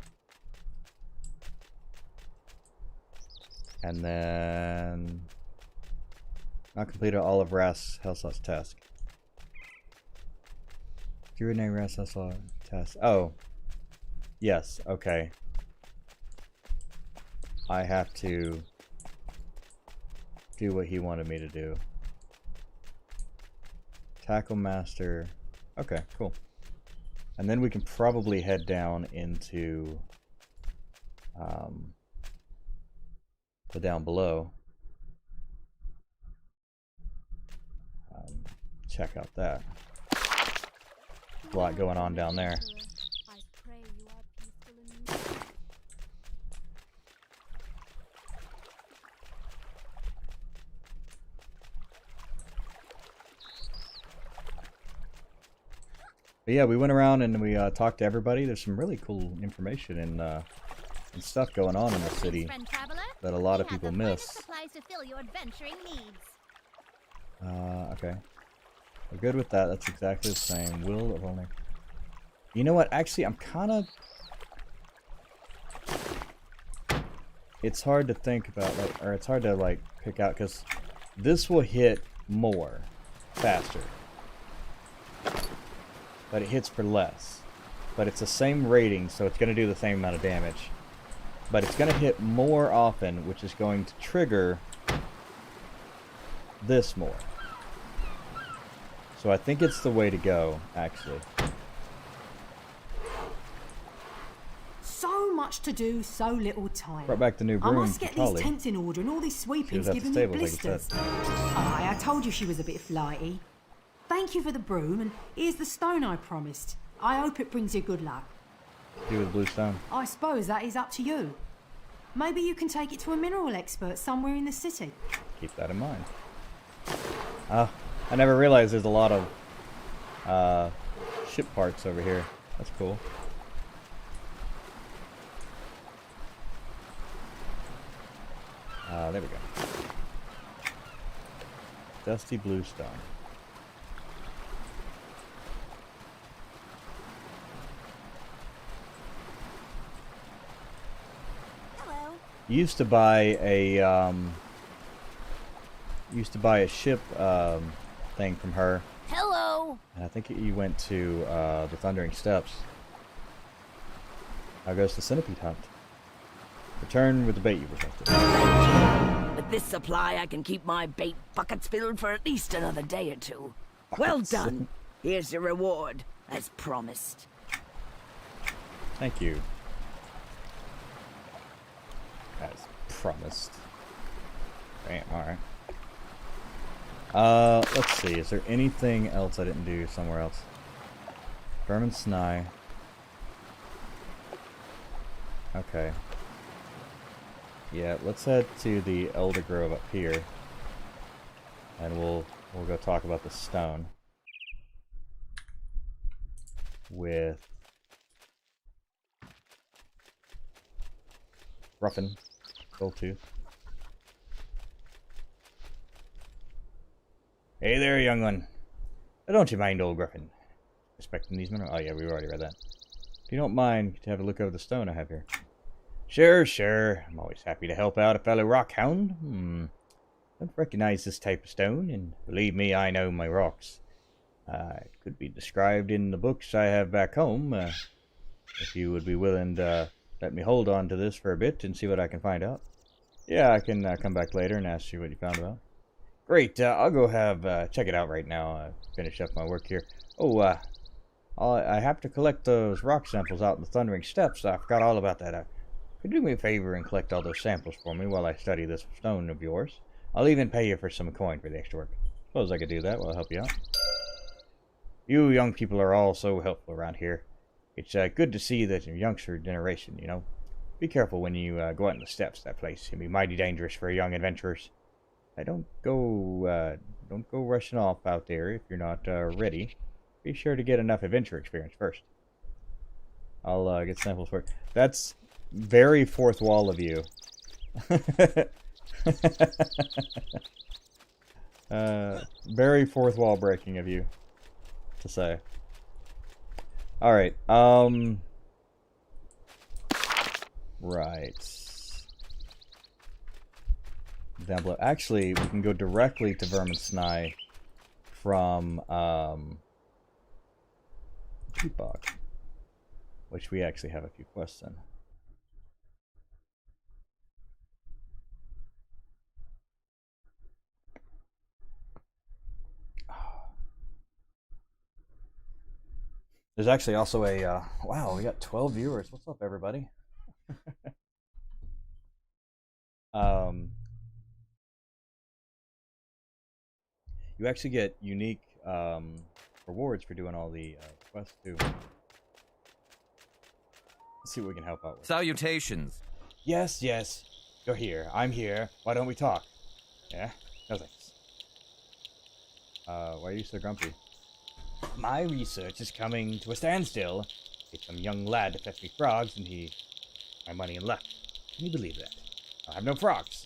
And then not completed all of Ras Hellslot's task. Do you rename Ras Hellslot task? Oh. Yes, okay. I have to do what he wanted me to do. Tackle Master. Okay, cool. And then we can probably head down into the down below. Check out that. A lot going on down there. But yeah, we went around and we talked to everybody. There's some really cool information and stuff going on in the city that a lot of people miss. Okay. We're good with that. That's exactly the same. Will of only. You know what? Actually, I'm kind of. It's hard to think about, like, or it's hard to like pick out because this will hit more faster. But it hits for less. But it's the same rating, so it's going to do the same amount of damage. But it's going to hit more often, which is going to trigger this more. So I think it's the way to go, actually. So much to do, so little time. Brought back the new broom. I must get these tents in order, and all these sweeping's giving me blisters. Aye, I told you she was a bit flighty. Thank you for the broom, and here's the stone I promised. I hope it brings you good luck. You with blue stone. I suppose that is up to you. Maybe you can take it to a mineral expert somewhere in the city. Keep that in mind. I never realized there's a lot of ship parts over here. That's cool. There we go. Dusty bluestone. Used to buy a ship thing from her. Hello. And I think you went to the Thundering Steps. Now goes the centipede hunt. Return with the bait you requested. But With this supply, I can keep my bait buckets filled for at least another day or two. Well done. Here's your reward, as promised. Thank you. As promised. Damn, alright. Let's see. Is there anything else I didn't do somewhere else? Vermin Snai. Okay. Yeah, let's head to the Elder Grove up here. And we'll go talk about the stone. With Ruffin, Goldtooth. Hey there, young one. Don't you mind old Griffin? Respecting these men? Oh yeah, we already read that. If you don't mind to have a look over the stone I have here. Sure, sure. I'm always happy to help out a fellow rockhound. Don't recognize this type of stone, and believe me, I know my rocks. It could be described in the books I have back home. If you would be willing to let me hold on to this for a bit and see what I can find out. Yeah, I can come back later and ask you what you found out. Great, I'll go check it out right now. Finish up my work here. Oh, I have to collect those rock samples out in the Thundering Steps. I forgot all about that. Could you do me a favor and collect all those samples for me while I study this stone of yours? I'll even pay you for some coin for the extra work. Suppose I could do that. Well, I'll help you out. You young people are all so helpful around here. It's good to see that your youngster generation, you know. Be careful when you go out in the steps. That place can be mighty dangerous for young adventurers. Don't go rushing off out there if you're not ready. Be sure to get enough adventure experience first. I'll get samples for it. That's very fourth wall of you. Very fourth wall breaking of you to say. Alright, right. Down below. Actually, we can go directly to Vermin Snai from Peatbog, which we actually have a few quests in. There's actually also a, wow, we got 12 viewers. What's up, everybody? You actually get unique rewards for doing all the quests, too. Let's see what we can help out with. Salutations. Yes, yes. You're here. I'm here. Why don't we talk? Yeah? No thanks. Why are you so grumpy? My research is coming to a standstill. It's some young lad to fetch me frogs, and my money and luck. Can you believe that? I have no frogs.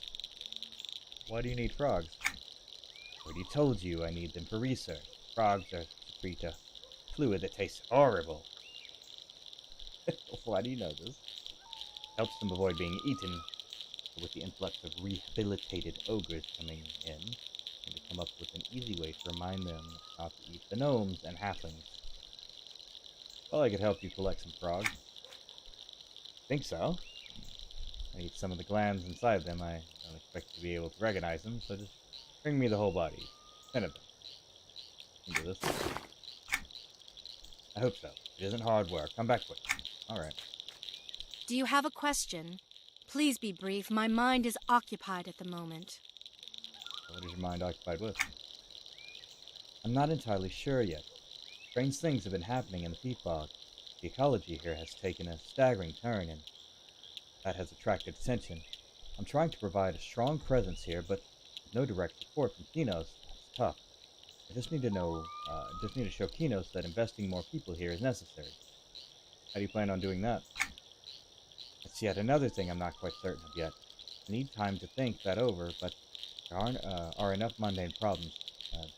Why do you need frogs? I already told you I need them for research. Frogs are secrete a fluid that tastes horrible. Why do you know this? Helps them avoid being eaten. But with the influx of rehabilitated ogres coming in, and to come up with an easy way to remind them not to eat the gnomes and halflings. Well, I could help you collect some frogs. Think so? I eat some of the glands inside them. I don't expect to be able to recognize them, so just bring me the whole body. 10 of them. You can do this. I hope so. It isn't hard work. Come back quick. Alright. Do you have a question? Please be brief. My mind is occupied at the moment. What is your mind occupied with? I'm not entirely sure yet. Strange things have been happening in the peat bog. The ecology here has taken a staggering turn, and that has attracted attention. I'm trying to provide a strong presence here, but with no direct support from Kinos, that's tough. I just need to show Kinos that investing more people here is necessary. How do you plan on doing that? That's yet another thing I'm not quite certain of yet. I need time to think that over, but there are enough mundane problems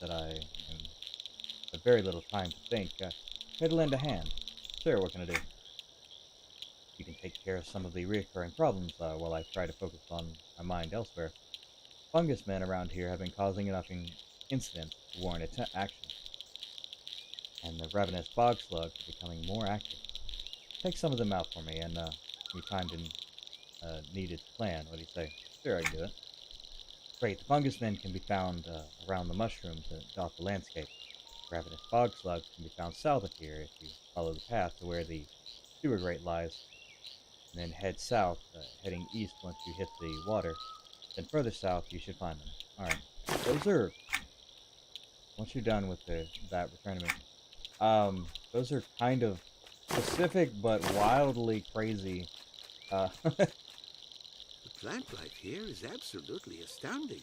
that I have very little time to think. Try to lend a hand. Sure, what can I do? You can take care of some of the recurring problems while I try to focus on my mind elsewhere. Fungus men around here have been causing enough incidents to warrant action. And the ravenous bog slugs are becoming more active. Take some of them out for me, and we timed and needed plan. What do you say? Sure, I can do it. Great, the fungus then can be found around the mushrooms that dot the landscape. Ravenous bog slug can be found south of here if you follow the path to where the sewer grate lies, and then head south, heading east once you hit the water. Then further south, you should find them. Alright, those are... Once you're done with that, return to me. Those are kind of specific, but wildly crazy. The plant life here is absolutely astounding.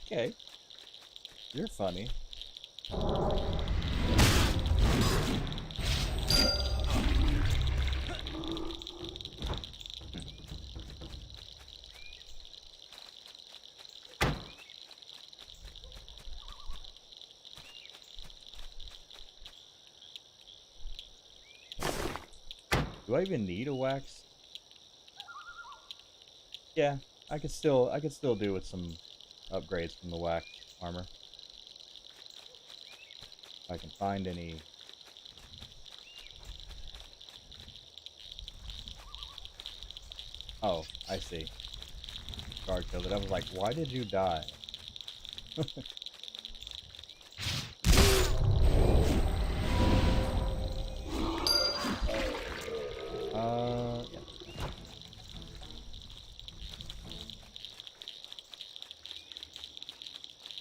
Okay. You're funny. Do I even need a wax? Yeah, I could still do with some upgrades from the wax armor. If I can find any. Oh, I see. Guard killed it. I was like, why did you die?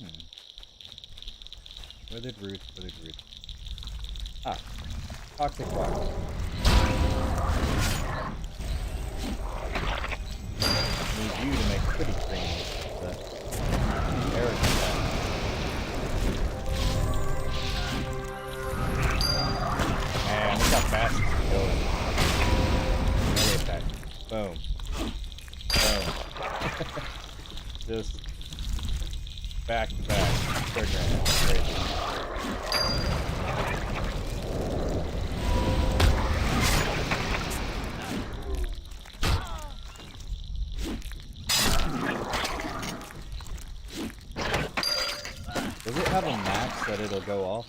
Yeah. Withered roots, withered roots. Ah, toxic wax. Need you to make pretty cream. Man, look how fast it's going. Look at that. Boom. Boom. Just back to back. Crazy. Does it have a max that it'll go off?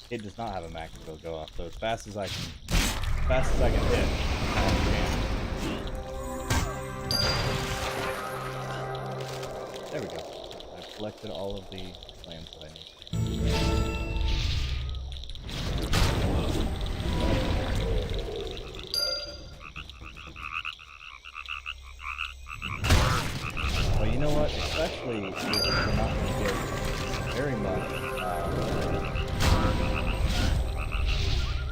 It does not have a max that it'll go off, so as fast as I can hit, there we go. I've collected all of the plants that I need. Well, you know what? Especially if we're not going to get very much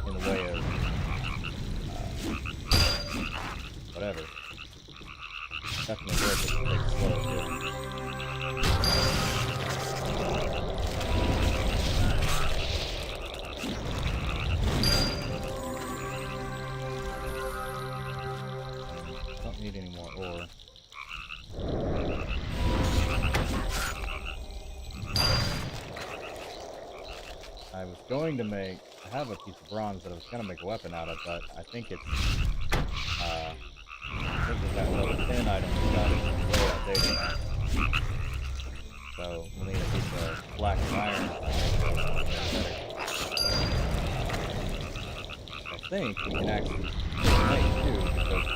in the way of whatever. Definitely worth it to take slow too. Don't need any more ore. I was going to make, I have a piece of bronze that I was going to make a weapon out of, but I think it's, I think it's that level 10 item we got is way outdated now. So we'll need a piece of black iron to make it better. I think we can actually make two because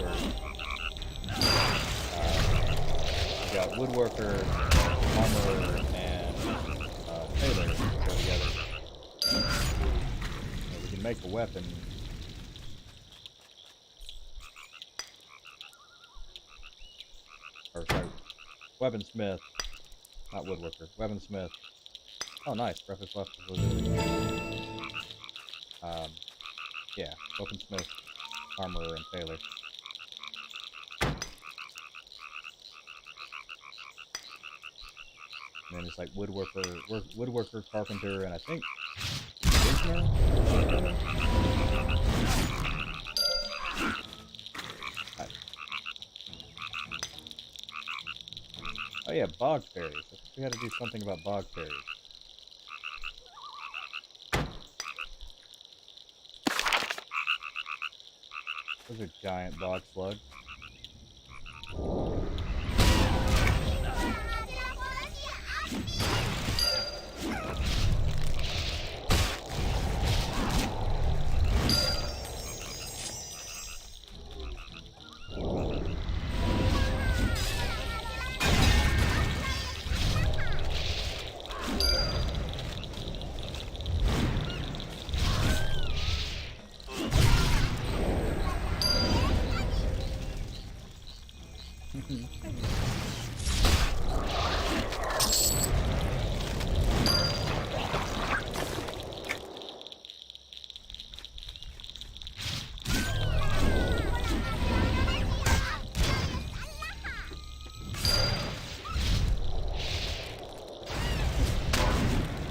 we got woodworker, armorer, and tailor go together. So we can make a weapon. Or sorry, weaponsmith, not woodworker, weaponsmith. Oh nice, breakfast left was yeah, weaponsmith, armorer, and tailor. And then it's like woodworker, carpenter, and I think visionary? Right. Oh yeah, bog fairies. I think we had to do something about bog fairies. Those are giant bog slugs.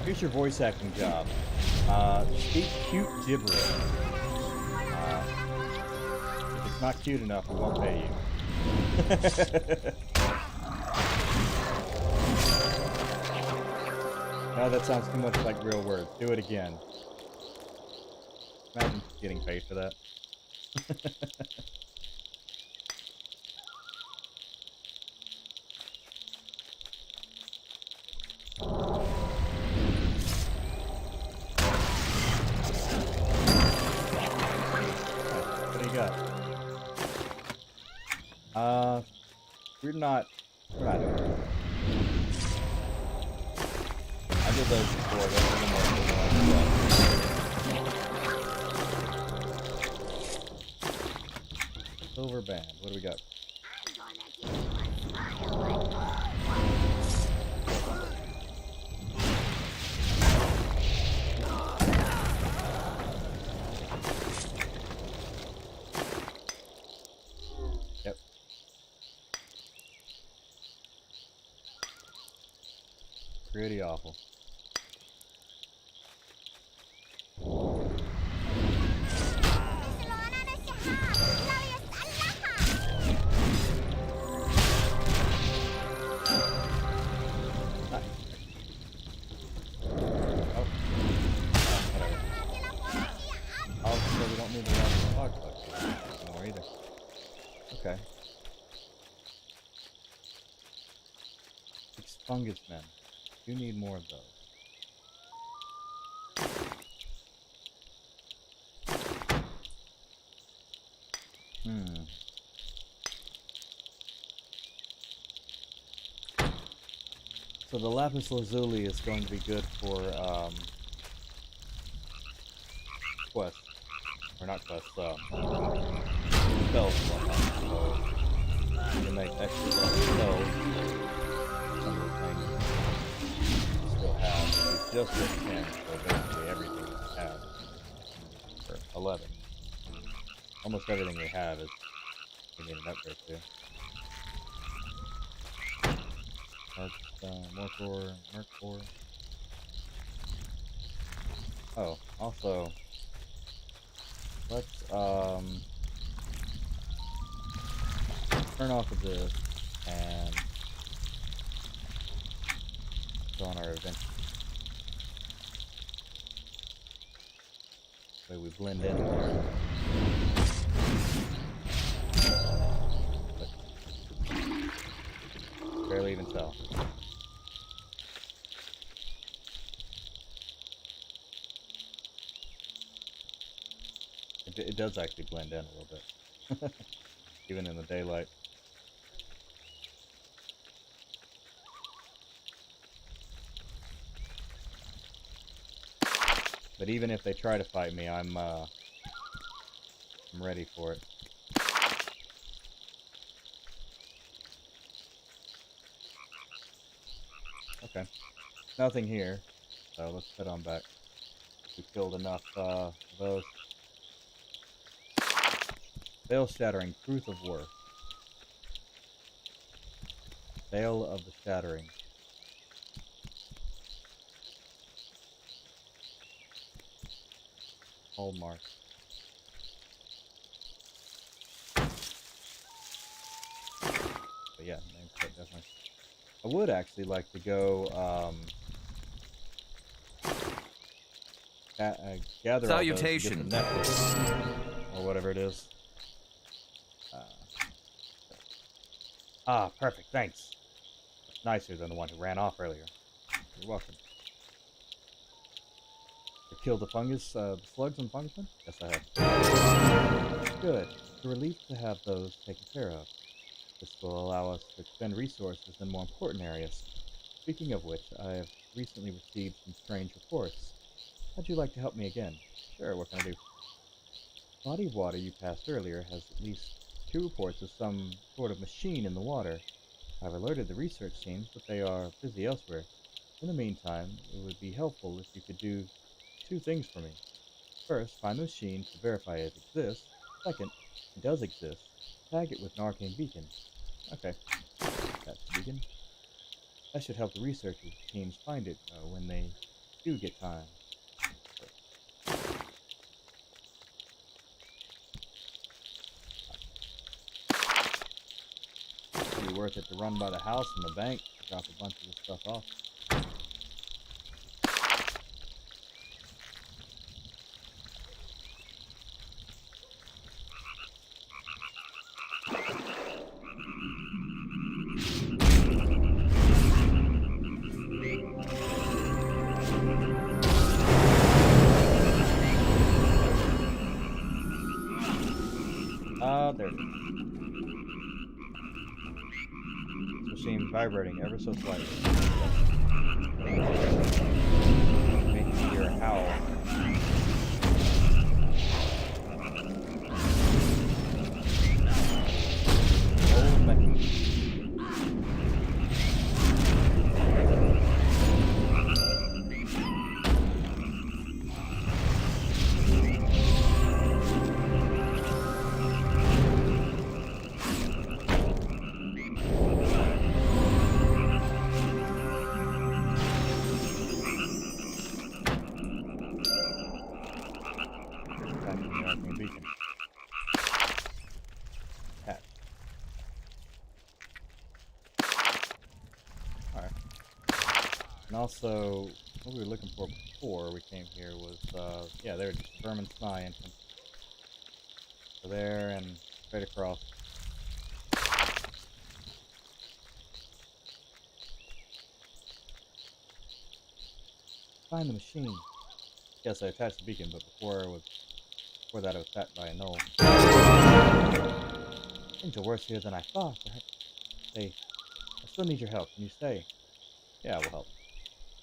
Here's your voice acting job. Speak cute gibberish. If it's not cute enough, we won't pay you. No, that sounds too much like real words. Do it again. Imagine getting paid for that. What do you got? We're not doing it. I did those before. Those are the most ones. Silver band. What do we got? Yep. Pretty awful. We don't need the last fog bugs anymore either. Okay. 6 fungus men. You need more of those. So the lapis lazuli is going to be good for quest, or not quest, spells. So you can make extra spells. Some of the things you still have. You just hit 10, so basically everything you have, or 11. Almost everything we have is we need an upgrade to. Mercor. Oh, also, let's turn off of this and go on our adventure. So we blend in more. Barely even tell. It does actually blend in a little bit, even in the daylight. But even if they try to fight me, I'm ready for it. Okay, nothing here, so let's head on back. We killed enough of those. Veil Shattering, Truth of Worth. Veil of the Shattering. Hallmark. But yeah, name set definitely. I would actually like to go gather Salutation. All those, get the necklace, or whatever it is. Perfect, thanks. That's nicer than the one who ran off earlier. You're welcome. You killed the fungus, the slugs and fungus men? Yes, I have. Good. We're relieved to have those taken care of. This will allow us to expend resources in more important areas. Speaking of which, I have recently received some strange reports. How'd you like to help me again? Sure, what can I do? The body of water you passed earlier has at least 2 reports of some sort of machine in the water. I've alerted the research teams, but they are busy elsewhere. In the meantime, it would be helpful if you could do 2 things for me. First, find the machine to verify it exists. Second, it does exist. Tag it with an arcane beacon. Okay, that's beacon. That should help the research teams find it when they do get time. It'll be worth it to run by the house and the bank, drop a bunch of this stuff off. There it is. Machine vibrating ever so slightly. Making me hear a howl. Oh man. And also, what we were looking for before we came here was, yeah, there, just Vermin's Nigh entrance. So there and straight across. Find the machine. Yes, I attached the beacon, but before that I was attacked by a gnoll. Things are worse here than I thought. I still need your help. Can you stay? Yeah, we'll help.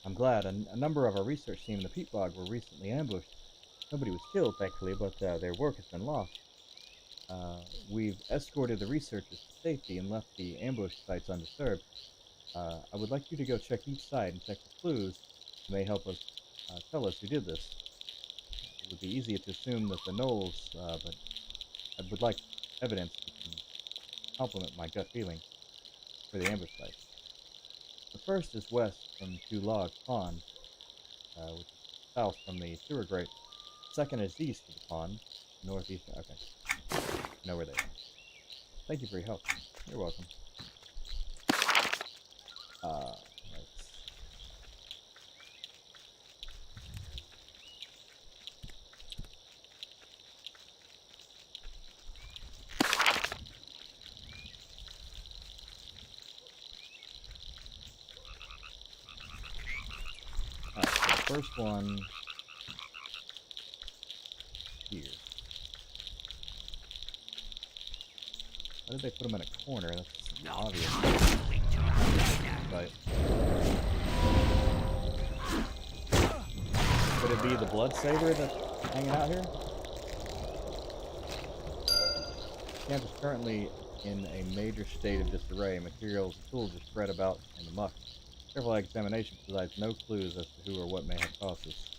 I'm glad. A number of our research team in the peat bog were recently ambushed. Nobody was killed, thankfully, but their work has been lost. We've escorted the researchers to safety and left the ambush sites undisturbed. I would like you to go check each site and check for clues that may help us tell us who did this. It would be easy to assume that the gnolls, but I would like evidence that can complement my gut feeling for the ambush sites. The first is west from Two Log Pond, which is south from the sewer grate. The second is east of the pond, northeast. Okay, I know where they are. Thank you for your help. You're welcome. Alright, so the first one here. Why did they put them in a corner? That's obvious. But could it be the blood saber that's hanging out here? Camp is currently in a major state of disarray. Materials and tools are spread about in the muck. Careful examination provides no clues as to who or what may have caused this.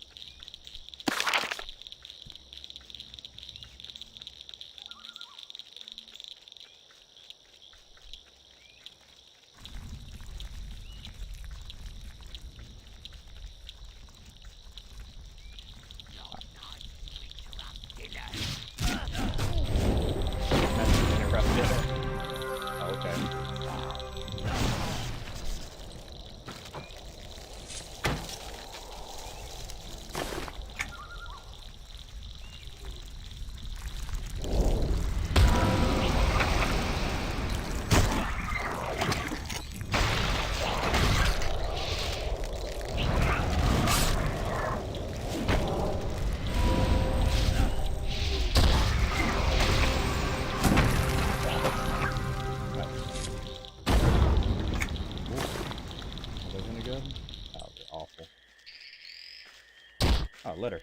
Letter.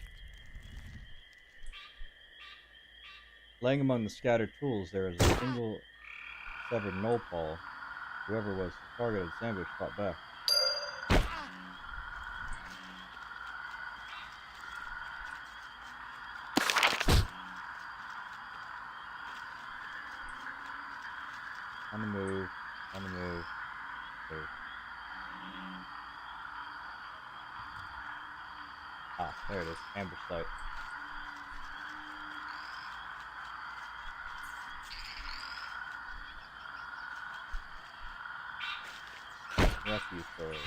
Laying among the scattered tools, there is a single severed gnoll paw. Whoever was the target of the ambush fought back. On the move, on the move. Move. Ah, there it is. Amber site. Refuse storage.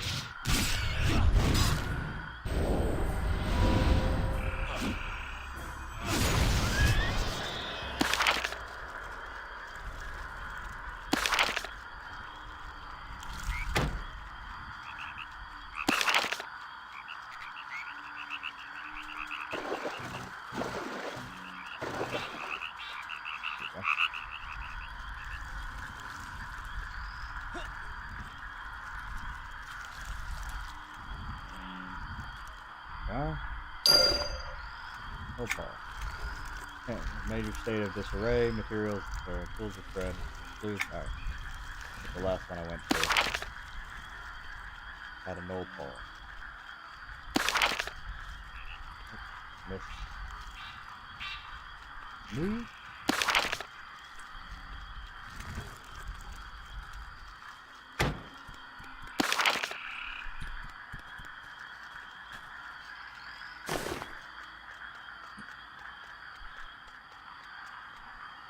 Opal. Okay, major state of disarray, materials or tools are spread. Blues. Alright. That's the last one I went to. Had an opal. Missed. Move.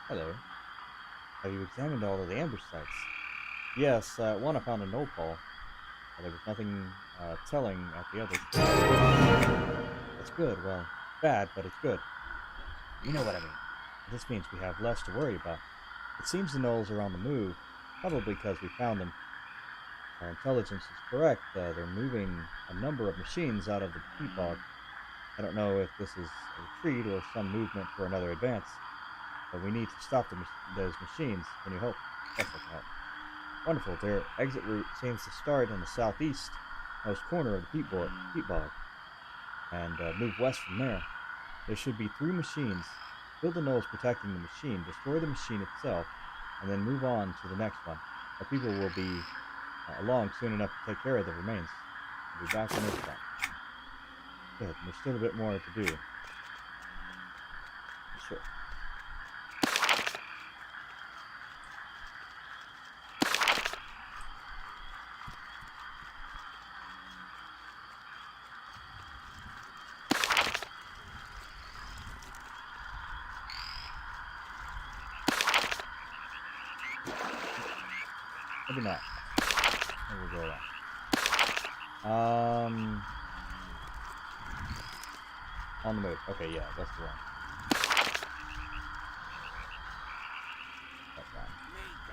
Hello. Have you examined all of the amber sites? Yes, one I found an opal. There was nothing telling at the others. That's good. Well, bad, but it's good. You know what I mean. This means we have less to worry about. It seems the gnolls are on the move, probably because we found them. Our intelligence is correct. They're moving a number of machines out of the peat bog. I don't know if this is a retreat or some movement for another advance, but we need to stop those machines. Can you help? Yes, I can help. Wonderful. Their exit route seems to start in the southeast most corner of the peat bog, and move west from there. There should be 3 machines. Kill the gnolls protecting the machine, destroy the machine itself, and then move on to the next one. Our people will be along soon enough to take care of the remains. We'll be back on this one. Good. There's still a bit more to do. Sure. Maybe not. Maybe we'll go around. On the move. Okay, yeah, that's the one. That's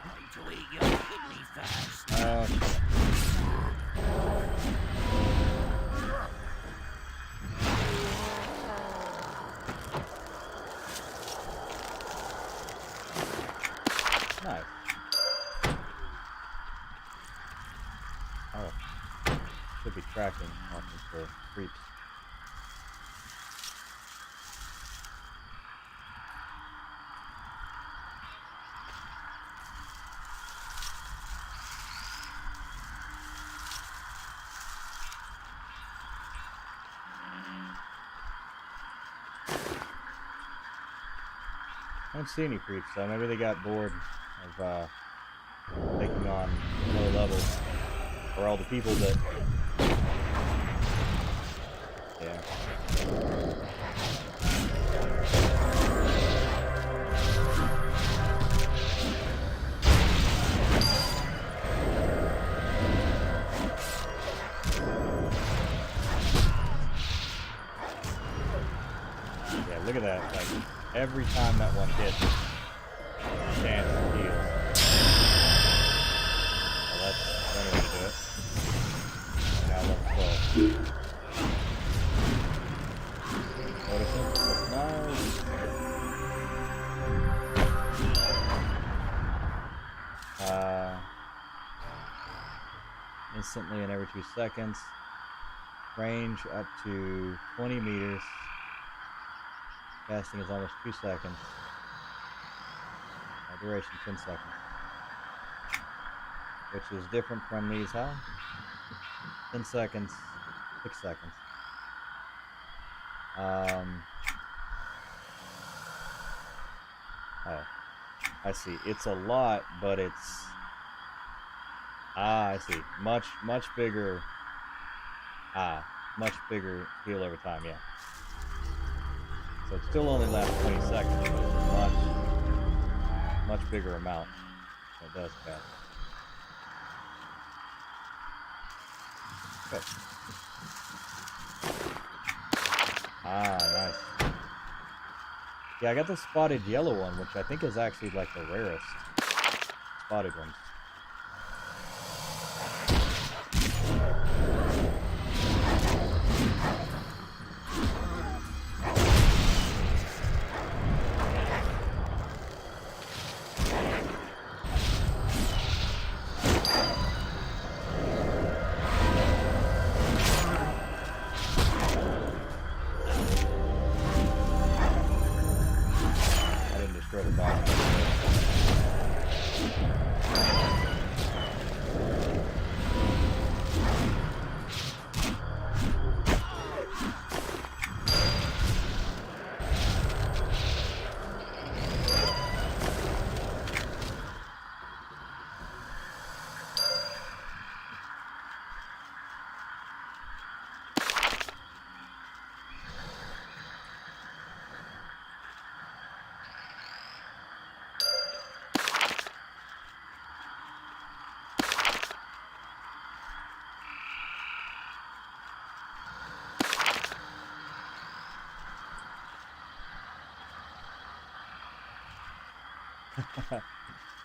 Going to eat your kidney first. Nice. Oh. Should be tracking watching for creeps. I don't see any creeps, so maybe they got bored of taking on low levels, or all the people that, yeah. Yeah, look at that, like, every time that one hits, chance to heal. Well, that's one way to do it. Now level 12. Notice it? That's nice. Instantly and every 2 seconds. Range up to 20 meters. Casting is almost 2 seconds. Duration 10 seconds. Which is different from these, huh? 10 seconds, 6 seconds. Oh, I see. It's a lot, but it's... Ah, I see. Much bigger. Ah, much bigger heal over time, yeah. So it still only lasts 20 seconds, but it's much bigger amount that does cast. Okay. Ah, nice. Yeah, I got the spotted yellow one, which I think is actually like the rarest spotted ones.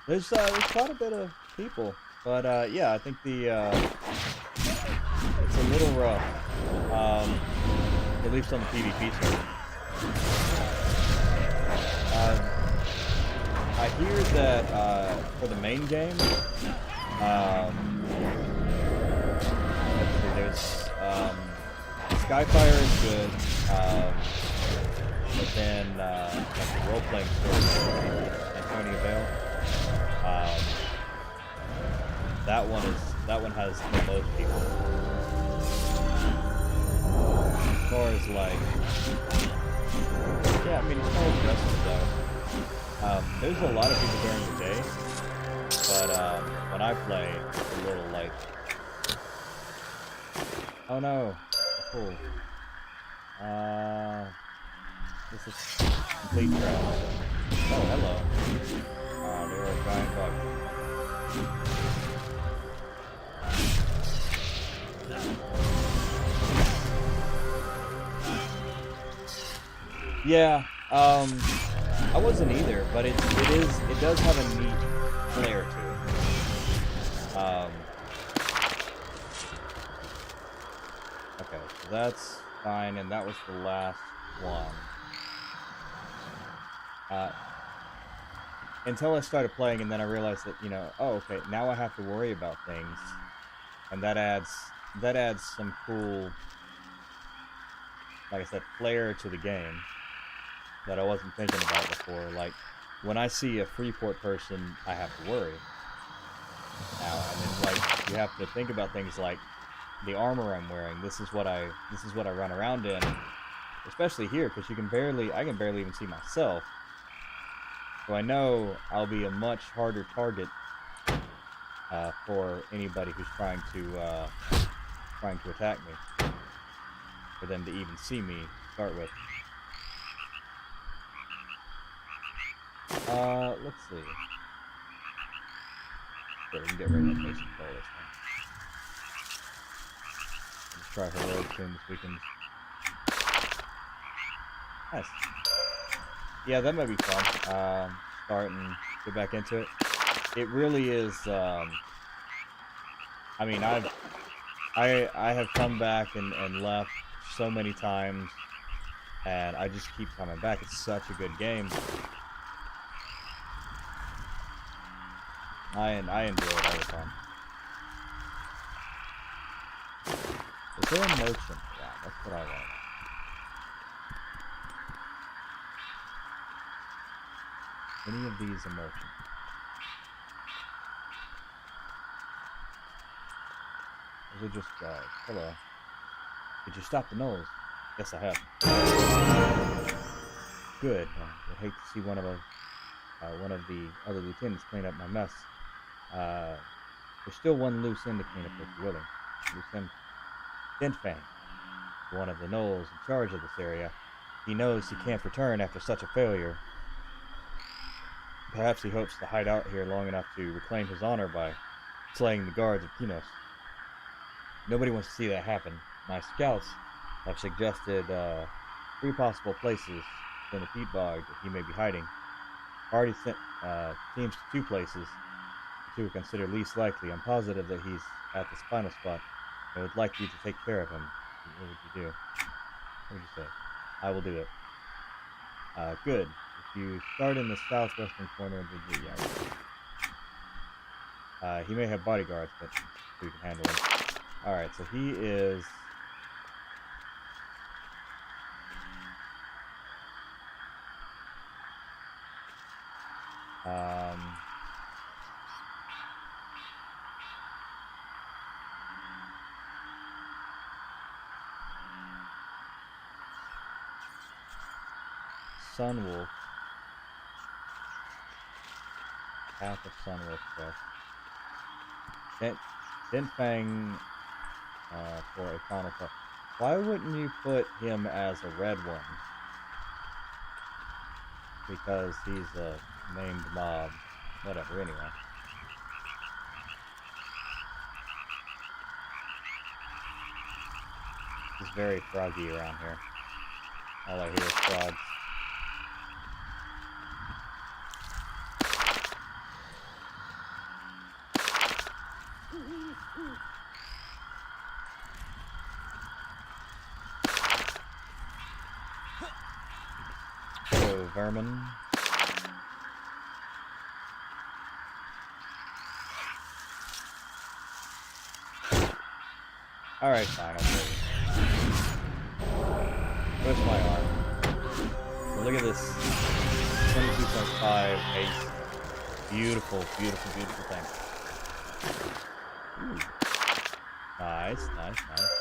There's quite a bit of people, but yeah, I think the it's a little rough, at least on the PvP server. I hear that for the main game, let's see, there's Skyfire is good, but then like the role-playing story, Tony Vale. That one has the most people. As far as like, yeah, I mean, as far as the rest of it though, there's a lot of people during the day, but when I play, it's a little like, oh no, cool. This is complete trash. Oh, hello. There are giant bugs. Yeah, I wasn't either, but it does have a neat flair to it. Okay, so that's fine, and that was the last one. Until I started playing, and then I realized that, you know, oh, okay, now I have to worry about things, and that adds some cool, like I said, flair to the game that I wasn't thinking about before. Like, when I see a Freeport person, I have to worry. Now, and then, like, you have to think about things like the armor I'm wearing. This is what I run around in, especially here, because I can barely even see myself. So I know I'll be a much harder target for anybody who's trying to attack me, for them to even see me to start with. Let's see. Okay, we can get rid of that basic control this time. Let's try heroic tomb this weekend. Nice. Yeah, that might be fun. Start and get back into it. It really is. I mean, I have come back and left so many times, and I just keep coming back. It's such a good game. I enjoy it all the time. Is there a merchant? Yeah, that's what I want. Any of these a merchant? Is it just hello? Did you stop the nose? Yes, I have. Good. I'd hate to see one of the other lieutenants clean up my mess. There's still one loose end to clean up if you're willing. Loose end. Dent Fang. one of the gnolls in charge of this area. He knows he can't return after such a failure. Perhaps he hopes to hide out here long enough to reclaim his honor by slaying the guards of Kinos. Nobody wants to see that happen. My scouts have suggested 3 possible places in the peat bog that he may be hiding. Already sent teams to 2 places, 2 are considered least likely. I'm positive that he's at this final spot. I would like you to take care of him. What would you do? What would you say? I will do it. Good. If you start in the southwestern corner of the yard. He may have bodyguards, but we can handle him. Alright, so he is... Sunwolf. Path of Sunwolf Quest. Dinfang for a final quest. Why wouldn't you put him as a red one? Because he's a named mob. Whatever, anyway. It's very froggy around here. All I hear is frogs. Hello, vermin. Alright, fine, I'll show you. Where's my arm? So look at this 22.5 ace. Beautiful, beautiful, beautiful thing. Ooh. Nice, nice, nice.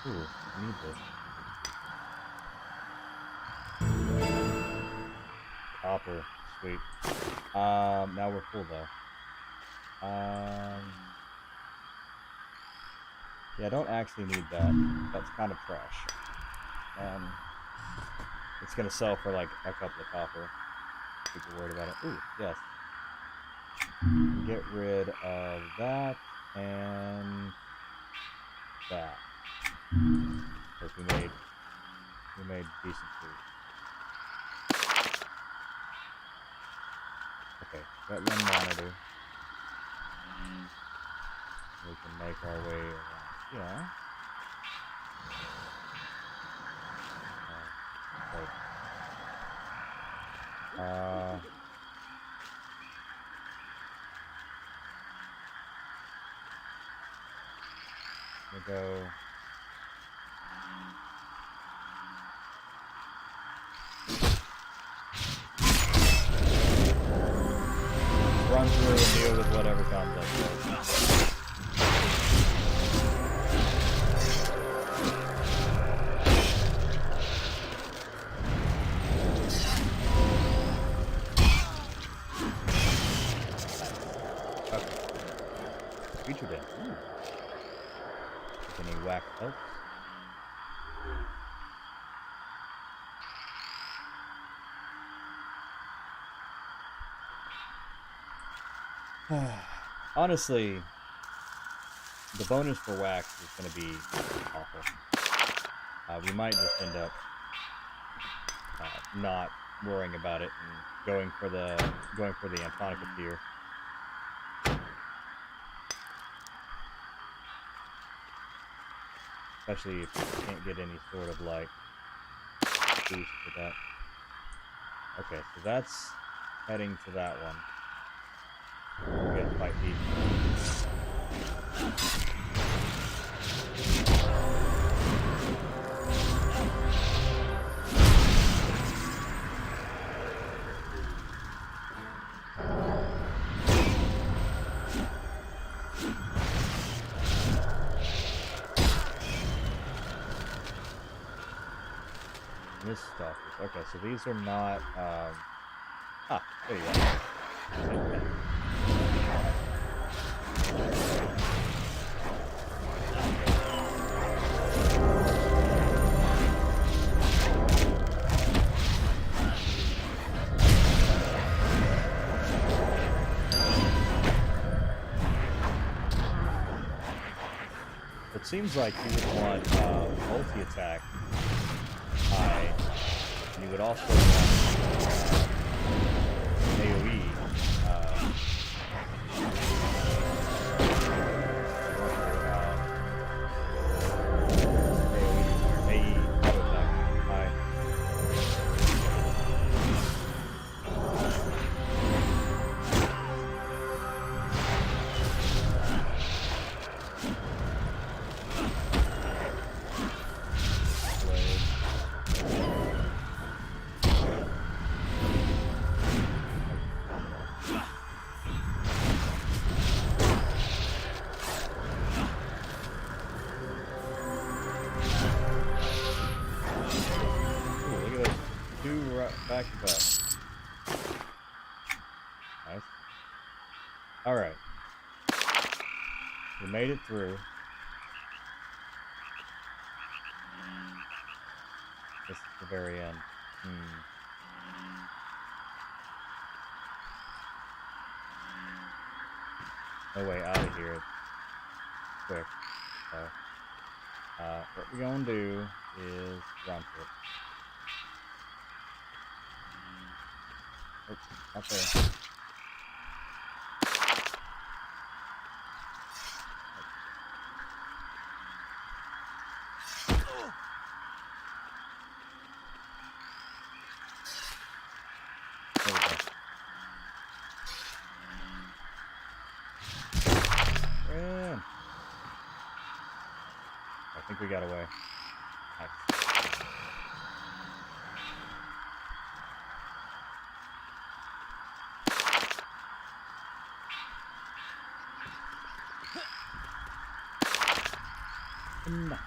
Ooh, I need this. Copper, sweet. Now we're full though. Yeah, I don't actually need that. That's kind of trash. It's gonna sell for like a couple of copper. People worried about it. Ooh, yes. Get rid of that and that. Because we made decent food. Okay, got one monitor. We can make our way around. Yeah. We'll go. Run through and deal with whatever comes up. Featured it. Any whack helps? Honestly, the bonus for wax is going to be awful. We might just end up not worrying about it and going for the Antonica tier. Especially if you can't get any sort of like boost with that. Okay, so that's heading to that one. We're gonna fight these. This stuff. Okay, so these are not, there you go. seems like you would want multi-attack high. And you would also want AoE. Back to back. Nice. Alright. We made it through. This is the very end. No way out of here. Quick. So, what we're gonna do is run for it. Oops, not there. There we go. Man. I think we got away. Nice. Nice.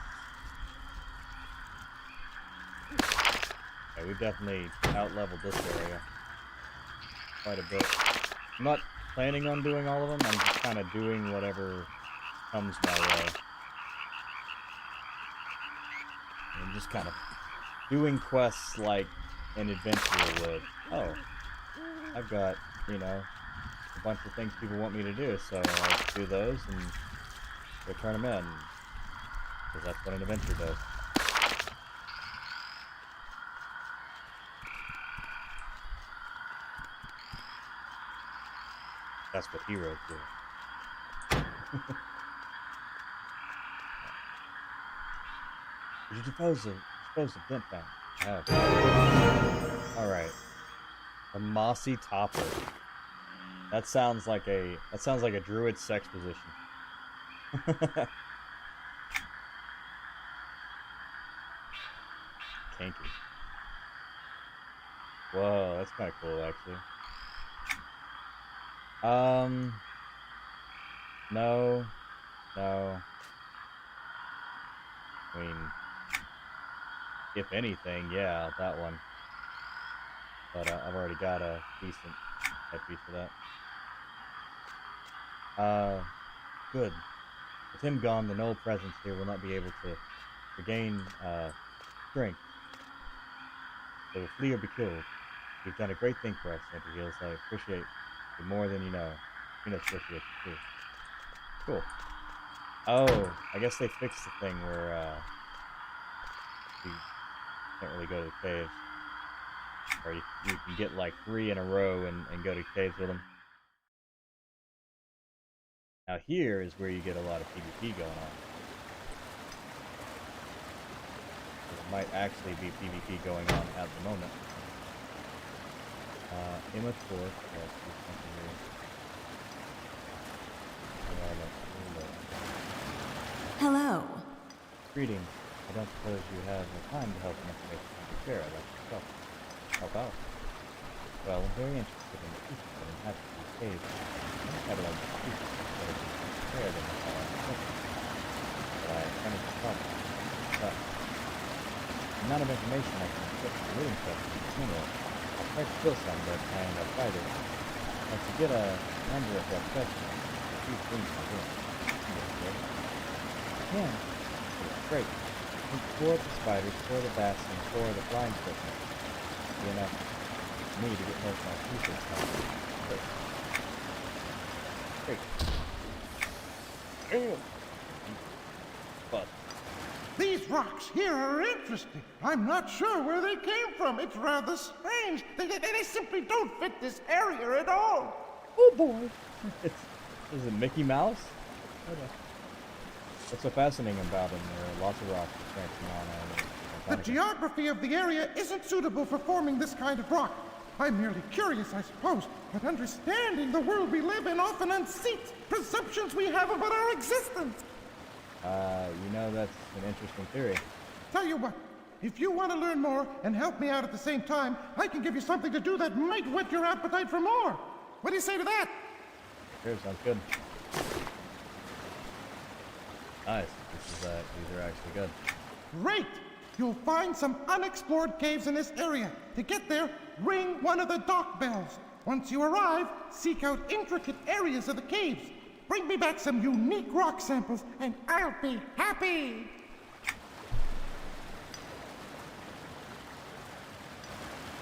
Yeah, we've definitely out-leveled this area quite a bit. I'm not planning on doing all of them, I'm just kind of doing whatever comes my way. I'm just kind of doing quests like an adventurer would. Oh, I've got, you know, a bunch of things people want me to do, so I'll do those and go turn them in. Because that's what an adventure does. That's what heroes do. Did you dispose of vent bank? Oh. Alright. A mossy topper. That sounds like a druid sex position. Kinky. Whoa, that's kinda cool actually. No. I mean, if anything, yeah, that one. But I've already got a decent headpiece for that. Good. With him gone, the null presence here will not be able to regain strength. They will flee or be killed. You've done a great thing for us, Anti-Heals. I appreciate you more than you know. You know, appreciate you too. Cool. Oh, I guess they fixed the thing where you can't really go to the caves. Or you can get like 3 in a row and go to caves with them. Now here is where you get a lot of PvP going on. There might actually be PvP going on at the moment. Immature. Hello. Greetings. I don't suppose you have the time to help me share. I'd like to help out. Well, I'm very interested in the future of inhabitants of caves. I would like to speak to them prepare them but I kind of thought but the amount of information I can get from the reading stuff is similar. I'll try to kill some, but I end up fighting. I could get a number of their questions. A few things to do. Yeah. Great. Explore the spiders, explore the bats, and explore the flying equipment. Be enough for me to get most of my pieces. Great. Damn. Fuck. rocks here are interesting. I'm not sure where they came from. It's rather strange. They simply don't fit this area at all. Oh boy. Is it Mickey Mouse? What's so fascinating about them? There are lots of rocks The geography of the area isn't suitable for forming this kind of rock. I'm merely curious, I suppose, but understanding the world we live in often unseats presumptions we have about our existence. You know, that's an interesting theory. Tell you what, if you want to learn more and help me out at the same time, I can give you something to do that might whet your appetite for more. What do you say to that? Sure, sounds good. Nice. These are actually good. Great! You'll find some unexplored caves in this area. To get there, ring one of the dock bells. Once you arrive, seek out intricate areas of the caves. Bring me back some unique rock samples, and I'll be happy!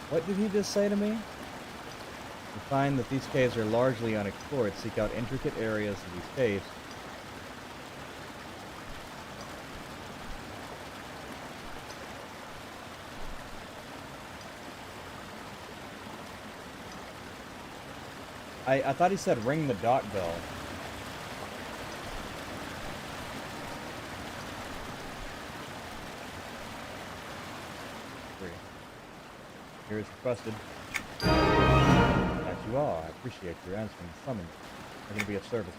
What did he just say to me? You find that these caves are largely unexplored. Seek out intricate areas of these caves. I thought he said ring the dock bell. Here is requested. As you are, I appreciate your answering the summons. I'm going to be of service.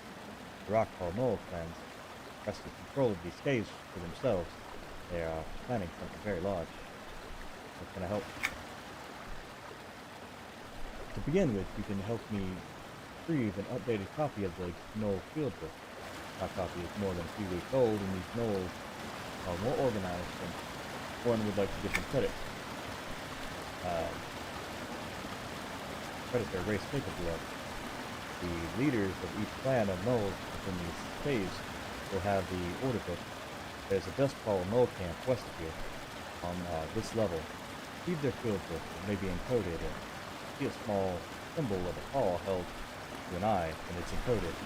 The Rockfall Knoll clans requested control of these caves for themselves. They are planning something very large. What can I help? To begin with, you can help me retrieve an updated copy of the Knoll Field Book. My copy is more than a few weeks old, and these Knolls are more organized than one would like to give them credit. Credit their race capable of. The leaders of each clan of Knolls within these caves will have the order book. There's a Dustfall Knoll camp west of here, on this level. Retrieve their field book. It may be encoded. See a small symbol of a paw held to an eye, and it's encoded.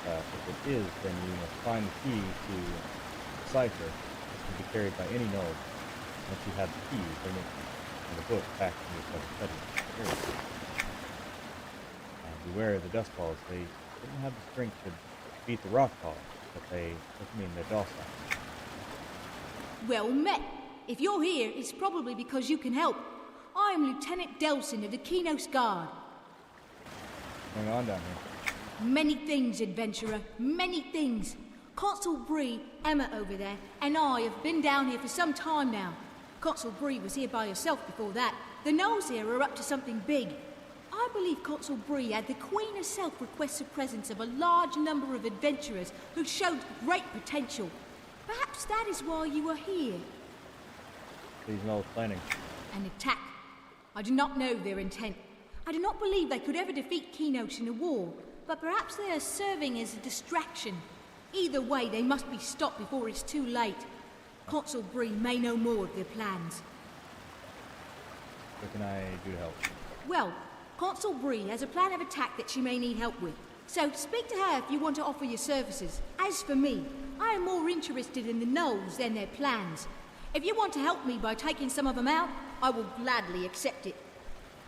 If it is, then you must find the key to decipher. This can be carried by any Knoll. Once you have the key, bring it and the book back to me for the study. Beware of the dust balls. They don't have the strength to beat the rock balls, but they're docile. Well met. If you're here, it's probably because you can help. I am Lieutenant Delson of the Kinos Guard. What's going on down here? Many things, adventurer. Many things. Consul Bree, Emma over there, and I have been down here for some time now. Consul Bree was here by herself before that. The Knolls here are up to something big. I believe Consul Bree had the Queen herself request the presence of a large number of adventurers who showed great potential. Perhaps that is why you are here. These Knolls planning an attack. I do not know their intent. I do not believe they could ever defeat Kinos in a war, but perhaps they are serving as a distraction. Either way, they must be stopped before it's too late. Consul Bree may know more of their plans. What can I do to help? Well, Consul Bree has a plan of attack that she may need help with. So speak to her if you want to offer your services. As for me, I am more interested in the Knolls than their plans. If you want to help me by taking some of them out, I will gladly accept it.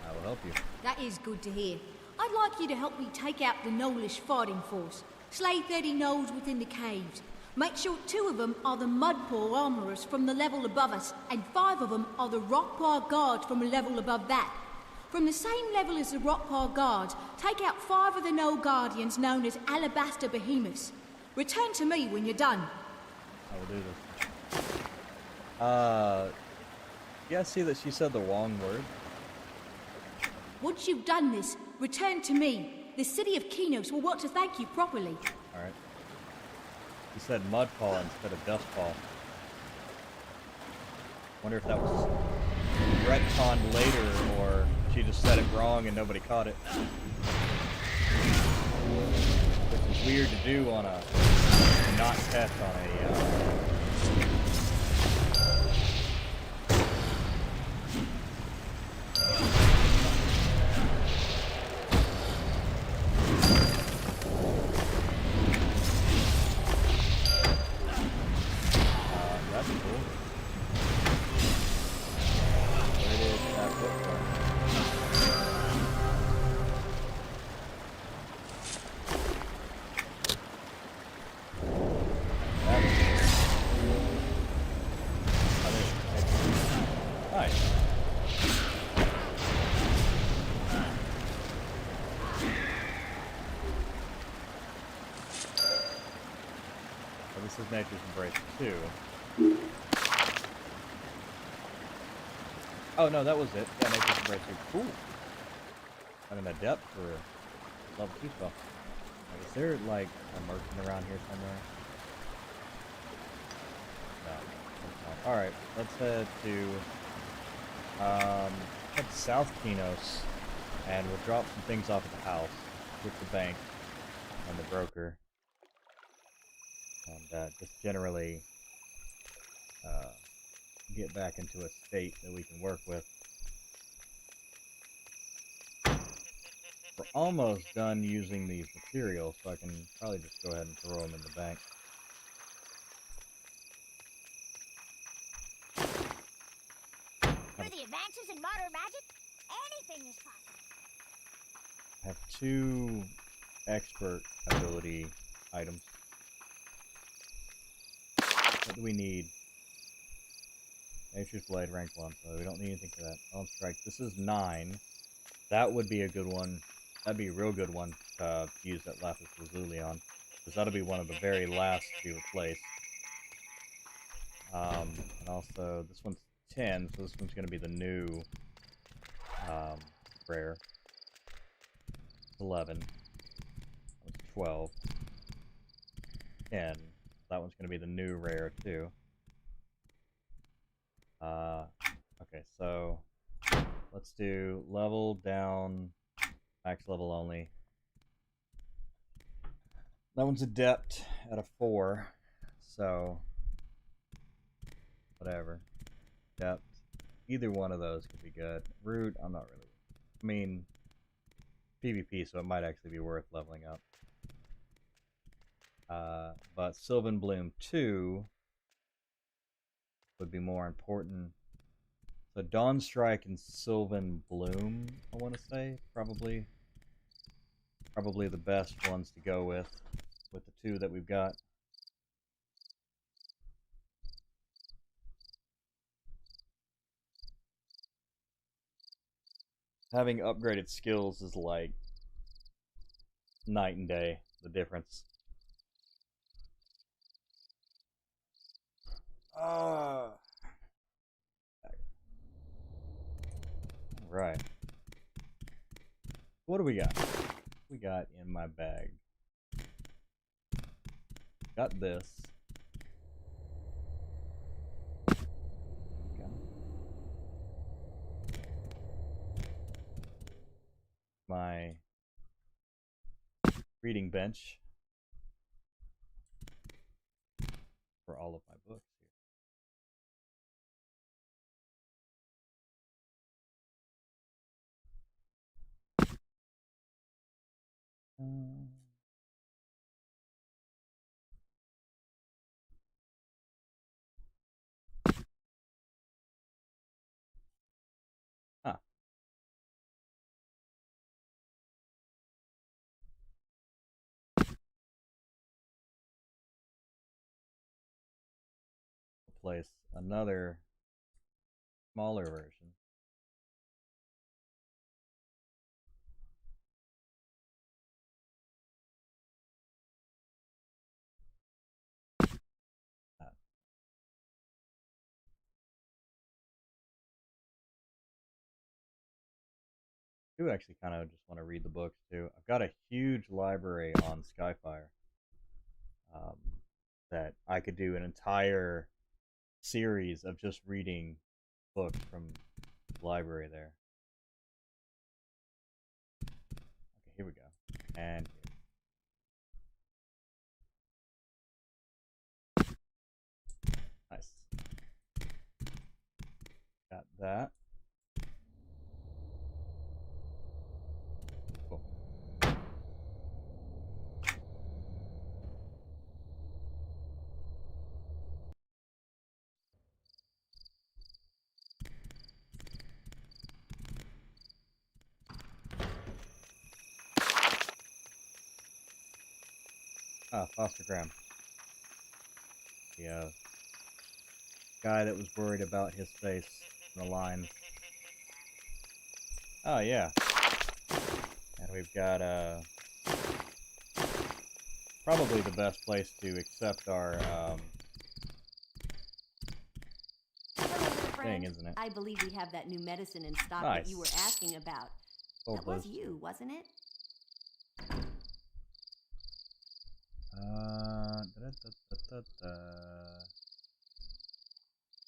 I will help you. That is good to hear. I'd like you to help me take out the Knollish fighting force. Slay 30 Knolls within the caves. Make sure 2 of them are the Mudpaw armorers from the level above us, and 5 of them are the Rockpaw guards from a level above that. From the same level as the Rockpaw guards, take out 5 of the Knoll guardians known as Alabaster Behemoths. Return to me when you're done. I will do this. Yeah, I see that she said the wrong word. Once you've done this, return to me. The city of Kinos will want to thank you properly. Alright. He said Mudpaw instead of Dustpaw. Wonder if that was retconned later, or she just said it wrong and nobody caught it. Which is weird to do on a not test on a that's cool. Oh, this is Nature's Embrace 2. Oh, no, that was it. Yeah, Nature's Embrace 2. Cool. I'm in Adept for level 2 spell. Is there, like, a merchant around here somewhere? No. Alright, let's head to South Kinos, and we'll drop some things off at the house with the bank and the broker, and just generally get back into a state that we can work with. We're almost done using these materials, so I can probably just go ahead and throw them in the bank. With the advances in modern magic, anything is possible. I have 2 expert ability items. What do we need? Nature's Blade, rank 1, so we don't need anything for that. Elm Strike, this is 9. That would be a good one. That'd be a real good one to use that Lapis Lazuli on, because that'll be one of the very last to be replaced. And also, this one's 10, so this one's going to be the new rare. 11. That was 12. 10. That one's going to be the new rare, too. Okay, so let's do level down, max level only. That one's Adept at a 4, so whatever. Adept. Either one of those could be good. Root, I'm not really. I mean, PvP, so it might actually be worth leveling up. But Sylvan Bloom 2 would be more important. So Dawn Strike and Sylvan Bloom, I want to say, probably the best ones to go with the 2 that we've got. Having upgraded skills is like night and day, the difference. Right. What do we got? We got in my bag. Got this. Okay. My reading bench for all of my books here. Place another smaller version. I do actually kind of just want to read the books too. I've got a huge library on Skyfire that I could do an entire series of just reading books from the library there. Okay, here we go. And here. Nice. Got that. Cool. Foster Graham. The guy that was worried about his face in the lines. Oh, yeah. And we've got probably the best place to accept our thing, isn't it? I believe we have that new medicine in stock Nice. that you were asking about. That was you, wasn't it? Here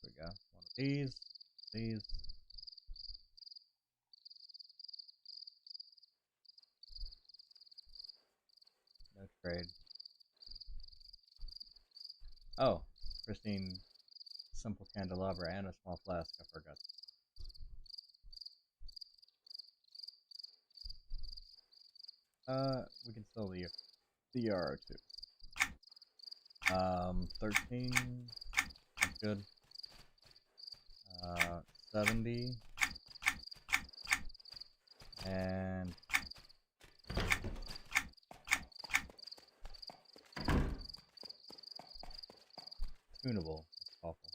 we go. One of these. No trade. Oh, pristine, simple candelabra and a small flask. I forgot. We can sell the yarrow too. 13. That's good. 70. And tunable. That's awful.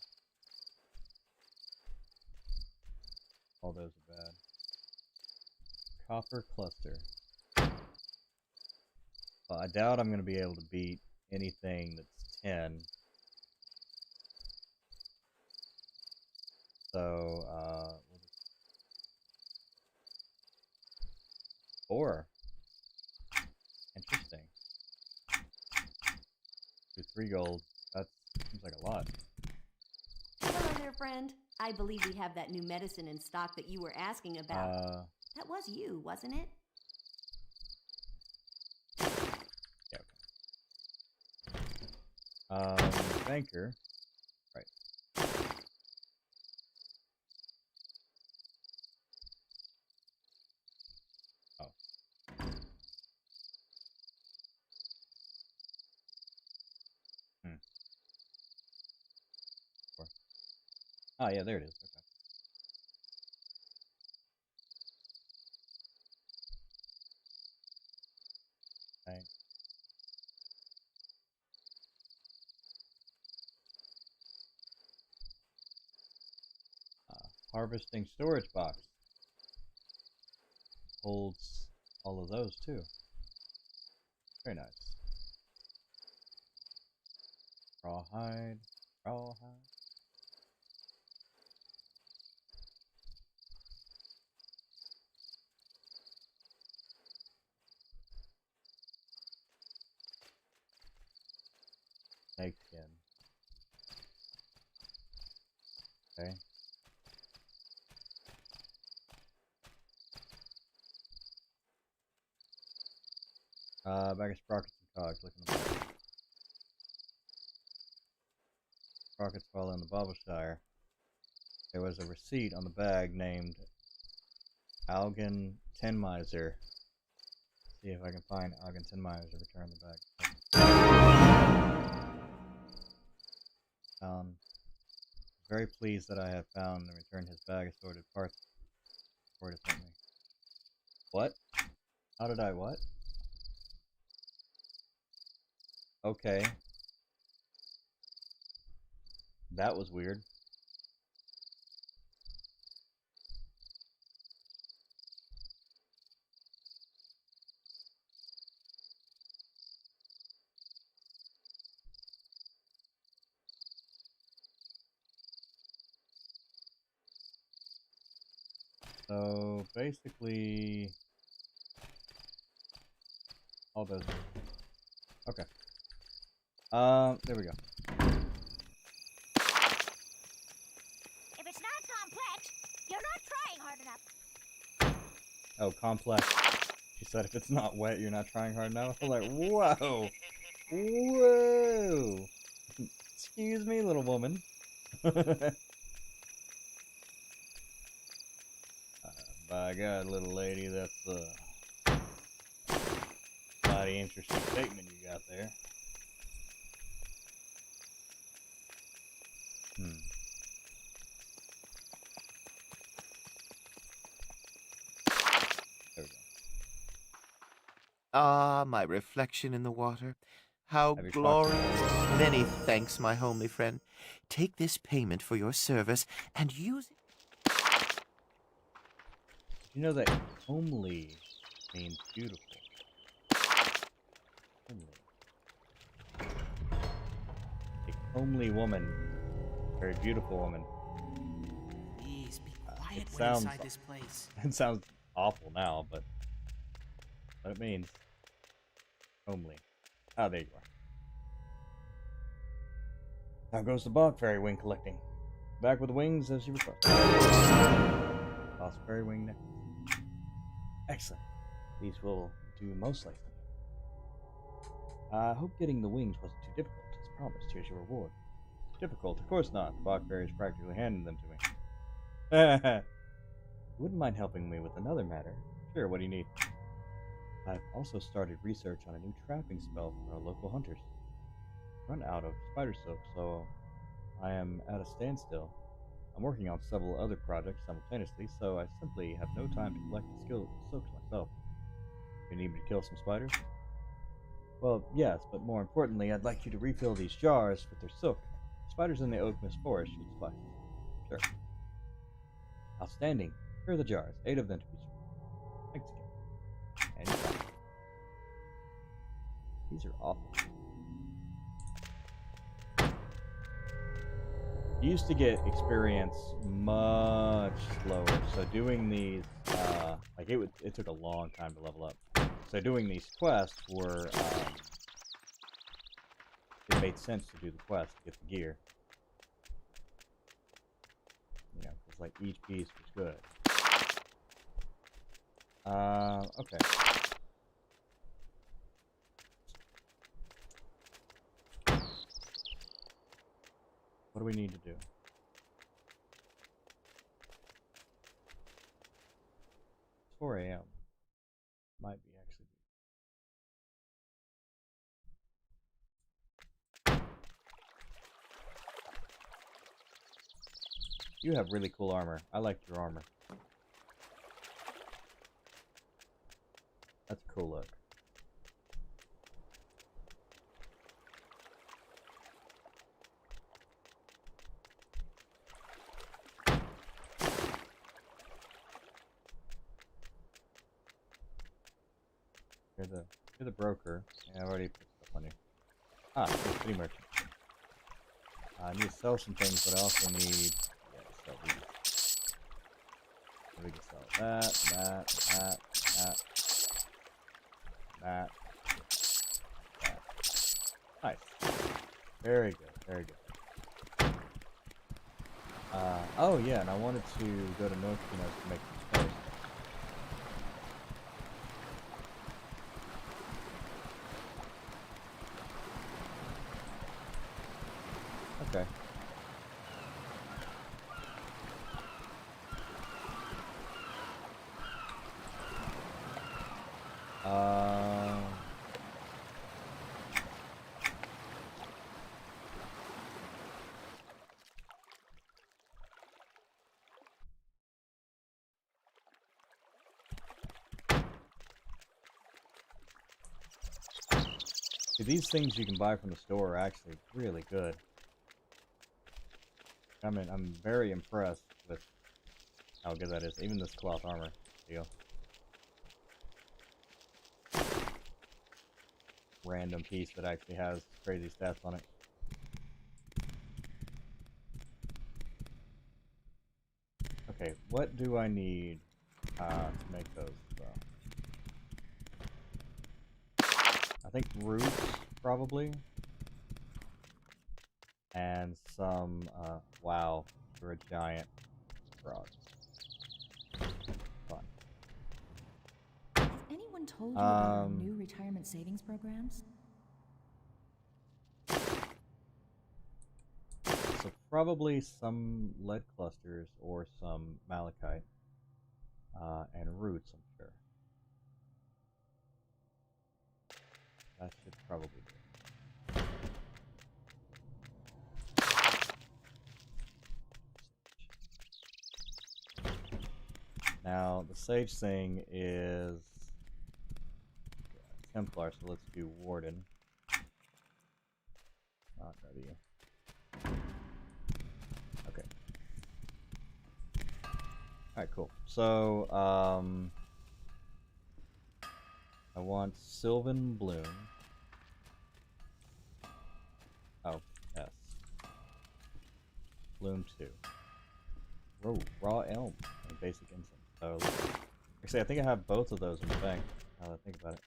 All those are bad. Copper cluster. Well, I doubt I'm going to be able to beat anything that's 10. So, we'll just 4. Interesting. Do 3 gold. That seems like a lot. Hello there, friend. I believe we have that new medicine in stock that you were asking about. That was you, wasn't it? Yeah, okay. Banker. Right. Oh. Oh, yeah, there it is. Okay. Thanks. Harvesting storage box. Holds all of those too. Very nice. Rawhide. Snake skin. Okay. Bag of sprockets and cogs. Look in the back. Sprockets fall in the Bobbleshire. There was a receipt on the bag named Algan Tin Miser. See if I can find Algan Tin Miser. Return the bag. Very pleased that I have found and returned his bag of sorted parts before it sent me. What? How did I what? Okay. That was weird. So basically, all those. Okay. There we go. If it's not complex, you're not trying hard enough. Oh, complex. She said if it's not wet, you're not trying hard enough. I'm like, whoa, whoa. Excuse me, little woman. By God, little lady, that's a mighty interesting statement you got there. There we go. Ah, my reflection in the water. How glorious. Many thanks, my homely friend. Take this payment for your service and use it. You know that homely means beautiful. Homely. homely woman. Very beautiful woman. Please be quiet It when sounds, inside this place. it sounds awful now, but what it means. Homely. Ah, there you are. Now goes the Bog Fairy wing collecting. Back with the wings as you requested. Lost fairy wing necklace. Excellent. These will do most likely. I hope getting the wings wasn't too difficult. As promised, here's your reward. Difficult? Of course not. The Bog Fairy is practically handing them to me. You wouldn't mind helping me with another matter? Sure, what do you need? I've also started research on a new trapping spell for our local hunters. Run out of spider silk, so I am at a standstill. I'm working on several other projects simultaneously, so I simply have no time to collect the silks myself. You need me to kill some spiders? Well, yes, but more importantly, I'd like you to refill these jars with their silk. Spiders in the oak mist forest should suffice. Sure. Outstanding. Here are the jars, 8 of them to be sure. Thanks again. Anytime. These are awful. You used to get experience much slower, so doing these, it took a long time to level up. So doing these quests were, it made sense to do the quest to get the gear. You know, because like each piece was good. Okay. What do we need to do? 4 a.m. Might be actually. You have really cool armor. I like your armor. That's a cool look. You're the broker. Yeah, I've already put stuff on you. Ah, cool, city merchant. I need to sell some things, but I also need to sell these. We can sell that. Nice. Very good, very good. Oh yeah, and I wanted to go to North Kinos to make some toast. Okay. See, these things you can buy from the store are actually really good. I mean, I'm very impressed with how good that is. Even this cloth armor deal. Random piece that actually has crazy stats on it. Okay, what do I need to make those? I think roots, probably. And some, wow, for a giant frog. Fun. Has anyone told you about our new retirement savings programs? So probably some lead clusters or some malachite. And roots, I'm sure. That should probably do it. Now, the sage thing is Templar, so let's do Warden. Not ready. Okay. Alright, cool. So, I want Sylvan Bloom. Oh, yes. Bloom 2. Raw elm and basic incense. So, actually, I think I have both of those in the bank. Now that I think about it.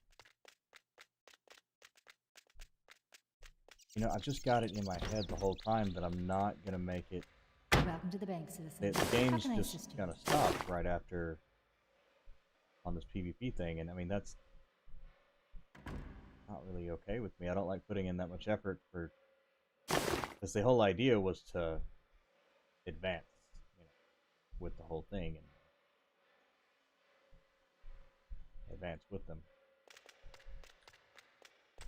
You know, I've just got it in my head the whole time that I'm not gonna make it. Welcome to the bank, citizen. The game's just gonna stop right after on this PvP thing, and I mean that's not really okay with me. I don't like putting in that much effort for, because the whole idea was to advance, you know, with the whole thing and advance with them.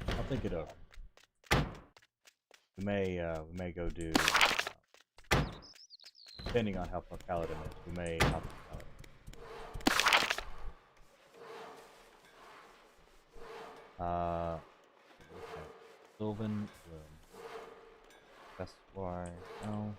I'll think it over. We may go do, depending on how far Paladin is, we may hop the Paladin. Okay. Sylvan Bloom. Festoire, no.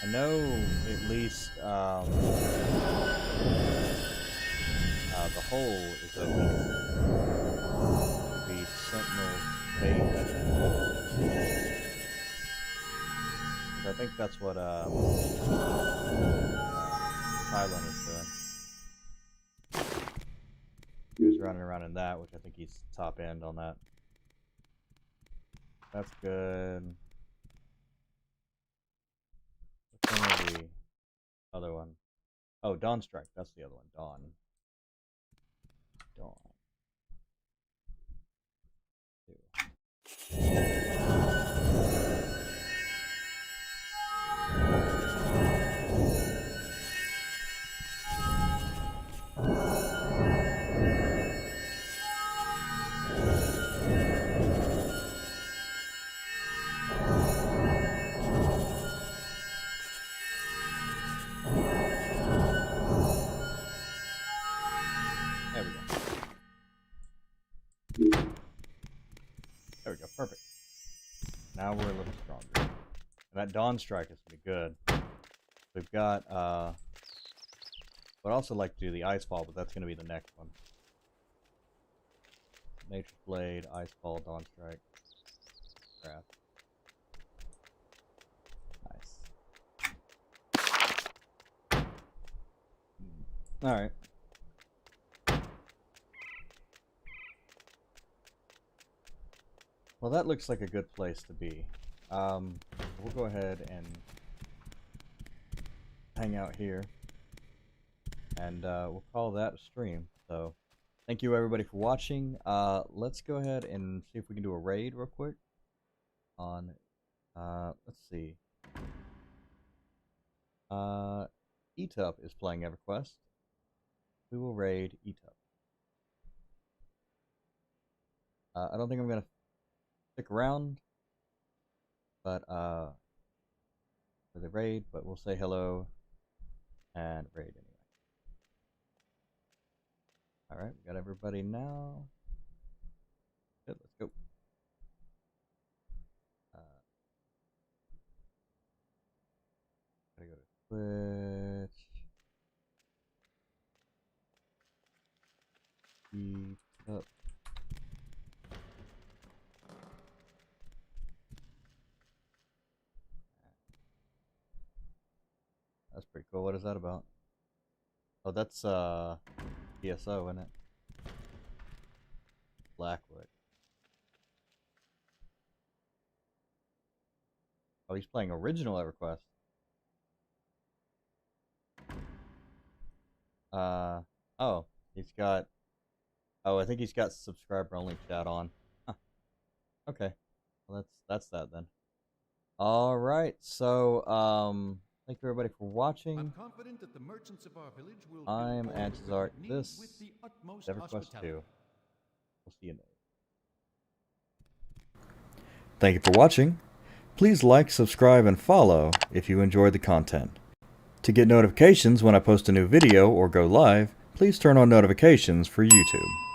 I know at least the hole is open. The Sentinel's Cave. I think that's what Tylon is doing. He was running around in that, which I think he's top end on that. That's good. Which one is the other one? Oh, Dawn Strike. That's the other one. Dawn. There we go. There we go. Perfect. Now we're a little stronger. And that Dawn Strike is pretty good. We've got, I'd also like to do the Ice Fall, but that's going to be the next one. Nature's Blade, Ice Fall, Dawn Strike. Crap. Nice. Alright. Well, that looks like a good place to be. We'll go ahead and hang out here. And we'll call that a stream. So, thank you everybody for watching. Let's go ahead and see if we can do a raid real quick. On, let's see. Etup is playing Everquest. We will raid Etup. I don't think I'm going to stick around, but for the raid, but we'll say hello and raid anyway. Alright, we got everybody now. Good, let's go. Gotta go to Twitch. Etup. That's pretty cool. What is that about? Oh, that's PSO, isn't it? Blackwood. Oh, he's playing original Everquest. Oh, he's got. Oh, I think he's got subscriber only chat on. Huh. Okay, well that's that then. All right, so thank you everybody for watching. I'm confident that the merchants of our village will I'm Antizark. This with the utmost is Everquest 2. hospitality. We'll see you next. Thank you for watching. Please like, subscribe, and follow if you enjoyed the content. To get notifications when I post a new video or go live, please turn on notifications for YouTube.